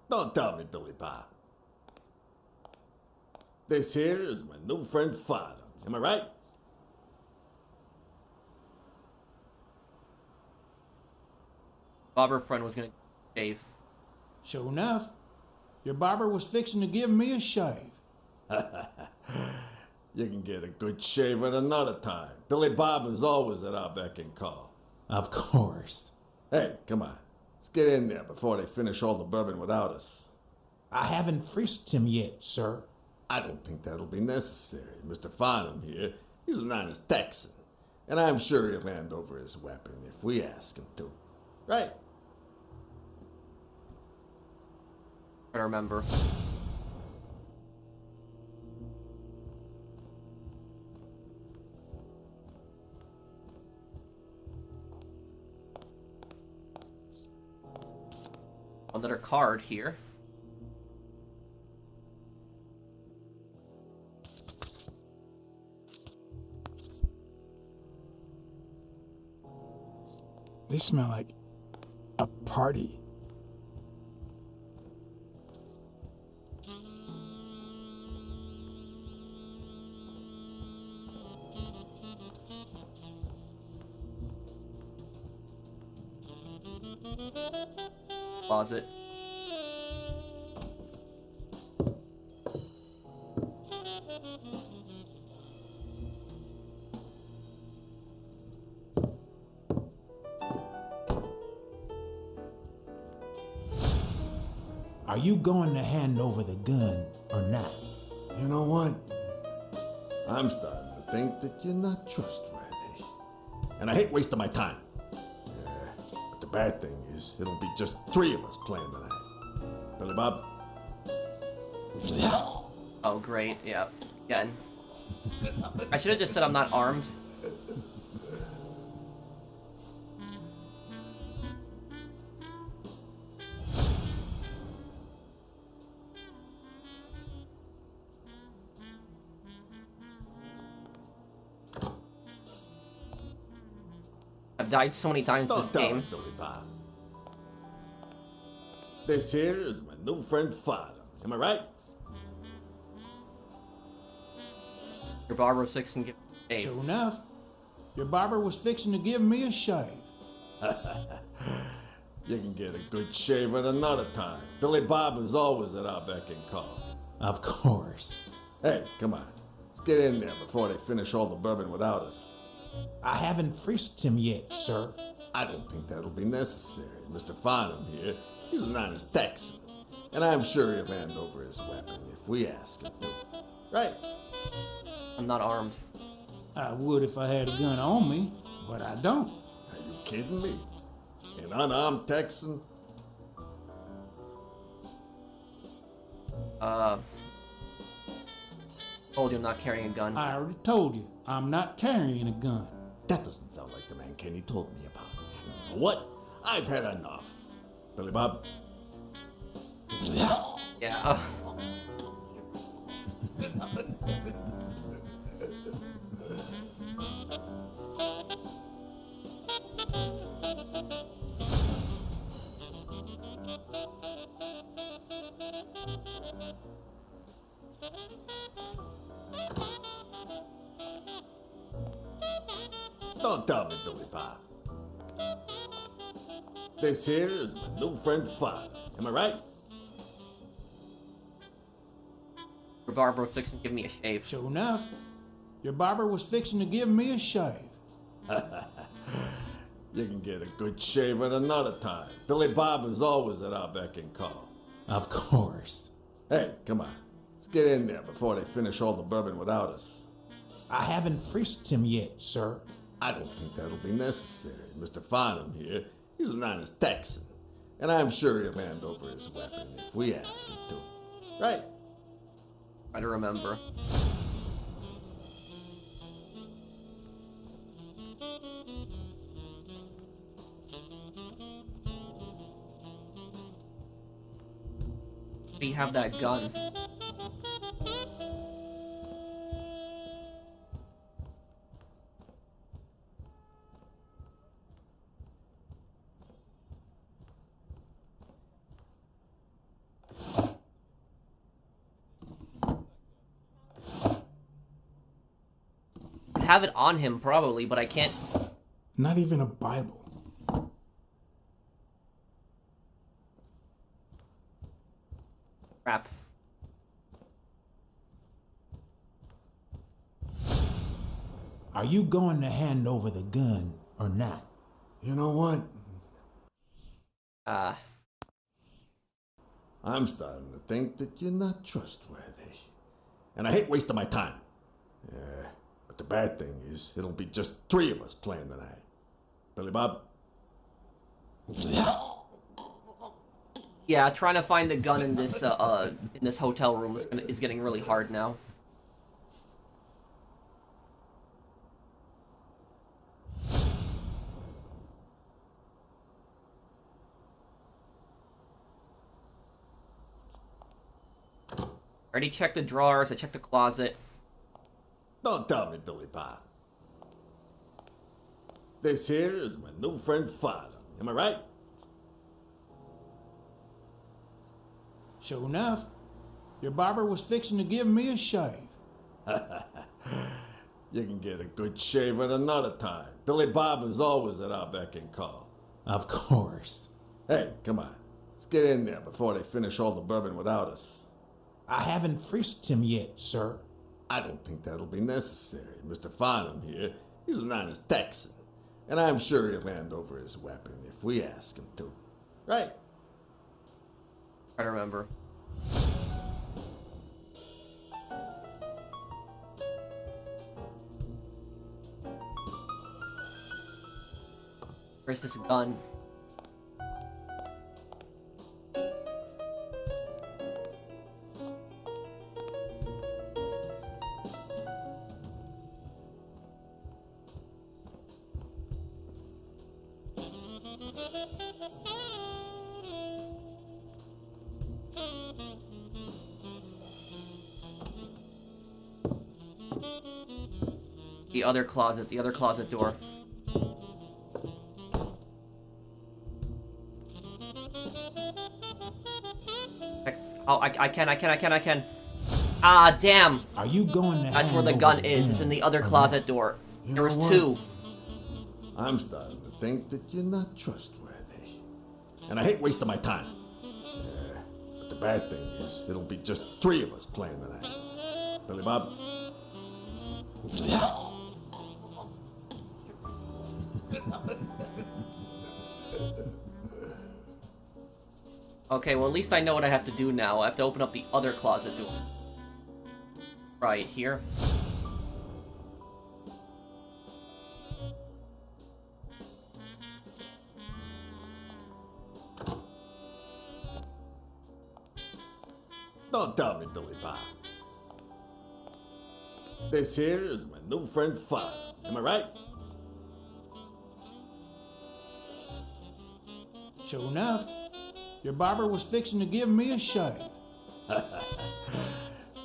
Don't tell me, Billy Bob. This here is my new friend Farnham. Am I right? Barber friend was gonna shave. Sure enough. Your barber was fixing to give me a shave. You can get a good shave at another time. Billy Bob is always at our beck and call. Of course. Hey, come on. Let's get in there before they finish all the bourbon without us. I haven't frisked him yet, sir. I don't think that'll be necessary. Mr. Farnham here, he's an honest Texan. And I'm sure he'll hand over his weapon if we ask him to. Right? I remember. Another card here. They smell like a party. Closet. Are you going to hand over the gun or not? You know what? I'm starting to think that you're not trustworthy. And I hate wasting my time. Yeah, but the bad thing is, it'll be just 3 of us playing tonight. Billy Bob? Oh, great. Yeah. Again. I should have just said I'm not armed. I've died so many times this game. Billy Bob. This here is my new friend Farnham. Am I right? Your barber was fixing to give me a shave. Sure enough. Your barber was fixing to give me a shave. You can get a good shave at another time. Billy Bob is always at our beck and call. Of course. Hey, come on. Let's get in there before they finish all the bourbon without us. I haven't frisked him yet, sir. I don't think that'll be necessary. Mr. Farnham here, he's an honest Texan. And I'm sure he'll hand over his weapon if we ask him to. Right? I'm not armed. I would if I had a gun on me, but I don't. Are you kidding me? An unarmed Texan? Told you I'm not carrying a gun. I already told you, I'm not carrying a gun. That doesn't sound like the man Kenny told me about. You know what? I've had enough. Billy Bob? Yeah. Don't tell me, Billy Bob. This here is my new friend Father. Am I right? Your barber was fixing to give me a shave. Sure enough, your barber was fixing to give me a shave. You can get a good shave at another time. Billy Bob is always at our beck and call. Of course. Hey, come on. Let's get in there before they finish all the bourbon without us. I haven't frisked him yet, sir. I don't think that'll be necessary. Mr. Farnham here, he's an honest Texan. And I'm sure he'll hand over his weapon if we ask him to. Right? Try to remember. We have that gun. Have it on him probably, but I can't. Not even a Bible. Crap. Are you going to hand over the gun or not? You know what? I'm starting to think that you're not trustworthy. And I hate wasting my time. Yeah, but the bad thing is, it'll be just 3 of us playing tonight. Billy Bob? Yeah, trying to find the gun in this hotel room is getting really hard now. Already checked the drawers, I checked the closet. Don't tell me, Billy Bob. This here is my new friend Father. Am I right? Sure enough, your barber was fixing to give me a shave. You can get a good shave at another time. Billy Bob is always at our beck and call. Of course. Hey, come on. Let's get in there before they finish all the bourbon without us. I haven't frisked him yet, sir. I don't think that'll be necessary. Mr. Farnham here, he's an honest Texan. And I'm sure he'll hand over his weapon if we ask him to. Right? Try to remember. Where's this gun? The other closet door. Oh, I can. Ah, damn. Are you going to That's where the hand gun over is. It's in the other closet door. You There was know what? 2. I'm starting to think that you're not trustworthy. And I hate wasting my time. Yeah, but the bad thing is, it'll be just 3 of us playing tonight. Billy Bob? Okay, well at least I know what I have to do now. I have to open up the other closet door. Right here. Don't tell me, Billy Bob. This here is my new friend Father. Am I right? Sure enough, your barber was fixing to give me a shave.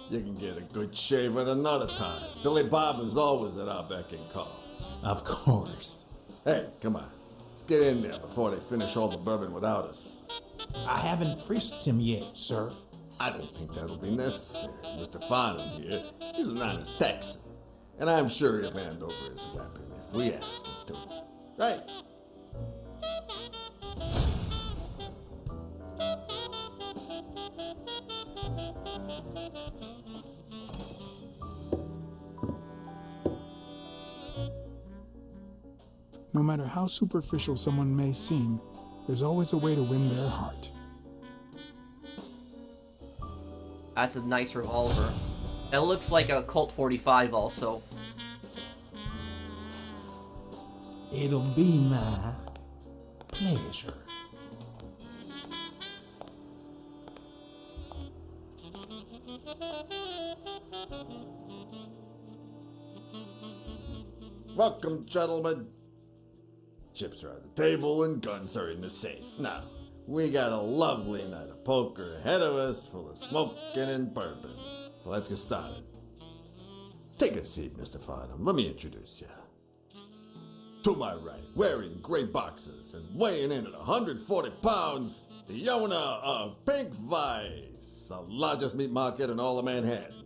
You can get a good shave at another time. Billy Bob is always at our beck and call. Of course. Hey, come on. Let's get in there before they finish all the bourbon without us. I haven't frisked him yet, sir. I don't think that'll be necessary. Mr. Farnham here, he's an honest Texan. And I'm sure he'll hand over his weapon if we ask him to. Right? No matter how superficial someone may seem, there's always a way to win their heart. That's a nice revolver. It looks like a Colt 45 also. It'll be my pleasure. Welcome, gentlemen. Chips are on the table and guns are in the safe. Now, we got a lovely night of poker ahead of us, full of smoking and bourbon. So let's get started. Take a seat, Mr. Farnham. Let me introduce you. To my right, wearing gray boxers and weighing in at 140 pounds, the owner of Pink Vice, the largest meat market in all of Manhattan.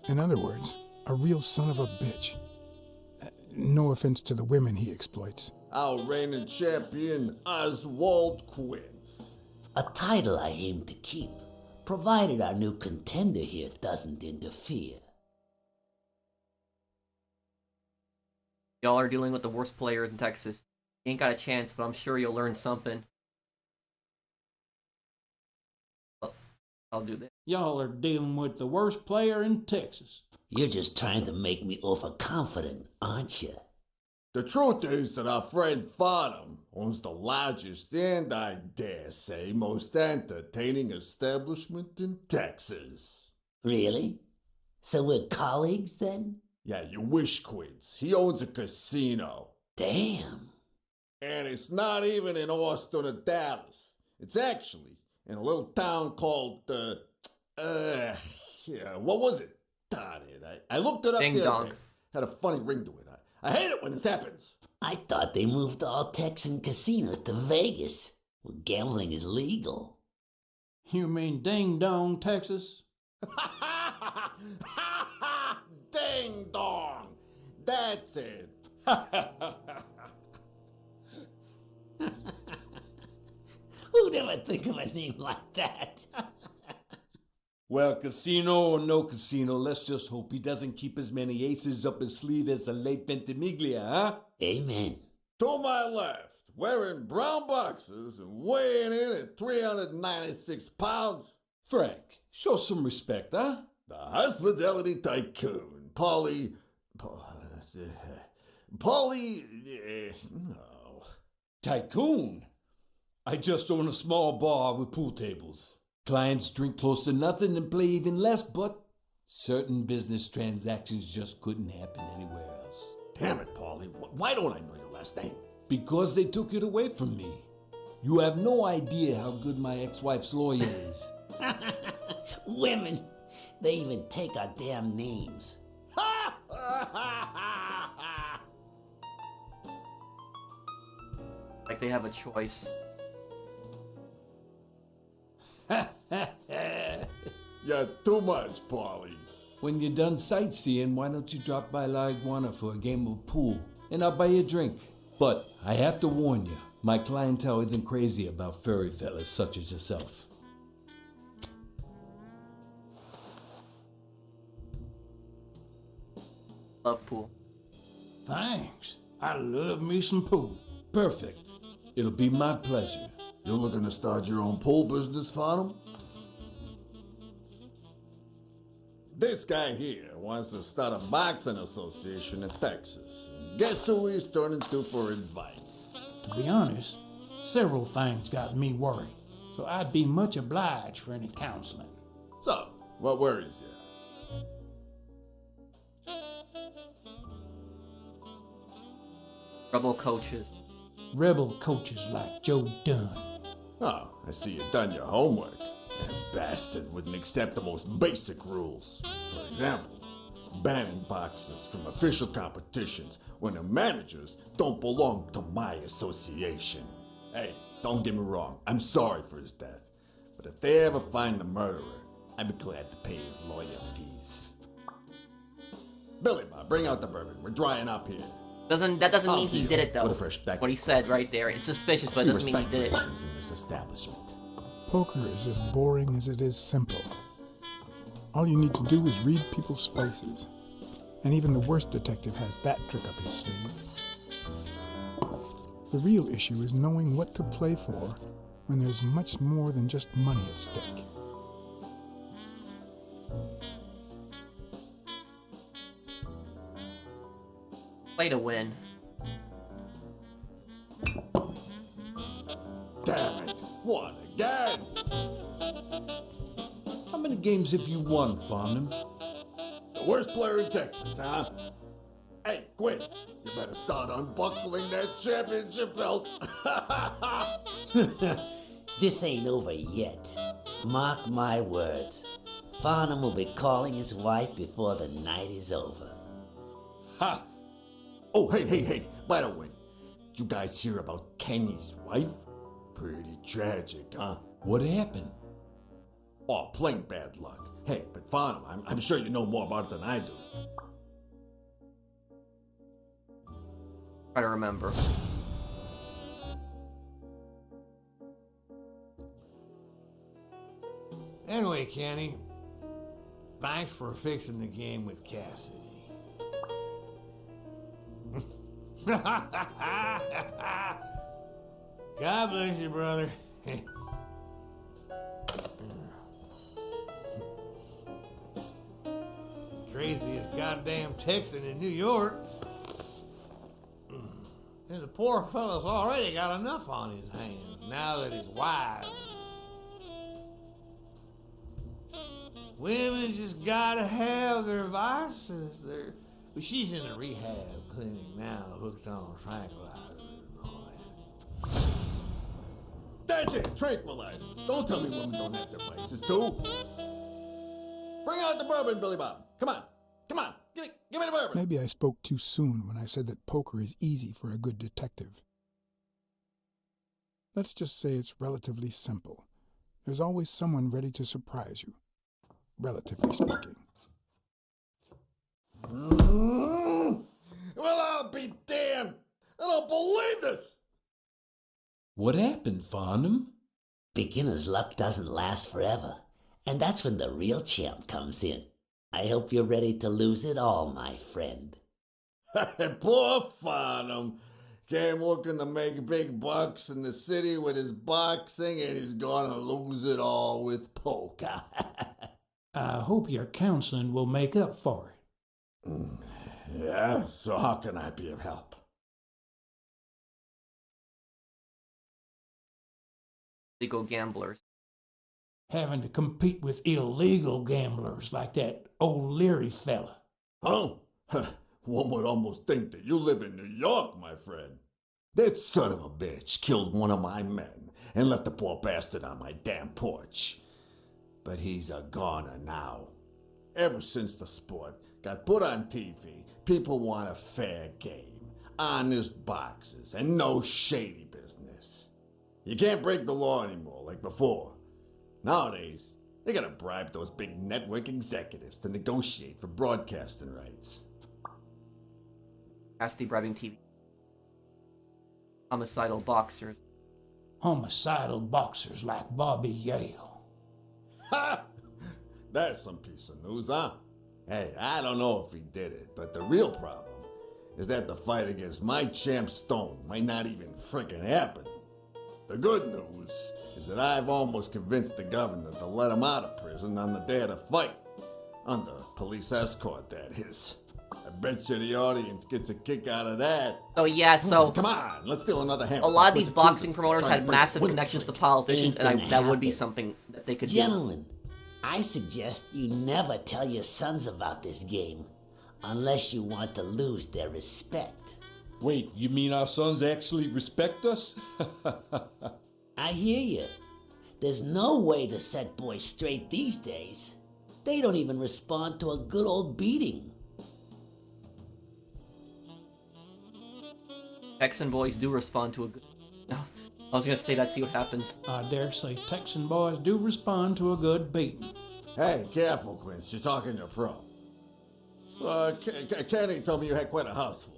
In other words, a real son of a bitch. No offense to the women he exploits. Our reigning champion, Oswald Quince. A title I aim to keep, provided our new contender here doesn't interfere. Y'all are dealing with the worst players in Texas. You ain't got a chance, but I'm sure you'll learn something. I'll do that. Y'all are dealing with the worst player in Texas. You're just trying to make me overconfident, aren't you? The truth is that our friend Farnham owns the largest and, I dare say, most entertaining establishment in Texas. Really? So we're colleagues then? Yeah, you wish, Quince. He owns a casino. Damn. And it's not even in Austin or Dallas. It's actually in a little town called, what was it? Darn it. I looked it up Ding the other dong. day. Had a funny ring to it. I hate it when this happens. I thought they moved all Texan casinos to Vegas, where gambling is legal. You mean Ding Dong, Texas? Ding dong. That's it. Who'd ever think of a name like that? Well, casino or no casino, let's just hope he doesn't keep as many aces up his sleeve as the late Ventimiglia, huh? Amen. To my left, wearing brown boxers and weighing in at 396 pounds. Frank, show some respect, huh? The hospitality tycoon, Polly, no. Tycoon? I just own a small bar with pool tables. Clients drink close to nothing and play even less, but certain business transactions just couldn't happen anywhere else. Damn it, Paulie. Why don't I know your last name? Because they took it away from me. You have no idea how good my ex-wife's lawyer is. Women, they even take our damn names. Like they have a choice. You're too much, Paulie. When you're done sightseeing, why don't you drop by La Iguana for a game of pool, and I'll buy you a drink. But I have to warn you, my clientele isn't crazy about furry fellas such as yourself. Love pool. Thanks. I love me some pool. Perfect. It'll be my pleasure. You're looking to start your own pool business, Farnham? This guy here wants to start a boxing association in Texas. And guess who he's turning to for advice? To be honest, several things got me worried, so I'd be much obliged for any counseling. So, what worries you? Rebel coaches. Rebel coaches like Joe Dunn. Oh, I see you done your homework. That bastard wouldn't accept the most basic rules. For example, banning boxers from official competitions when the managers don't belong to my association. Hey, don't get me wrong, I'm sorry for his death. But if they ever find the murderer, I'd be glad to pay his lawyer fees. Billy Bob, bring out the bourbon. We're drying up here. That doesn't mean he did it though. What a fresh deck. What he said right there. It's suspicious, but it doesn't mean he did it. In this establishment. Poker is as boring as it is simple. All you need to do is read people's faces. And even the worst detective has that trick up his sleeve. The real issue is knowing what to play for when there's much more than just money at stake. Play to win. Damn it! What again? How many games have you won, Farnham? The worst player in Texas, huh? Hey, Quinn, you better start unbuckling that championship belt. This ain't over yet. Mark my words. Farnham will be calling his wife before the night is over. Ha! Oh, hey, by the way, did you guys hear about Kenny's wife? Pretty tragic, huh? What happened? Oh, plain bad luck. Hey, but Farnham, I'm sure you know more about it than I do. Try to remember. Anyway, Kenny, thanks for fixing the game with Cassidy. God bless you, brother. Craziest goddamn Texan in New York. And the poor fella's already got enough on his hands now that his wife. Women just gotta have their vices. She's in a rehab clinic now, hooked on tranquilizers and all that. That's it, tranquilizers. Don't tell me women don't have their vices too. Bring out the bourbon, Billy Bob. Come on, give me the bourbon. Maybe I spoke too soon when I said that poker is easy for a good detective. Let's just say it's relatively simple. There's always someone ready to surprise you, relatively speaking. Well, I'll be damned. I don't believe this. What happened, Farnham? Beginner's luck doesn't last forever, and that's when the real champ comes in. I hope you're ready to lose it all, my friend. Poor Farnham. Came looking to make big bucks in the city with his boxing, and he's gonna lose it all with poker. I hope your counseling will make up for it. Yeah, so how can I be of help? Legal gamblers. Having to compete with illegal gamblers like that O'Leary fella. Oh, one would almost think that you live in New York, my friend. That son of a bitch killed one of my men and left the poor bastard on my damn porch. But he's a goner now. Ever since the sport got put on TV, people want a fair game, honest boxes, and no shady business. You can't break the law anymore like before. Nowadays, they gotta bribe those big network executives to negotiate for broadcasting rights. Nasty bribing TV. Homicidal boxers. Homicidal boxers like Bobby Yale. Ha! That's some piece of news, huh? Hey, I don't know if he did it, but the real problem is that the fight against my champ Stone might not even frickin' happen. The good news is that I've almost convinced the governor to let him out of prison on the day of the fight. Under police escort, that is. I bet you the audience gets a kick out of that. Oh yeah, so come on, let's steal another hammer. A lot of these boxing promoters had massive connections to politicians, and that would be something that they could do. Gentlemen, I suggest you never tell your sons about this game, unless you want to lose their respect. Wait, you mean our sons actually respect us? I hear you. There's no way to set boys straight these days. They don't even respond to a good old beating. Texan boys do respond to a good... No, I was gonna say that, see what happens. I dare say Texan boys do respond to a good beating. Hey, careful, Quince. You're talking to a pro. So, Kenny told me you had quite a house full.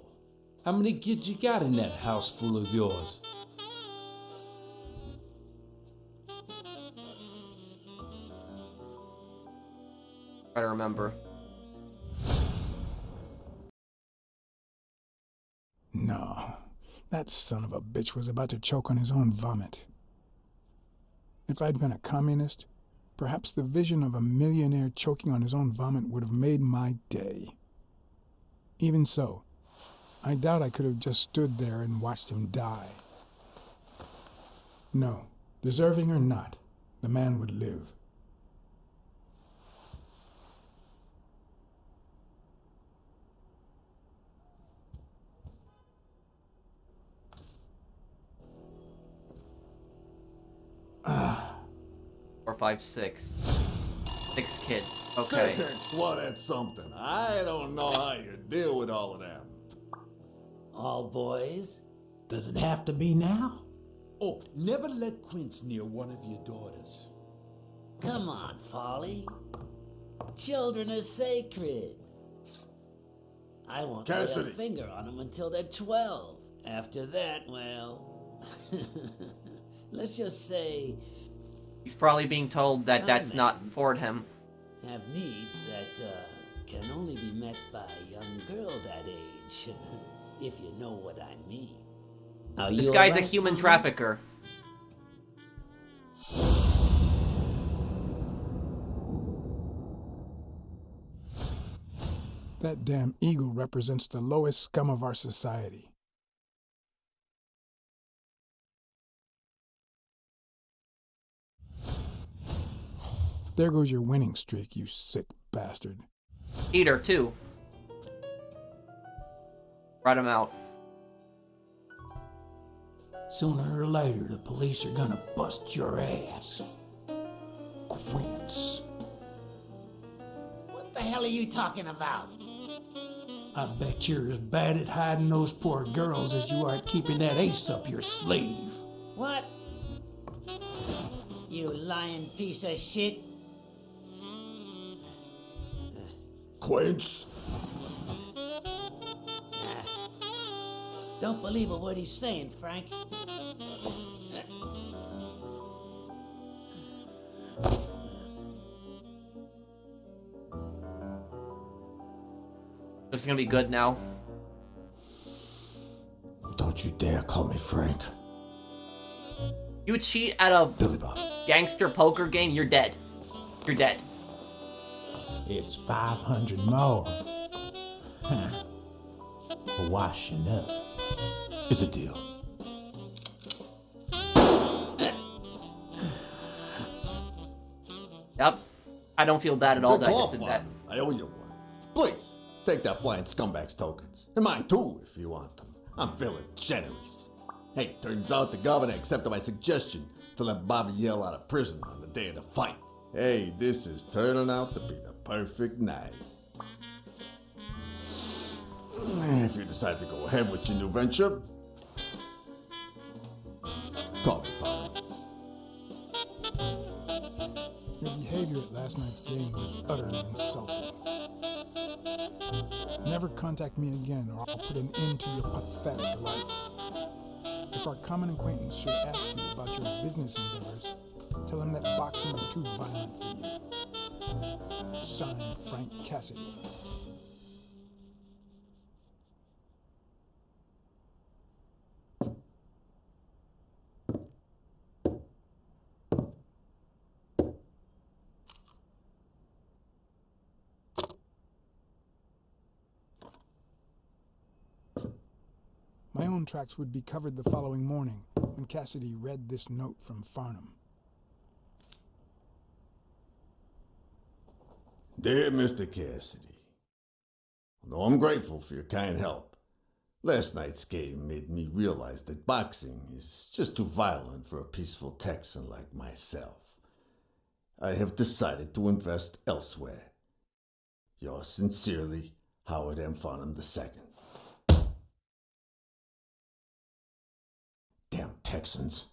How many kids you got in that house full of yours? Try to remember. No, that son of a bitch was about to choke on his own vomit. If I'd been a communist, perhaps the vision of a millionaire choking on his own vomit would have made my day. Even so, I doubt I could have just stood there and watched him die. No, deserving or not, the man would live. Ah. 4, 5, 6. 6 kids. Okay. What at something. I don't know how you deal with all of them. All boys? Does it have to be now? Oh, never let Quince near one of your daughters. Come on, Folly. Children are sacred. I won't lay a finger on them until they're 12. After that, well... let's just say... He's probably being told that that's not for him. Have needs that can only be met by a young girl that age. If you know what I mean. This guy's a human trafficker. That damn eagle represents the lowest scum of our society. There goes your winning streak, you sick bastard. Peter, too. Write him out. Sooner or later, the police are gonna bust your ass. Quince. What the hell are you talking about? I bet you're as bad at hiding those poor girls as you are at keeping that ace up your sleeve. What? You lying piece of shit. Quince? Don't believe a word he's saying, Frank. This is gonna be good now. Don't you dare call me Frank. You cheat at a gangster poker game, you're dead. You're dead. It's 500 more. For washing up. It's a deal. Yep. I don't feel bad at all that I just did that. I owe you one. Please, take that flying scumbag's tokens. And mine too, if you want them. I'm feeling generous. Hey, turns out the governor accepted my suggestion to let Bobby Yale out of prison on the day of the fight. Hey, this is turning out to be the perfect night. If you decide to go ahead with your new venture, call me Father. Your behavior at last night's game was utterly insulting. Never contact me again or I'll put an end to your pathetic life. If our common acquaintance should ask you about your business endeavors, tell him that boxing is too violent for you. Signed, Frank Cassidy. My own tracks would be covered the following morning when Cassidy read this note from Farnham. Dear Mr. Cassidy, although I'm grateful for your kind help, Last night's game made me realize that boxing is just too violent for a peaceful Texan like myself. I have decided to invest elsewhere. Yours sincerely, Howard M. Farnham II. Damn Texans.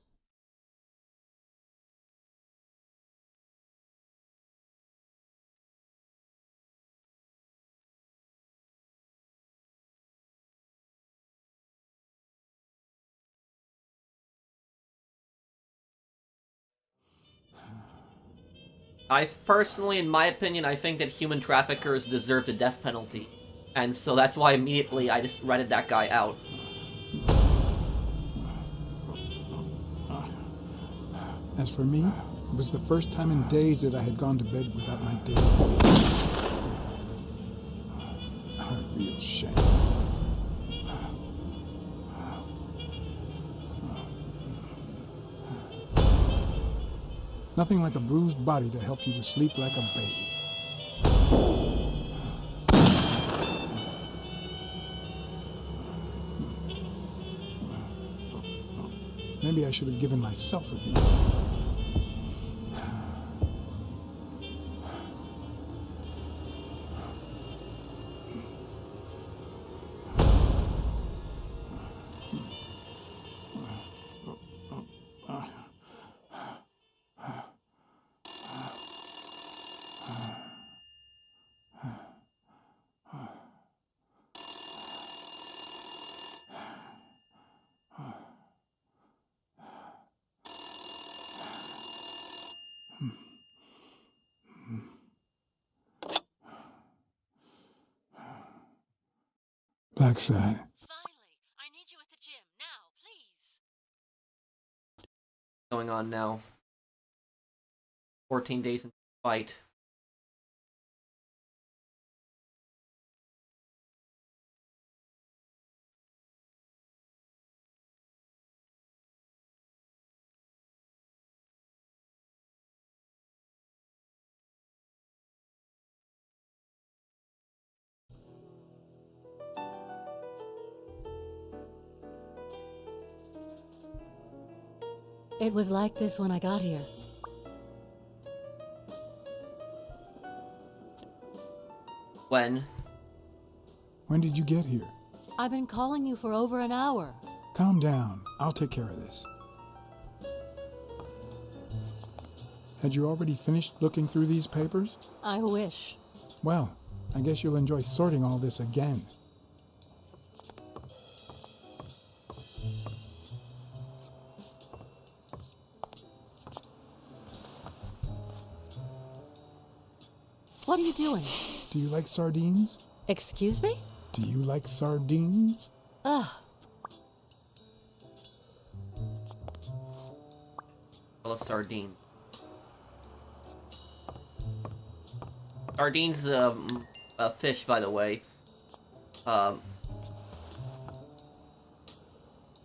Personally, in my opinion, I think that human traffickers deserve the death penalty. And so that's why immediately I just ratted that guy out. As for me, it was the first time in days that I had gone to bed without my daily baby. A real shame. Nothing like a bruised body to help you to sleep like a baby. Maybe I should have given myself a beating. Blacksad. Finally, I need you at the gym now, please. Going on now. 14 days into the fight. It was like this when I got here. When? When did you get here? I've been calling you for over an hour. Calm down. I'll take care of this. Had you already finished looking through these papers? I wish. Well, I guess you'll enjoy sorting all this again. What are you doing? Do you like sardines? Excuse me? Do you like sardines? Ugh. I love sardine. Sardines, a fish, by the way.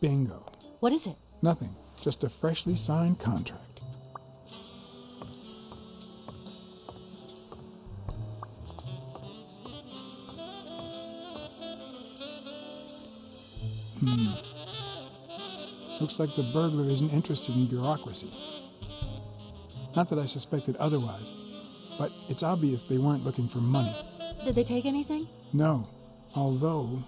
Bingo. What is it? Nothing. Just a freshly signed contract. Looks like the burglar isn't interested in bureaucracy. Not that I suspected otherwise, but it's obvious they weren't looking for money. Did they take anything? No, although...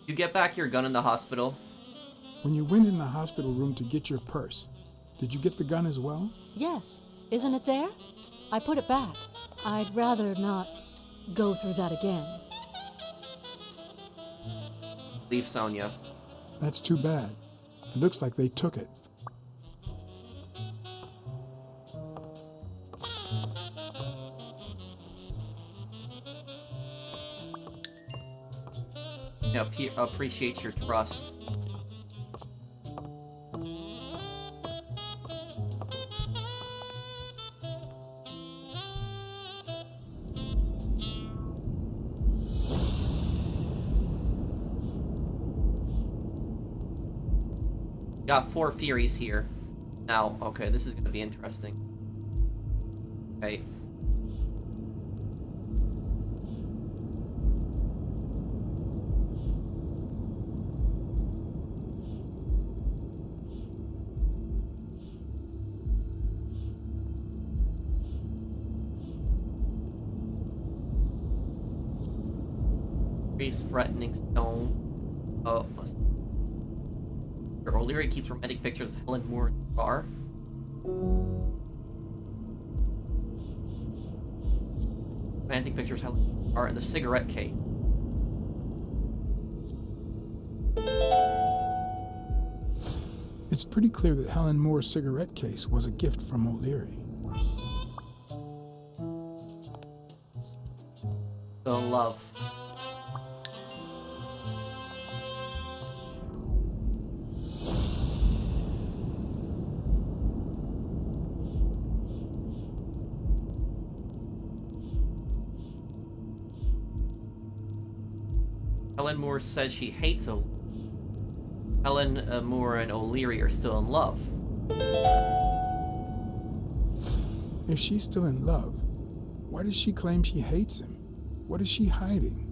You get back your gun in the hospital? When you went in the hospital room to get your purse, did you get the gun as well? Yes. Isn't it there? I put it back. I'd rather not go through that again. Leave Sonia. That's too bad. It looks like they took it. Yeah, appreciates your trust. Got 4 Furies here. Now, okay, this is gonna be interesting. Okay. He's threatening Stone. O'Leary keeps romantic pictures of Helen Moore in the car. Romantic pictures of Helen Moore are in the cigarette case. It's pretty clear that Helen Moore's cigarette case was a gift from O'Leary. Still in love. Helen Moore says she hates O'Leary. Helen Moore and O'Leary are still in love. If she's still in love, why does she claim she hates him? What is she hiding?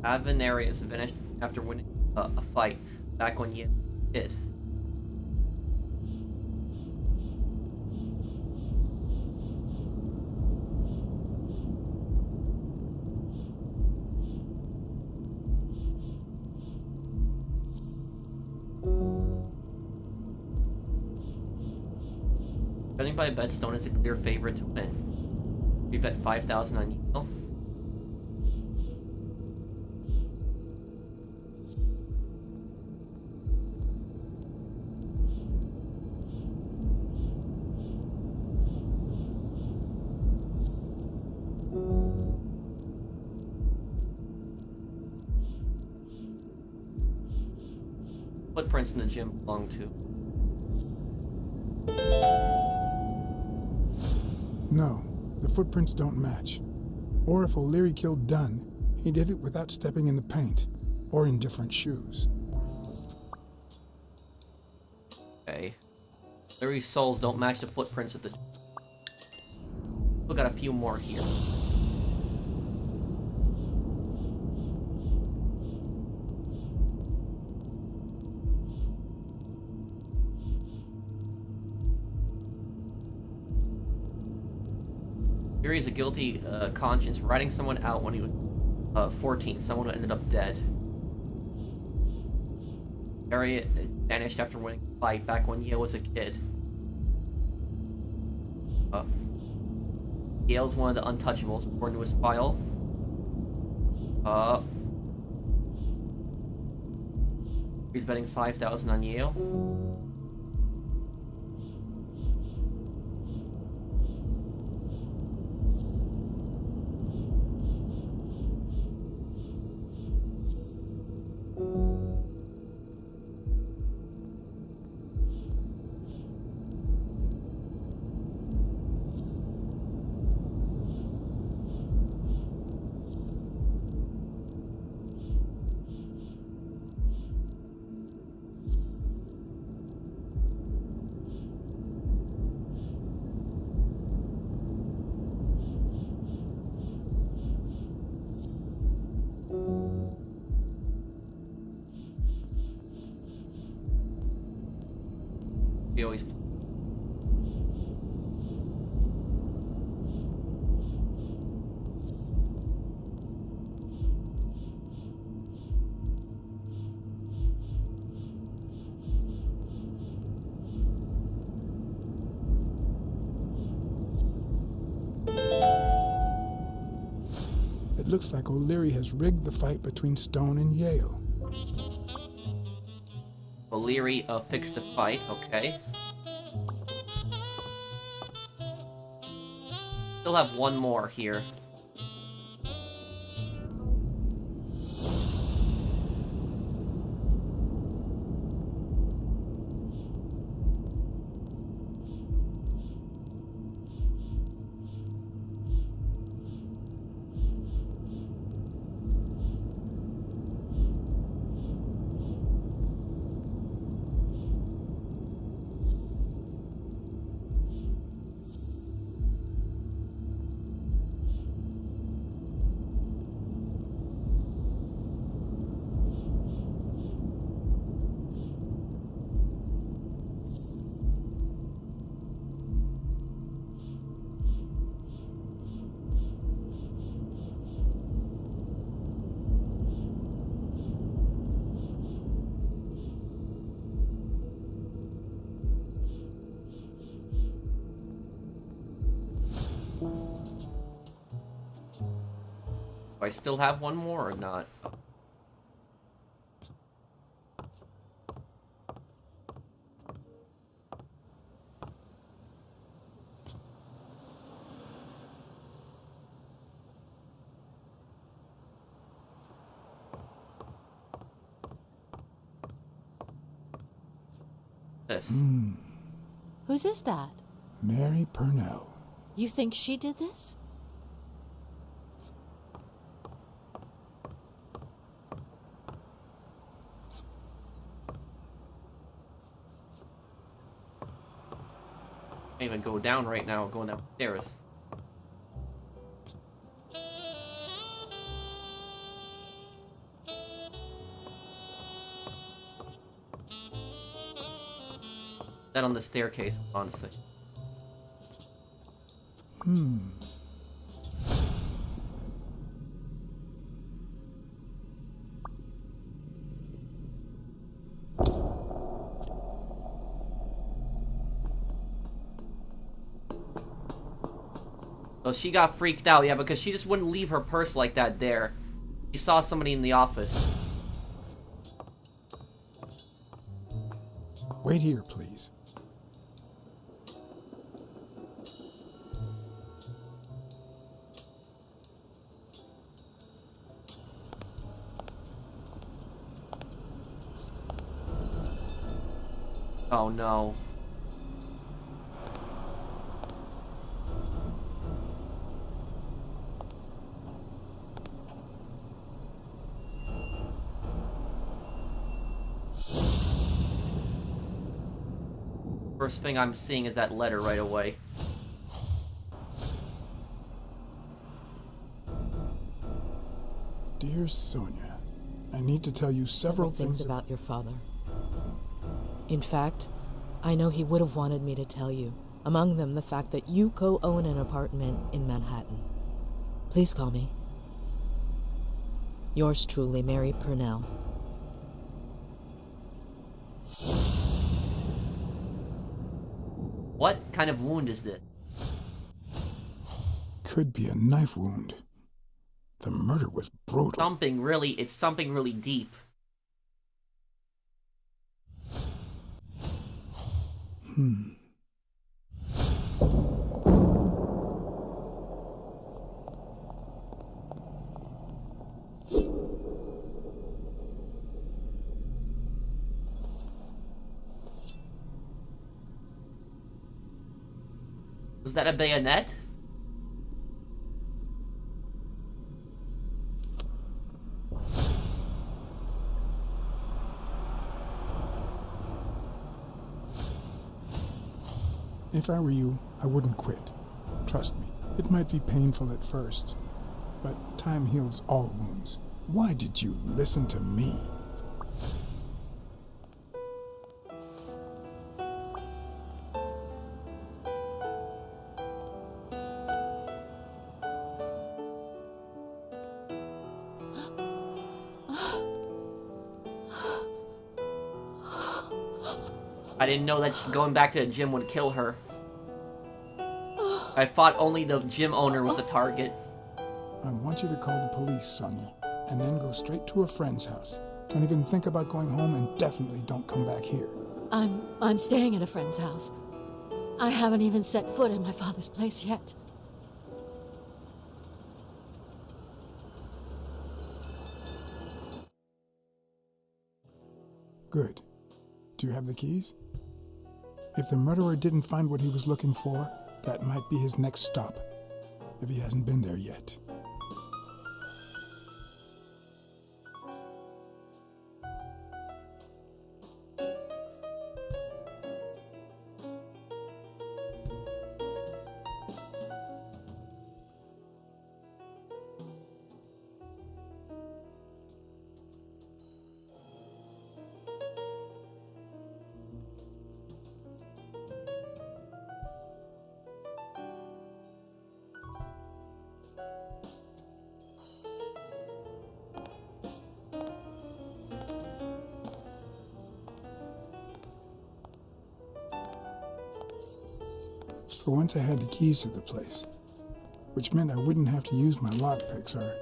Avenarius vanished after winning a fight back when Yale did. Judging by bet, Stone is a clear favorite to win. We bet 5,000 on Yale. Footprints in the gym belong to. No, the footprints don't match. Or if O'Leary killed Dunn, he did it without stepping in the paint, or in different shoes. Okay. O'Leary's soles don't match the footprints at the gym. Still got a few more here. O'Leary has a guilty conscience, writing someone out when he was 14, someone who ended up dead. Mary is vanished after winning a fight back when Yale was a kid. Yale's one of the untouchables according to his file. He's betting 5,000 on Yale. He always. It looks like O'Leary has rigged the fight between Stone and Yale. O'Leary fixed the fight, okay. Still have one more here. I still have one more or not? This. Whose is that? Mary Purnell. You think she did this? Can't even go down right now, going downstairs. That on the staircase, honestly. So she got freaked out, yeah, because she just wouldn't leave her purse like that there. She saw somebody in the office. Wait here, please. Oh no. First thing I'm seeing is that letter right away. Dear Sonia, I need to tell you several things about your father. In fact, I know he would have wanted me to tell you. Among them, the fact that you co-own an apartment in Manhattan. Please call me. Yours truly, Mary Purnell. What kind of wound is this? Could be a knife wound. The murder was brutal. It's something really deep. Was that a bayonet? If I were you, I wouldn't quit. Trust me, it might be painful at first, but time heals all wounds. Why did you listen to me? I didn't know that going back to the gym would kill her. I thought only the gym owner was the target. I want you to call the police, Sonia, and then go straight to a friend's house. Don't even think about going home, and definitely don't come back here. I'm staying at a friend's house. I haven't even set foot in my father's place yet. Good. Do you have the keys? If the murderer didn't find what he was looking for, that might be his next stop, if he hasn't been there yet. For once I had the keys to the place, which meant I wouldn't have to use my lockpicks or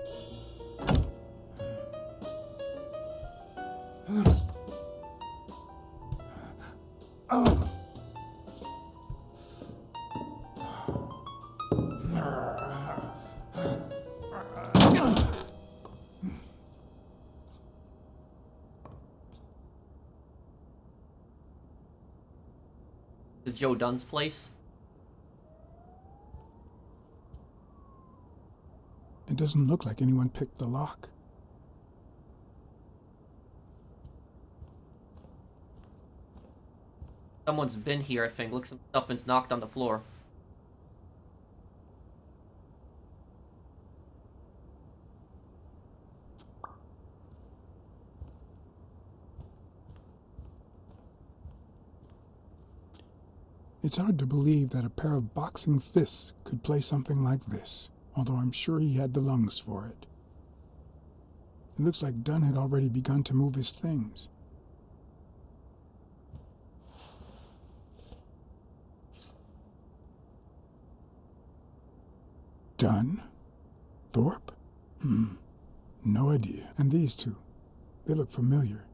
Is Joe Dunn's place? It doesn't look like anyone picked the lock. Someone's been here, I think. Looks up and knocked on the floor. It's hard to believe that a pair of boxing fists could play something like this, although I'm sure he had the lungs for it. It looks like Dunn had already begun to move his things. Dunn? Thorp? No idea. And these two, they look familiar.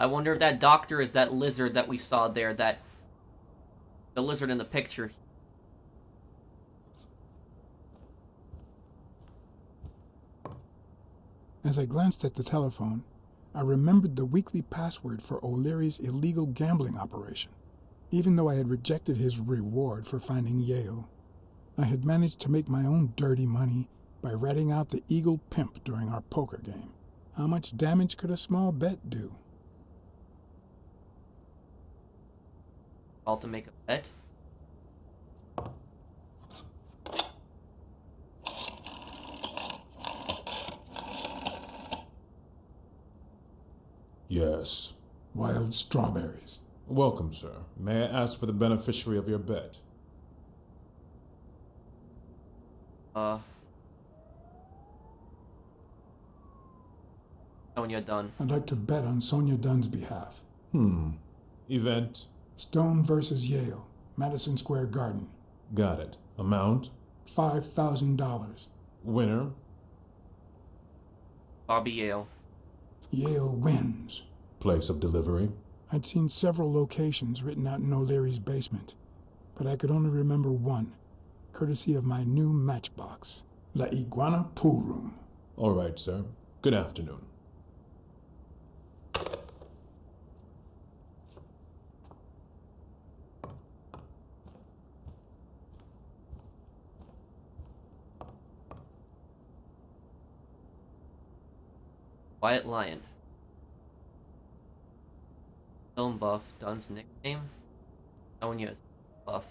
I wonder if that doctor is that lizard that we saw there, the lizard in the picture. As I glanced at the telephone, I remembered the weekly password for O'Leary's illegal gambling operation. Even though I had rejected his reward for finding Yale, I had managed to make my own dirty money by ratting out the Eagle Pimp during our poker game. How much damage could a small bet do? All to make a bet? Yes. Wild strawberries. Welcome, sir. May I ask for the beneficiary of your bet? Sonia Dunn. I'd like to bet on Sonia Dunn's behalf. Event? Stone versus Yale, Madison Square Garden. Got it. Amount? $5,000. Winner? Bobby Yale. Yale wins. Place of delivery? I'd seen several locations written out in O'Leary's basement, but I could only remember one, courtesy of my new matchbox. La Iguana Pool Room. All right, sir. Good afternoon. Quiet Lion. Film buff. Dunn's nickname? Sonia's buff.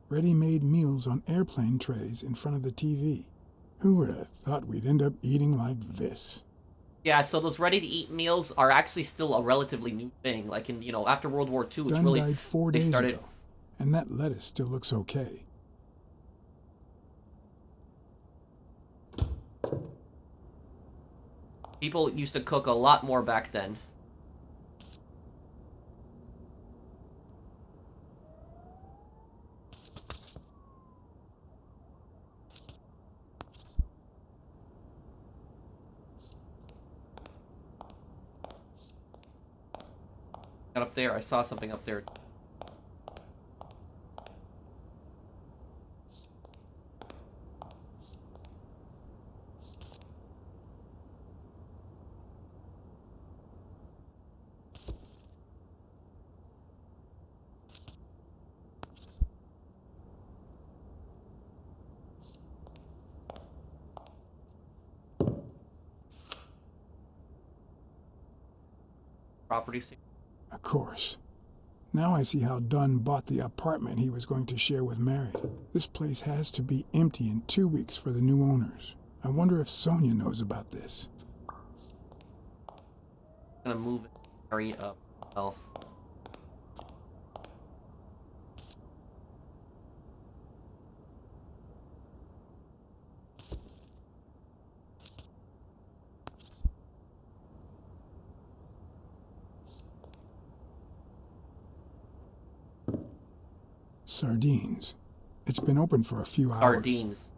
Ready-made meals on airplane trays in front of the TV. Who would have thought we'd end up eating like this? Yeah, so those ready-to-eat meals are actually still a relatively new thing. Like in, after World War II, it's Dunn really died 4 days ago, and that lettuce still looks okay. People used to cook a lot more back then. Got up there, I saw something up there. Property. Of course. Now I see how Dunn bought the apartment he was going to share with Mary. This place has to be empty in 2 weeks for the new owners. I wonder if Sonia knows about this. I'm gonna move Mary up. Well, Sardines. It's been open for a few hours. Sardines.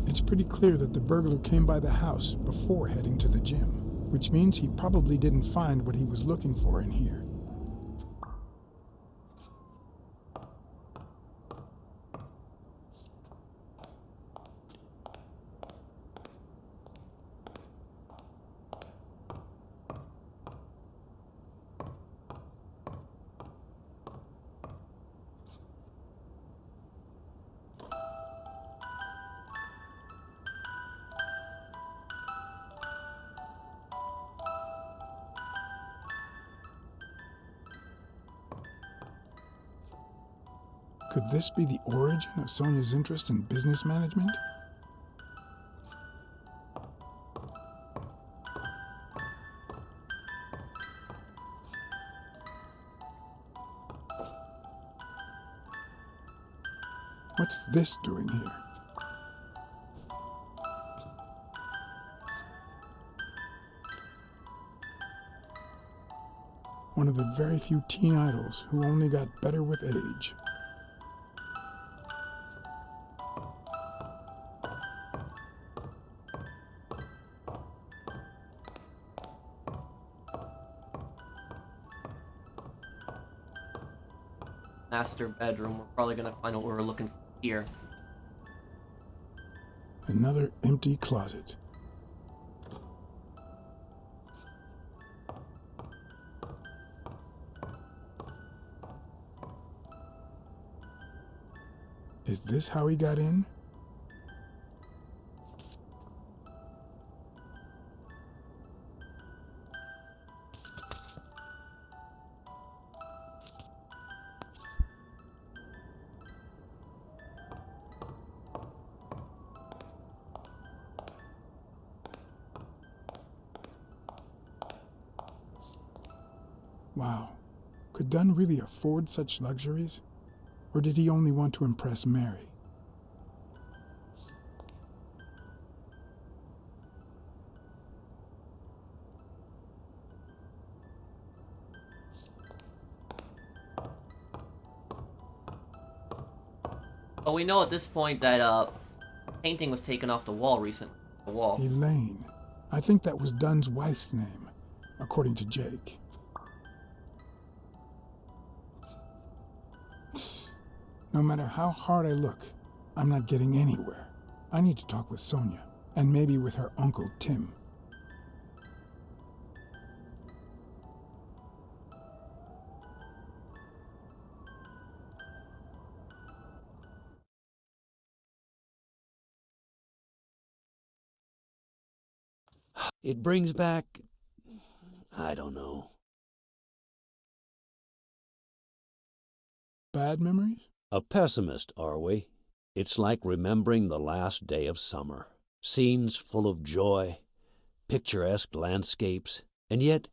It's pretty clear that the burglar came by the house before heading to the gym, which means he probably didn't find what he was looking for in here. Could this be the origin of Sonia's interest in business management? What's this doing here? One of the very few teen idols who only got better with age. Master bedroom. We're probably gonna find what we're looking for here. Another empty closet. Is this how he got in? Wow. Could Dunn really afford such luxuries? Or did he only want to impress Mary? Well, we know at this point that painting was taken off the wall recently. The wall. Elaine. I think that was Dunn's wife's name, according to Jake. No matter how hard I look, I'm not getting anywhere. I need to talk with Sonia, and maybe with her uncle Tim. It brings back, I don't know. Bad memories? A pessimist, are we? It's like remembering the last day of summer. Scenes full of joy, picturesque landscapes, and yet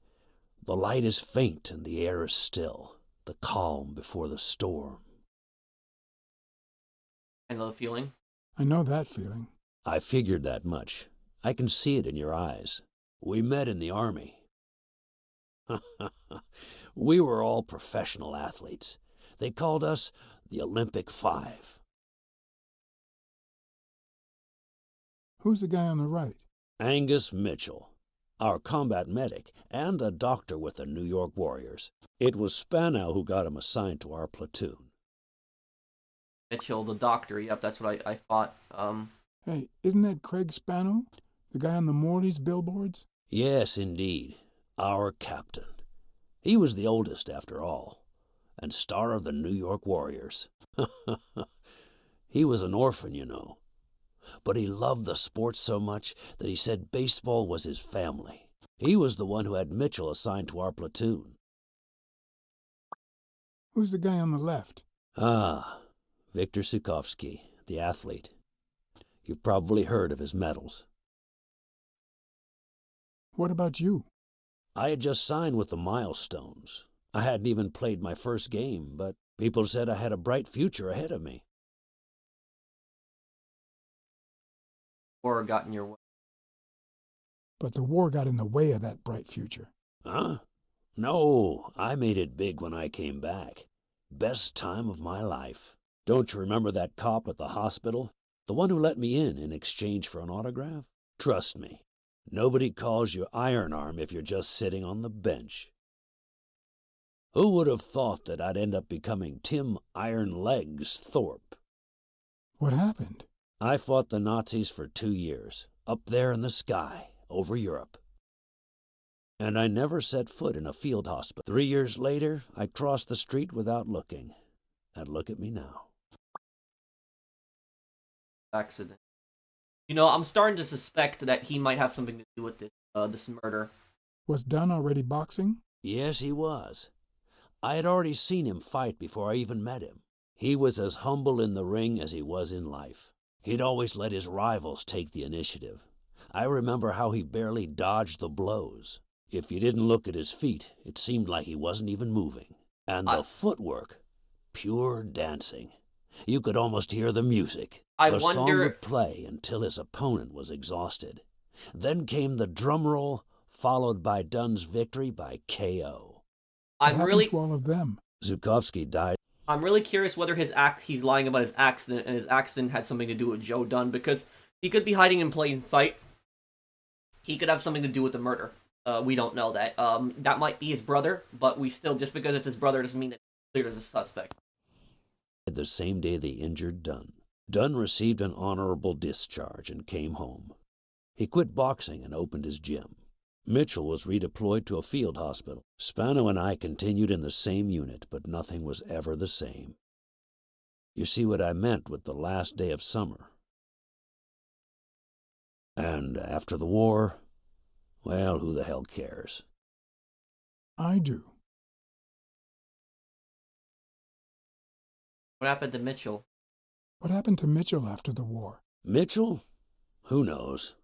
the light is faint and the air is still, the calm before the storm. I know the feeling. I know that feeling. I figured that much. I can see it in your eyes. We met in the Army. We were all professional athletes. They called us the Olympic Five. Who's the guy on the right? Angus Mitchell, our combat medic and a doctor with the New York Warriors. It was Spanow who got him assigned to our platoon. Mitchell, the doctor. Yep, that's what I thought. Hey, isn't that Craig Spano? The guy on the Morley's billboards? Yes, indeed. Our captain. He was the oldest, after all, and star of the New York Warriors. He was an orphan, you know. But he loved the sport so much that he said baseball was his family. He was the one who had Mitchell assigned to our platoon. Who's the guy on the left? Ah, Victor Sukovsky, the athlete. You've probably heard of his medals. What about you? I had just signed with the Milestones. I hadn't even played my first game, but people said I had a bright future ahead of me. War got in your way. But the war got in the way of that bright future. Huh? No, I made it big when I came back. Best time of my life. Don't you remember that cop at the hospital? The one who let me in exchange for an autograph? Trust me, nobody calls you Iron Arm if you're just sitting on the bench. Who would have thought that I'd end up becoming Tim Iron Legs Thorp? What happened? I fought the Nazis for 2 years, up there in the sky, over Europe. And I never set foot in a field hospital. 3 years later, I crossed the street without looking. And look at me now. Accident. You know, I'm starting to suspect that he might have something to do with this murder. Was Dunn already boxing? Yes, he was. I had already seen him fight before I even met him. He was as humble in the ring as he was in life. He'd always let his rivals take the initiative. I remember how he barely dodged the blows. If you didn't look at his feet, it seemed like he wasn't even moving. And the footwork, pure dancing. You could almost hear the music. The song would play until his opponent was exhausted. Then came the drum roll, followed by Dunn's victory by KO. What happened to all of them? Zhukovsky died. I'm really curious whether he's lying about his accident, and his accident had something to do with Joe Dunn, because he could be hiding in plain sight. He could have something to do with the murder. We don't know that. That might be his brother, but we still, just because it's his brother doesn't mean that he's cleared as a suspect. The same day they injured Dunn. Dunn received an honorable discharge and came home. He quit boxing and opened his gym. Mitchell was redeployed to a field hospital. Spano and I continued in the same unit, but nothing was ever the same. You see what I meant with the last day of summer. And after the war, well, who the hell cares? I do. What happened to Mitchell? What happened to Mitchell after the war? Mitchell? Who knows?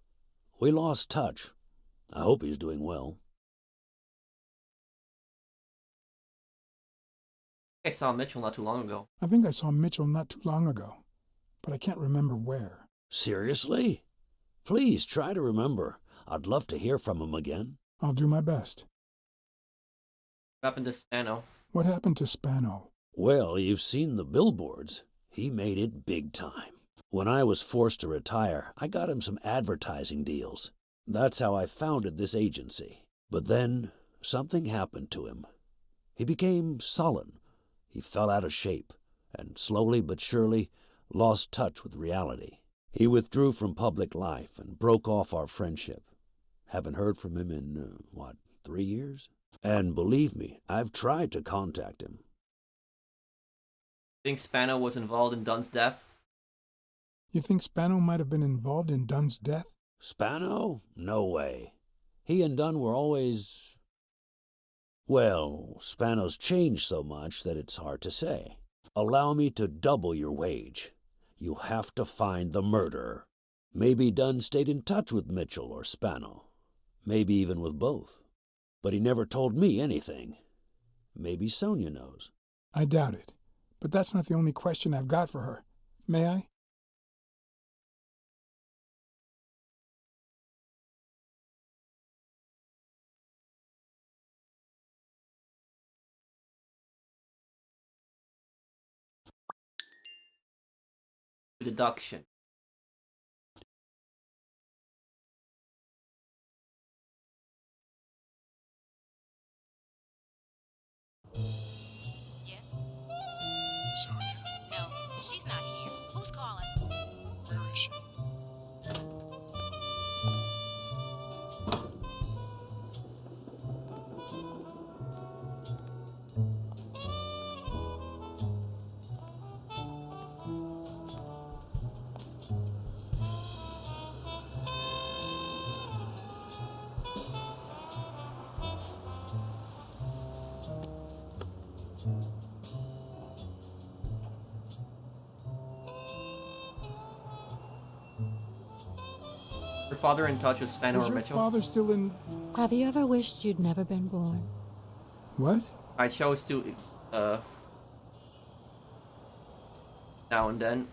We lost touch. I hope he's doing well. I saw Mitchell not too long ago. I think I saw Mitchell not too long ago, but I can't remember where. Seriously? Please try to remember. I'd love to hear from him again. I'll do my best. What happened to Spano? What happened to Spano? Well, you've seen the billboards. He made it big time. When I was forced to retire, I got him some advertising deals. That's how I founded this agency. But then, something happened to him. He became sullen. He fell out of shape, and slowly but surely lost touch with reality. He withdrew from public life and broke off our friendship. Haven't heard from him in, 3 years? And believe me, I've tried to contact him. Think Spano was involved in Dunn's death? You think Spano might have been involved in Dunn's death? Spano? No way. He and Dunn were always... Well, Spano's changed so much that it's hard to say. Allow me to double your wage. You have to find the murderer. Maybe Dunn stayed in touch with Mitchell or Spano. Maybe even with both. But he never told me anything. Maybe Sonia knows. I doubt it. But that's not the only question I've got for her. May I? Deduction. Yes? Sonia. No, she's not here. Who's calling? Where is she? Your father in touch with Spano Is or your Mitchell? father still in... Have you ever wished you'd never been born? What? I chose to, now and then.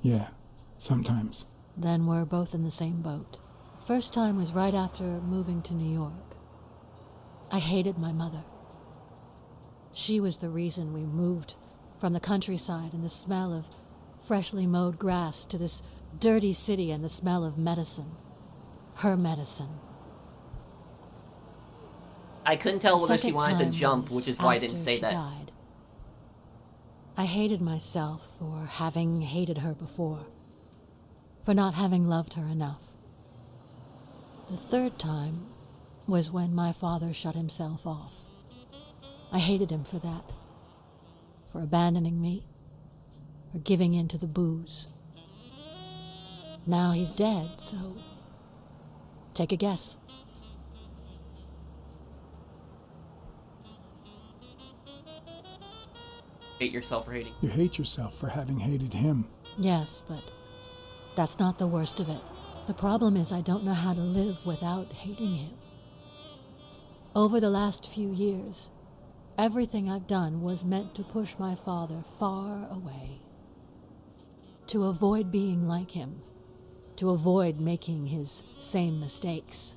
Yeah, sometimes. Then we're both in the same boat. First time was right after moving to New York. I hated my mother. She was the reason we moved from the countryside and the smell of freshly mowed grass to this dirty city and the smell of medicine. Her medicine. I couldn't tell The whether she second wanted to time jump, was which is why I didn't after say she that. died. I hated myself for having hated her before, for not having loved her enough. The third time was when my father shut himself off. I hated him for that, for abandoning me, for giving in to the booze. Now he's dead, so take a guess. Hate yourself for hating. You hate yourself for having hated him. Yes, but that's not the worst of it. The problem is I don't know how to live without hating him. Over the last few years, everything I've done was meant to push my father far away. To avoid being like him. To avoid making his same mistakes.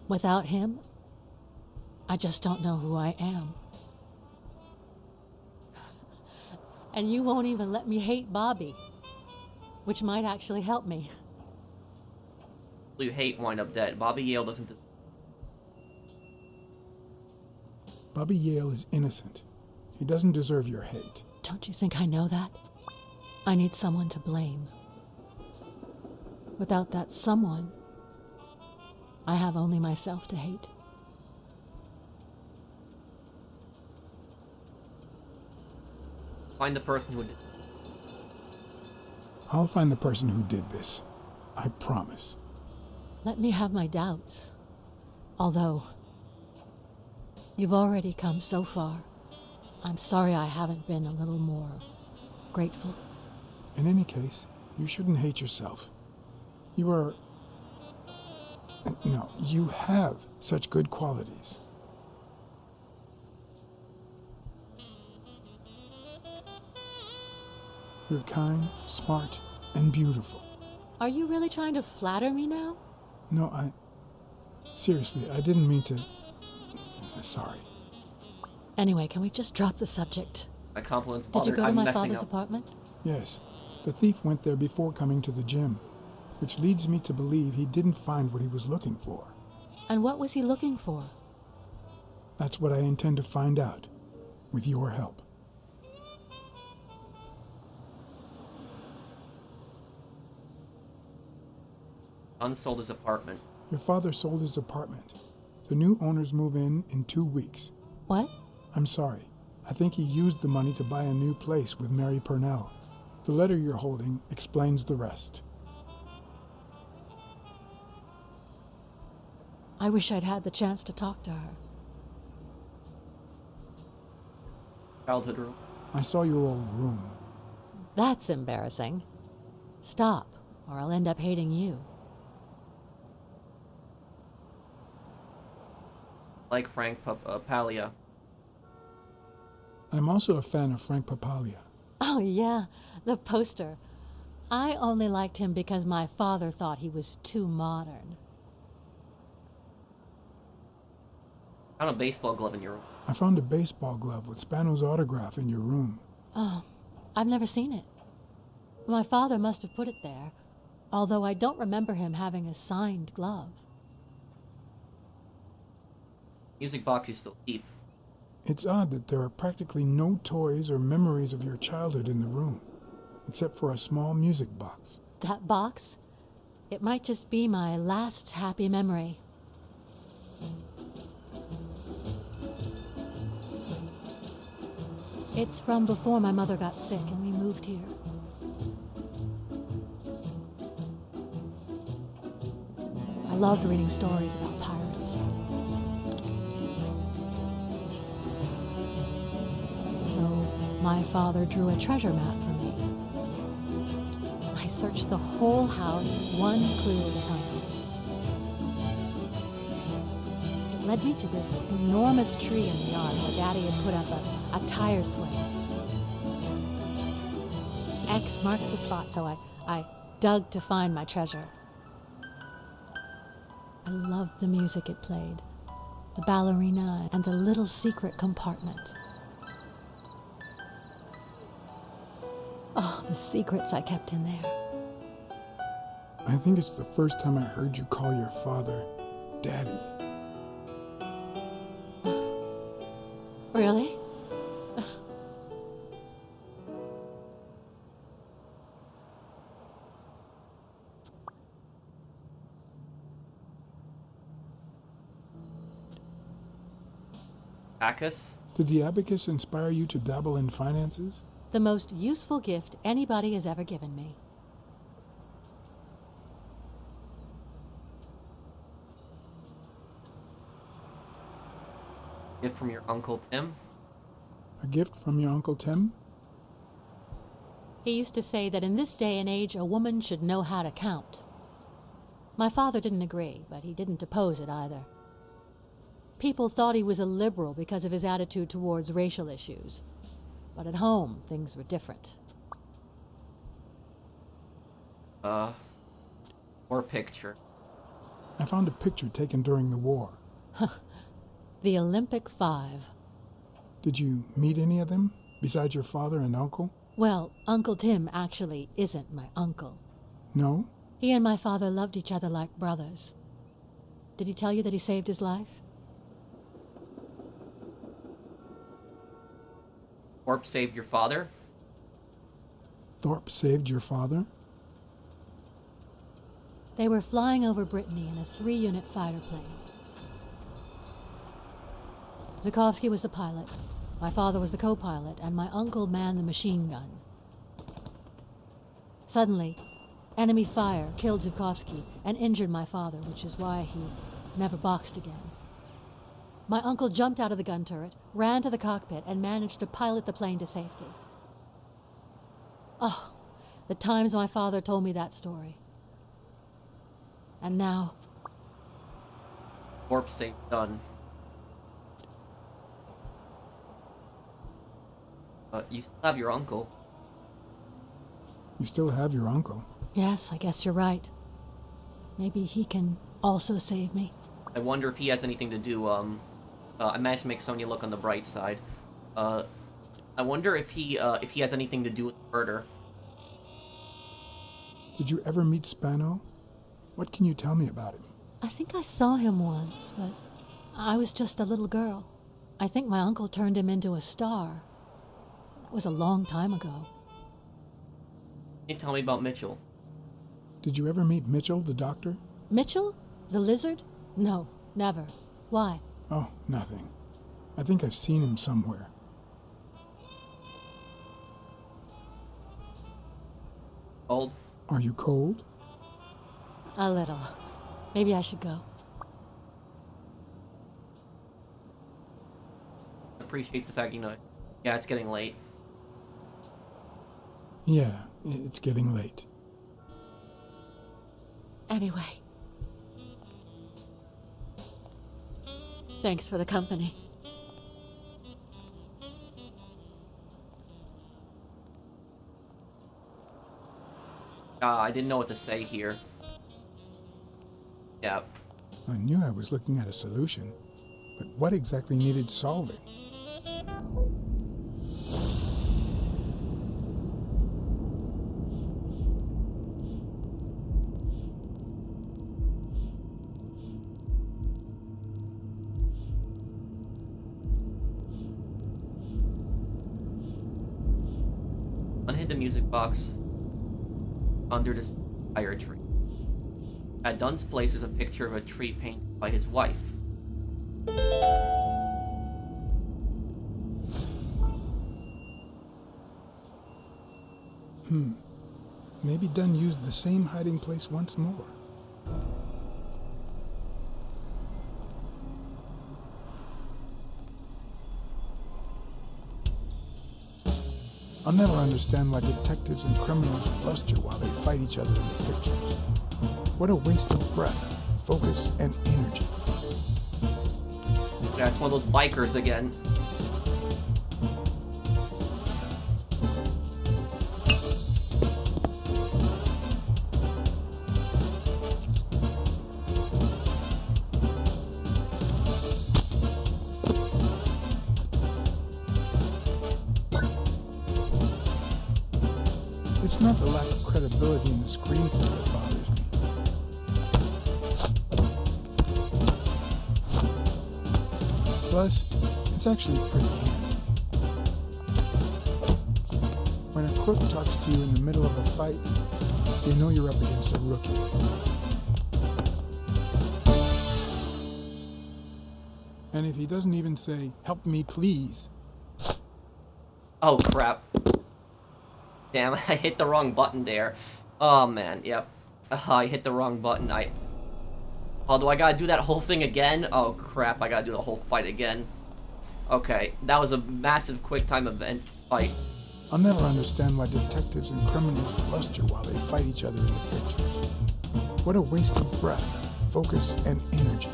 Without him, I just don't know who I am. And you won't even let me hate Bobby, which might actually help me. You hate wind up dead. Bobby Yale doesn't. Bobby Yale is innocent. He doesn't deserve your hate. Don't you think I know that? I need someone to blame. Without that someone, I have only myself to hate. Find the person who did. I'll find the person who did this. I promise. Let me have my doubts. Although, you've already come so far. I'm sorry I haven't been a little more grateful. In any case, you shouldn't hate yourself. You are... No, you have such good qualities. You're kind, smart, and beautiful. Are you really trying to flatter me now? No, seriously, I didn't mean to... Sorry. Anyway, can we just drop the subject? My compliments. Did you go to my father's apartment? Yes. The thief went there before coming to the gym, which leads me to believe he didn't find what he was looking for. And what was he looking for? That's what I intend to find out, with your help. Unsold his apartment. Your father sold his apartment. The new owners move in 2 weeks. What? I'm sorry. I think he used the money to buy a new place with Mary Purnell. The letter you're holding explains the rest. I wish I'd had the chance to talk to her. Childhood room. I saw your old room. That's embarrassing. Stop, or I'll end up hating you. Like Frank Palia. I'm also a fan of Frank Papalia. Oh yeah, the poster. I only liked him because my father thought he was too modern. Found a baseball glove in your room. I found a baseball glove with Spano's autograph in your room. Oh, I've never seen it. My father must have put it there, although I don't remember him having a signed glove. Music box is still deep. It's odd that there are practically no toys or memories of your childhood in the room, except for a small music box. That box? It might just be my last happy memory. It's from before my mother got sick and we moved here. I loved reading stories about pirates. So my father drew a treasure map for me. I searched the whole house, one clue at a time. It led me to this enormous tree in the yard where Daddy had put up a tire swing. X marks the spot, so I dug to find my treasure. I loved the music it played, the ballerina, and the little secret compartment. Oh, the secrets I kept in there. I think it's the first time I heard you call your father Daddy. Really? Bacchus? Did the abacus inspire you to dabble in finances? The most useful gift anybody has ever given me. Gift from your Uncle Tim? A gift from your Uncle Tim? He used to say that in this day and age, a woman should know how to count. My father didn't agree, but he didn't oppose it either. People thought he was a liberal because of his attitude towards racial issues. But at home, things were different. Or picture. I found a picture taken during the war. The Olympic 5. Did you meet any of them, besides your father and uncle? Well, Uncle Tim actually isn't my uncle. No? He and my father loved each other like brothers. Did he tell you that he saved his life? Thorp saved your father? Thorp saved your father? They were flying over Brittany in a 3-unit fighter plane. Zukovsky was the pilot, my father was the co-pilot, and my uncle manned the machine gun. Suddenly, enemy fire killed Zukovsky and injured my father, which is why he never boxed again. My uncle jumped out of the gun turret, ran to the cockpit, and managed to pilot the plane to safety. Oh, the times my father told me that story. And now... Thorp saved Dunn. You still have your uncle. You still have your uncle? Yes, I guess you're right. Maybe he can also save me. I wonder if he has anything to do, I managed to make Sonia look on the bright side. I wonder if he has anything to do with the murder. Did you ever meet Spano? What can you tell me about him? I think I saw him once, but I was just a little girl. I think my uncle turned him into a star. That was a long time ago. Can you tell me about Mitchell? Did you ever meet Mitchell, the doctor? Mitchell? The lizard? No, never. Why? Oh, nothing. I think I've seen him somewhere. Cold? Are you cold? A little. Maybe I should go. Appreciates the fact, yeah, it's getting late. Yeah, it's getting late. Anyway. Thanks for the company. I didn't know what to say here. Yeah. I knew I was looking at a solution, but what exactly needed solving? Unhid the music box under this fire tree. At Dunn's place is a picture of a tree painted by his wife. Maybe Dunn used the same hiding place once more. I'll never understand why detectives and criminals bluster while they fight each other in the pictures. What a waste of breath, focus, and energy. Yeah, it's one of those bikers again. It's not the lack of credibility in the screenplay that bothers me. Plus, it's actually pretty handy. When a crook talks to you in the middle of a fight, you know you're up against a rookie. And if he doesn't even say, "Help me, please." Oh, crap. Damn, I hit the wrong button there. Oh, man, yep. I hit the wrong button. Oh, do I gotta do that whole thing again? Oh, crap, I gotta do the whole fight again. Okay, that was a massive quick-time event fight. I'll never understand why detectives and criminals bluster while they fight each other in the pictures. What a waste of breath, focus, and energy.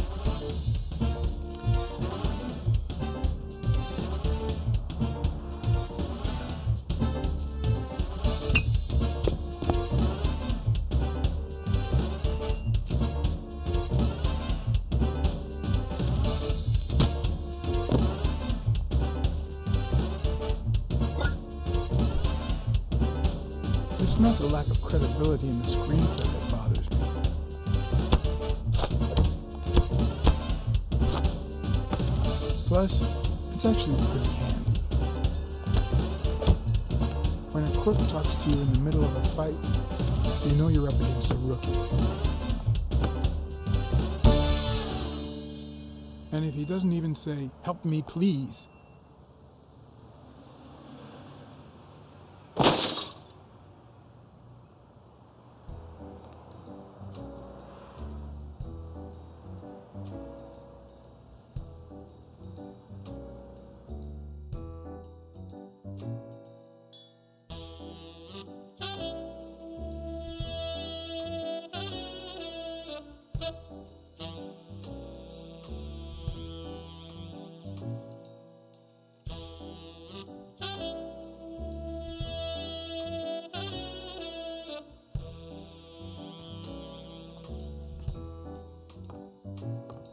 It's not the lack of credibility in the screenplay that bothers me. Plus, it's actually pretty handy. When a crook talks to you in the middle of a fight, you know you're up against a rookie. And if he doesn't even say, "Help me, please,"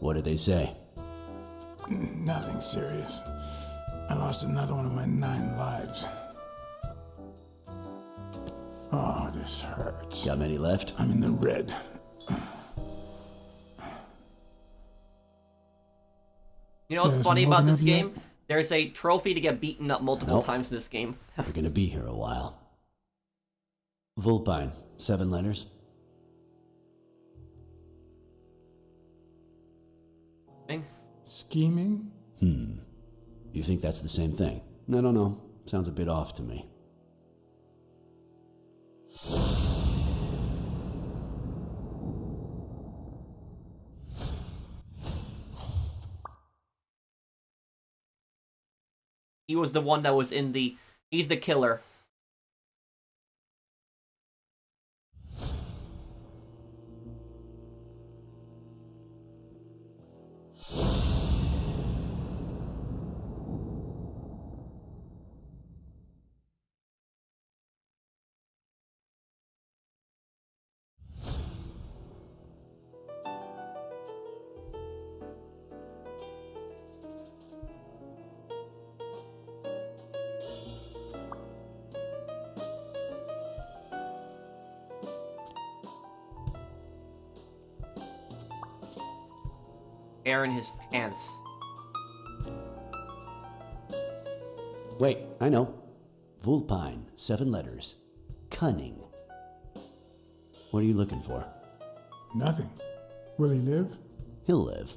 What did they say? Nothing serious. I lost another one of my 9 lives. Oh, this hurts. Got many left? I'm in the red. You know what's funny about this game? There's a trophy to get beaten up multiple times in this game. We're gonna be here a while. Vulpine, 7 letters. Scheming? You think that's the same thing? I don't know. Sounds a bit off to me. He was the one that was in the... He's the killer. Air in his pants. Wait, I know. Vulpine, 7 letters. Cunning. What are you looking for? Nothing. Will he live? He'll live.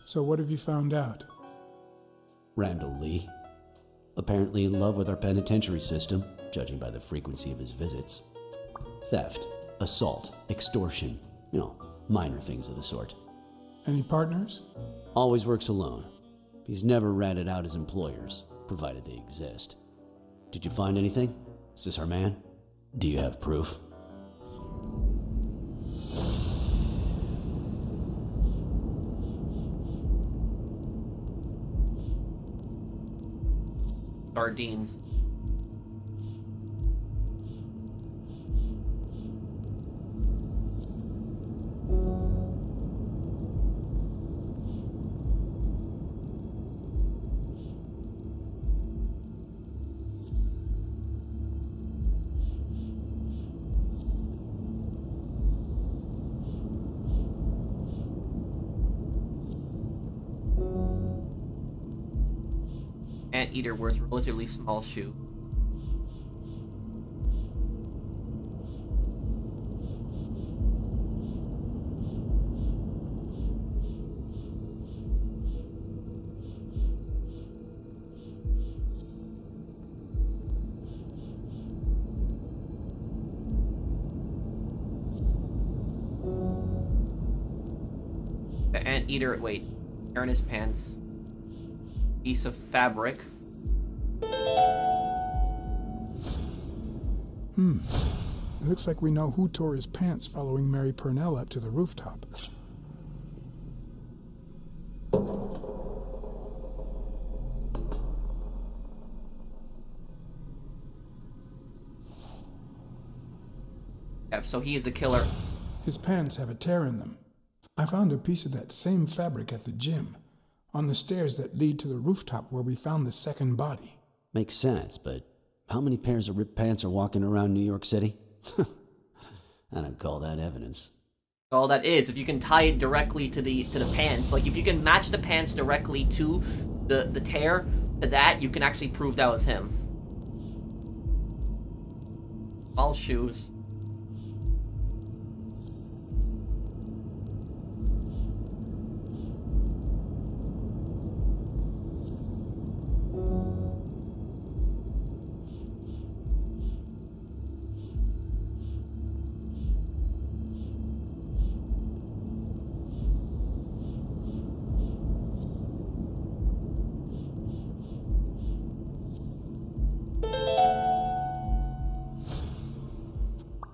So what have you found out? Randall Lee. Apparently in love with our penitentiary system, judging by the frequency of his visits. Theft, assault, extortion, minor things of the sort. Any partners? Always works alone. He's never ratted out his employers. provided they exist. Did you find anything? Is this our man? Do you have proof? Sardines. Anteater wears a relatively small shoe. The anteater, wait, hair in his pants. Piece of fabric. It looks like we know who tore his pants following Mary Purnell up to the rooftop. Yep, so he is the killer. His pants have a tear in them. I found a piece of that same fabric at the gym, on the stairs that lead to the rooftop where we found the second body. Makes sense, but how many pairs of ripped pants are walking around New York City? I don't call that evidence. All that is, if you can tie it directly to the pants, like if you can match the pants directly to the tear to that, you can actually prove that was him. All shoes.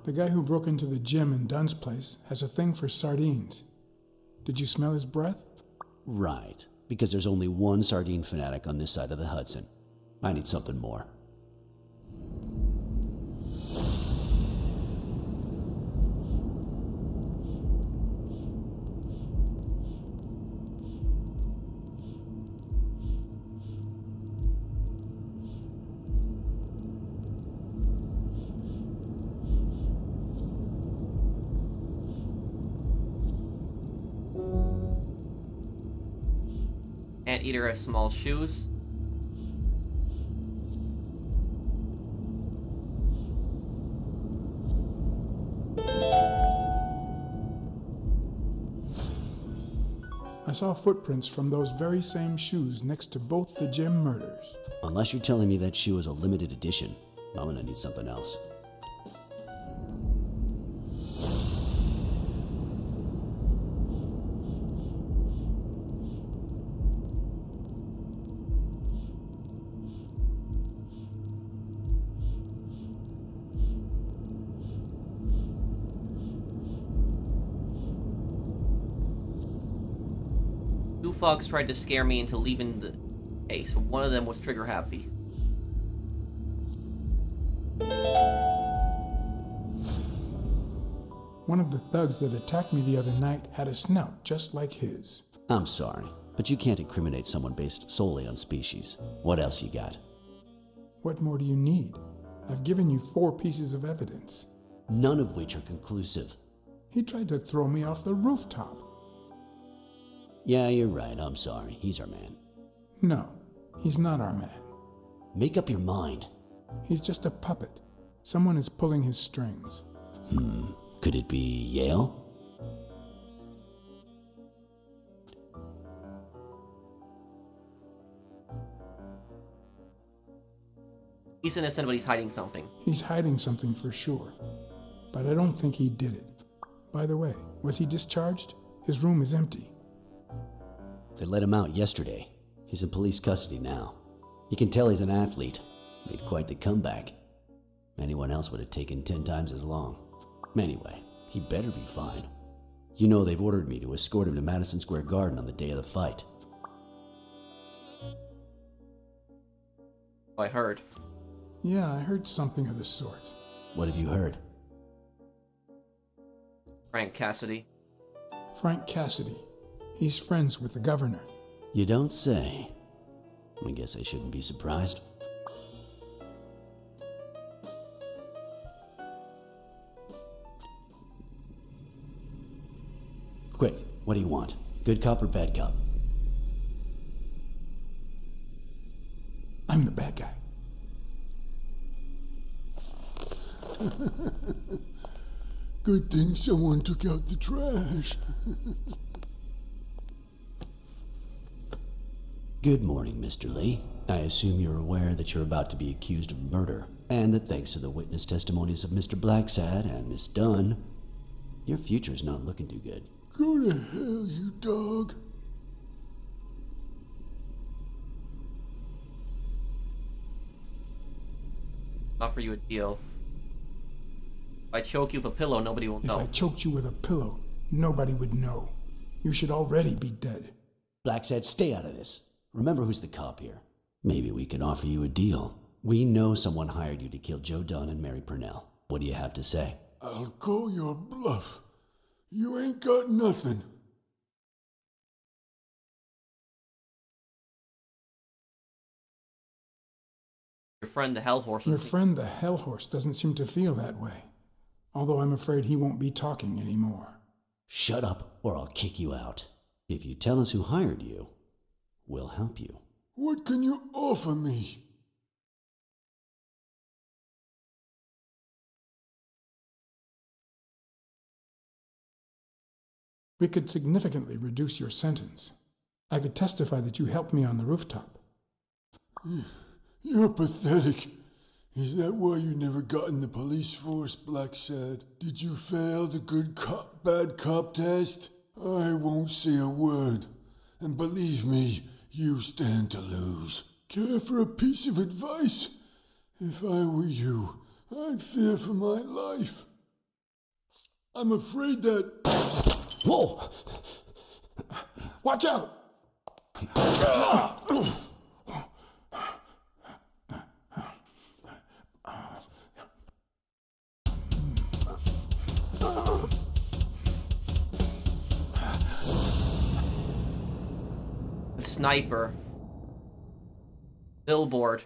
The guy who broke into the gym in Dunn's place has a thing for sardines. Did you smell his breath? Right, because there's only one sardine fanatic on this side of the Hudson. I need something more. Anteater has small shoes. I saw footprints from those very same shoes next to both the gym murders. Unless you're telling me that shoe is a limited edition, I'm gonna need something else. Two fogs tried to scare me into leaving the case. One of them was trigger happy. One of the thugs that attacked me the other night had a snout just like his. I'm sorry, but you can't incriminate someone based solely on species. What else you got? What more do you need? I've given you 4 pieces of evidence. None of which are conclusive. He tried to throw me off the rooftop. Yeah, you're right. I'm sorry. He's our man. No, he's not our man. Make up your mind. He's just a puppet. Someone is pulling his strings. Could it be Yale? He's innocent, but he's hiding something. He's hiding something for sure. But I don't think he did it. By the way, was he discharged? His room is empty. They let him out yesterday. He's in police custody now. You can tell he's an athlete. Made quite the comeback. Anyone else would have taken 10 times as long. Anyway, he better be fine. You know they've ordered me to escort him to Madison Square Garden on the day of the fight. I heard. Yeah, I heard something of the sort. What have you heard? Frank Cassidy. Frank Cassidy. He's friends with the governor. You don't say. I guess I shouldn't be surprised. Quick, what do you want? Good cop or bad cop? I'm the bad guy. Good thing someone took out the trash. Good morning, Mr. Lee. I assume you're aware that you're about to be accused of murder, and that thanks to the witness testimonies of Mr. Blacksad and Miss Dunn, your future's not looking too good. Go to hell, you dog. Offer you a deal. If I choke you with a pillow, nobody will know. If I choked you with a pillow, nobody would know. You should already be dead. Blacksad, stay out of this. Remember who's the cop here. Maybe we can offer you a deal. We know someone hired you to kill Joe Dunn and Mary Purnell. What do you have to say? I'll call your bluff. You ain't got nothing. Your friend the Hellhorse. Your friend the Hellhorse doesn't seem to feel that way. Although I'm afraid he won't be talking anymore. Shut up, or I'll kick you out. If you tell us who hired you, we'll help you. What can you offer me? We could significantly reduce your sentence. I could testify that you helped me on the rooftop. You're pathetic. Is that why you never got in the police force, Blacksad? Did you fail the good cop, bad cop test? I won't say a word. And believe me, you stand to lose. Care for a piece of advice? If I were you, I'd fear for my life. I'm afraid that... Whoa! Watch out! The sniper. Billboard.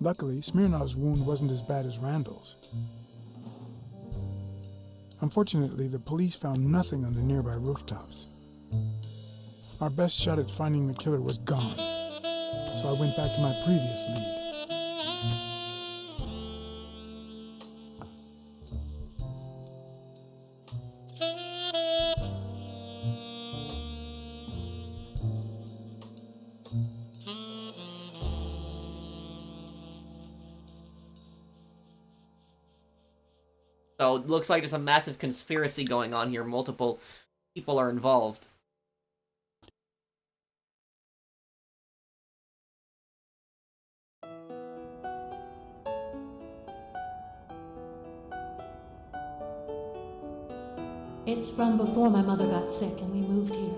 Luckily, Smirnov's wound wasn't as bad as Randall's. Unfortunately, the police found nothing on the nearby rooftops. Our best shot at finding the killer was gone, so I went back to my previous lead. So it looks like there's a massive conspiracy going on here. Multiple people are involved. It's from before my mother got sick and we moved here.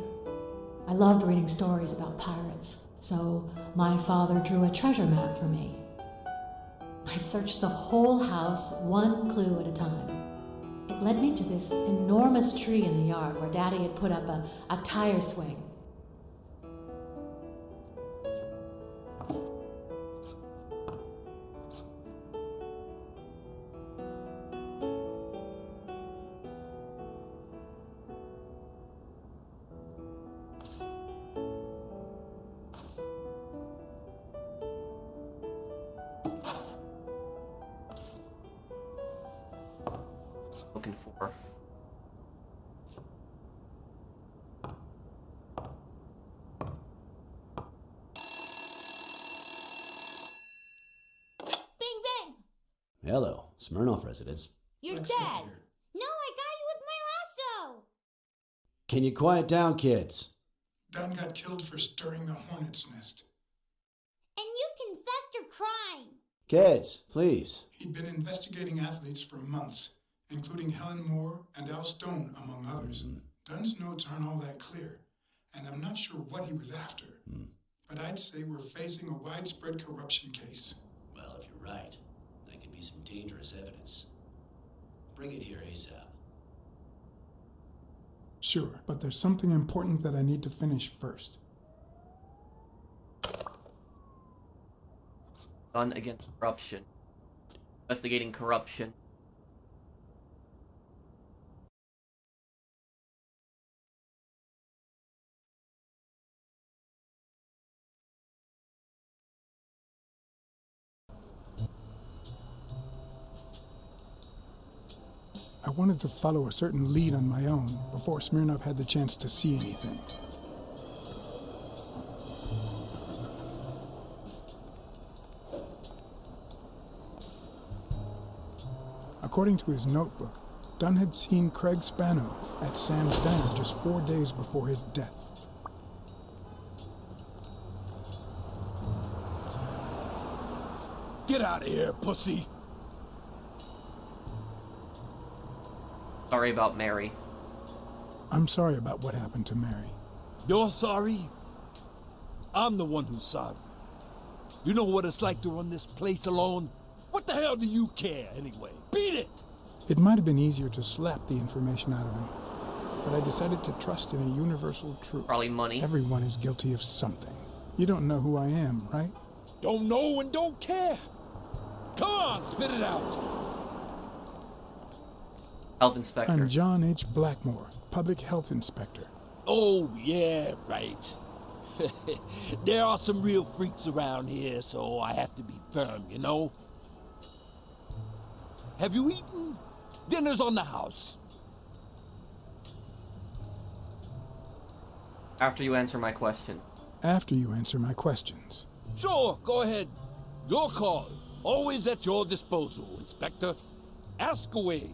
I loved reading stories about pirates, so my father drew a treasure map for me. I searched the whole house, one clue at a time. It led me to this enormous tree in the yard where Daddy had put up a tire swing. looking for. Bing bang! Hello, Smirnoff residence. You're Blacksad dead! here. No, I got you with my lasso! Can you quiet down, kids? Dunn got killed for stirring the hornet's nest. And you confessed your crime! Kids, please. He'd been investigating athletes for months, including Helen Moore and Al Stone, among others. Dunn's notes aren't all that clear, and I'm not sure what he was after. But I'd say we're facing a widespread corruption case. Well, if you're right, that could be some dangerous evidence. Bring it here ASAP. Sure, but there's something important that I need to finish first. Dunn against corruption. Investigating corruption. I wanted to follow a certain lead on my own before Smirnov had the chance to see anything. According to his notebook, Dunn had seen Craig Spano at Sam's Diner just 4 days before his death. Get out of here, pussy! Sorry about Mary. I'm sorry about what happened to Mary. You're sorry? I'm the one who's sorry. You know what it's like to run this place alone? What the hell do you care, anyway? Beat it! It might have been easier to slap the information out of him, but I decided to trust in a universal truth. Probably money. Everyone is guilty of something. You don't know who I am, right? Don't know and don't care. Come on, spit it out. Health inspector. I'm John H. Blackmore, public health inspector. Oh, yeah, right. There are some real freaks around here, so I have to be firm, you know? Have you eaten? Dinner's on the house. After you answer my questions. After you answer my questions. Sure, go ahead. Your call. Always at your disposal, Inspector. Ask away.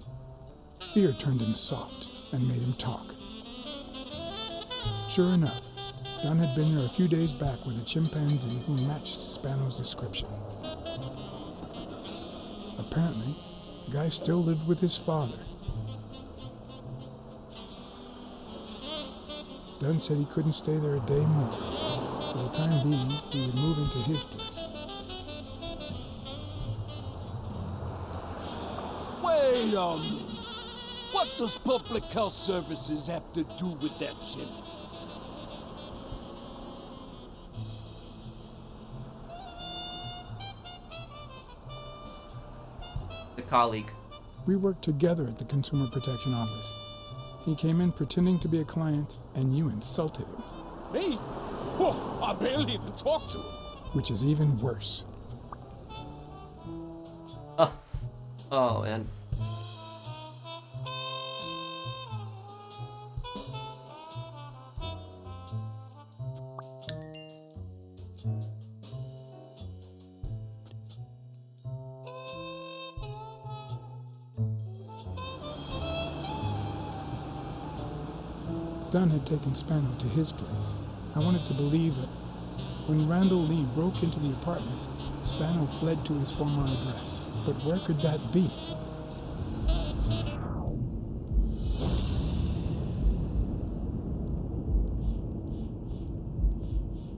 Fear turned him soft and made him talk. Sure enough, Dunn had been there a few days back with a chimpanzee who matched Spano's description. Apparently, the guy still lived with his father. Dunn said he couldn't stay there a day more. For the time being, he would move into his place. Wait a minute. What does public health services have to do with that shit? The colleague. We worked together at the Consumer Protection Office. He came in pretending to be a client, and you insulted him. Me? Oh, I barely even talked to him. Which is even worse. Oh, man. Dunn had taken Spano to his place. I wanted to believe that when Randall Lee broke into the apartment, Spano fled to his former address. But where could that be?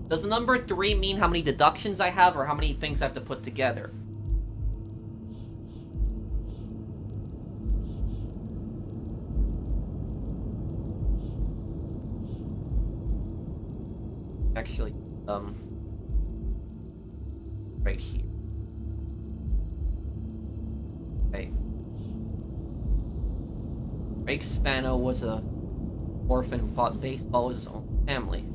Does the number 3 mean how many deductions I have or how many things I have to put together? Actually, right here. Okay. Craig Spano was a orphan who thought baseball was his own family.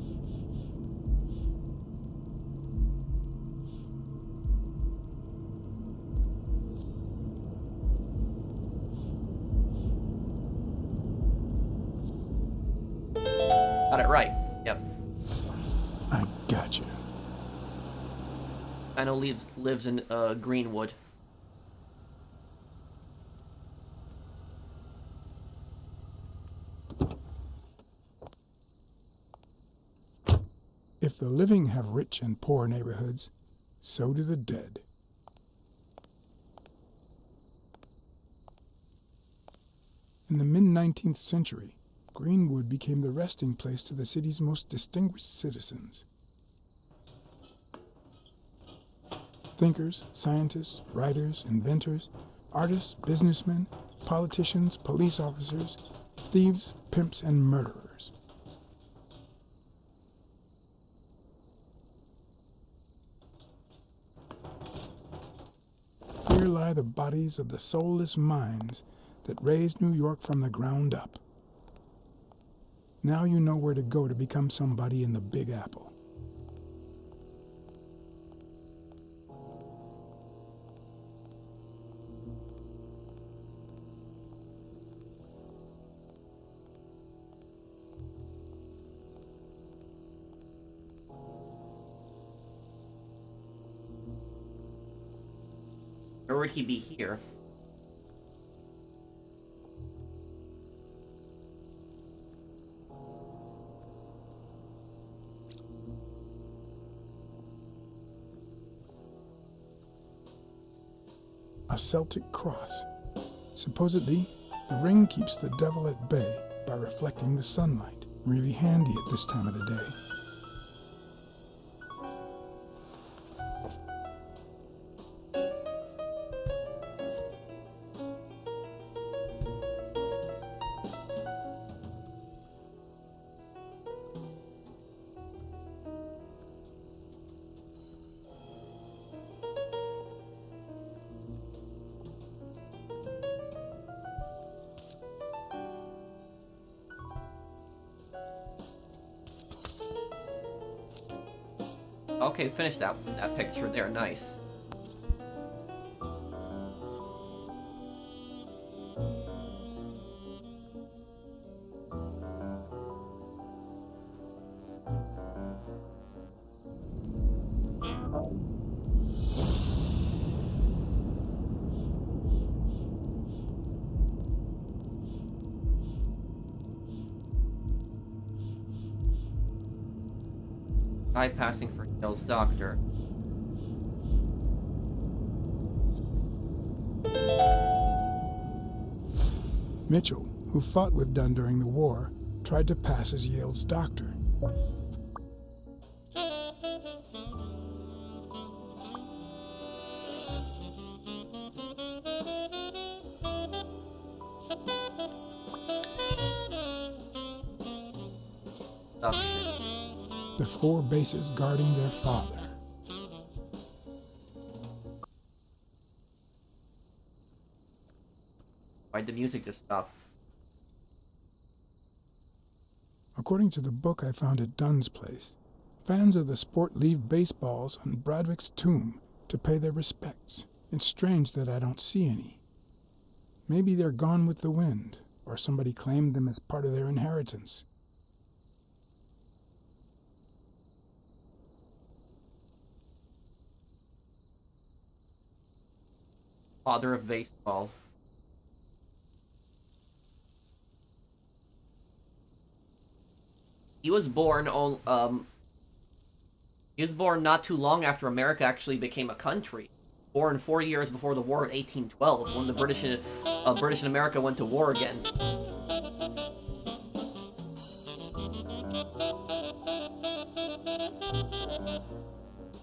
Got it right. Yep. I got you. Anno lives in Greenwood. If the living have rich and poor neighborhoods, so do the dead. In the mid-19th century, Greenwood became the resting place to the city's most distinguished citizens. Thinkers, scientists, writers, inventors, artists, businessmen, politicians, police officers, thieves, pimps, and murderers. Here lie the bodies of the soulless minds that raised New York from the ground up. Now you know where to go to become somebody in the Big Apple. Or would he be here? A Celtic cross. Supposedly, the ring keeps the devil at bay by reflecting the sunlight. Really handy at this time of the day. Okay, finish that picture there. Nice. Guy passing for Yale's doctor. Mitchell, who fought with Dunn during the war, tried to pass as Yale's doctor. Oh, shit. The 4 bases guarding their father. Why'd the music just stop? According to the book I found at Dunn's place, fans of the sport leave baseballs on Bradwick's tomb to pay their respects. It's strange that I don't see any. Maybe they're gone with the wind, or somebody claimed them as part of their inheritance. Father of baseball. He was born not too long after America actually became a country. Born 4 years before the War of 1812, when the British and America went to war again.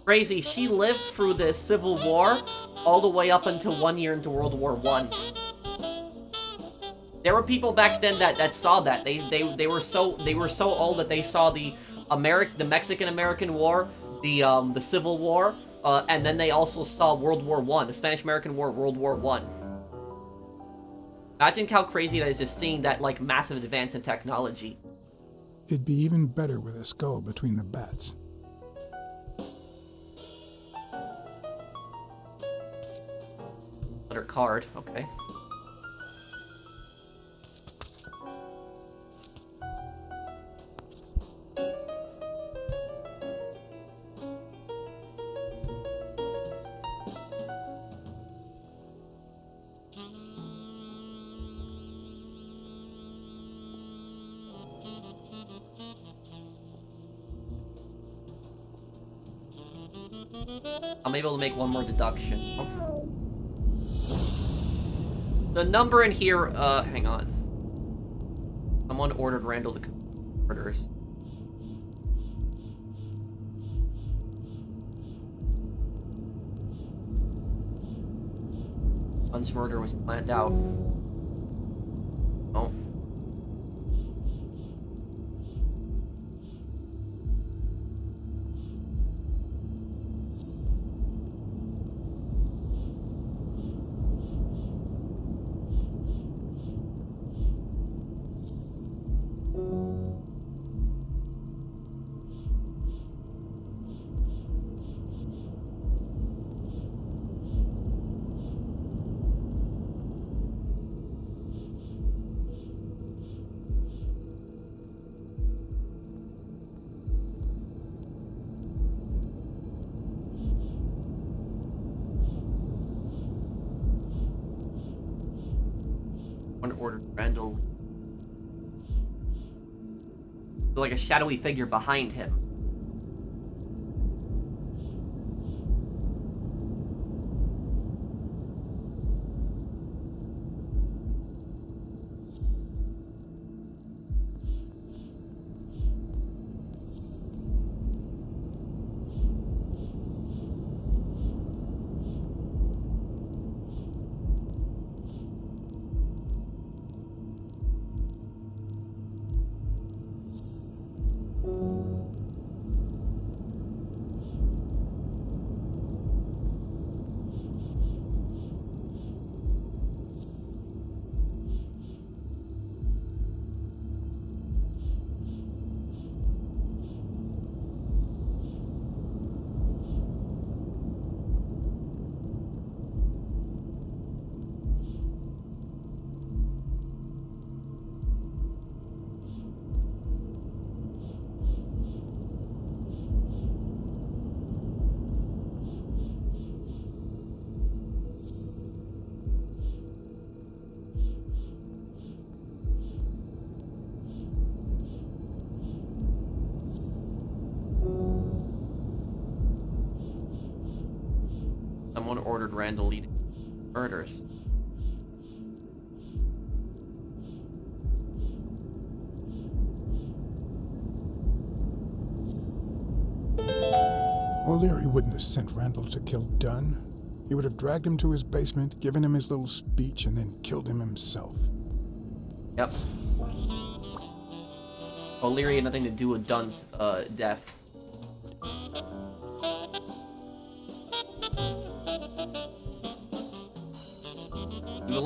Crazy, she lived through the Civil War all the way up until 1 year into World War I. There were people back then that saw that. They were so old that they saw the Mexican-American War, the Civil War, and then they also saw World War I, the Spanish-American War, World War I. Imagine how crazy that is, just seeing that like massive advance in technology. It'd be even better with a skull between the bats. Letter card, okay. I'm able to make one more deduction. Oh. The number in here, hang on. Someone ordered Randall to commit murders. Dunn's murder was planned out. Oh. Ordered Randall. Like a shadowy figure behind him. Someone ordered Randall leading murders. O'Leary wouldn't have sent Randall to kill Dunn. He would have dragged him to his basement, given him his little speech, and then killed him himself. Yep. O'Leary had nothing to do with Dunn's death. We've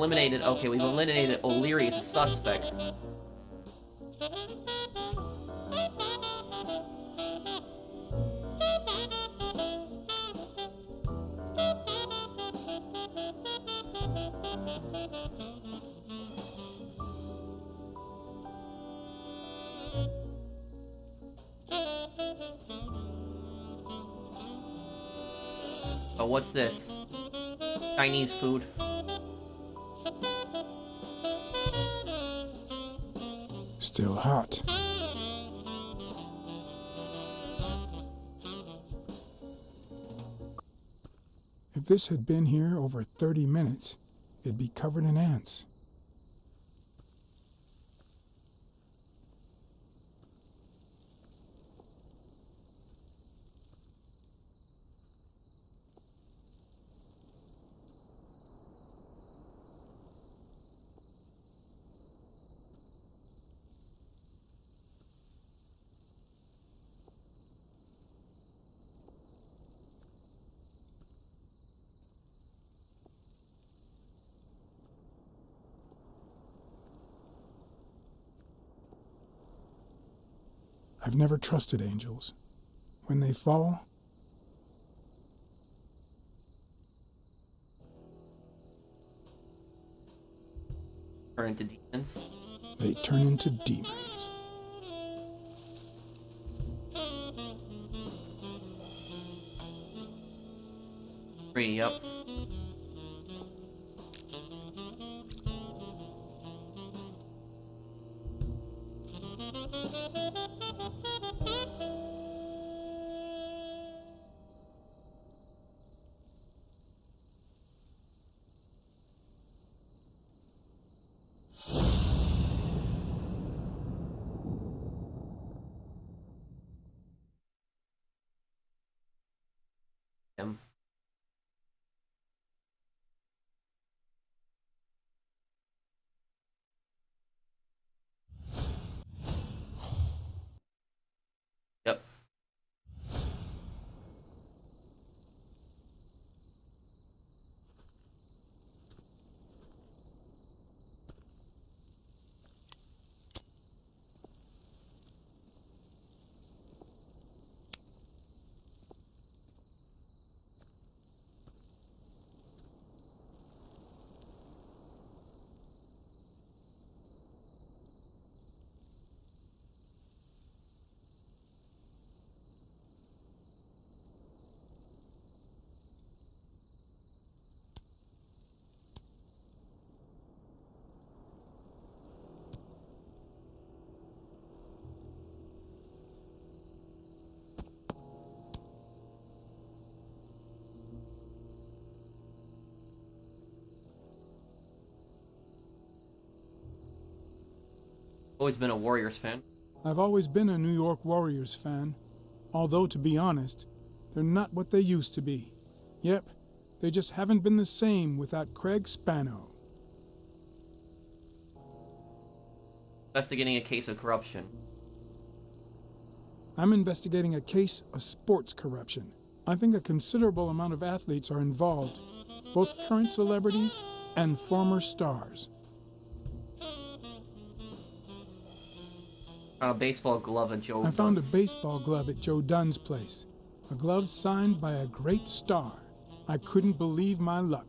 eliminated O'Leary as a suspect. Oh, what's this? Chinese food. Still hot. If this had been here over 30 minutes, it'd be covered in ants. I've never trusted angels. When they fall, turn into demons. They turn into demons. Yep. Always been a Warriors fan. I've always been a New York Warriors fan, although, to be honest, they're not what they used to be. Yep, they just haven't been the same without Craig Spano. Investigating a case of corruption. I'm investigating a case of sports corruption. I think a considerable amount of athletes are involved, both current celebrities and former stars. Found a baseball glove at Joe I found a baseball glove at Joe Dunn's place. A glove signed by a great star. I couldn't believe my luck.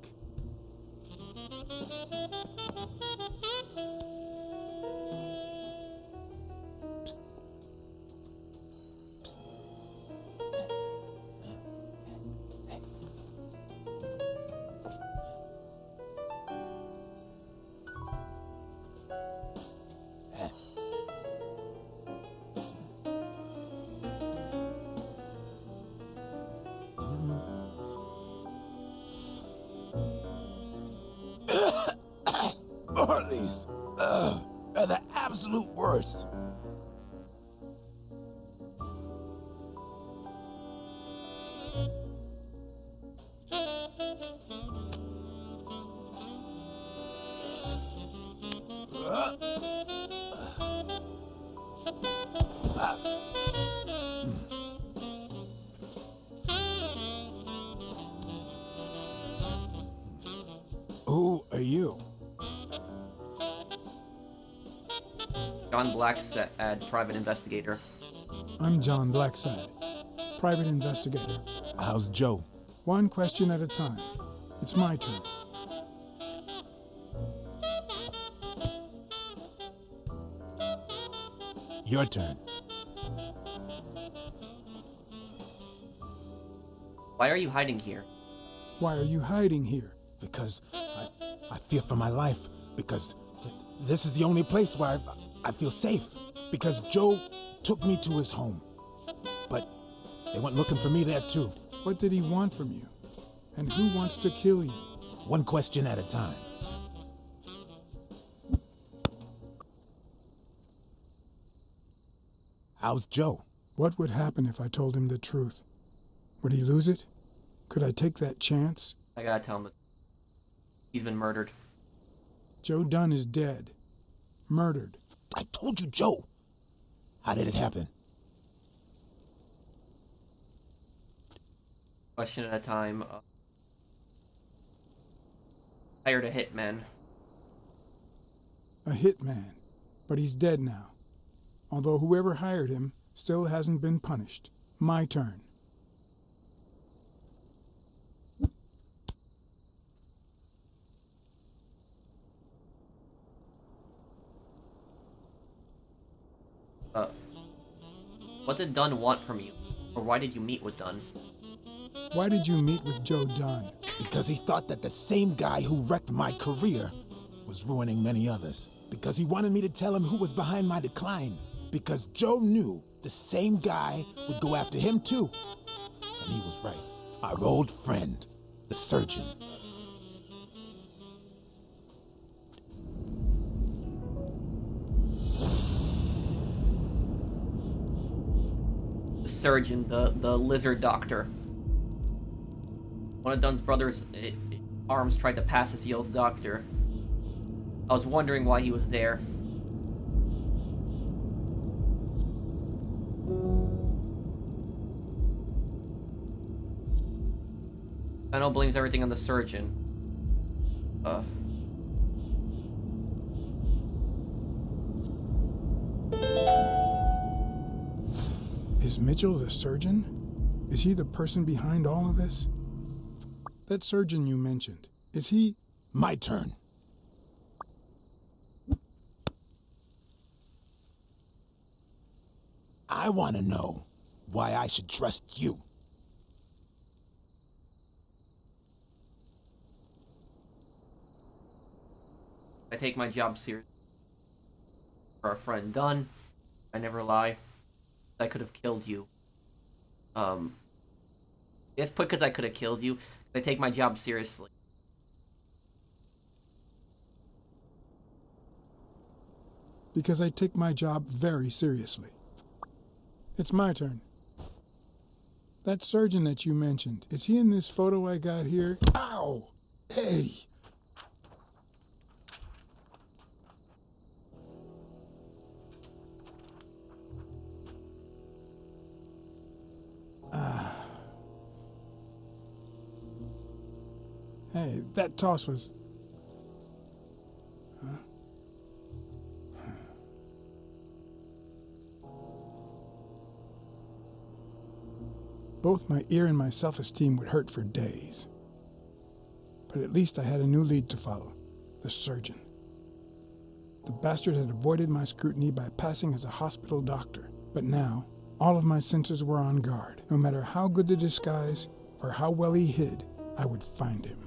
Marley's are the absolute worst. Who are you? John Blacksad, private investigator. I'm John Blacksad, private investigator. How's Joe? One question at a time. It's my turn. Your turn. Why are you hiding here? Why are you hiding here? Because I fear for my life. Because this is the only place where I feel safe. Because Joe took me to his home. But they went looking for me there too. What did he want from you? And who wants to kill you? One question at a time. How's Joe? What would happen if I told him the truth? Would he lose it? Could I take that chance? I gotta tell him that he's been murdered. Joe Dunn is dead. Murdered. I told you, Joe. How did it happen? Question at a time. Hired a hitman. A hitman. But he's dead now. Although whoever hired him still hasn't been punished. My turn. What did Dunn want from you? Or why did you meet with Dunn? Why did you meet with Joe Dunn? Because he thought that the same guy who wrecked my career was ruining many others. Because he wanted me to tell him who was behind my decline. Because Joe knew the same guy would go after him too. And he was right. Our old friend, the surgeon. The surgeon, the lizard doctor. One of Dunn's brothers' arms tried to pass as Yale's doctor. I was wondering why he was there. Spano blames everything on the surgeon. Is Mitchell the surgeon? Is he the person behind all of this? That surgeon you mentioned, is he... My turn. I want to know why I should trust you. I take my job seriously. For our friend Dunn, I never lie. I could have killed you. It's because I could have killed you. I take my job seriously. because I take my job very seriously. It's my turn. That surgeon that you mentioned, is he in this photo I got here? Ow! Hey! Hey, that toss was... Huh? Both my ear and my self-esteem would hurt for days. But at least I had a new lead to follow, the surgeon. The bastard had avoided my scrutiny by passing as a hospital doctor, but now all of my senses were on guard. No matter how good the disguise or how well he hid, I would find him.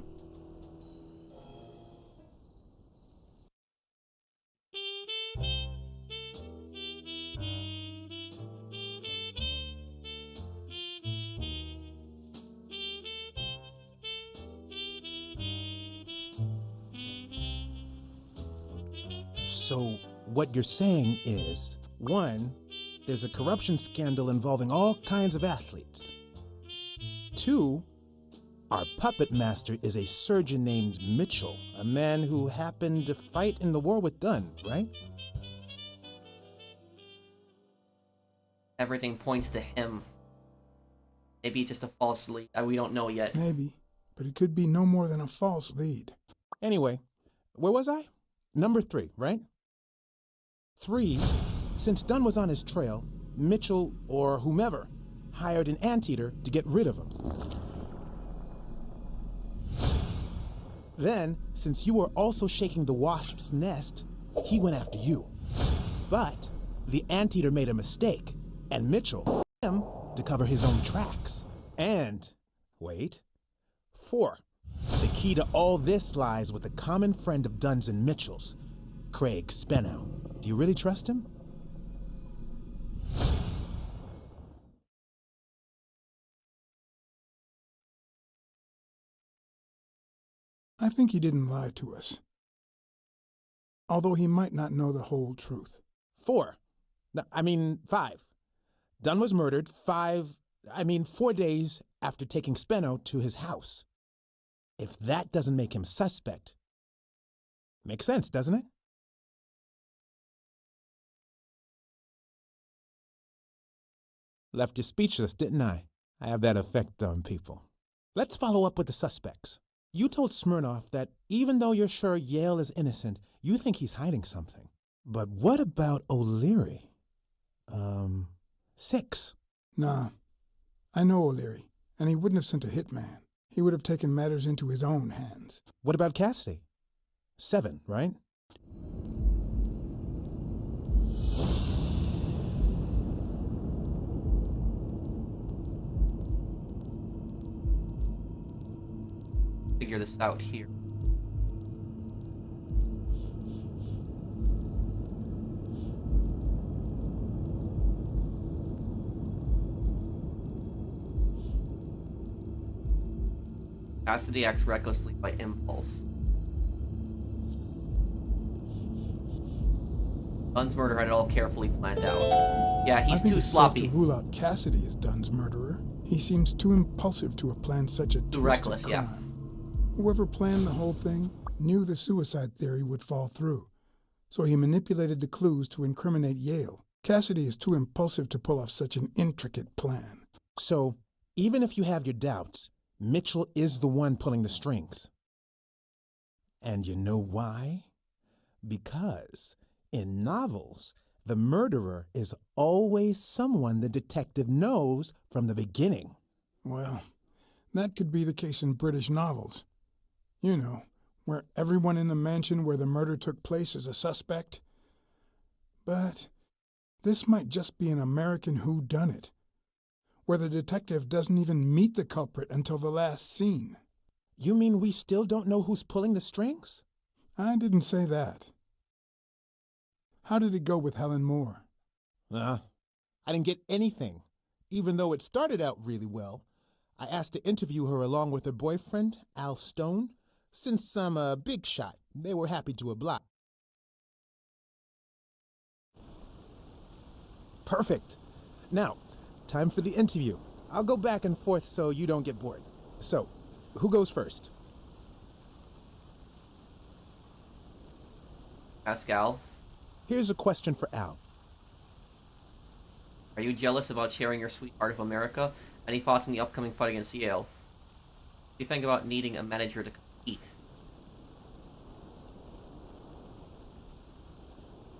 So, what you're saying is, 1, there's a corruption scandal involving all kinds of athletes. 2, our puppet master is a surgeon named Mitchell, a man who happened to fight in the war with Dunn, right? Everything points to him. Maybe it's just a false lead. We don't know yet. Maybe, but it could be no more than a false lead. Anyway, where was I? Number 3, right? 3, since Dunn was on his trail, Mitchell, or whomever, hired an anteater to get rid of him. Then, since you were also shaking the wasp's nest, he went after you. But the anteater made a mistake, and Mitchell him to cover his own tracks. And, wait, 4, the key to all this lies with a common friend of Dunn's and Mitchell's, Craig Spenow. Do you really trust him? I think he didn't lie to us. Although he might not know the whole truth. 5. Dunn was murdered 4 days after taking Speno to his house. If that doesn't make him suspect, makes sense, doesn't it? Left you speechless, didn't I? I have that effect on people. Let's follow up with the suspects. You told Smirnoff that even though you're sure Yale is innocent, you think he's hiding something. But what about O'Leary? 6. Nah, I know O'Leary, and he wouldn't have sent a hitman. He would have taken matters into his own hands. What about Cassidy? 7, right? Figure this out here. Cassidy acts recklessly by impulse. Dunn's murder had it all carefully planned out. Yeah, he's too sloppy. I think it's safe to rule out Cassidy as Dunn's murderer. He seems too impulsive to have planned such a twisted reckless, crime. yeah. Whoever planned the whole thing knew the suicide theory would fall through, so he manipulated the clues to incriminate Yale. Cassidy is too impulsive to pull off such an intricate plan. So, even if you have your doubts, Mitchell is the one pulling the strings. And you know why? Because in novels, the murderer is always someone the detective knows from the beginning. Well, that could be the case in British novels. You know, where everyone in the mansion where the murder took place is a suspect. But this might just be an American whodunit, where the detective doesn't even meet the culprit until the last scene. You mean we still don't know who's pulling the strings? I didn't say that. How did it go with Helen Moore? I didn't get anything, even though it started out really well. I asked to interview her along with her boyfriend, Al Stone. Since I'm a big shot, they were happy to oblige. Perfect. Now, time for the interview. I'll go back and forth so you don't get bored. So, who goes first? Pascal, Here's a question for Al. are you jealous about sharing your sweet heart of America? Any thoughts on the upcoming fight against Yale? What do you think about needing a manager to compete?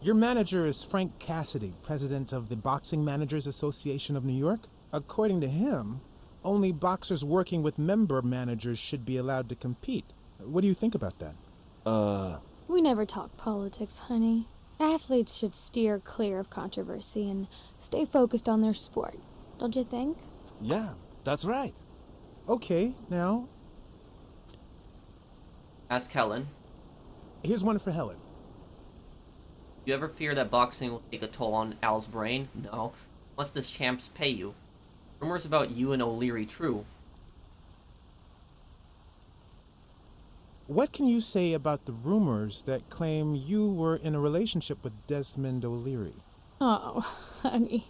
Your manager is Frank Cassidy, president of the Boxing Managers Association of New York. According to him, only boxers working with member managers should be allowed to compete. What do you think about that? We never talk politics, honey. Athletes should steer clear of controversy and stay focused on their sport. Don't you think? Yeah, that's right. Okay, now, Ask Helen. here's one for Helen. Do you ever fear that boxing will take a toll on Al's brain? No. Unless the champs pay you. Rumors about you and O'Leary true. What can you say about the rumors that claim you were in a relationship with Desmond O'Leary? Oh, honey.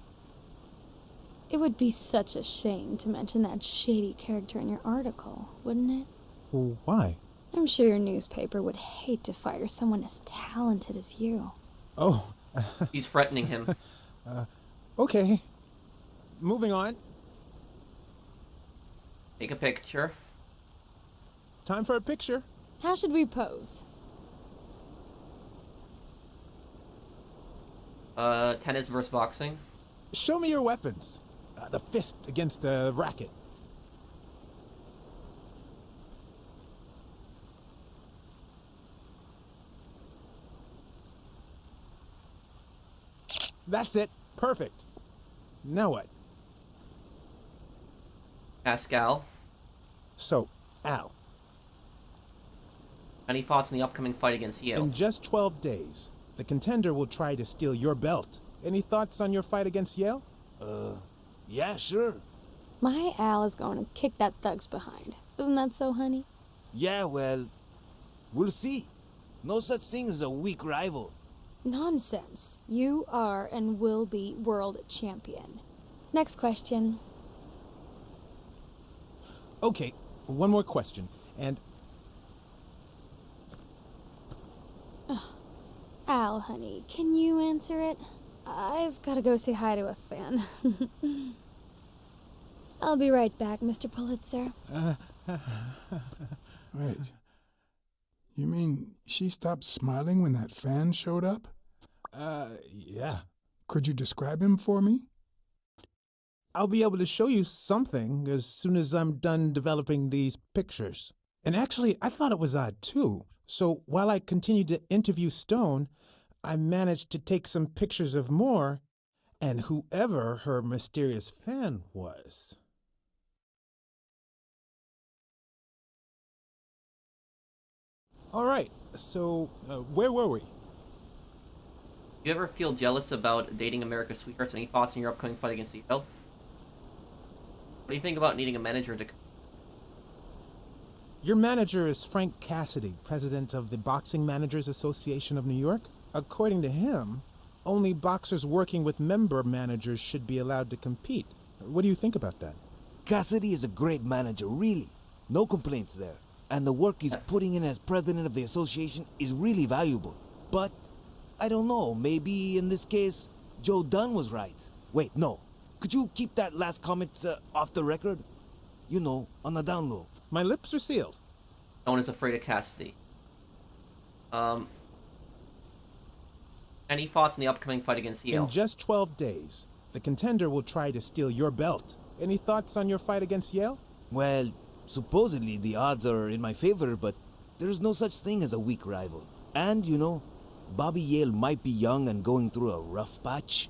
It would be such a shame to mention that shady character in your article, wouldn't it? Well, why? I'm sure your newspaper would hate to fire someone as talented as you. Oh. He's threatening him. Okay. Moving on. Take a picture. Time for a picture. How should we pose? Tennis versus boxing. Show me your weapons. The fist against the racket. That's it. Perfect. Now what? Pascal. So, Al. Any thoughts on the upcoming fight against Yale? In just 12 days, the contender will try to steal your belt. Any thoughts on your fight against Yale? Yeah, sure. My Al is going to kick that thug's behind. Isn't that so, honey? Yeah, well, we'll see. No such thing as a weak rival. Nonsense. You are and will be world champion. Next question. Okay, one more question. And Al, honey, can you answer it? I've got to go say hi to a fan. I'll be right back, Mr. Pulitzer. Wait. You mean she stopped smiling when that fan showed up? Yeah. Could you describe him for me? I'll be able to show you something as soon as I'm done developing these pictures. And actually, I thought it was odd too. So while I continued to interview Stone, I managed to take some pictures of Moore and whoever her mysterious fan was. All right, so where were we? You ever feel jealous about dating America's sweethearts? Any thoughts on your upcoming fight against Yale? What do you think about needing a manager to... Your manager is Frank Cassidy, president of the Boxing Managers Association of New York. According to him, only boxers working with member managers should be allowed to compete. What do you think about that? Cassidy is a great manager, really. No complaints there. And the work he's putting in as president of the association is really valuable. But, I don't know, maybe in this case, Joe Dunn was right. Wait, no. Could you keep that last comment off the record? You know, on the down low. My lips are sealed. No one is afraid of Cassidy. Any thoughts on the upcoming fight against Yale? In just 12 days, the contender will try to steal your belt. Any thoughts on your fight against Yale? Well, supposedly the odds are in my favor, but there's no such thing as a weak rival. And, you know, Bobby Yale might be young and going through a rough patch,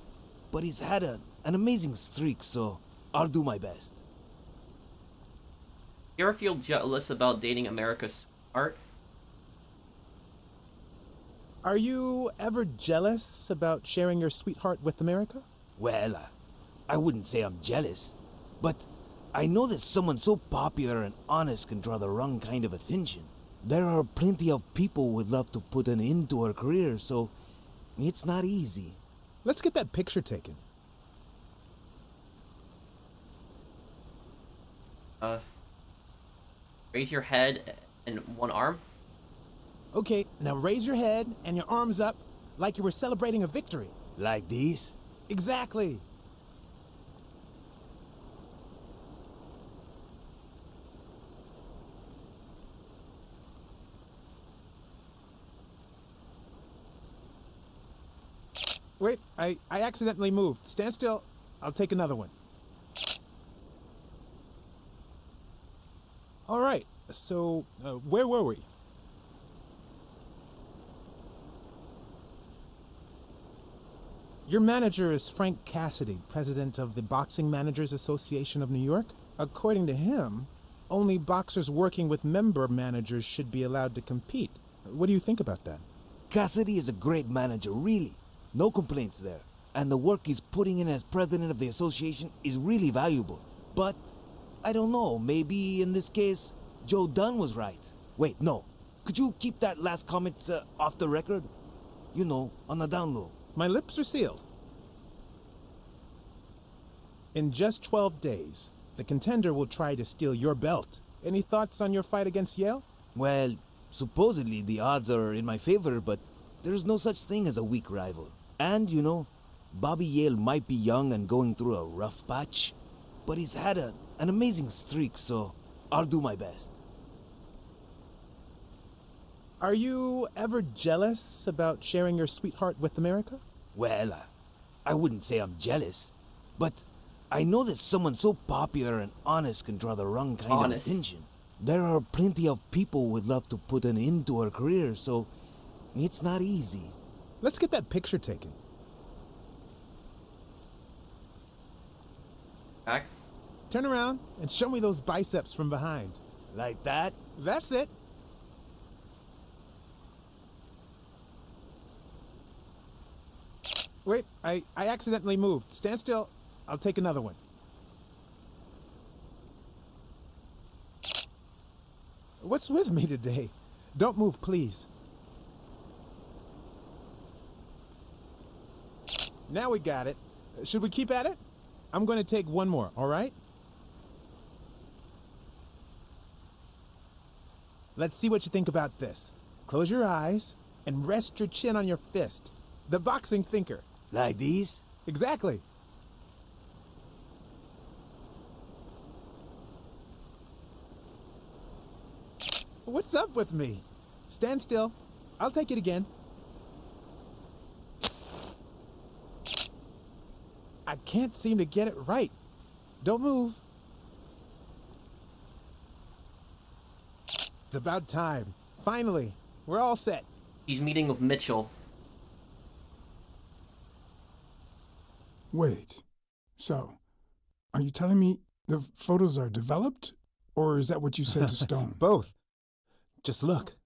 but he's had an amazing streak, so I'll do my best. You ever feel jealous about dating America's sweetheart? Are you ever jealous about sharing your sweetheart with America? Well, I wouldn't say I'm jealous, but I know that someone so popular and honest can draw the wrong kind of attention. There are plenty of people who would love to put an end to her career, so it's not easy. Let's get that picture taken. Uh, raise your head and one arm. Okay, now raise your head and your arms up like you were celebrating a victory. Like these? Exactly. Wait, I accidentally moved. Stand still. I'll take another one. All right, so where were we? Your manager is Frank Cassidy, president of the Boxing Managers Association of New York. According to him, only boxers working with member managers should be allowed to compete. What do you think about that? Cassidy is a great manager, really. No complaints there. And the work he's putting in as president of the association is really valuable. But, I don't know, maybe in this case, Joe Dunn was right. Wait, no. Could you keep that last comment off the record? You know, on the down low. My lips are sealed. In just 12 days, the contender will try to steal your belt. Any thoughts on your fight against Yale? Well, supposedly the odds are in my favor, but there's no such thing as a weak rival. And, you know, Bobby Yale might be young and going through a rough patch, but he's had an amazing streak, so I'll do my best. Are you ever jealous about sharing your sweetheart with America? Well, I wouldn't say I'm jealous, but I know that someone so popular and honest can draw the wrong kind of attention. There are plenty of people who would love to put an end to her career, so it's not easy. Let's get that picture taken. Back. Turn around and show me those biceps from behind. Like that? That's it. Wait, I accidentally moved. Stand still. I'll take another one. What's with me today? Don't move, please. Now we got it. Should we keep at it? I'm going to take one more, all right? Let's see what you think about this. Close your eyes and rest your chin on your fist. The boxing thinker. Like these? Exactly. What's up with me? Stand still. I'll take it again. I can't seem to get it right. Don't move. It's about time. Finally, we're all set. He's meeting with Mitchell. Wait. So, are you telling me the photos are developed? Or is that what you said to Stone? Both. Just look.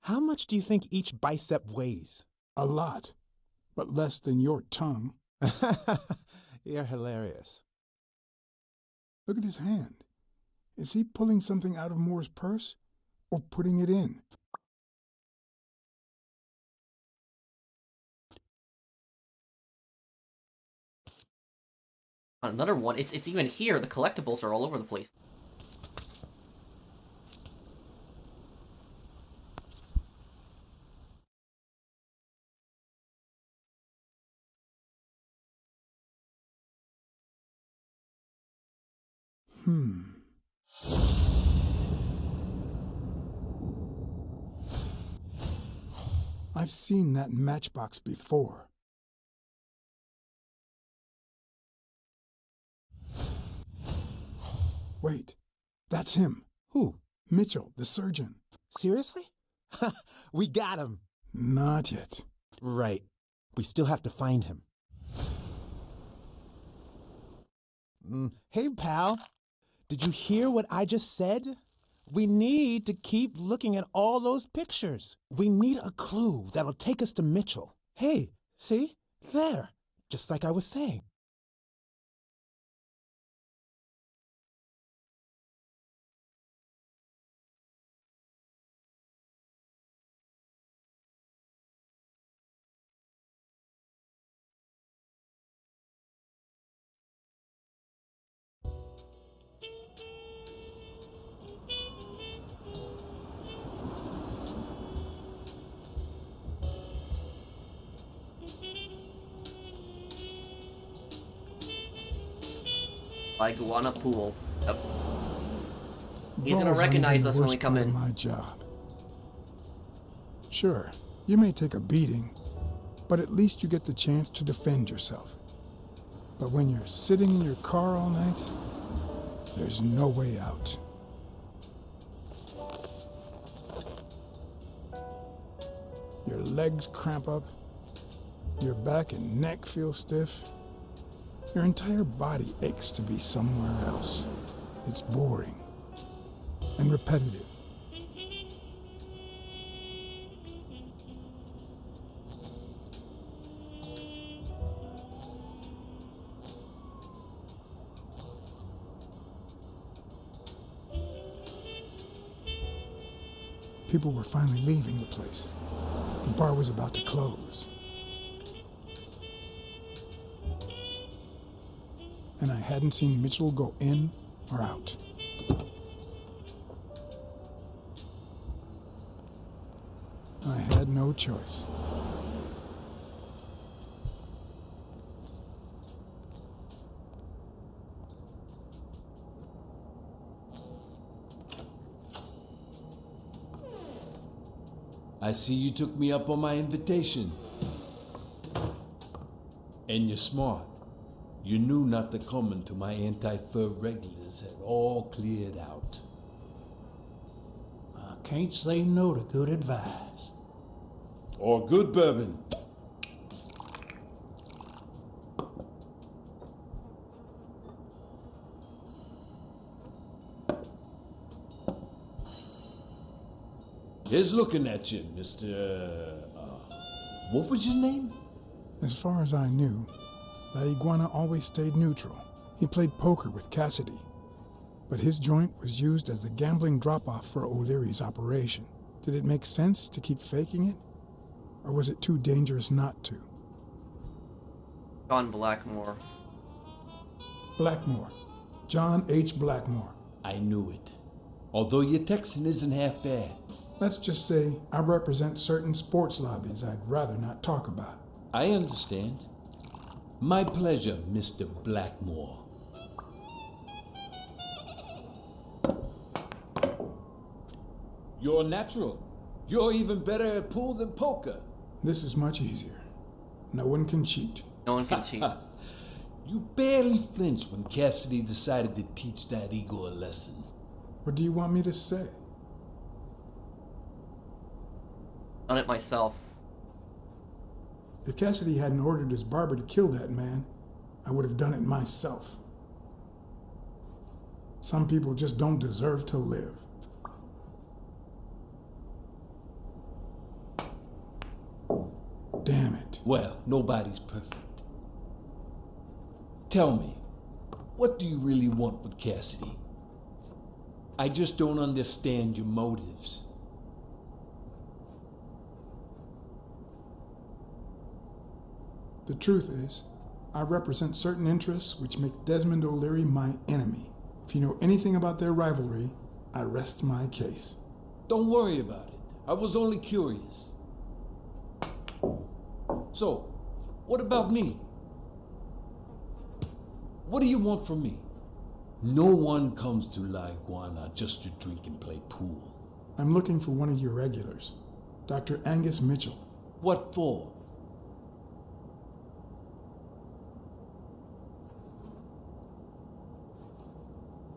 How much do you think each bicep weighs? A lot, but less than your tongue. You're hilarious. Look at his hand. Is he pulling something out of Moore's purse or putting it in? Another one. It's even here. The collectibles are all over the place. I've seen that matchbox before. Wait, that's him. Who? Mitchell, the surgeon. Seriously? We got him. Not yet. Right. We still have to find him. Hey, pal. Did you hear what I just said? We need to keep looking at all those pictures. We need a clue that'll take us to Mitchell. Hey, see? There. Just like I was saying. Iguana pool. Yep. He's gonna Brawls aren't recognize even us the when we worst come part of in. my job. Sure, you may take a beating, but at least you get the chance to defend yourself. But when you're sitting in your car all night, there's no way out. Your legs cramp up, your back and neck feel stiff. Your entire body aches to be somewhere else. It's boring and repetitive. People were finally leaving the place. The bar was about to close. And I hadn't seen Mitchell go in or out. I had no choice. I see you took me up on my invitation. And you're smart. You knew not to come until my anti-fur regulars had all cleared out. I can't say no to good advice. Or good bourbon. Here's looking at you, Mr. What was your name? As far as I knew, La Iguana always stayed neutral. He played poker with Cassidy, but his joint was used as a gambling drop-off for O'Leary's operation. Did it make sense to keep faking it? Or was it too dangerous not to? John Blackmore. Blackmore. John H. Blackmore. I knew it. Although your Texan isn't half bad. Let's just say I represent certain sports lobbies I'd rather not talk about. I understand. My pleasure, Mr. Blackmore. You're natural. You're even better at pool than poker. This is much easier. No one can cheat. No one can cheat. You barely flinched when Cassidy decided to teach that ego a lesson. What do you want me to say? Done it myself. If Cassidy hadn't ordered his barber to kill that man, I would have done it myself. Some people just don't deserve to live. Damn it. Well, nobody's perfect. Tell me, what do you really want with Cassidy? I just don't understand your motives. The truth is, I represent certain interests which make Desmond O'Leary my enemy. If you know anything about their rivalry, I rest my case. Don't worry about it. I was only curious. So, what about me? What do you want from me? No one comes to La Iguana just to drink and play pool. I'm looking for one of your regulars, Dr. Angus Mitchell. What for?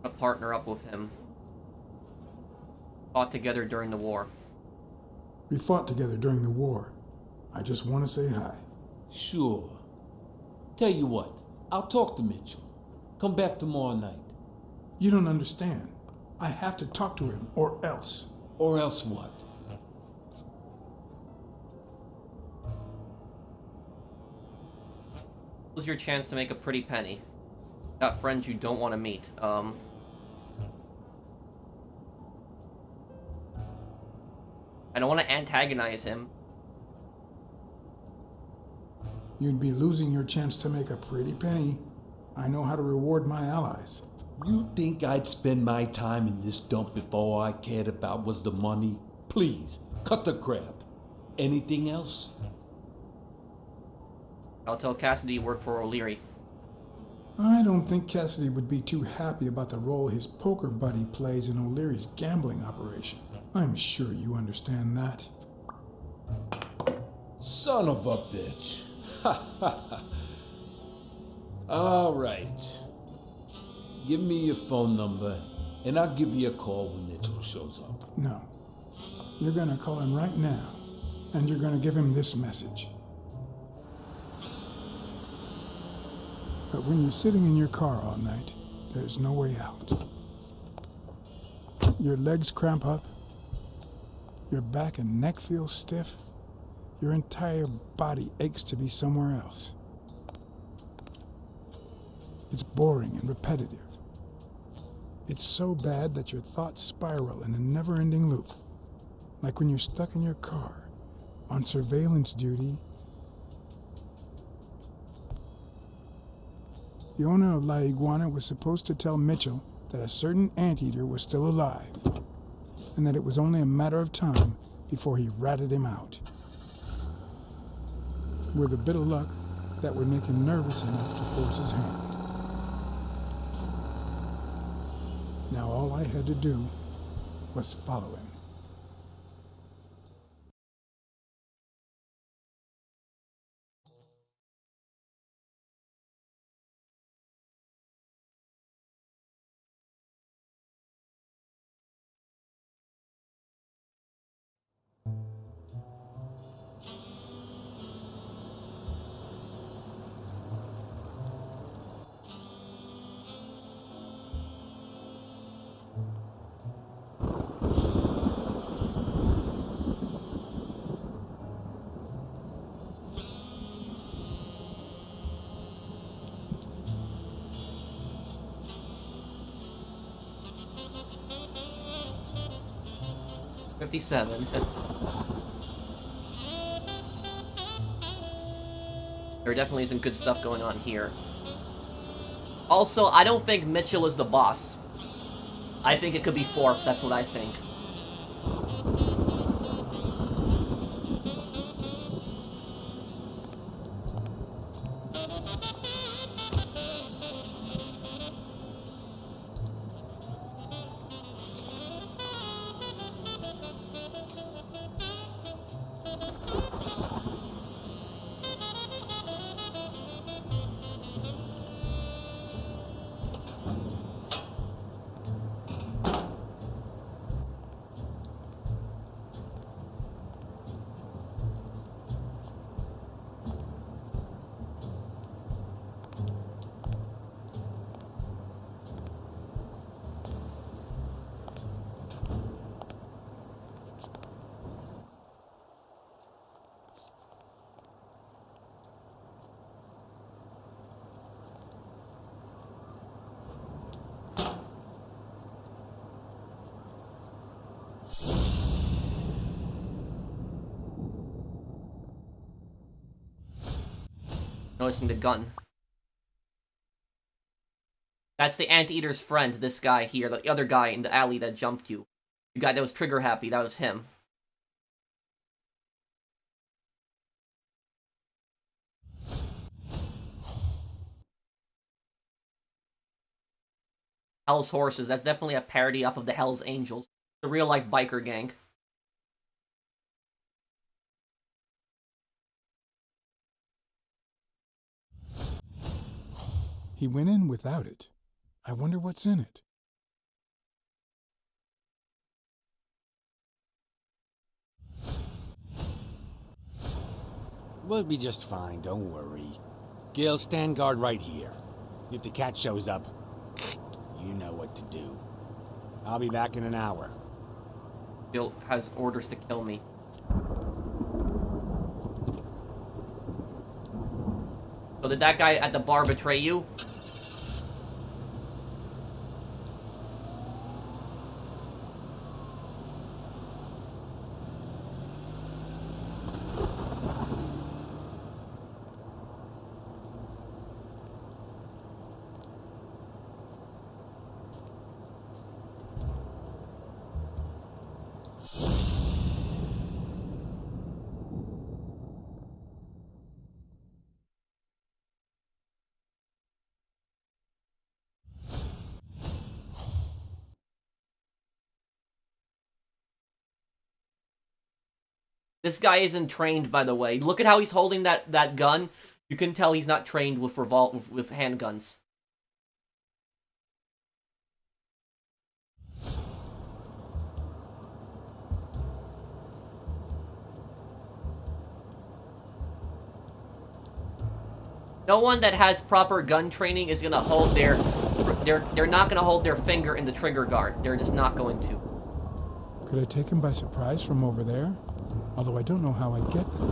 A partner up with him. Fought together during the war. We fought together during the war. I just want to say hi. Sure. Tell you what, I'll talk to Mitchell. Come back tomorrow night. You don't understand. I have to talk to him, or else. Or else what? This is your chance to make a pretty penny. Got friends you don't want to meet. I don't want to antagonize him. You'd be losing your chance to make a pretty penny. I know how to reward my allies. You think I'd spend my time in this dump if all I cared about was the money? Please, cut the crap. Anything else? I'll tell Cassidy you work for O'Leary. I don't think Cassidy would be too happy about the role his poker buddy plays in O'Leary's gambling operation. I'm sure you understand that. Son of a bitch. Ha ha ha. All right. Give me your phone number, and I'll give you a call when Mitchell shows up. No. You're gonna call him right now, and you're gonna give him this message. But when you're sitting in your car all night, there's no way out. Your legs cramp up, your back and neck feel stiff, your entire body aches to be somewhere else. It's boring and repetitive. It's so bad that your thoughts spiral in a never-ending loop. Like when you're stuck in your car, on surveillance duty. The owner of La Iguana was supposed to tell Mitchell that a certain anteater was still alive, and that it was only a matter of time before he ratted him out. With a bit of luck, that would make him nervous enough to force his hand. Now all I had to do was follow him. $57. There definitely isn't good stuff going on here. Also, I don't think Mitchell is the boss. I think it could be Thorp, that's what I think. Noticing the gun. That's the anteater's friend, this guy here, the other guy in the alley that jumped you. The guy that was trigger happy, that was him. Hell's Horses, that's definitely a parody off of the Hell's Angels. The real-life biker gang. He went in without it. I wonder what's in it. We'll be just fine, don't worry. Gil, stand guard right here. If the cat shows up, you know what to do. I'll be back in an hour. Gil has orders to kill me. So did that guy at the bar betray you? This guy isn't trained, by the way. Look at how he's holding that gun. You can tell he's not trained with with handguns. No one that has proper gun training is gonna hold they're not gonna hold their finger in the trigger guard. They're just not going to. Could I take him by surprise from over there? Although I don't know how I'd get there.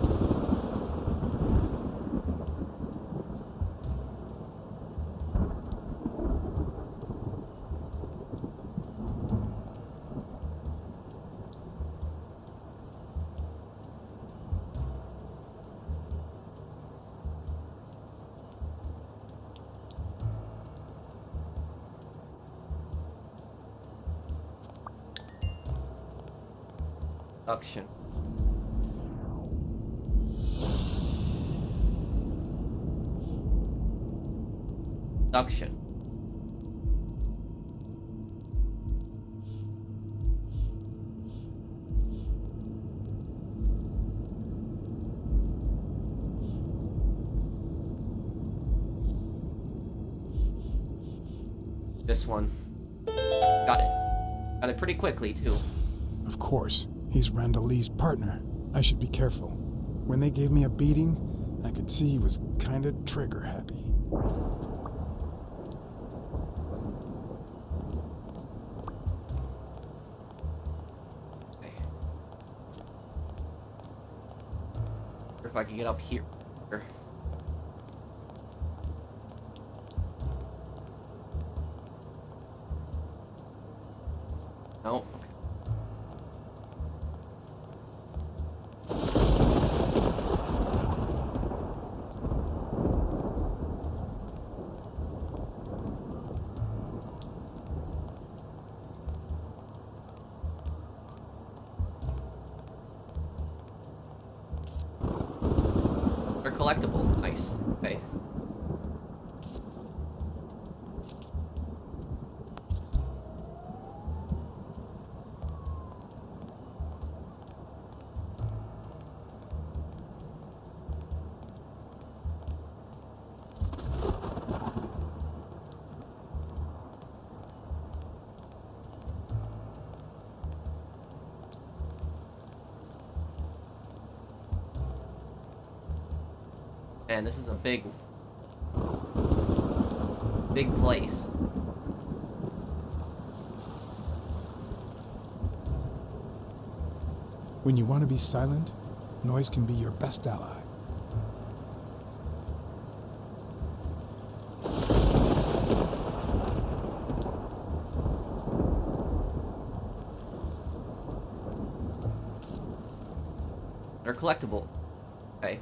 Suction. Suction. This one. Got it. Got it pretty quickly, too. Of course. He's Randall Lee's partner. I should be careful. When they gave me a beating, I could see he was kinda trigger happy. Okay. If I can get up here. No. They're collectible. Nice. Okay. Man, this is a big place. When you want to be silent, noise can be your best ally. They're collectible. Okay.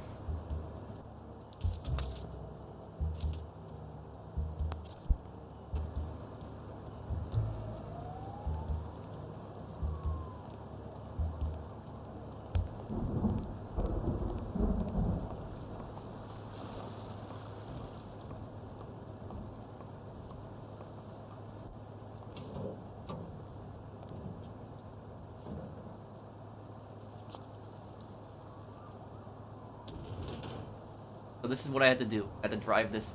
So this is what I had to do. I had to drive this.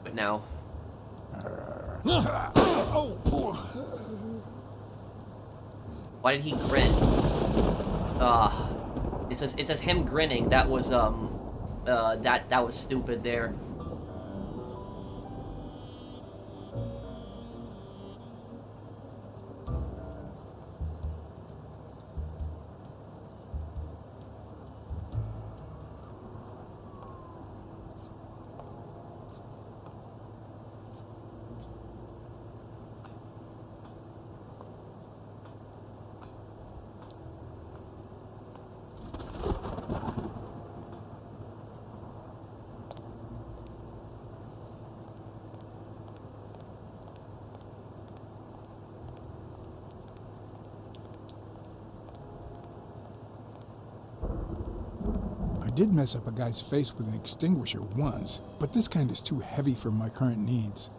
But now. Why did he grin? It says him grinning. That was that was stupid there. I did mess up a guy's face with an extinguisher once, but this kind is too heavy for my current needs.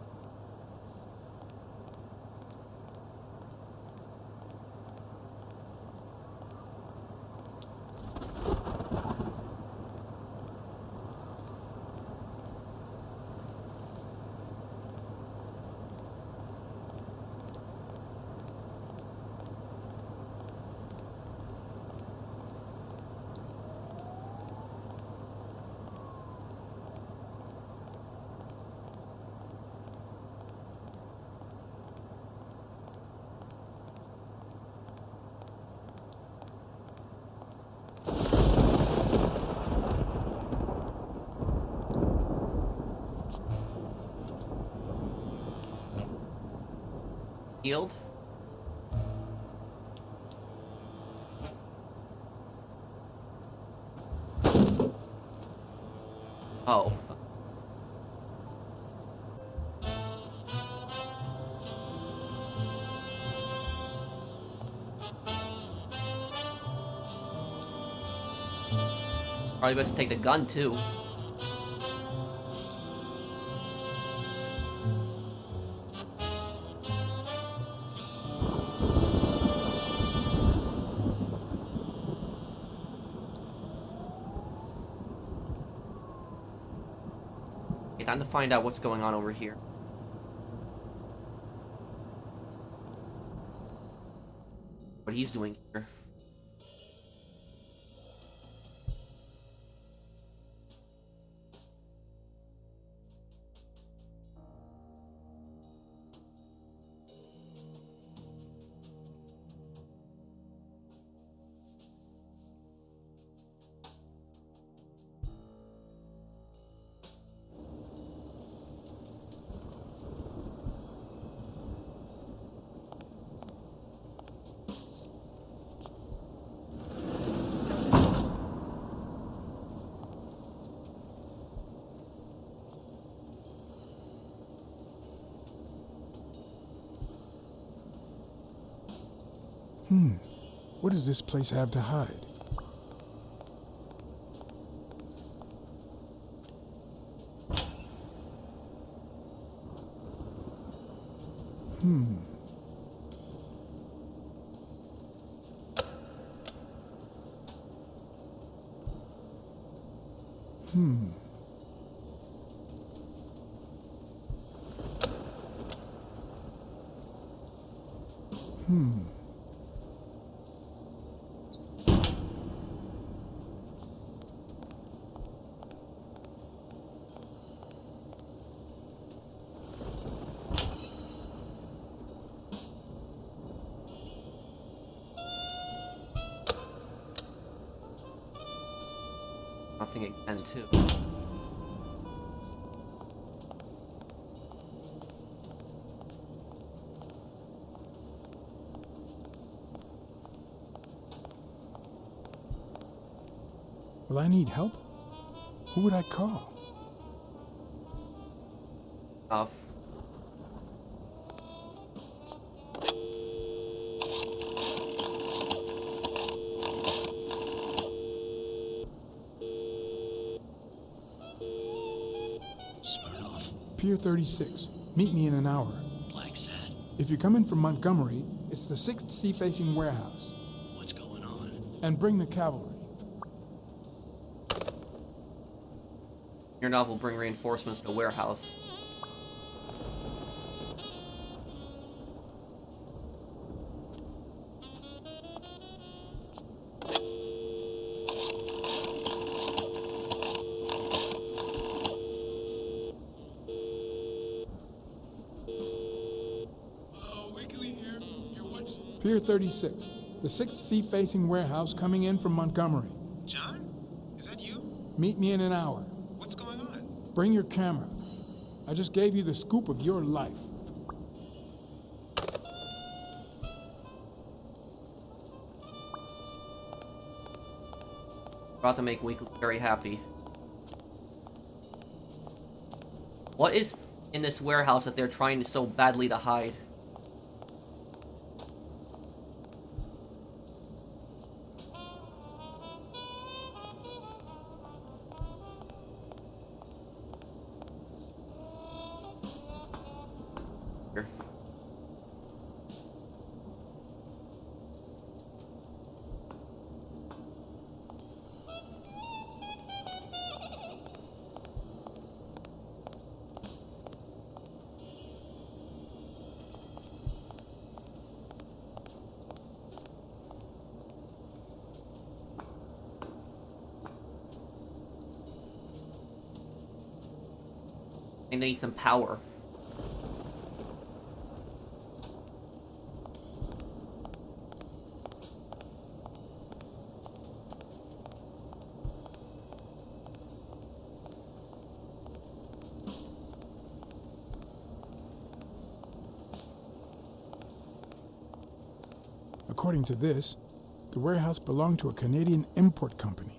Healed? Oh. Probably best to take the gun too. Time to find out what's going on over here. What he's doing here. What does this place have to hide? Something again too. Will I need help? Who would I call? Off. Pier 36. Meet me in an hour. Blacksad. If you're coming from Montgomery, it's the 6th sea-facing warehouse. What's going on? And bring the cavalry. Your knob will bring reinforcements to the warehouse. Pier 36, the 6th sea-facing warehouse coming in from Montgomery. John? Is that you? Meet me in an hour. What's going on? Bring your camera. I just gave you the scoop of your life. About to make Weekly very happy. What is in this warehouse that they're trying so badly to hide? Here. I need some power. According to this, the warehouse belonged to a Canadian import company.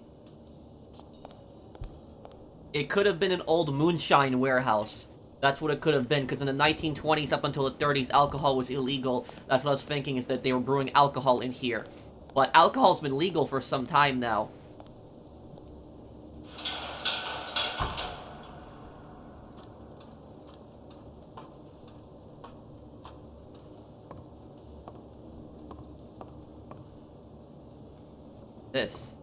It could have been an old moonshine warehouse. That's what it could have been, because in the 1920s up until the 30s, alcohol was illegal. That's what I was thinking, is that they were brewing alcohol in here. But alcohol's been legal for some time now. This.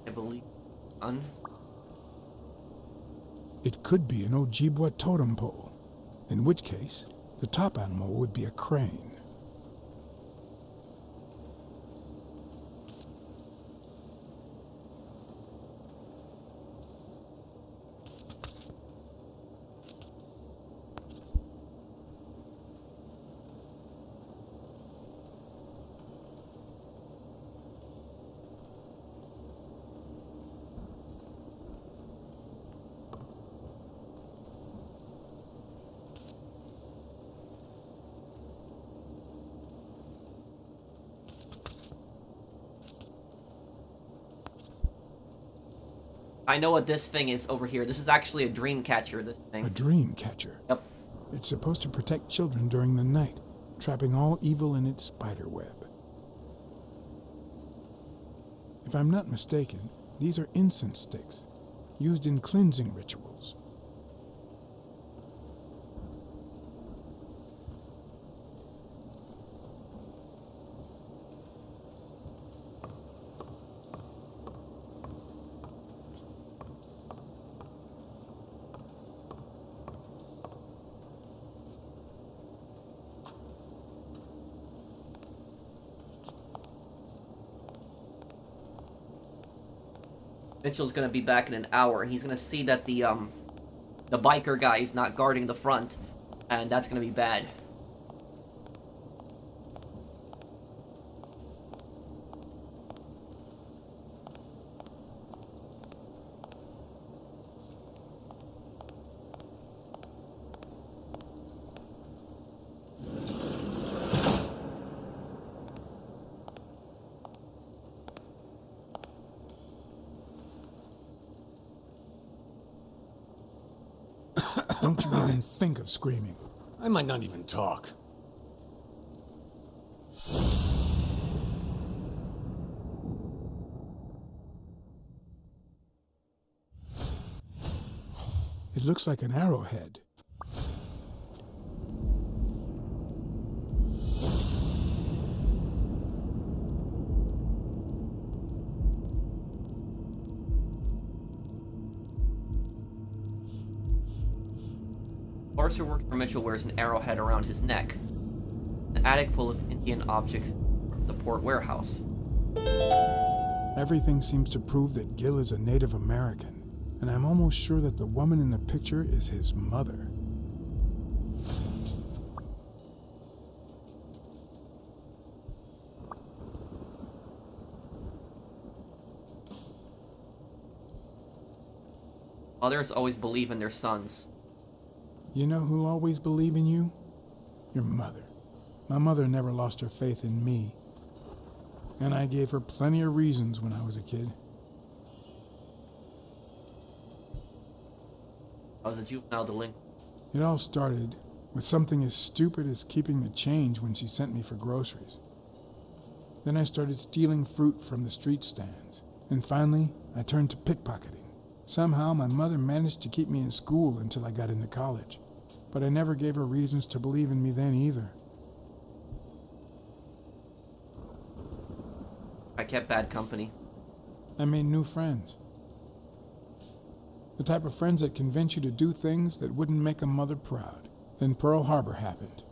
I believe It could be an Ojibwa totem pole, in which case, the top animal would be a crane. I know what this thing is over here. This is actually a dream catcher, this thing. A dream catcher? Yep. It's supposed to protect children during the night, trapping all evil in its spider web. If I'm not mistaken, these are incense sticks, used in cleansing rituals. Mitchell's gonna be back in an hour, and he's gonna see that the biker guy is not guarding the front, and that's gonna be bad. Don't you even think of screaming. I might not even talk. It looks like an arrowhead. Horse who works for Mitchell wears an arrowhead around his neck. An attic full of Indian objects, the port warehouse. Everything seems to prove that Gil is a Native American, and I'm almost sure that the woman in the picture is his mother. Mothers always believe in their sons. You know who'll always believe in you? Your mother. My mother never lost her faith in me. And I gave her plenty of reasons when I was a kid. I was a juvenile delinquent. It all started with something as stupid as keeping the change when she sent me for groceries. Then I started stealing fruit from the street stands. And finally, I turned to pickpocketing. Somehow, my mother managed to keep me in school until I got into college. But I never gave her reasons to believe in me then either. I kept bad company. I made new friends. The type of friends that convince you to do things that wouldn't make a mother proud. Then Pearl Harbor happened.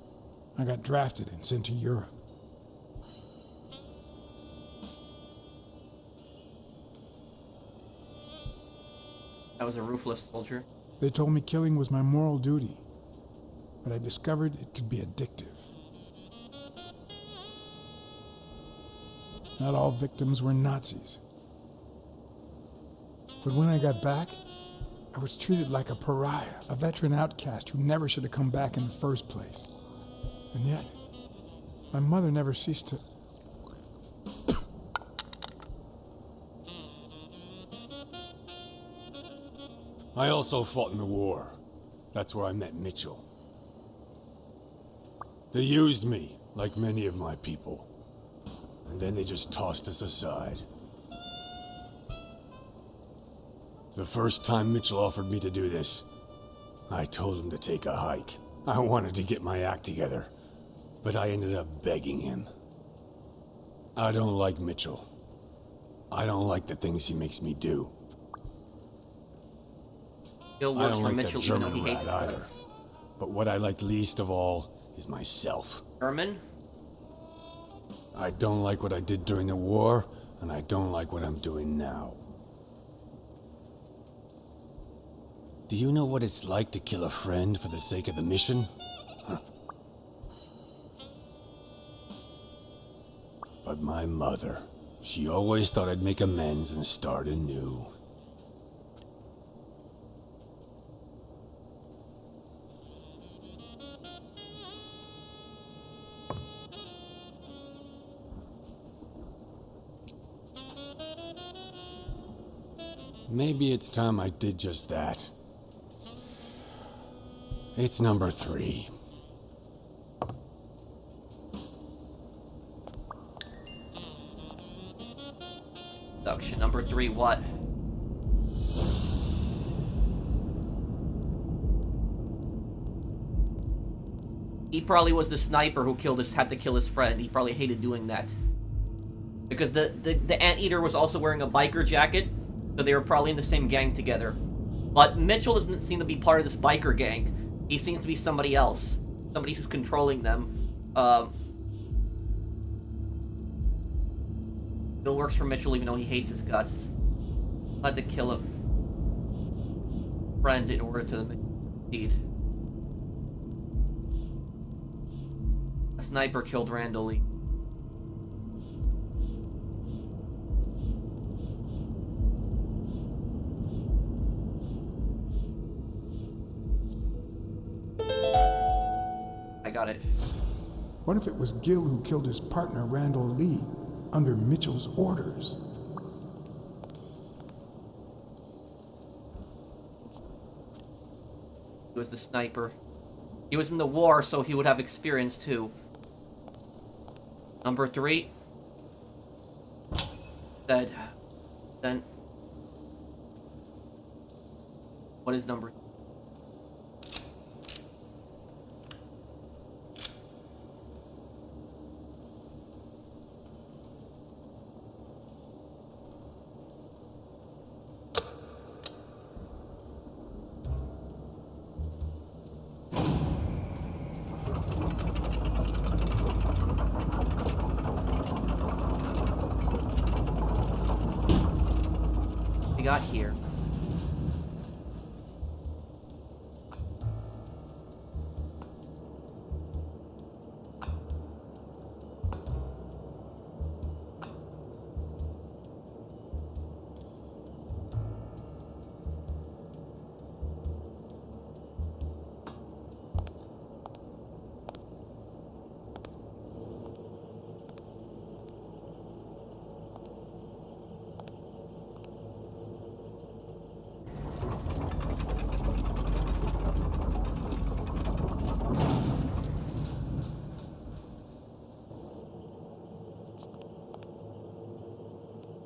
I got drafted and sent to Europe. I was a ruthless soldier. They told me killing was my moral duty, but I discovered it could be addictive. Not all victims were Nazis. But when I got back, I was treated like a pariah, a veteran outcast who never should have come back in the first place. And yet, my mother never ceased to... I also fought in the war. That's where I met Mitchell. They used me, like many of my people. And then they just tossed us aside. The first time Mitchell offered me to do this, I told him to take a hike. I wanted to get my act together, but I ended up begging him. I don't like Mitchell. I don't like the things he makes me do. Bill I works don't for like Mitchell that even German though he hates his rat either. guts. But what I like least of all is myself. German? I don't like what I did during the war, and I don't like what I'm doing now. Do you know what it's like to kill a friend for the sake of the mission? Huh. But my mother, she always thought I'd make amends and start anew. Maybe it's time I did just that. It's number 3. Abduction number 3, what? He probably was the sniper who had to kill his friend. He probably hated doing that. Because the anteater was also wearing a biker jacket, so they were probably in the same gang together. But Mitchell doesn't seem to be part of this biker gang. He seems to be somebody else. Somebody who's controlling them. Bill works for Mitchell even though he hates his guts. Had to kill a friend in order to succeed. A sniper killed Randall Lee. I got it. What if it was Gil who killed his partner, Randall Lee, under Mitchell's orders? He was the sniper. He was in the war, so he would have experience too. Number 3. Dead. Then. What is number 3? got here?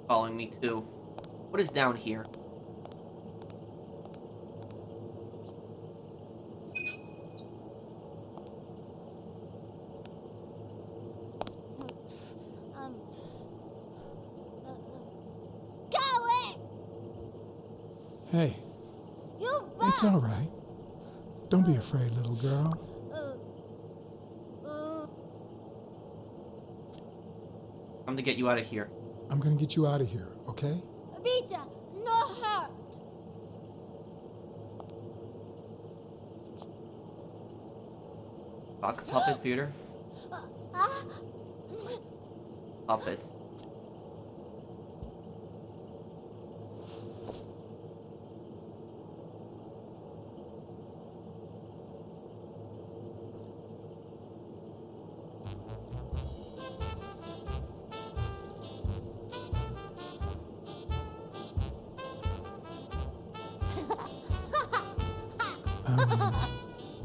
Following me too. What is down here? Going! Hey, You it's all right. Don't be afraid, little girl. I'm to get you out of here. I'm gonna get you out of here, okay? Vita, no hurt. Sock puppet theater? Puppets.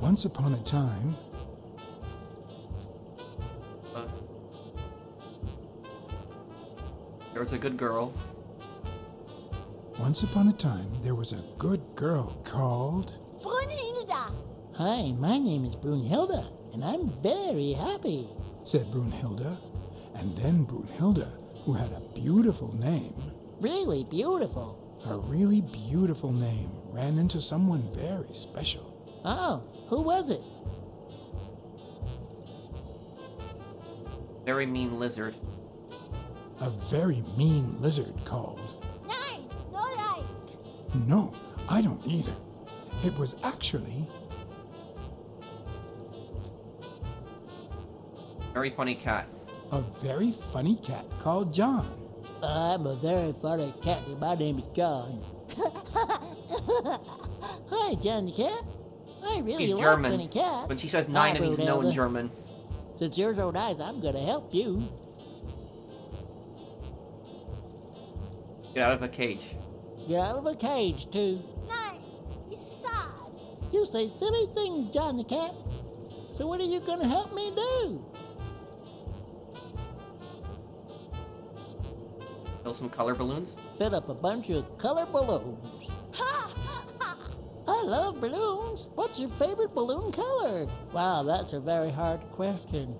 Once upon a time, there was a good girl. Once upon a time, there was a good girl called... Brunhilda. Hi, my name is Brunhilda, and I'm very happy, said Brunhilda. And then Brunhilda, who had a beautiful name... Really beautiful. A really beautiful name, ran into someone very special. Oh, who was it? Very mean lizard. A very mean lizard called... Nein, no like. No, I don't either. It was actually... Very funny cat. A very funny cat called John. I'm a very funny cat, and my name is John. Hi, John the cat. I really He's like German. funny cats. When she says nine, it means no in German. Since you're so nice, I'm gonna help you. Get out of a cage. Get out of a cage, too. Nein, it's sad. You say silly things, John the cat. So what are you gonna help me do? Fill some color balloons? Fill up a bunch of color balloons. I love balloons. What's your favorite balloon color? Wow, that's a very hard question.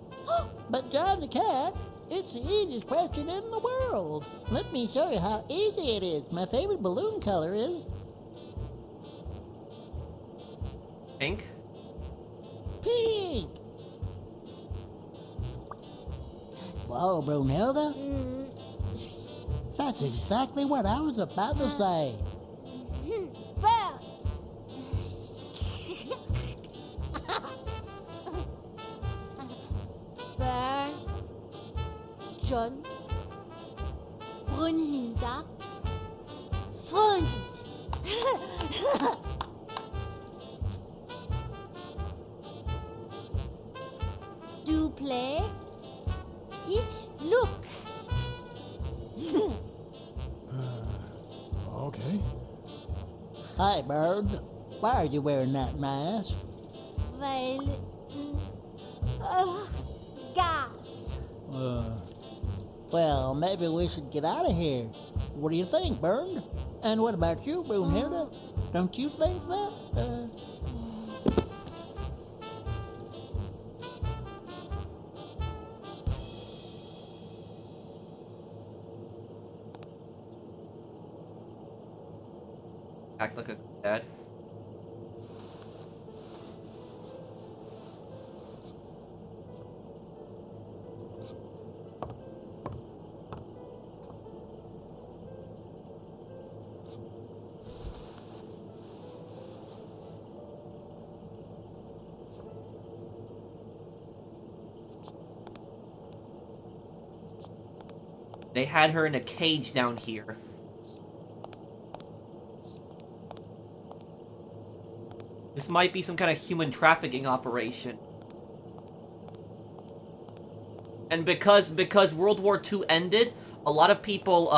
But John the cat, it's the easiest question in the world. Let me show you how easy it is. My favorite balloon color is... Pink? Pink. Whoa, Brunhilda. That's exactly what I was about to say. Well. Bernd, John, Brunhilda, Freund. Do play? It's look. Okay. Hi, Bird. Why are you wearing that mask? Weil, gas. Well, maybe we should get out of here. What do you think, Bird? And what about you, Brunhilda? Don't you think that? Act like a dad. They had her in a cage down here. This might be some kind of human trafficking operation. And because World War II ended, a lot of people,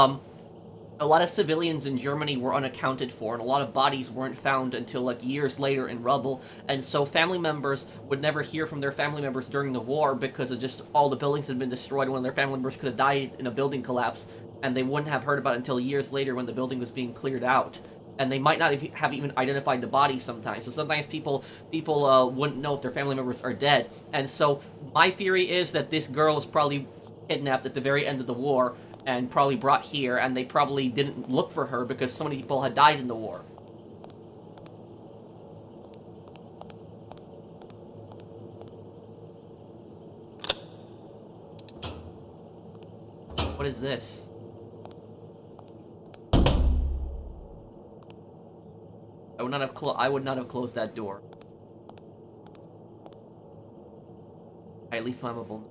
a lot of civilians in Germany were unaccounted for, and a lot of bodies weren't found until, like, years later in rubble, and so family members would never hear from their family members during the war because of just all the buildings had been destroyed. One of their family members could have died in a building collapse, and they wouldn't have heard about it until years later when the building was being cleared out. And they might not have even identified the bodies sometimes. So sometimes people wouldn't know if their family members are dead. And so my theory is that this girl was probably kidnapped at the very end of the war and probably brought here, and they probably didn't look for her because so many people had died in the war. What is this? I would not have closed that door. Highly flammable.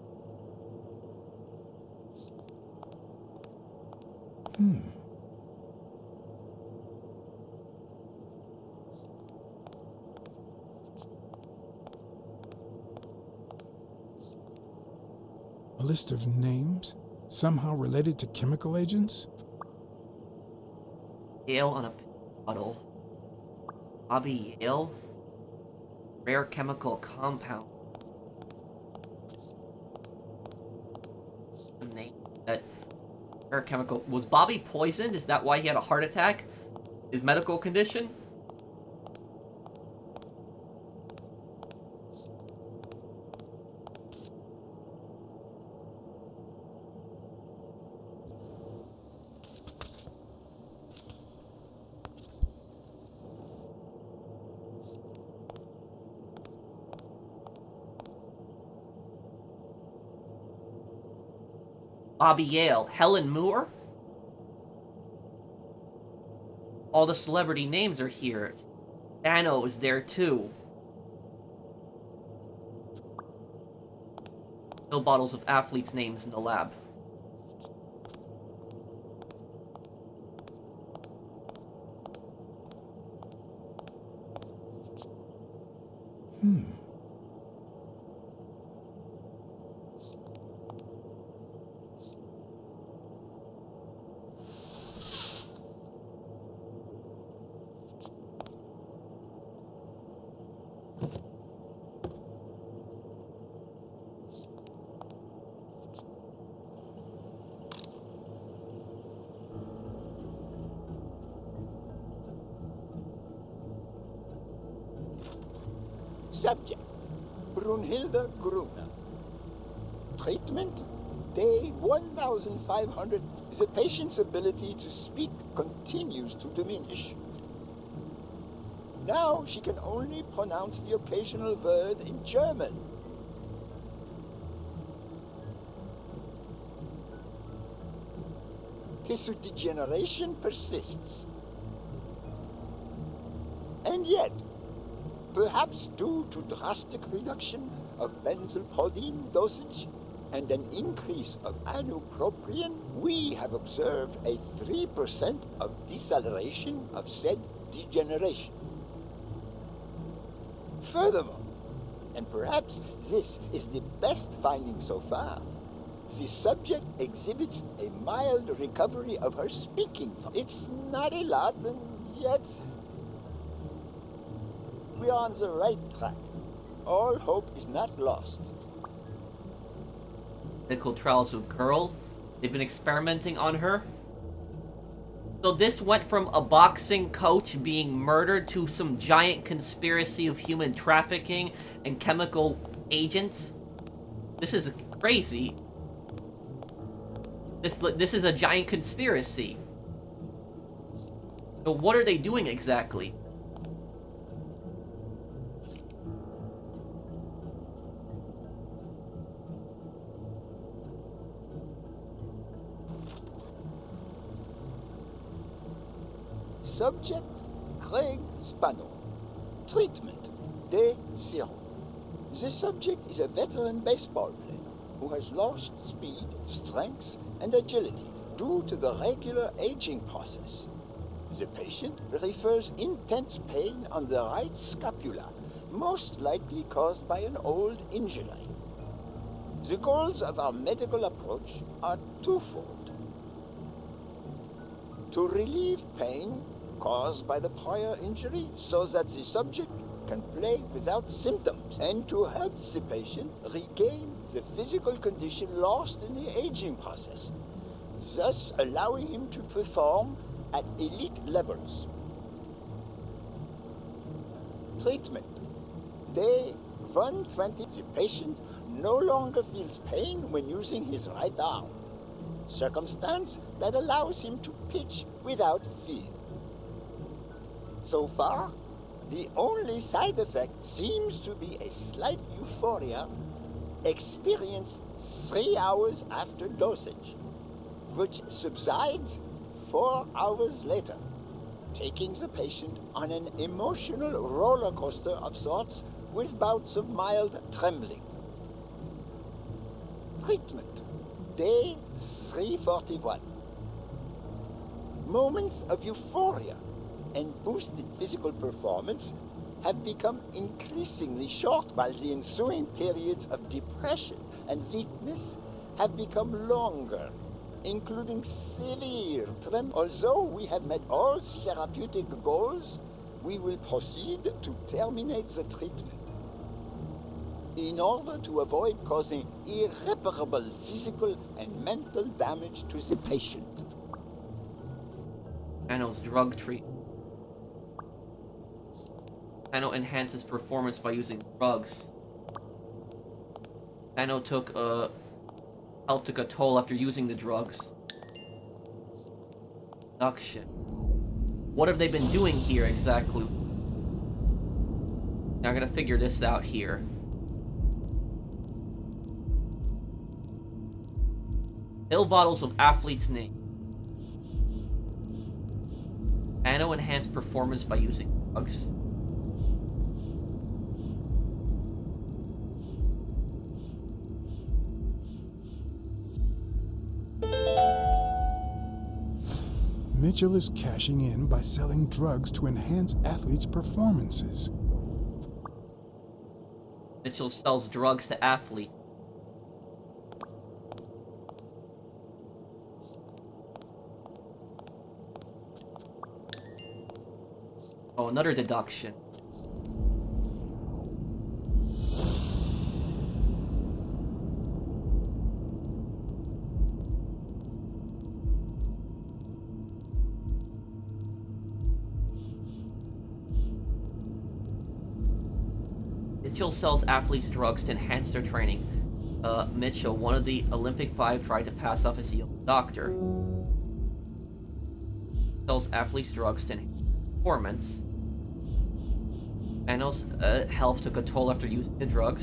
A list of names? Somehow related to chemical agents? Yale on a bottle. Bobby Yale? Rare chemical compound. The name that rare chemical. Was Bobby poisoned? Is that why he had a heart attack? His medical condition? Bobby Yale, Helen Moore? All the celebrity names are here. Dano is there too. No bottles of athletes' names in the lab. Subject, Brunhilde Gruner. Treatment, day 1500. The patient's ability to speak continues to diminish. Now she can only pronounce the occasional word in German. Tissue degeneration persists. And yet, perhaps due to drastic reduction of benzylproline dosage and an increase of ibuprofen, we have observed a 3% of deceleration of said degeneration. Furthermore, and perhaps this is the best finding so far, the subject exhibits a mild recovery of her speaking. It's not a lot, and yet we are on the right track. All hope is not lost. Clinical trials with girl. They've been experimenting on her. So this went from a boxing coach being murdered to some giant conspiracy of human trafficking and chemical agents. This is crazy. This is a giant conspiracy. So what are they doing exactly? Subject, Craig Spano. Treatment, day 0. The subject is a veteran baseball player who has lost speed, strength, and agility due to the regular aging process. The patient refers intense pain on the right scapula, most likely caused by an old injury. The goals of our medical approach are twofold. To relieve pain caused by the prior injury so that the subject can play without symptoms, and to help the patient regain the physical condition lost in the aging process, thus allowing him to perform at elite levels. Treatment. Day 120, the patient no longer feels pain when using his right arm, circumstance that allows him to pitch without fear. So far, the only side effect seems to be a slight euphoria experienced 3 hours after dosage, which subsides 4 hours later, taking the patient on an emotional roller coaster of sorts with bouts of mild trembling. Treatment. Day 341. Moments of euphoria and boosted physical performance have become increasingly short, while the ensuing periods of depression and weakness have become longer, including severe tremor. Although we have met all therapeutic goals, we will proceed to terminate the treatment in order to avoid causing irreparable physical and mental damage to the patient. Ano's drug treatment. Ano enhances performance by using drugs. Ano health took a toll after using the drugs. Induction. What have they been doing here exactly? Now I'm gonna figure this out here. Pill bottles of athlete's name. Ano enhanced performance by using drugs. Mitchell is cashing in by selling drugs to enhance athletes' performances. Mitchell sells drugs to athletes. Oh, another deduction. Mitchell sells athletes drugs to enhance their training. Mitchell, one of the Olympic 5, tried to pass off as a doctor. Sells athletes drugs to enhance performance. Ano's health took a toll after using the drugs.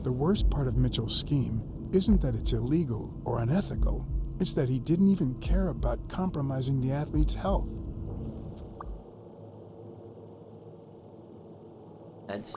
The worst part of Mitchell's scheme isn't that it's illegal or unethical. It's that he didn't even care about compromising the athlete's health. That's...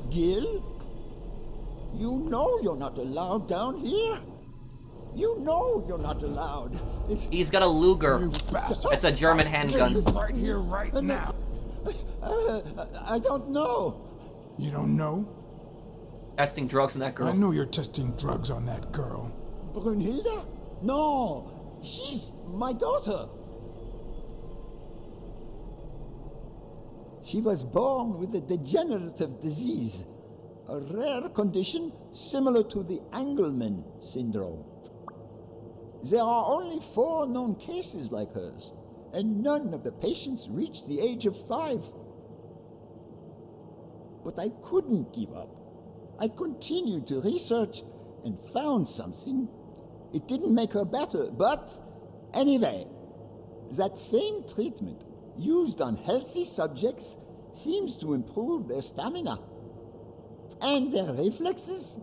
Gil? You know you're not allowed down here. You know you're not allowed. He's got a Luger. It's a German handgun. Right here, right now. I don't know. You don't know? Testing drugs on that girl. I know you're testing drugs on that girl. Brunhilde? No, she's my daughter. She was born with a degenerative disease, a rare condition similar to the Angelman syndrome. There are only 4 known cases like hers, and none of the patients reached the age of 5. But I couldn't give up. I continued to research and found something. It didn't make her better, but anyway, that same treatment used on healthy subjects seems to improve their stamina and their reflexes.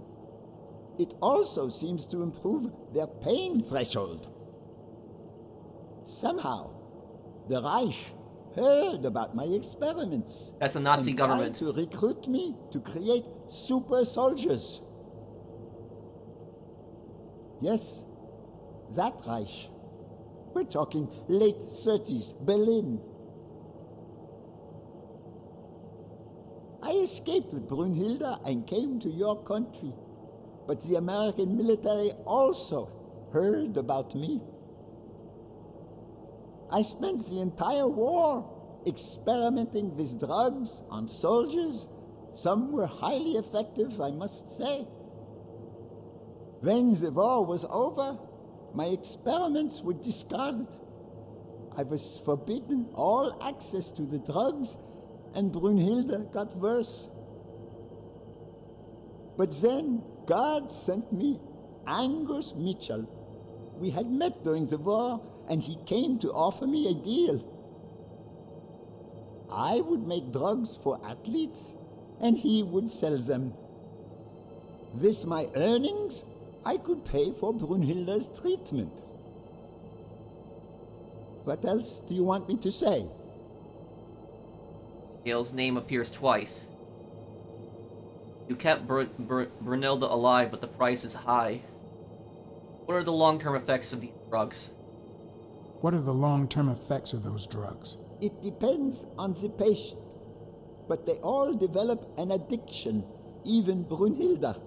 It also seems to improve their pain threshold. Somehow, the Reich heard about my experiments. That's the Nazi and government. tried to recruit me to create super soldiers. Yes, that Reich. We're talking late 30s, Berlin. I escaped with Brunhilde and came to your country. But the American military also heard about me. I spent the entire war experimenting with drugs on soldiers. Some were highly effective, I must say. When the war was over, my experiments were discarded. I was forbidden all access to the drugs, and Brunhilde got worse. But then God sent me Angus Mitchell. We had met during the war, and he came to offer me a deal. I would make drugs for athletes, and he would sell them. With my earnings, I could pay for Brunhilde's treatment. What else do you want me to say? Yale's name appears twice. You kept Brunhilde alive, but the price is high. What are the long-term effects of these drugs? What are the long-term effects of those drugs? It depends on the patient, but they all develop an addiction, even Brunhilde.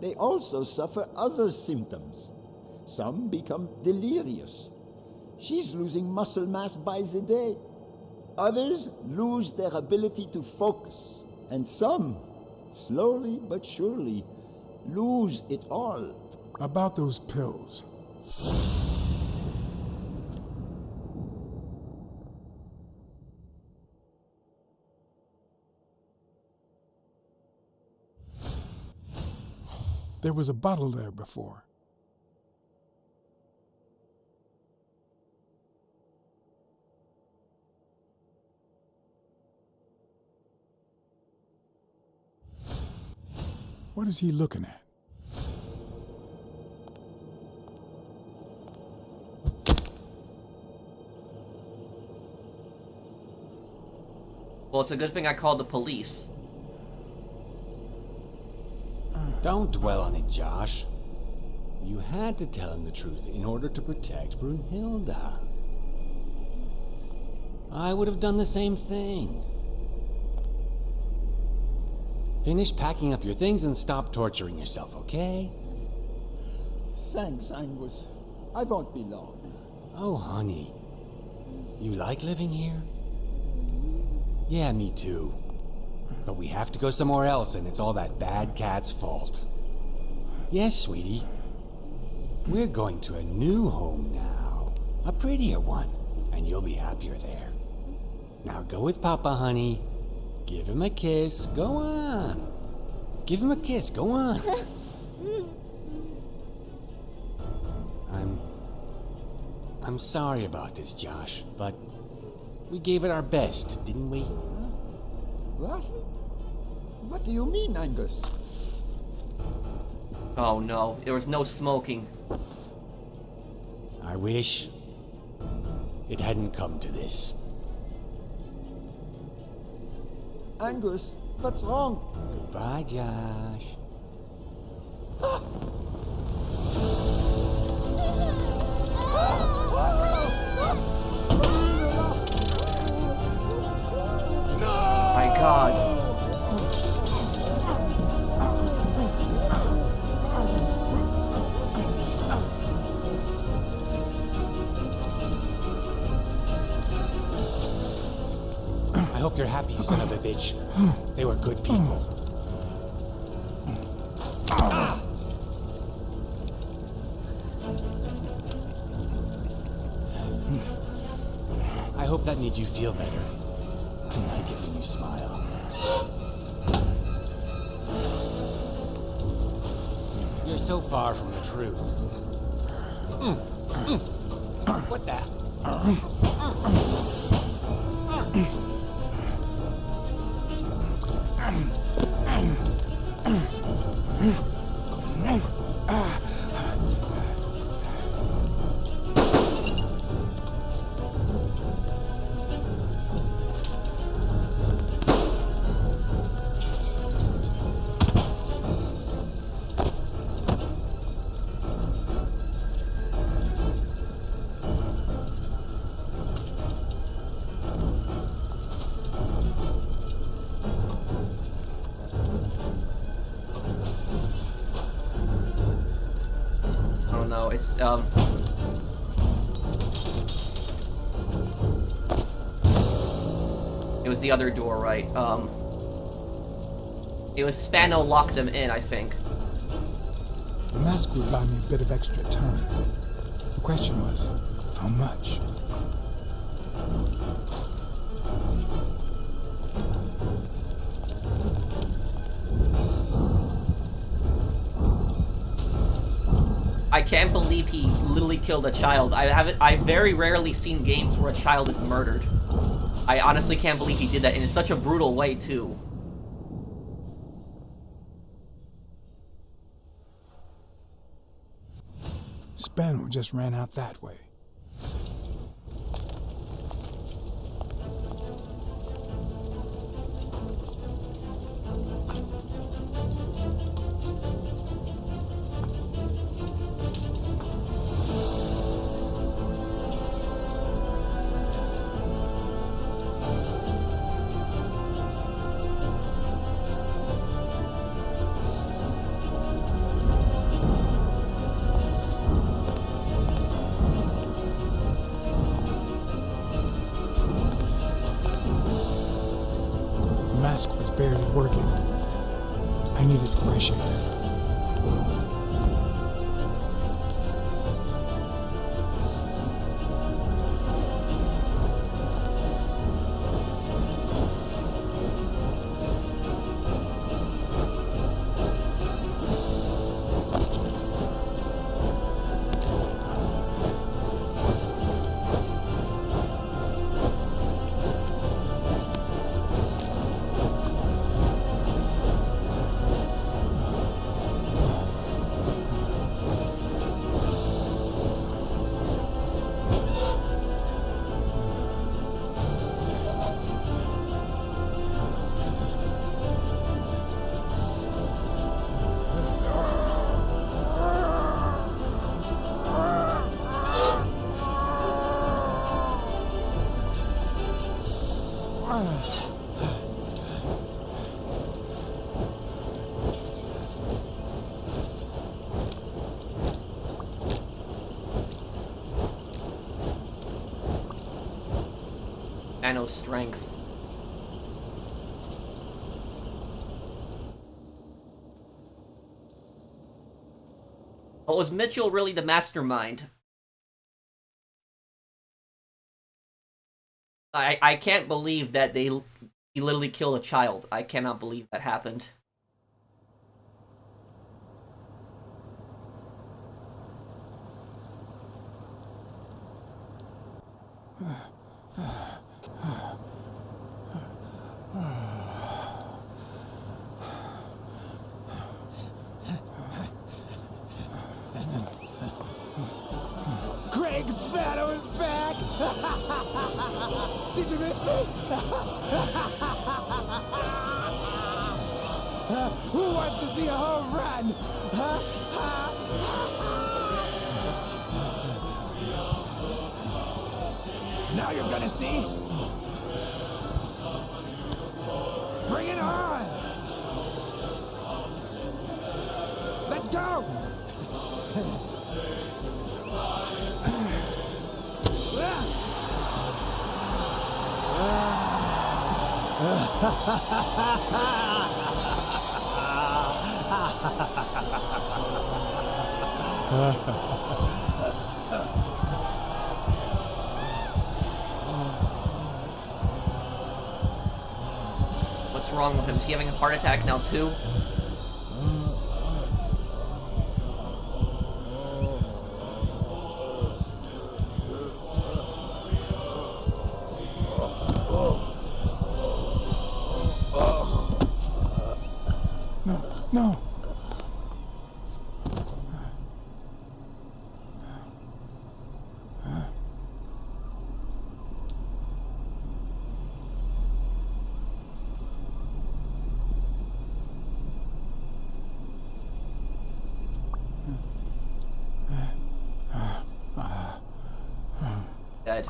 They also suffer other symptoms. Some become delirious. She's losing muscle mass by the day. Others lose their ability to focus. And some, slowly but surely, lose it all. About those pills. There was a bottle there before. What is he looking at? Well, it's a good thing I called the police. Don't dwell on it, Josh. You had to tell him the truth in order to protect Brunhilde. I would have done the same thing. Finish packing up your things and stop torturing yourself, okay? Thanks, Angus. I won't be long. Oh, honey. You like living here? Yeah, me too. But we have to go somewhere else, and it's all that bad cat's fault. Yes, sweetie. We're going to a new home now. A prettier one, and you'll be happier there. Now go with Papa, honey. Give him a kiss. Go on. Give him a kiss. Go on. I'm sorry about this, Josh, but we gave it our best, didn't we? What? What do you mean, Angus? Oh no, there was no smoking. I wish it hadn't come to this. Angus, what's wrong? Goodbye, Josh. My God. I hope you're happy, you son of a bitch. They were good people. I hope that made you feel better. I like it when you smile. You're so far from the truth. What the? No, it's it was the other door, right? It was Spano locked them in, I think. The mask would buy me a bit of extra time. The question was, how much? I can't believe he literally killed a child. I very rarely seen games where a child is murdered. I honestly can't believe he did that, and in such a brutal way, too. Spano just ran out that way. The mask was barely working. I needed fresh air. Spano's strength. Well, was Mitchell really the mastermind? I can't believe that he literally killed a child. I cannot believe that happened. Greg Spano is back! Did you miss me? Who wants to see a home run? Now you're gonna see. Bring it on! Let's go! What's wrong with him? Is he having a heart attack now too? Oh. No. Dead.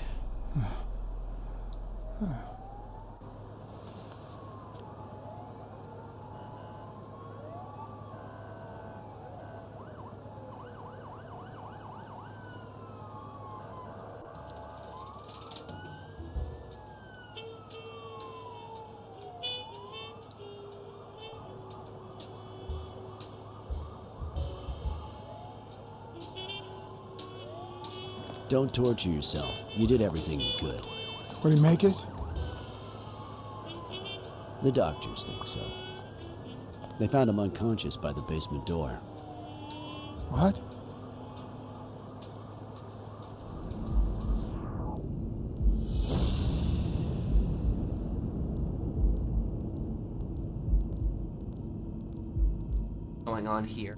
Don't torture yourself. You did everything you could. Would he make it? The doctors think so. They found him unconscious by the basement door. What? Going on here?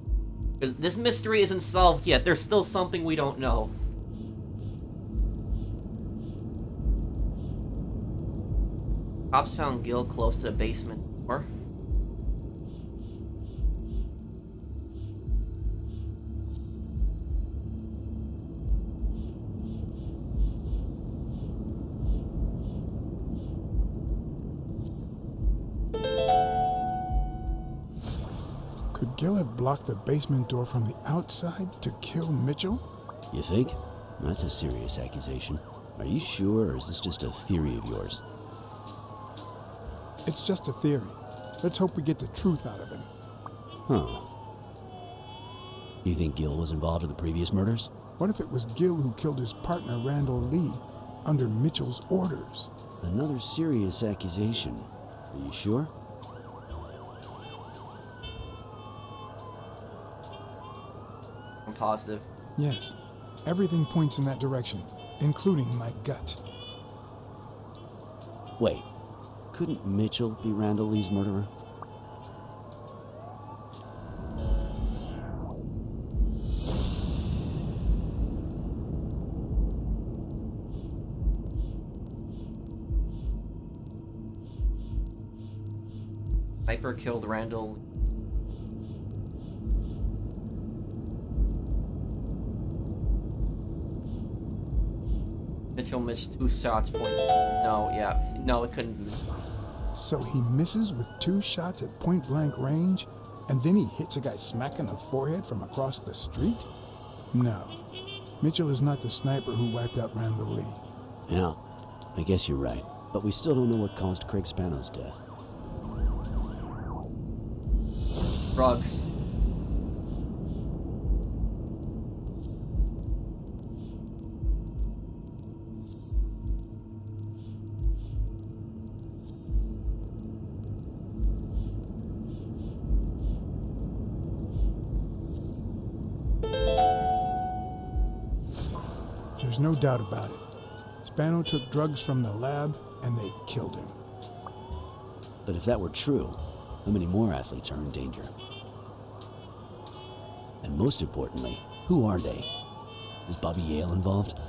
Because this mystery isn't solved yet. There's still something we don't know. Cops found Gil close to the basement door. Could Gil have blocked the basement door from the outside to kill Mitchell? You think? That's a serious accusation. Are you sure, or is this just a theory of yours? It's just a theory. Let's hope we get the truth out of him. Huh. You think Gil was involved in the previous murders? What if it was Gil who killed his partner Randall Lee under Mitchell's orders? Another serious accusation. Are you sure? I'm positive. Yes. Everything points in that direction, including my gut. Wait. Couldn't Mitchell be Randall Lee's murderer? Sniper killed Randall. Mitchell missed 2 shots point. No, yeah. No, it couldn't be. So he misses with 2 shots at point-blank range, and then he hits a guy smack in the forehead from across the street? No. Mitchell is not the sniper who wiped out Randall Lee. Yeah, I guess you're right. But we still don't know what caused Craig Spano's death. Drugs. There's no doubt about it. Spano took drugs from the lab, and they killed him. But if that were true, how many more athletes are in danger? And most importantly, who are they? Is Bobby Yale involved?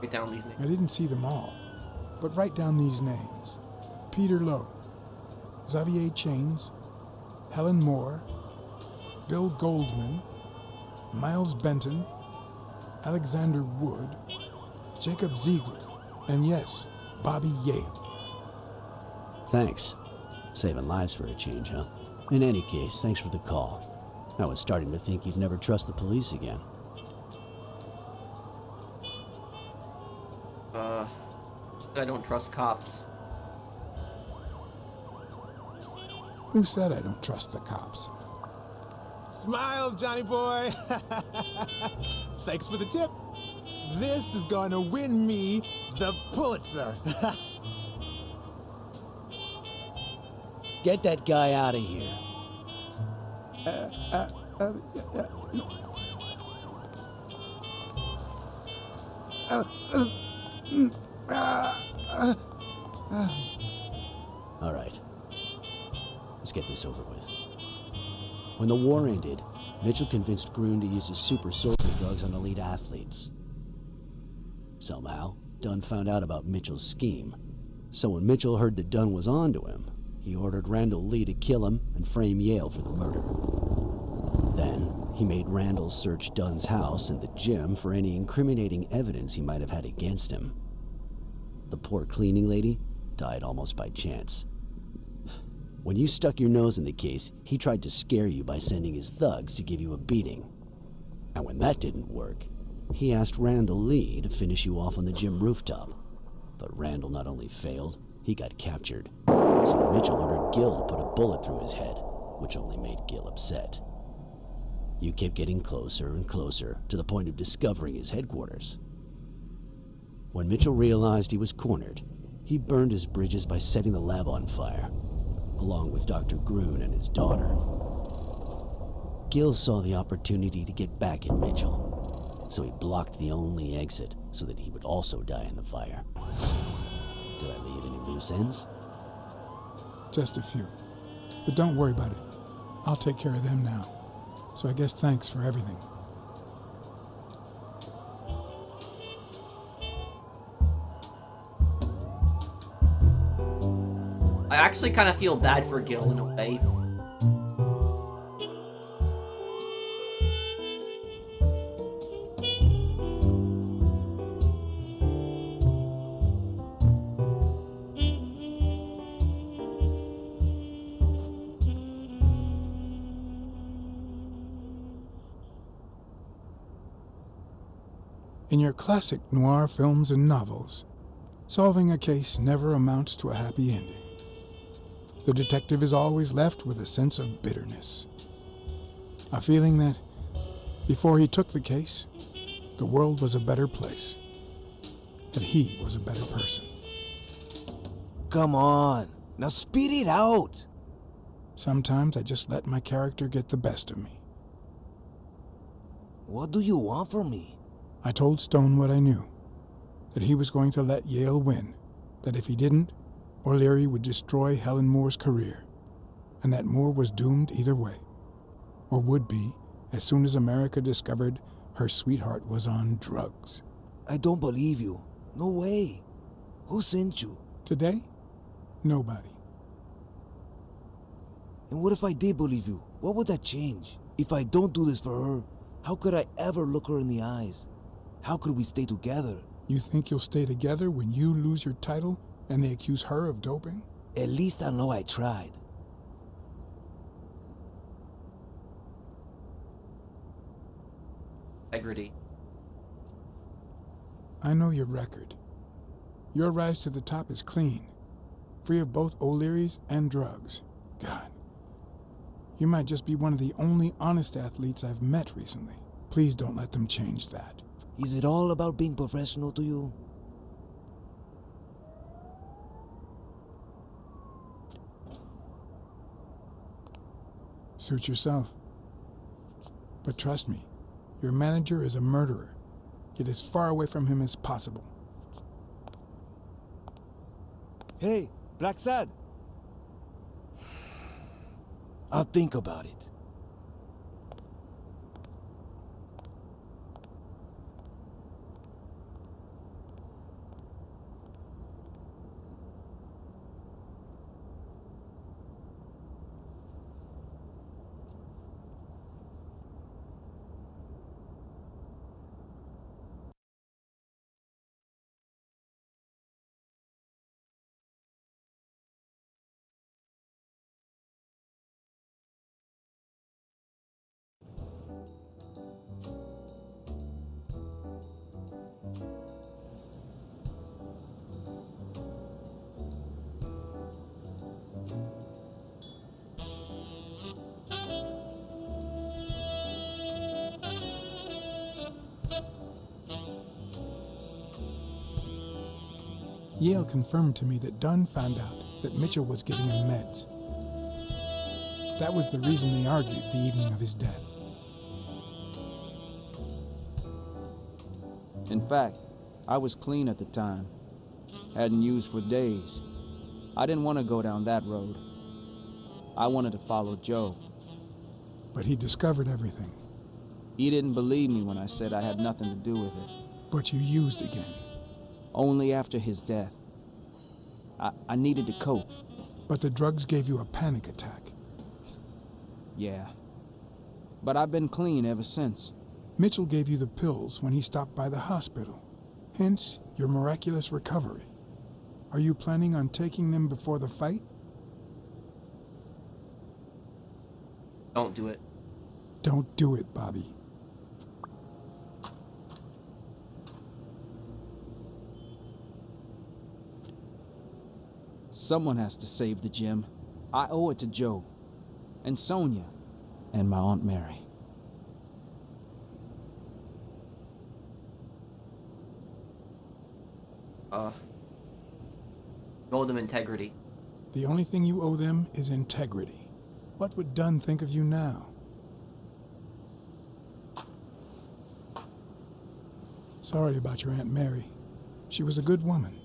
Write down these names. I didn't see them all, but write down these names. Peter Lowe, Xavier Chains, Helen Moore, Bill Goldman, Miles Benton, Alexander Wood, Jacob Ziegler, and yes, Bobby Yale. Thanks. Saving lives for a change, huh? In any case, thanks for the call. I was starting to think you'd never trust the police again. I don't trust cops. Who said I don't trust the cops? Smile, Johnny boy. Thanks for the tip. This is going to win me the Pulitzer. Get that guy out of here. All right. Let's get this over with. When the war ended, Mitchell convinced Groon to use his super soldier drugs on elite athletes. Somehow, Dunn found out about Mitchell's scheme. So when Mitchell heard that Dunn was onto him, he ordered Randall Lee to kill him and frame Yale for the murder. Then, he made Randall search Dunn's house and the gym for any incriminating evidence he might have had against him. The poor cleaning lady died almost by chance. When you stuck your nose in the case, he tried to scare you by sending his thugs to give you a beating. And when that didn't work, he asked Randall Lee to finish you off on the gym rooftop. But Randall not only failed, he got captured. So Mitchell ordered Gil to put a bullet through his head, which only made Gil upset. You kept getting closer and closer to the point of discovering his headquarters. When Mitchell realized he was cornered, he burned his bridges by setting the lab on fire, along with Dr. Groon and his daughter. Gil saw the opportunity to get back at Mitchell, so he blocked the only exit so that he would also die in the fire. Did I leave any loose ends? Just a few. But don't worry about it. I'll take care of them now. So I guess thanks for everything. I actually kind of feel bad for Gil in a way. In your classic noir films and novels, solving a case never amounts to a happy ending. The detective is always left with a sense of bitterness. A feeling that, before he took the case, the world was a better place. That he was a better person. Come on, now speed it out. Sometimes I just let my character get the best of me. What do you want from me? I told Stone what I knew. That he was going to let Yale win. That if he didn't, O'Leary would destroy Helen Moore's career. And that Moore was doomed either way. Or would be, as soon as America discovered her sweetheart was on drugs. I don't believe you. No way. Who sent you? Today? Nobody. And what if I did believe you? What would that change? If I don't do this for her, how could I ever look her in the eyes? How could we stay together? You think you'll stay together when you lose your title and they accuse her of doping? At least I know I tried. Integrity. I know your record. Your rise to the top is clean, free of both O'Leary's and drugs. God, you might just be one of the only honest athletes I've met recently. Please don't let them change that. Is it all about being professional to you? Suit yourself. But trust me, your manager is a murderer. Get as far away from him as possible. Hey, Blacksad. I'll think about it. Yale confirmed to me that Dunn found out that Mitchell was giving him meds. That was the reason they argued the evening of his death. In fact, I was clean at the time. Hadn't used for days. I didn't want to go down that road. I wanted to follow Joe. But he discovered everything. He didn't believe me when I said I had nothing to do with it. But you used again. Only after his death. I needed to cope. But the drugs gave you a panic attack. Yeah. But I've been clean ever since. Mitchell gave you the pills when he stopped by the hospital. Hence, your miraculous recovery. Are you planning on taking them before the fight? Don't do it. Don't do it, Bobby. Someone has to save the gym. I owe it to Joe, and Sonia, and my Aunt Mary. You owe them integrity. The only thing you owe them is integrity. What would Dunn think of you now? Sorry about your Aunt Mary. She was a good woman.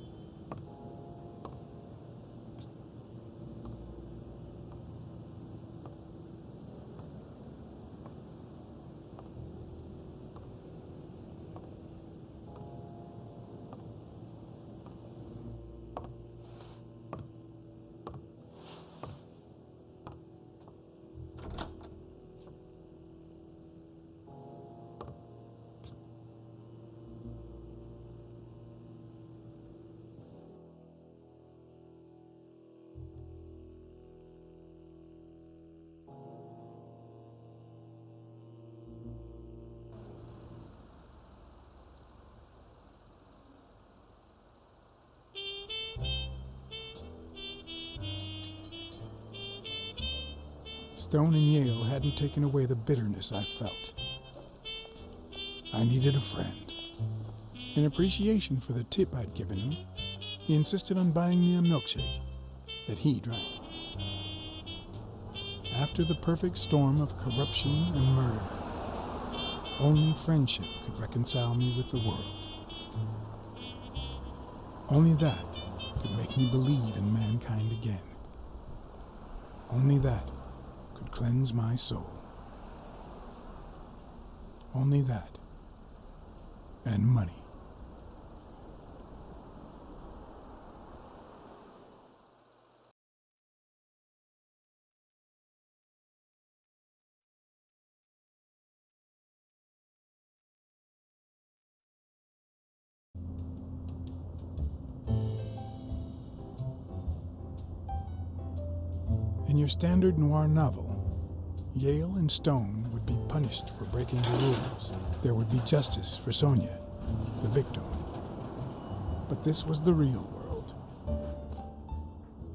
Stone and Yale hadn't taken away the bitterness I felt. I needed a friend. In appreciation for the tip I'd given him, he insisted on buying me a milkshake that he drank. After the perfect storm of corruption and murder, only friendship could reconcile me with the world. Only that could make me believe in mankind again. Only that could cleanse my soul. Only that. And money. In your standard noir novel, Yale and Stone would be punished for breaking the rules. There would be justice for Sonia, the victim. But this was the real world.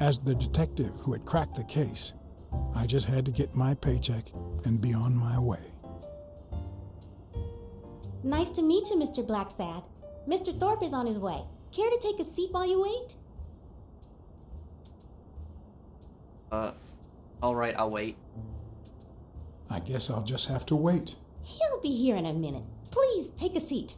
As the detective who had cracked the case, I just had to get my paycheck and be on my way. Nice to meet you, Mr. Blacksad. Mr. Thorp is on his way. Care to take a seat while you wait? All right, I'll wait. I guess I'll just have to wait. He'll be here in a minute. Please, take a seat.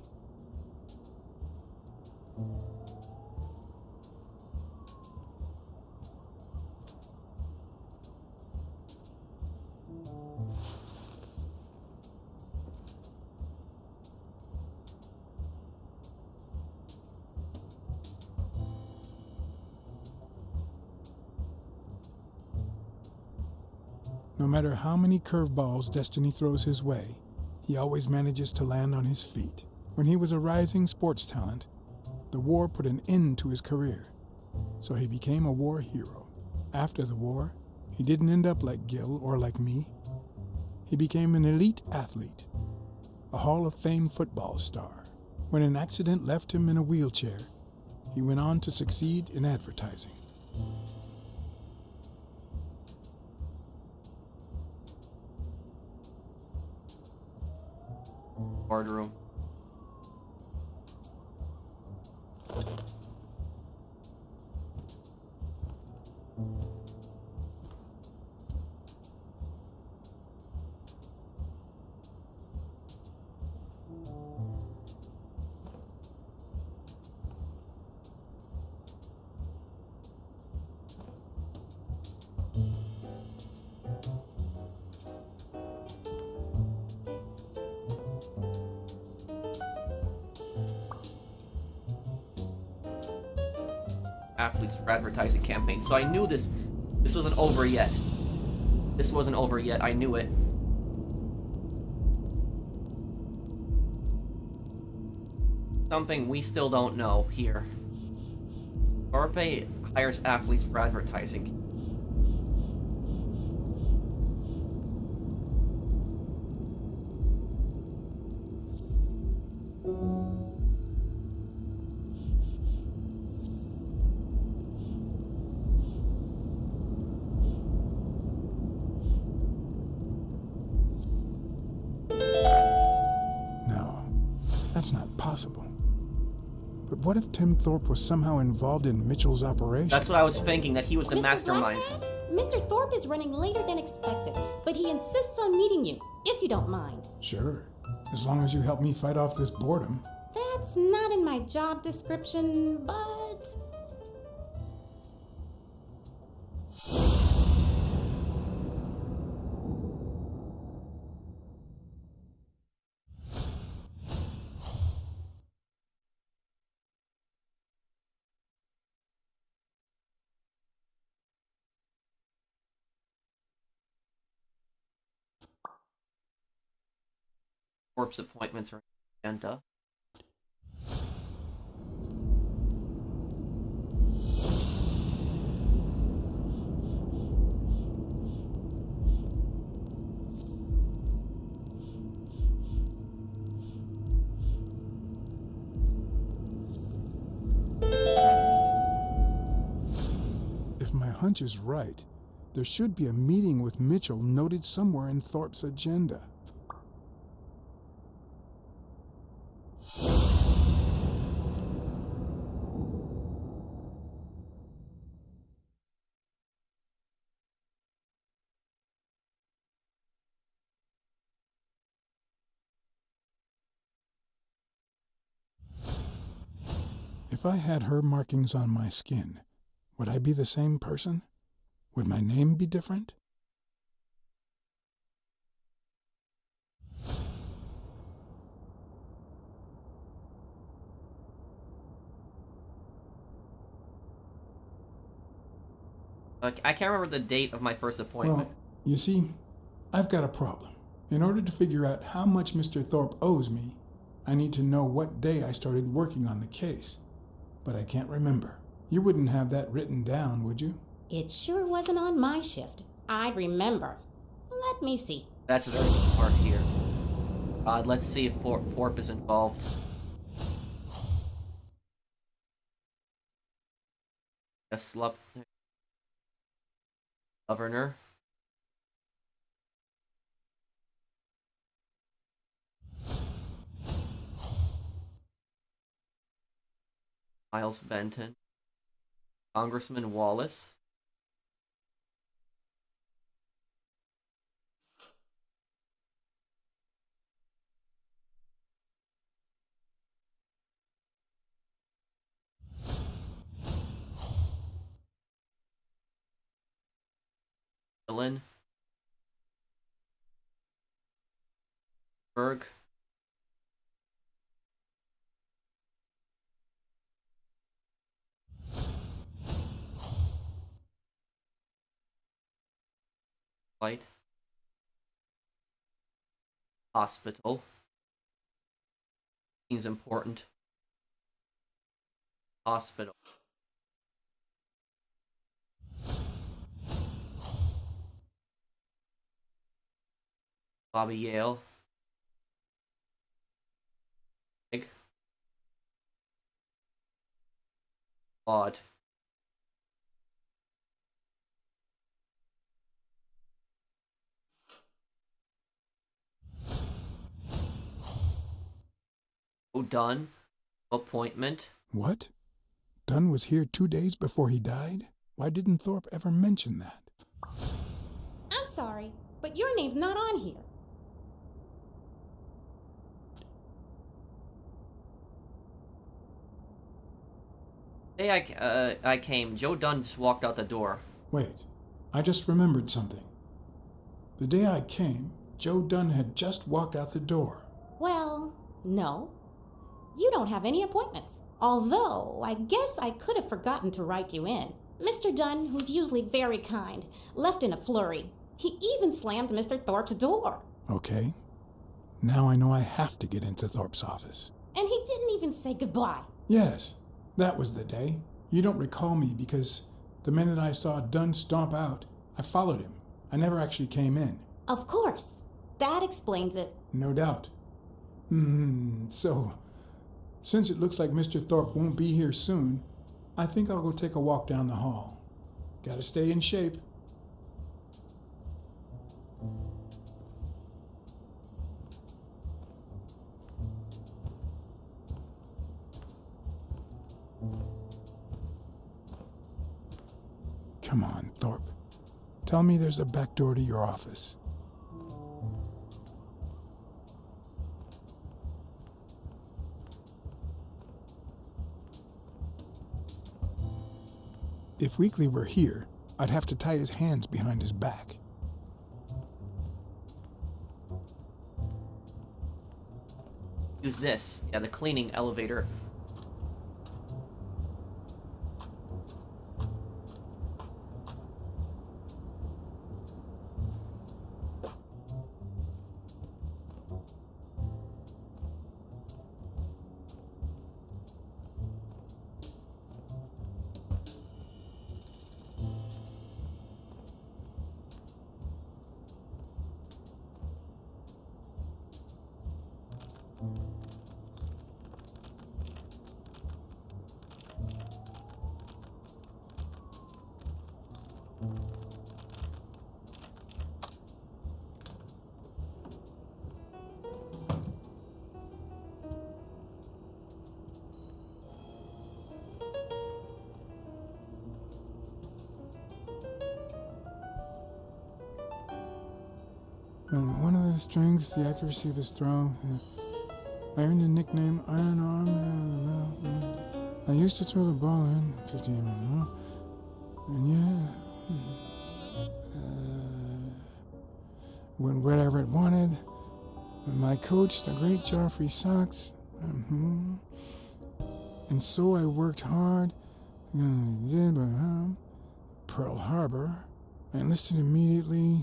No matter how many curveballs destiny throws his way, he always manages to land on his feet. When he was a rising sports talent, the war put an end to his career, so he became a war hero. After the war, he didn't end up like Gil or like me. He became an elite athlete, a Hall of Fame football star. When an accident left him in a wheelchair, he went on to succeed in advertising. Boardroom. athletes for advertising campaigns. So I knew this wasn't over yet. This wasn't over yet. I knew it. Something we still don't know here. Thorp hires athletes for advertising. No, that's not possible. But what if Tim Thorp was somehow involved in Mitchell's operation? That's what I was thinking, that he was the Mr. mastermind. Blacksad, Mr. Thorp is running later than expected, but he insists on meeting you, if you don't mind. Sure, as long as you help me fight off this boredom. That's not in my job description, but... Thorp's appointments are on the agenda. If my hunch is right, there should be a meeting with Mitchell noted somewhere in Thorp's agenda. If I had her markings on my skin, would I be the same person? Would my name be different? I can't remember the date of my first appointment. Well, you see, I've got a problem. In order to figure out how much Mr. Thorp owes me, I need to know what day I started working on the case. But I can't remember. You wouldn't have that written down, would you? It sure wasn't on my shift. I'd remember. Let me see. That's a very good part here. Let's see if Thorp is involved. A slup. Governor. Miles Benton. Congressman Wallace. Dylan. Berg. White. Hospital. Seems important. Hospital. Bobby Yale. Big. Odd. Joe Dunn. Appointment. What? Dunn was here 2 days before he died? Why didn't Thorp ever mention that? I'm sorry, but your name's not on here. Hey, I came. Joe Dunn just walked out the door. Wait, I just remembered something. The day I came, Joe Dunn had just walked out the door. Well, no. You don't have any appointments. Although, I guess I could have forgotten to write you in. Mr. Dunn, who's usually very kind, left in a flurry. He even slammed Mr. Thorp's door. Okay. Now I know I have to get into Thorp's office. And he didn't even say goodbye. Yes, that was the day. You don't recall me because the minute I saw Dunn stomp out, I followed him. I never actually came in. Of course. That explains it. No doubt. So, since it looks like Mr. Thorp won't be here soon, I think I'll go take a walk down the hall. Gotta stay in shape. Come on, Thorp. Tell me there's a back door to your office. If Weekly were here, I'd have to tie his hands behind his back. Use this. Yeah, the cleaning elevator. On one of the strings, the accuracy of his throw. I earned the nickname Iron Arm. I used to throw the ball in 15 minutes. And yeah, went wherever it wanted. And my coach, the great Joffrey Sachs. And so I worked hard. Pearl Harbor. I enlisted immediately.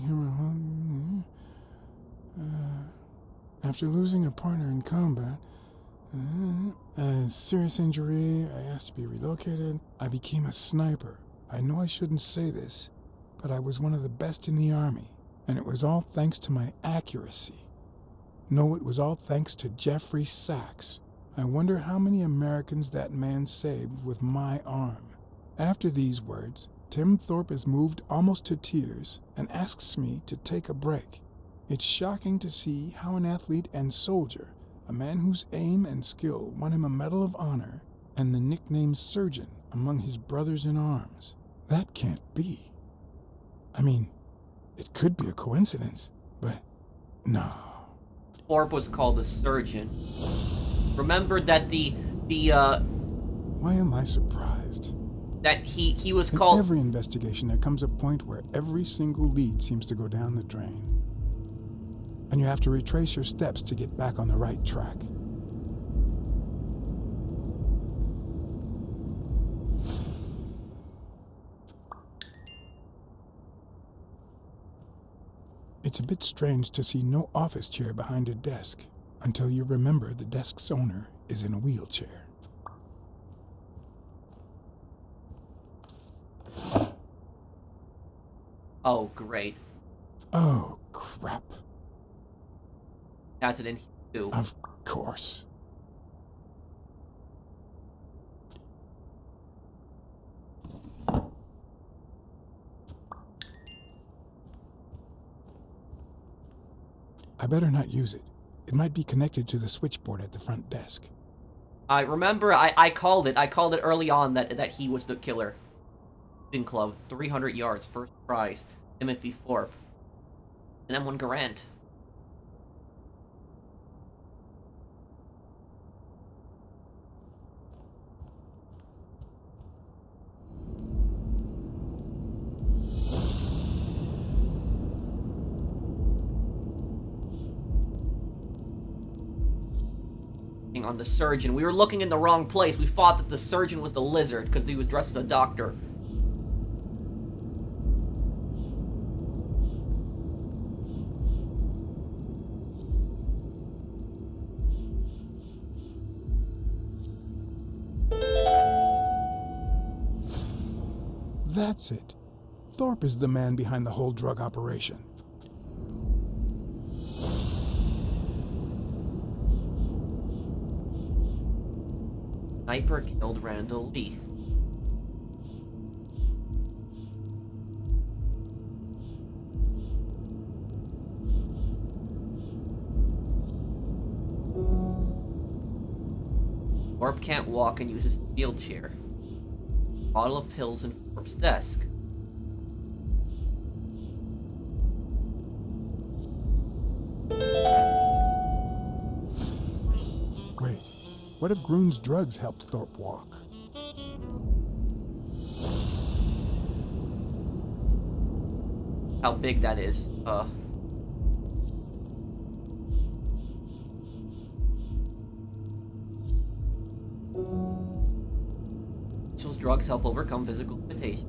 After losing a partner in combat, a serious injury, I asked to be relocated. I became a sniper. I know I shouldn't say this, but I was one of the best in the Army, and it was all thanks to my accuracy. No, it was all thanks to Jeffrey Sachs. I wonder how many Americans that man saved with my arm. After these words, Tim Thorp is moved almost to tears and asks me to take a break. It's shocking to see how an athlete and soldier, a man whose aim and skill won him a Medal of Honor and the nickname Surgeon among his brothers in arms. That can't be. I mean, it could be a coincidence, but no. Thorp was called a surgeon. Remember that Why am I surprised? That he was In called... every investigation, there comes a point where every single lead seems to go down the drain. And you have to retrace your steps to get back on the right track. It's a bit strange to see no office chair behind a desk, until you remember the desk's owner is in a wheelchair. Oh, great. Oh, crap. That's it in too. Of course. I better not use it. It might be connected to the switchboard at the front desk. I remember I called it. I called it early on that he was the killer. In club, 300 yards, first prize, Timothy Thorp. And M1 Garant. on the surgeon. We were looking in the wrong place. We thought that the surgeon was the lizard because he was dressed as a doctor. That's it. Thorp is the man behind the whole drug operation. Sniper killed Randall Lee. Thorp can't walk and uses a wheelchair. Bottle of pills in Thorp's desk. Wait, what if Groon's drugs helped Thorp walk? How big that is. Mitchell's drugs help overcome physical limitations.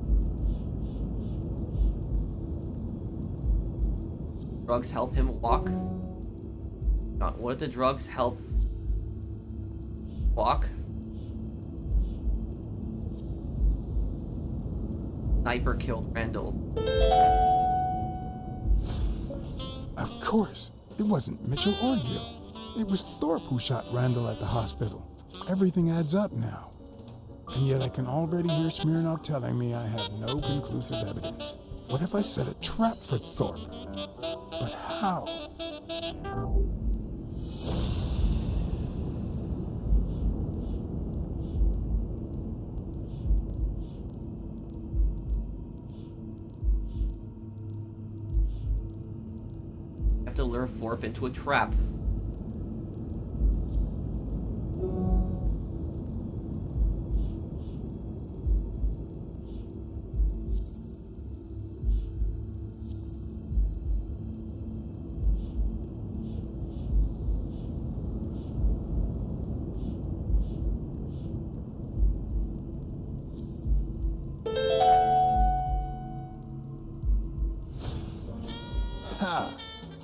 Drugs help him walk. What if the drugs help walk? Sniper killed Randall. Of course. It wasn't Mitchell or Gil. It was Thorp who shot Randall at the hospital. Everything adds up now. And yet I can already hear Smirnov telling me I have no conclusive evidence. What if I set a trap for Thorp? But how? I have to lure Thorp into a trap.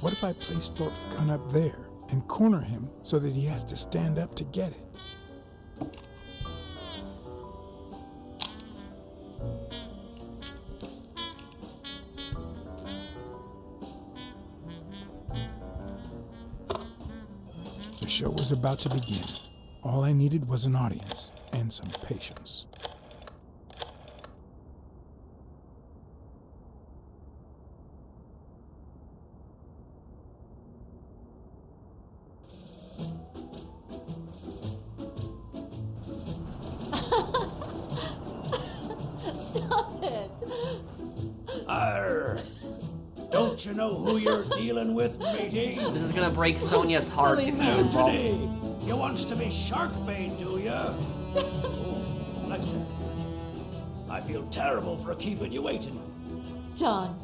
What if I place Thorp's gun up there and corner him so that he has to stand up to get it? The show was about to begin. All I needed was an audience and some patience. Stop it! Arr! Don't you know who you're dealing with, matey? This is gonna break Sonia's heart if he's involved. Today, you wants to be shark bait, do ya? Oh, Blacksad. I feel terrible for keeping you waiting. John.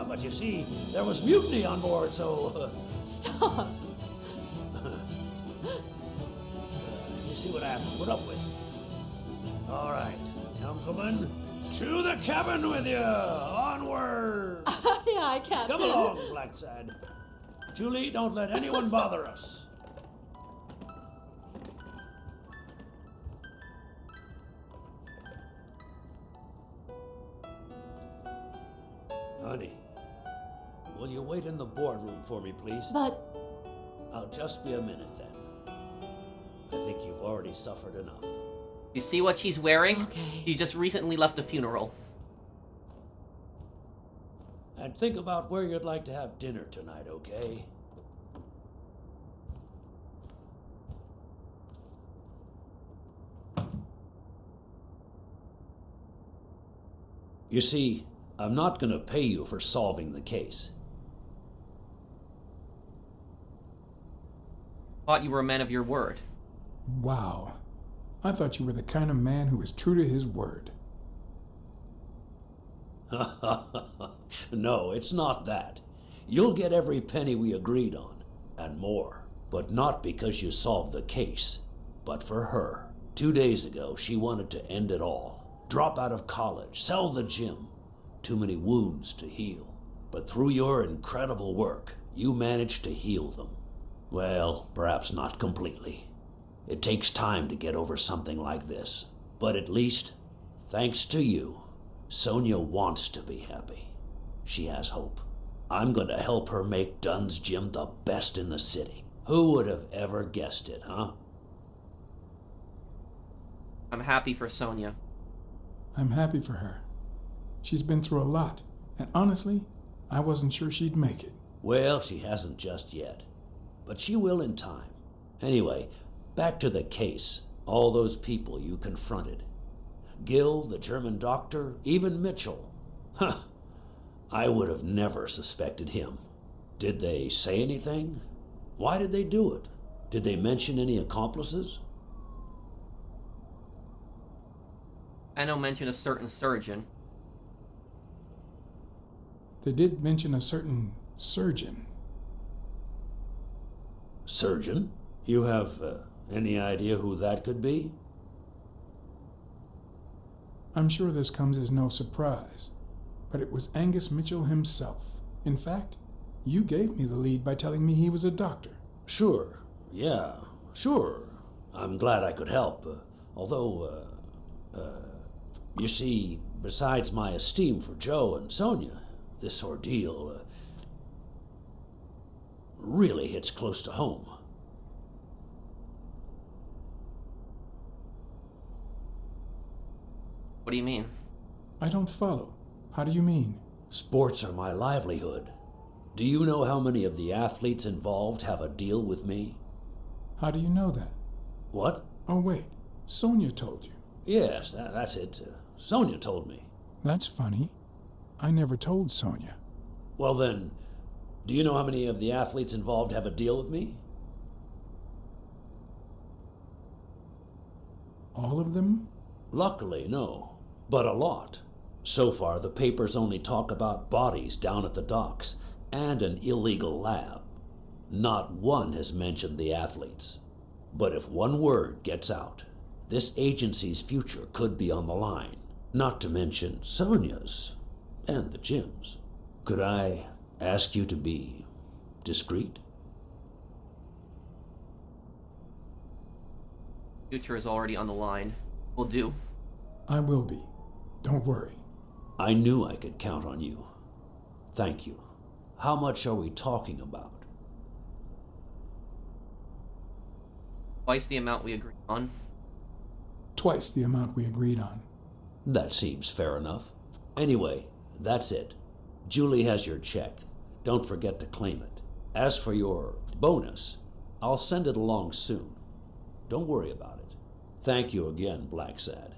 But you see, there was mutiny on board, so... Stop. You see what I have to put up with. All right, helmswoman, to the cabin with you! Onward! Aye, aye, Captain. Come along, Blacksad. Julie, don't let anyone bother us. Honey, will you wait in the boardroom for me, please? But... I'll just be a minute, then. I think you've already suffered enough. You see what she's wearing? Okay. She just recently left a funeral. And think about where you'd like to have dinner tonight, okay? You see, I'm not gonna pay you for solving the case. Thought you were a man of your word. Wow. I thought you were the kind of man who is true to his word. No, it's not that. You'll get every penny we agreed on, and more. But not because you solved the case, but for her. 2 days ago, she wanted to end it all. Drop out of college, sell the gym. Too many wounds to heal. But through your incredible work, you managed to heal them. Well, perhaps not completely. It takes time to get over something like this. But at least, thanks to you, Sonia wants to be happy. She has hope. I'm going to help her make Dunn's gym the best in the city. Who would have ever guessed it, huh? I'm happy for Sonia. I'm happy for her. She's been through a lot, and honestly, I wasn't sure she'd make it. Well, she hasn't just yet. But she will in time. Anyway, back to the case. All those people you confronted. Gill, the German doctor, even Mitchell. Huh. I would have never suspected him. Did they say anything? Why did they do it? Did they mention any accomplices? I know mention a certain surgeon. They did mention a certain surgeon. Surgeon? You have any idea who that could be? I'm sure this comes as no surprise, but it was Angus Mitchell himself. In fact, you gave me the lead by telling me he was a doctor. Sure. Yeah, sure. I'm glad I could help. Although, you see, besides my esteem for Joe and Sonia, this ordeal really hits close to home. What do you mean? I don't follow. How do you mean? Sports are my livelihood. Do you know how many of the athletes involved have a deal with me? How do you know that? What? Oh, wait. Sonia told you. Yes, that's it. Sonia told me. That's funny. I never told Sonia. Well then, do you know how many of the athletes involved have a deal with me? All of them? Luckily, no. But a lot. So far, the papers only talk about bodies down at the docks and an illegal lab. Not one has mentioned the athletes. But if one word gets out, this agency's future could be on the line. Not to mention Sonia's and the gym's. Could I ask you to be discreet? Future is already on the line. Will do. I will be. Don't worry. I knew I could count on you. Thank you. How much are we talking about? Twice the amount we agreed on. Twice the amount we agreed on. That seems fair enough. Anyway, that's it. Julie has your check. Don't forget to claim it. As for your bonus, I'll send it along soon. Don't worry about it. Thank you again, Blacksad.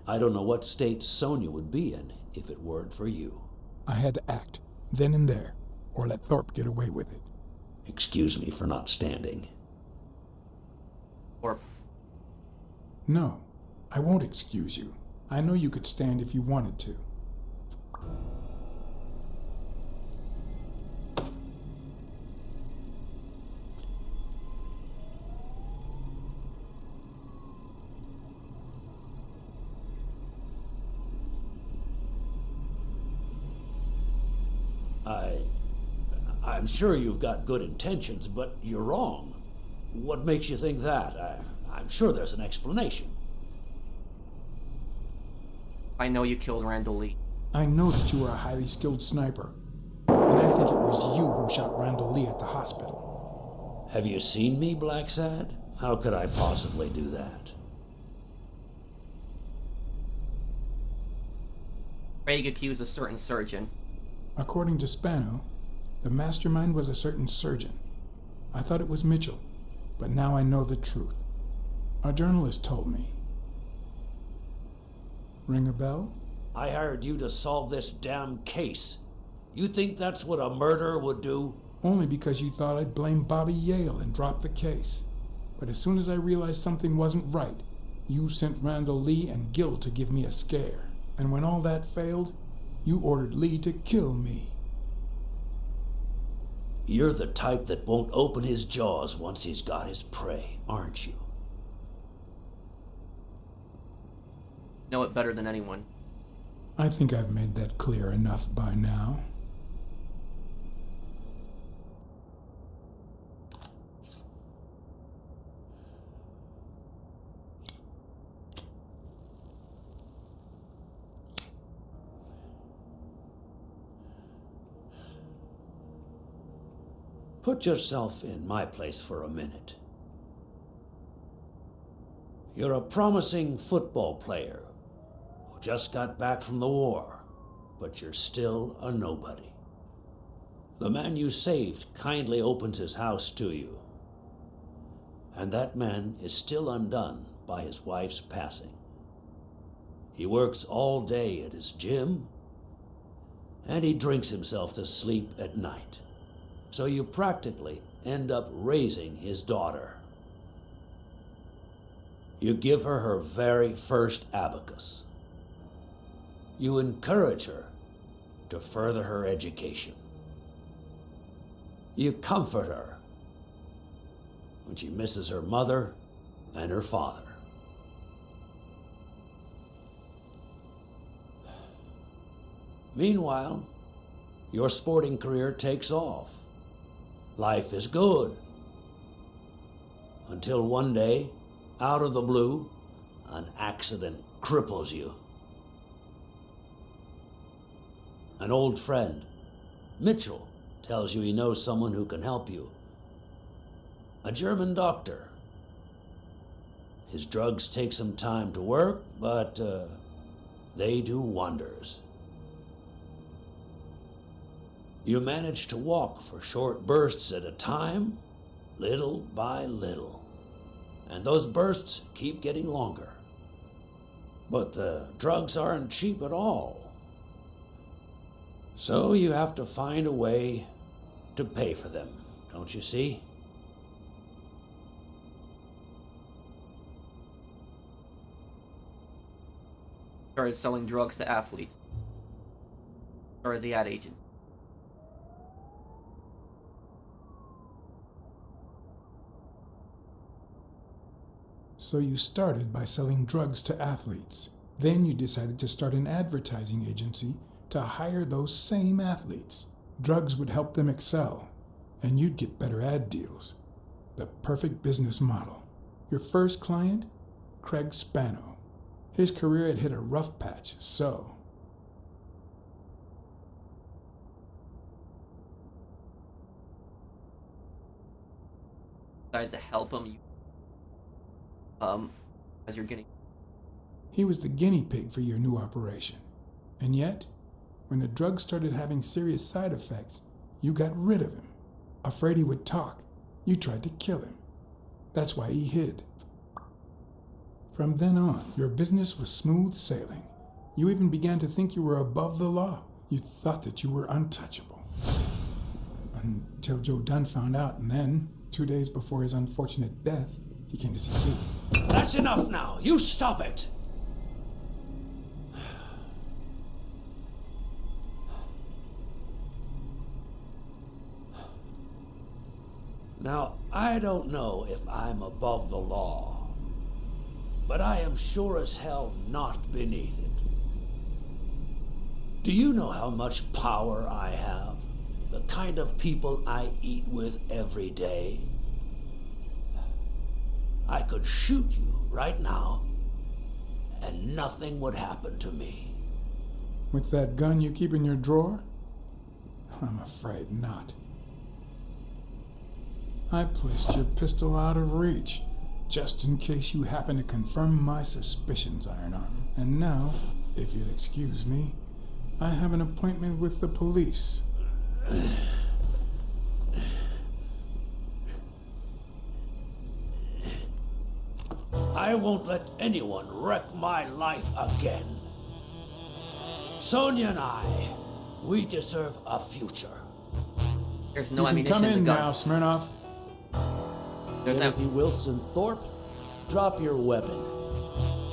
I don't know what state Sonia would be in if it weren't for you. I had to act, then and there, or let Thorp get away with it. Excuse me for not standing. Thorp. No, I won't excuse you. I know you could stand if you wanted to. I'm sure you've got good intentions, but you're wrong. What makes you think that? I'm sure there's an explanation. I know you killed Randall Lee. I know that you are a highly skilled sniper, and I think it was you who shot Randall Lee at the hospital. Have you seen me, Blacksad? How could I possibly do that? Craig accused a certain surgeon. According to Spano, the mastermind was a certain surgeon. I thought it was Mitchell, but now I know the truth. A journalist told me. Ring a bell? I hired you to solve this damn case. You think that's what a murderer would do? Only because you thought I'd blame Bobby Yale and drop the case. But as soon as I realized something wasn't right, you sent Randall Lee and Gill to give me a scare. And when all that failed, you ordered Lee to kill me. You're the type that won't open his jaws once he's got his prey, aren't you? Know it better than anyone. I think I've made that clear enough by now. Put yourself in my place for a minute. You're a promising football player who just got back from the war, but you're still a nobody. The man you saved kindly opens his house to you, and that man is still undone by his wife's passing. He works all day at his gym, and he drinks himself to sleep at night. So you practically end up raising his daughter. You give her her very first abacus. You encourage her to further her education. You comfort her when she misses her mother and her father. Meanwhile, your sporting career takes off. Life is good. Until one day, out of the blue, an accident cripples you. An old friend, Mitchell, tells you he knows someone who can help you. A German doctor. His drugs take some time to work, but they do wonders. You manage to walk for short bursts at a time, little by little. And those bursts keep getting longer. But the drugs aren't cheap at all. So you have to find a way to pay for them, don't you see? Started selling drugs to athletes. Started the ad agency. So you started by selling drugs to athletes. Then you decided to start an advertising agency to hire those same athletes. Drugs would help them excel, and you'd get better ad deals. The perfect business model. Your first client? Craig Spano. His career had hit a rough patch, so... Decided to help him. As you're getting... He was the guinea pig for your new operation. And yet, when the drug started having serious side effects, you got rid of him. Afraid he would talk, you tried to kill him. That's why he hid. From then on, your business was smooth sailing. You even began to think you were above the law. You thought that you were untouchable. Until Joe Dunn found out, and then, 2 days before his unfortunate death, he came to see you. That's enough now. You stop it. Now, I don't know if I'm above the law, but I am sure as hell not beneath it. Do you know how much power I have? The kind of people I eat with every day? I could shoot you right now, and nothing would happen to me. With that gun you keep in your drawer? I'm afraid not. I placed your pistol out of reach, just in case you happen to confirm my suspicions, Iron Arm. And now, if you'll excuse me, I have an appointment with the police. I won't let anyone wreck my life again. Sonia and I, we deserve a future. There's no you ammunition come in in the gun. now, Smirnoff. Timothy Wilson Thorp, drop your weapon.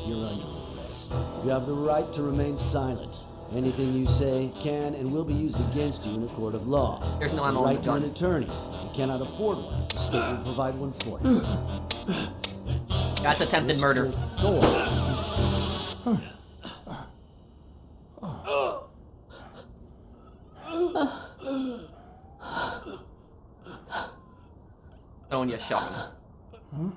You're under arrest. You have the right to remain silent. Anything you say can and will be used against you in a court of law. There's no ammo on the right to an gun. attorney. If you cannot afford one, the state will provide one for you. That's attempted murder. Thorp. Sonia shot him.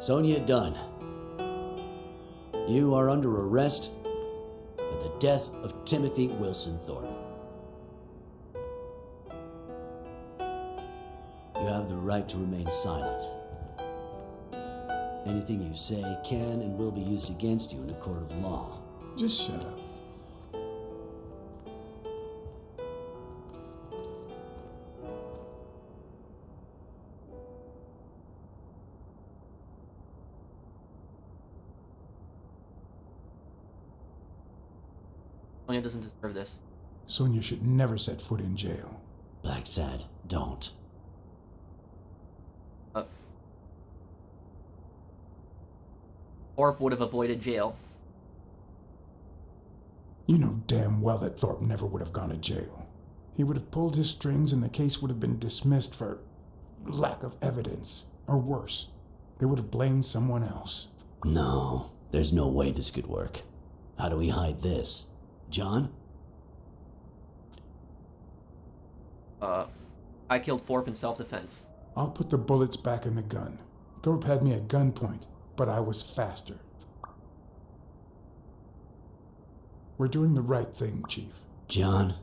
Sonia Dunn, you are under arrest for the death of Timothy Wilson Thorp. You have the right to remain silent. Anything you say can and will be used against you in a court of law. Just shut up. Sonia doesn't deserve this. Sonia should never set foot in jail. Blacksad, don't. Thorp would have avoided jail. You know damn well that Thorp never would have gone to jail. He would have pulled his strings and the case would have been dismissed for lack of evidence. Or worse, they would have blamed someone else. No, there's no way this could work. How do we hide this? John? I killed Thorp in self-defense. I'll put the bullets back in the gun. Thorp had me at gunpoint, but I was faster. We're doing the right thing, Chief. John,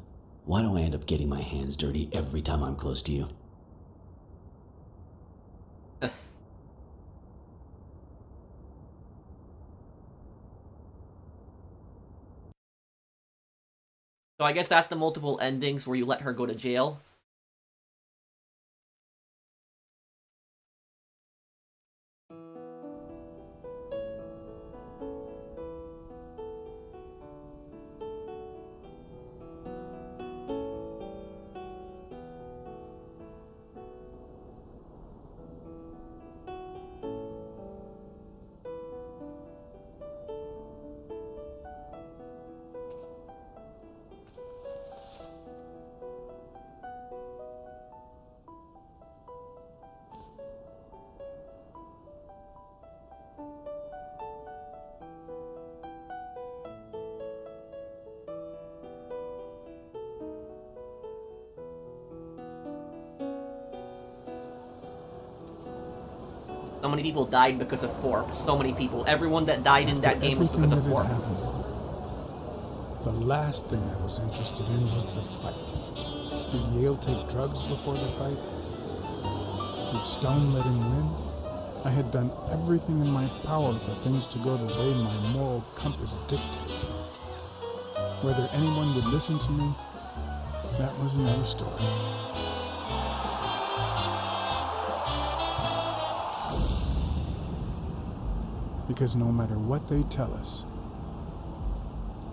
why do I end up getting my hands dirty every time I'm close to you? So I guess that's the multiple endings where you let her go to jail. So many people died because of Thorp. So many people. Everyone that died in that game was because of Thorp. The last thing I was interested in was the fight. Did Yale take drugs before the fight? Did Stone let him win? I had done everything in my power for things to go the way my moral compass dictated. Whether anyone would listen to me, that was another story. Because no matter what they tell us,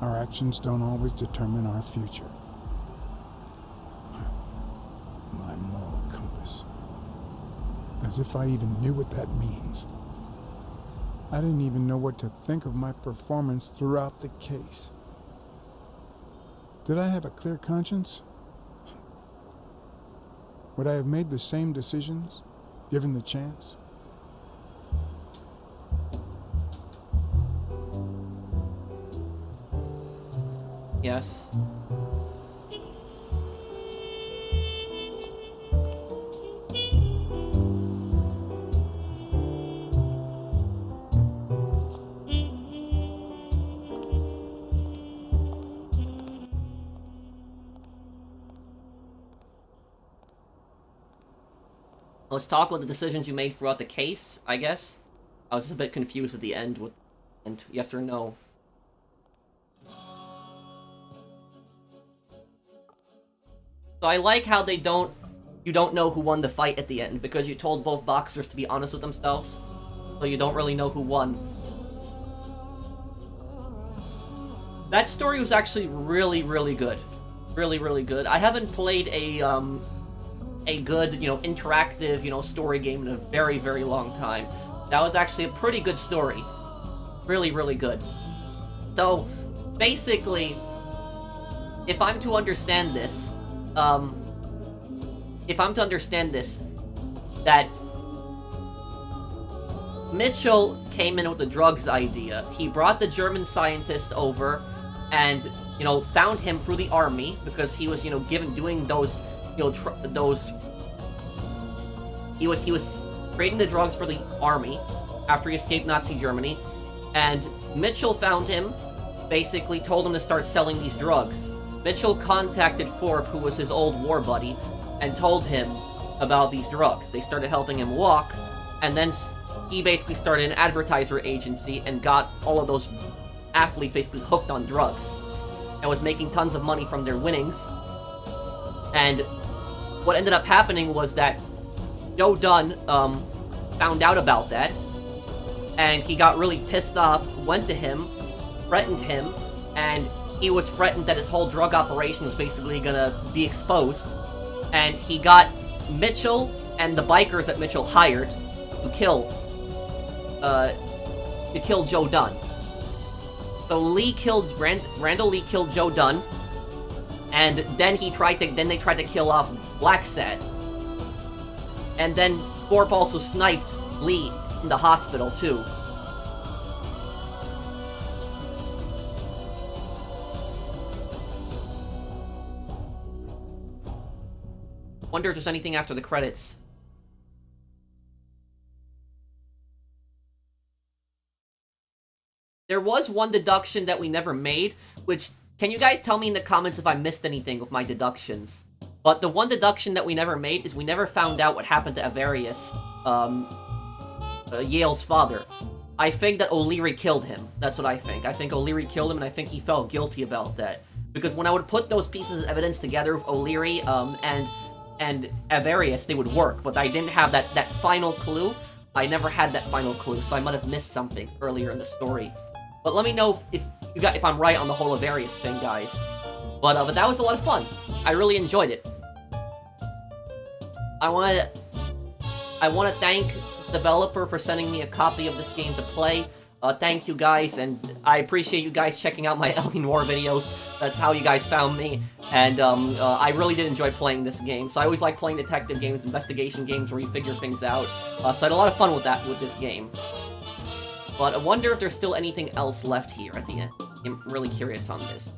our actions don't always determine our future. My moral compass. As if I even knew what that means. I didn't even know what to think of my performance throughout the case. Did I have a clear conscience? Would I have made the same decisions, given the chance? Yes. Let's talk about the decisions you made throughout the case, I guess. I was just a bit confused at the end with, and yes or no. So I like how you don't know who won the fight at the end, because you told both boxers to be honest with themselves. So you don't really know who won. That story was actually really, really good. Really, really good. I haven't played a good, interactive, story game in a very, very long time. That was actually a pretty good story. Really, really good. So, basically, if I'm to understand this, that Mitchell came in with the drugs idea. He brought the German scientist over and, found him through the army because he was, doing those, he was creating the drugs for the army after he escaped Nazi Germany, and Mitchell found him, basically told him to start selling these drugs. Mitchell contacted Thorp, who was his old war buddy, and told him about these drugs. They started helping him walk, and then he basically started an advertiser agency and got all of those athletes basically hooked on drugs and was making tons of money from their winnings. And what ended up happening was that Joe Dunn found out about that, and he got really pissed off, went to him, threatened him, and he was threatened that his whole drug operation was basically gonna be exposed. And he got Mitchell and the bikers that Mitchell hired to kill Joe Dunn. So Randall Lee killed Joe Dunn, and then they tried to kill off Blacksad. And then Thorp also sniped Lee in the hospital too. Wonder if there's anything after the credits. There was one deduction that we never made, which, can you guys tell me in the comments if I missed anything with my deductions? But the one deduction that we never made is we never found out what happened to Avarius, Yale's father. I think that O'Leary killed him. That's what I think. I think O'Leary killed him, and I think he felt guilty about that. Because when I would put those pieces of evidence together with O'Leary, and Avarius, they would work, but I didn't have that final clue. I never had that final clue, so I might have missed something earlier in the story. But let me know if I'm right on the whole Avarius thing, guys. But that was a lot of fun. I really enjoyed it. I want to thank the developer for sending me a copy of this game to play. Thank you guys, and I appreciate you guys checking out my Alien War videos. That's how you guys found me, and I really did enjoy playing this game. So I always like playing detective games, investigation games where you figure things out. So I had a lot of fun with this game. But I wonder if there's still anything else left here at the end. I'm really curious on this.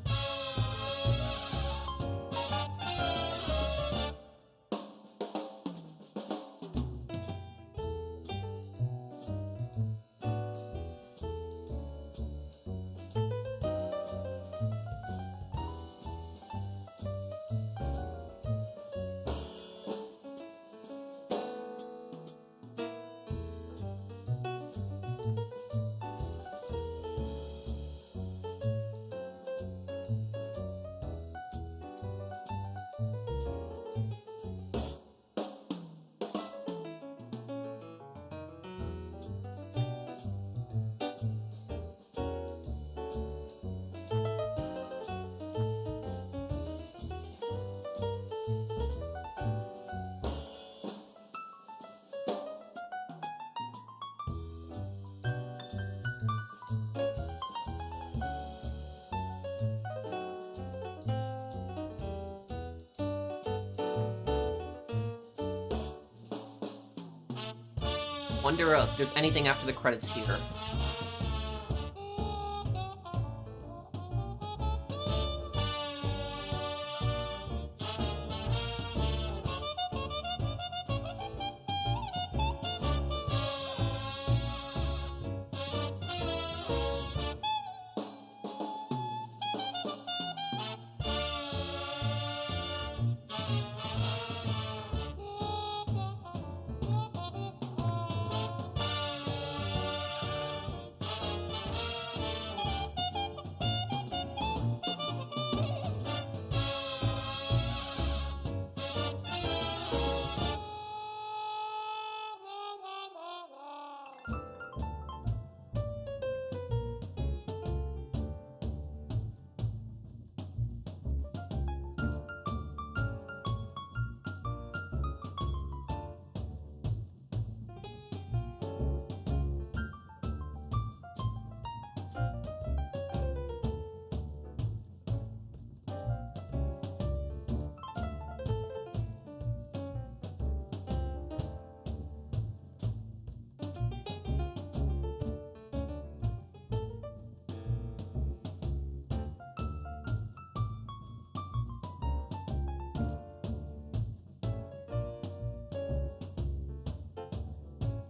Wonder if there's anything after the credits here.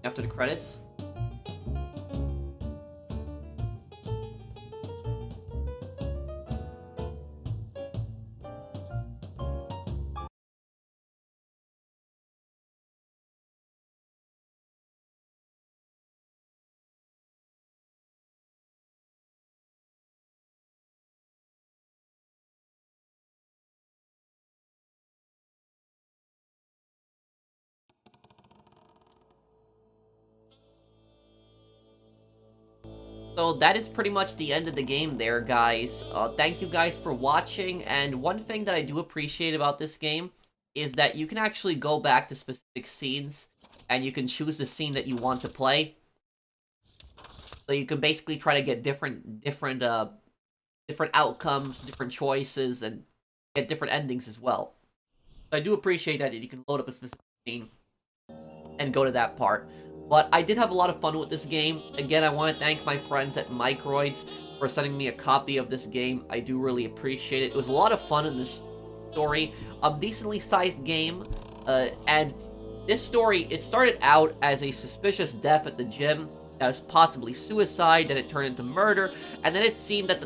after the credits. So that is pretty much the end of the game there, guys. Thank you guys for watching, and one thing that I do appreciate about this game is that you can actually go back to specific scenes, and you can choose the scene that you want to play. So you can basically try to get different outcomes, different choices, and get different endings as well. So I do appreciate that you can load up a specific scene and go to that part. But I did have a lot of fun with this game. Again, I want to thank my friends at Microids for sending me a copy of this game. I do really appreciate it. It was a lot of fun in this story. Decently sized game. And this story, it started out as a suspicious death at the gym. That was possibly suicide, then it turned into murder. And then it seemed that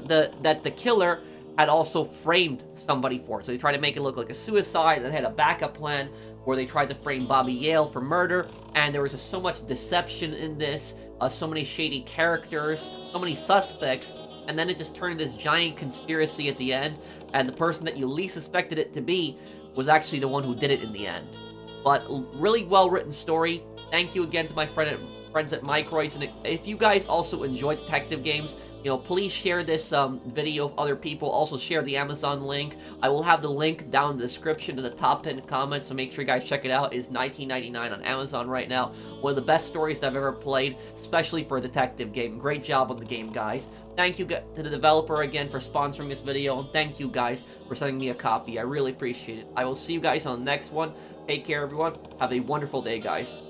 the killer had also framed somebody for it. So they tried to make it look like a suicide, and they had a backup plan where they tried to frame Bobby Yale for murder, and there was just so much deception in this, so many shady characters, so many suspects, and then it just turned into this giant conspiracy at the end, and the person that you least suspected it to be was actually the one who did it in the end. But really well-written story. Thank you again to my friends at Microids, and if you guys also enjoy detective games, you know, please share this video with other people. Also share the Amazon link. I will have the link down in the description to the top pinned comment, so make sure you guys check it out. It is $19.99 on Amazon right now. One of the best stories that I've ever played, especially for a detective game. Great job on the game, guys. Thank you to the developer again for sponsoring this video, and thank you guys for sending me a copy. I really appreciate it. I will see you guys on the next one. Take care, everyone. Have a wonderful day, guys.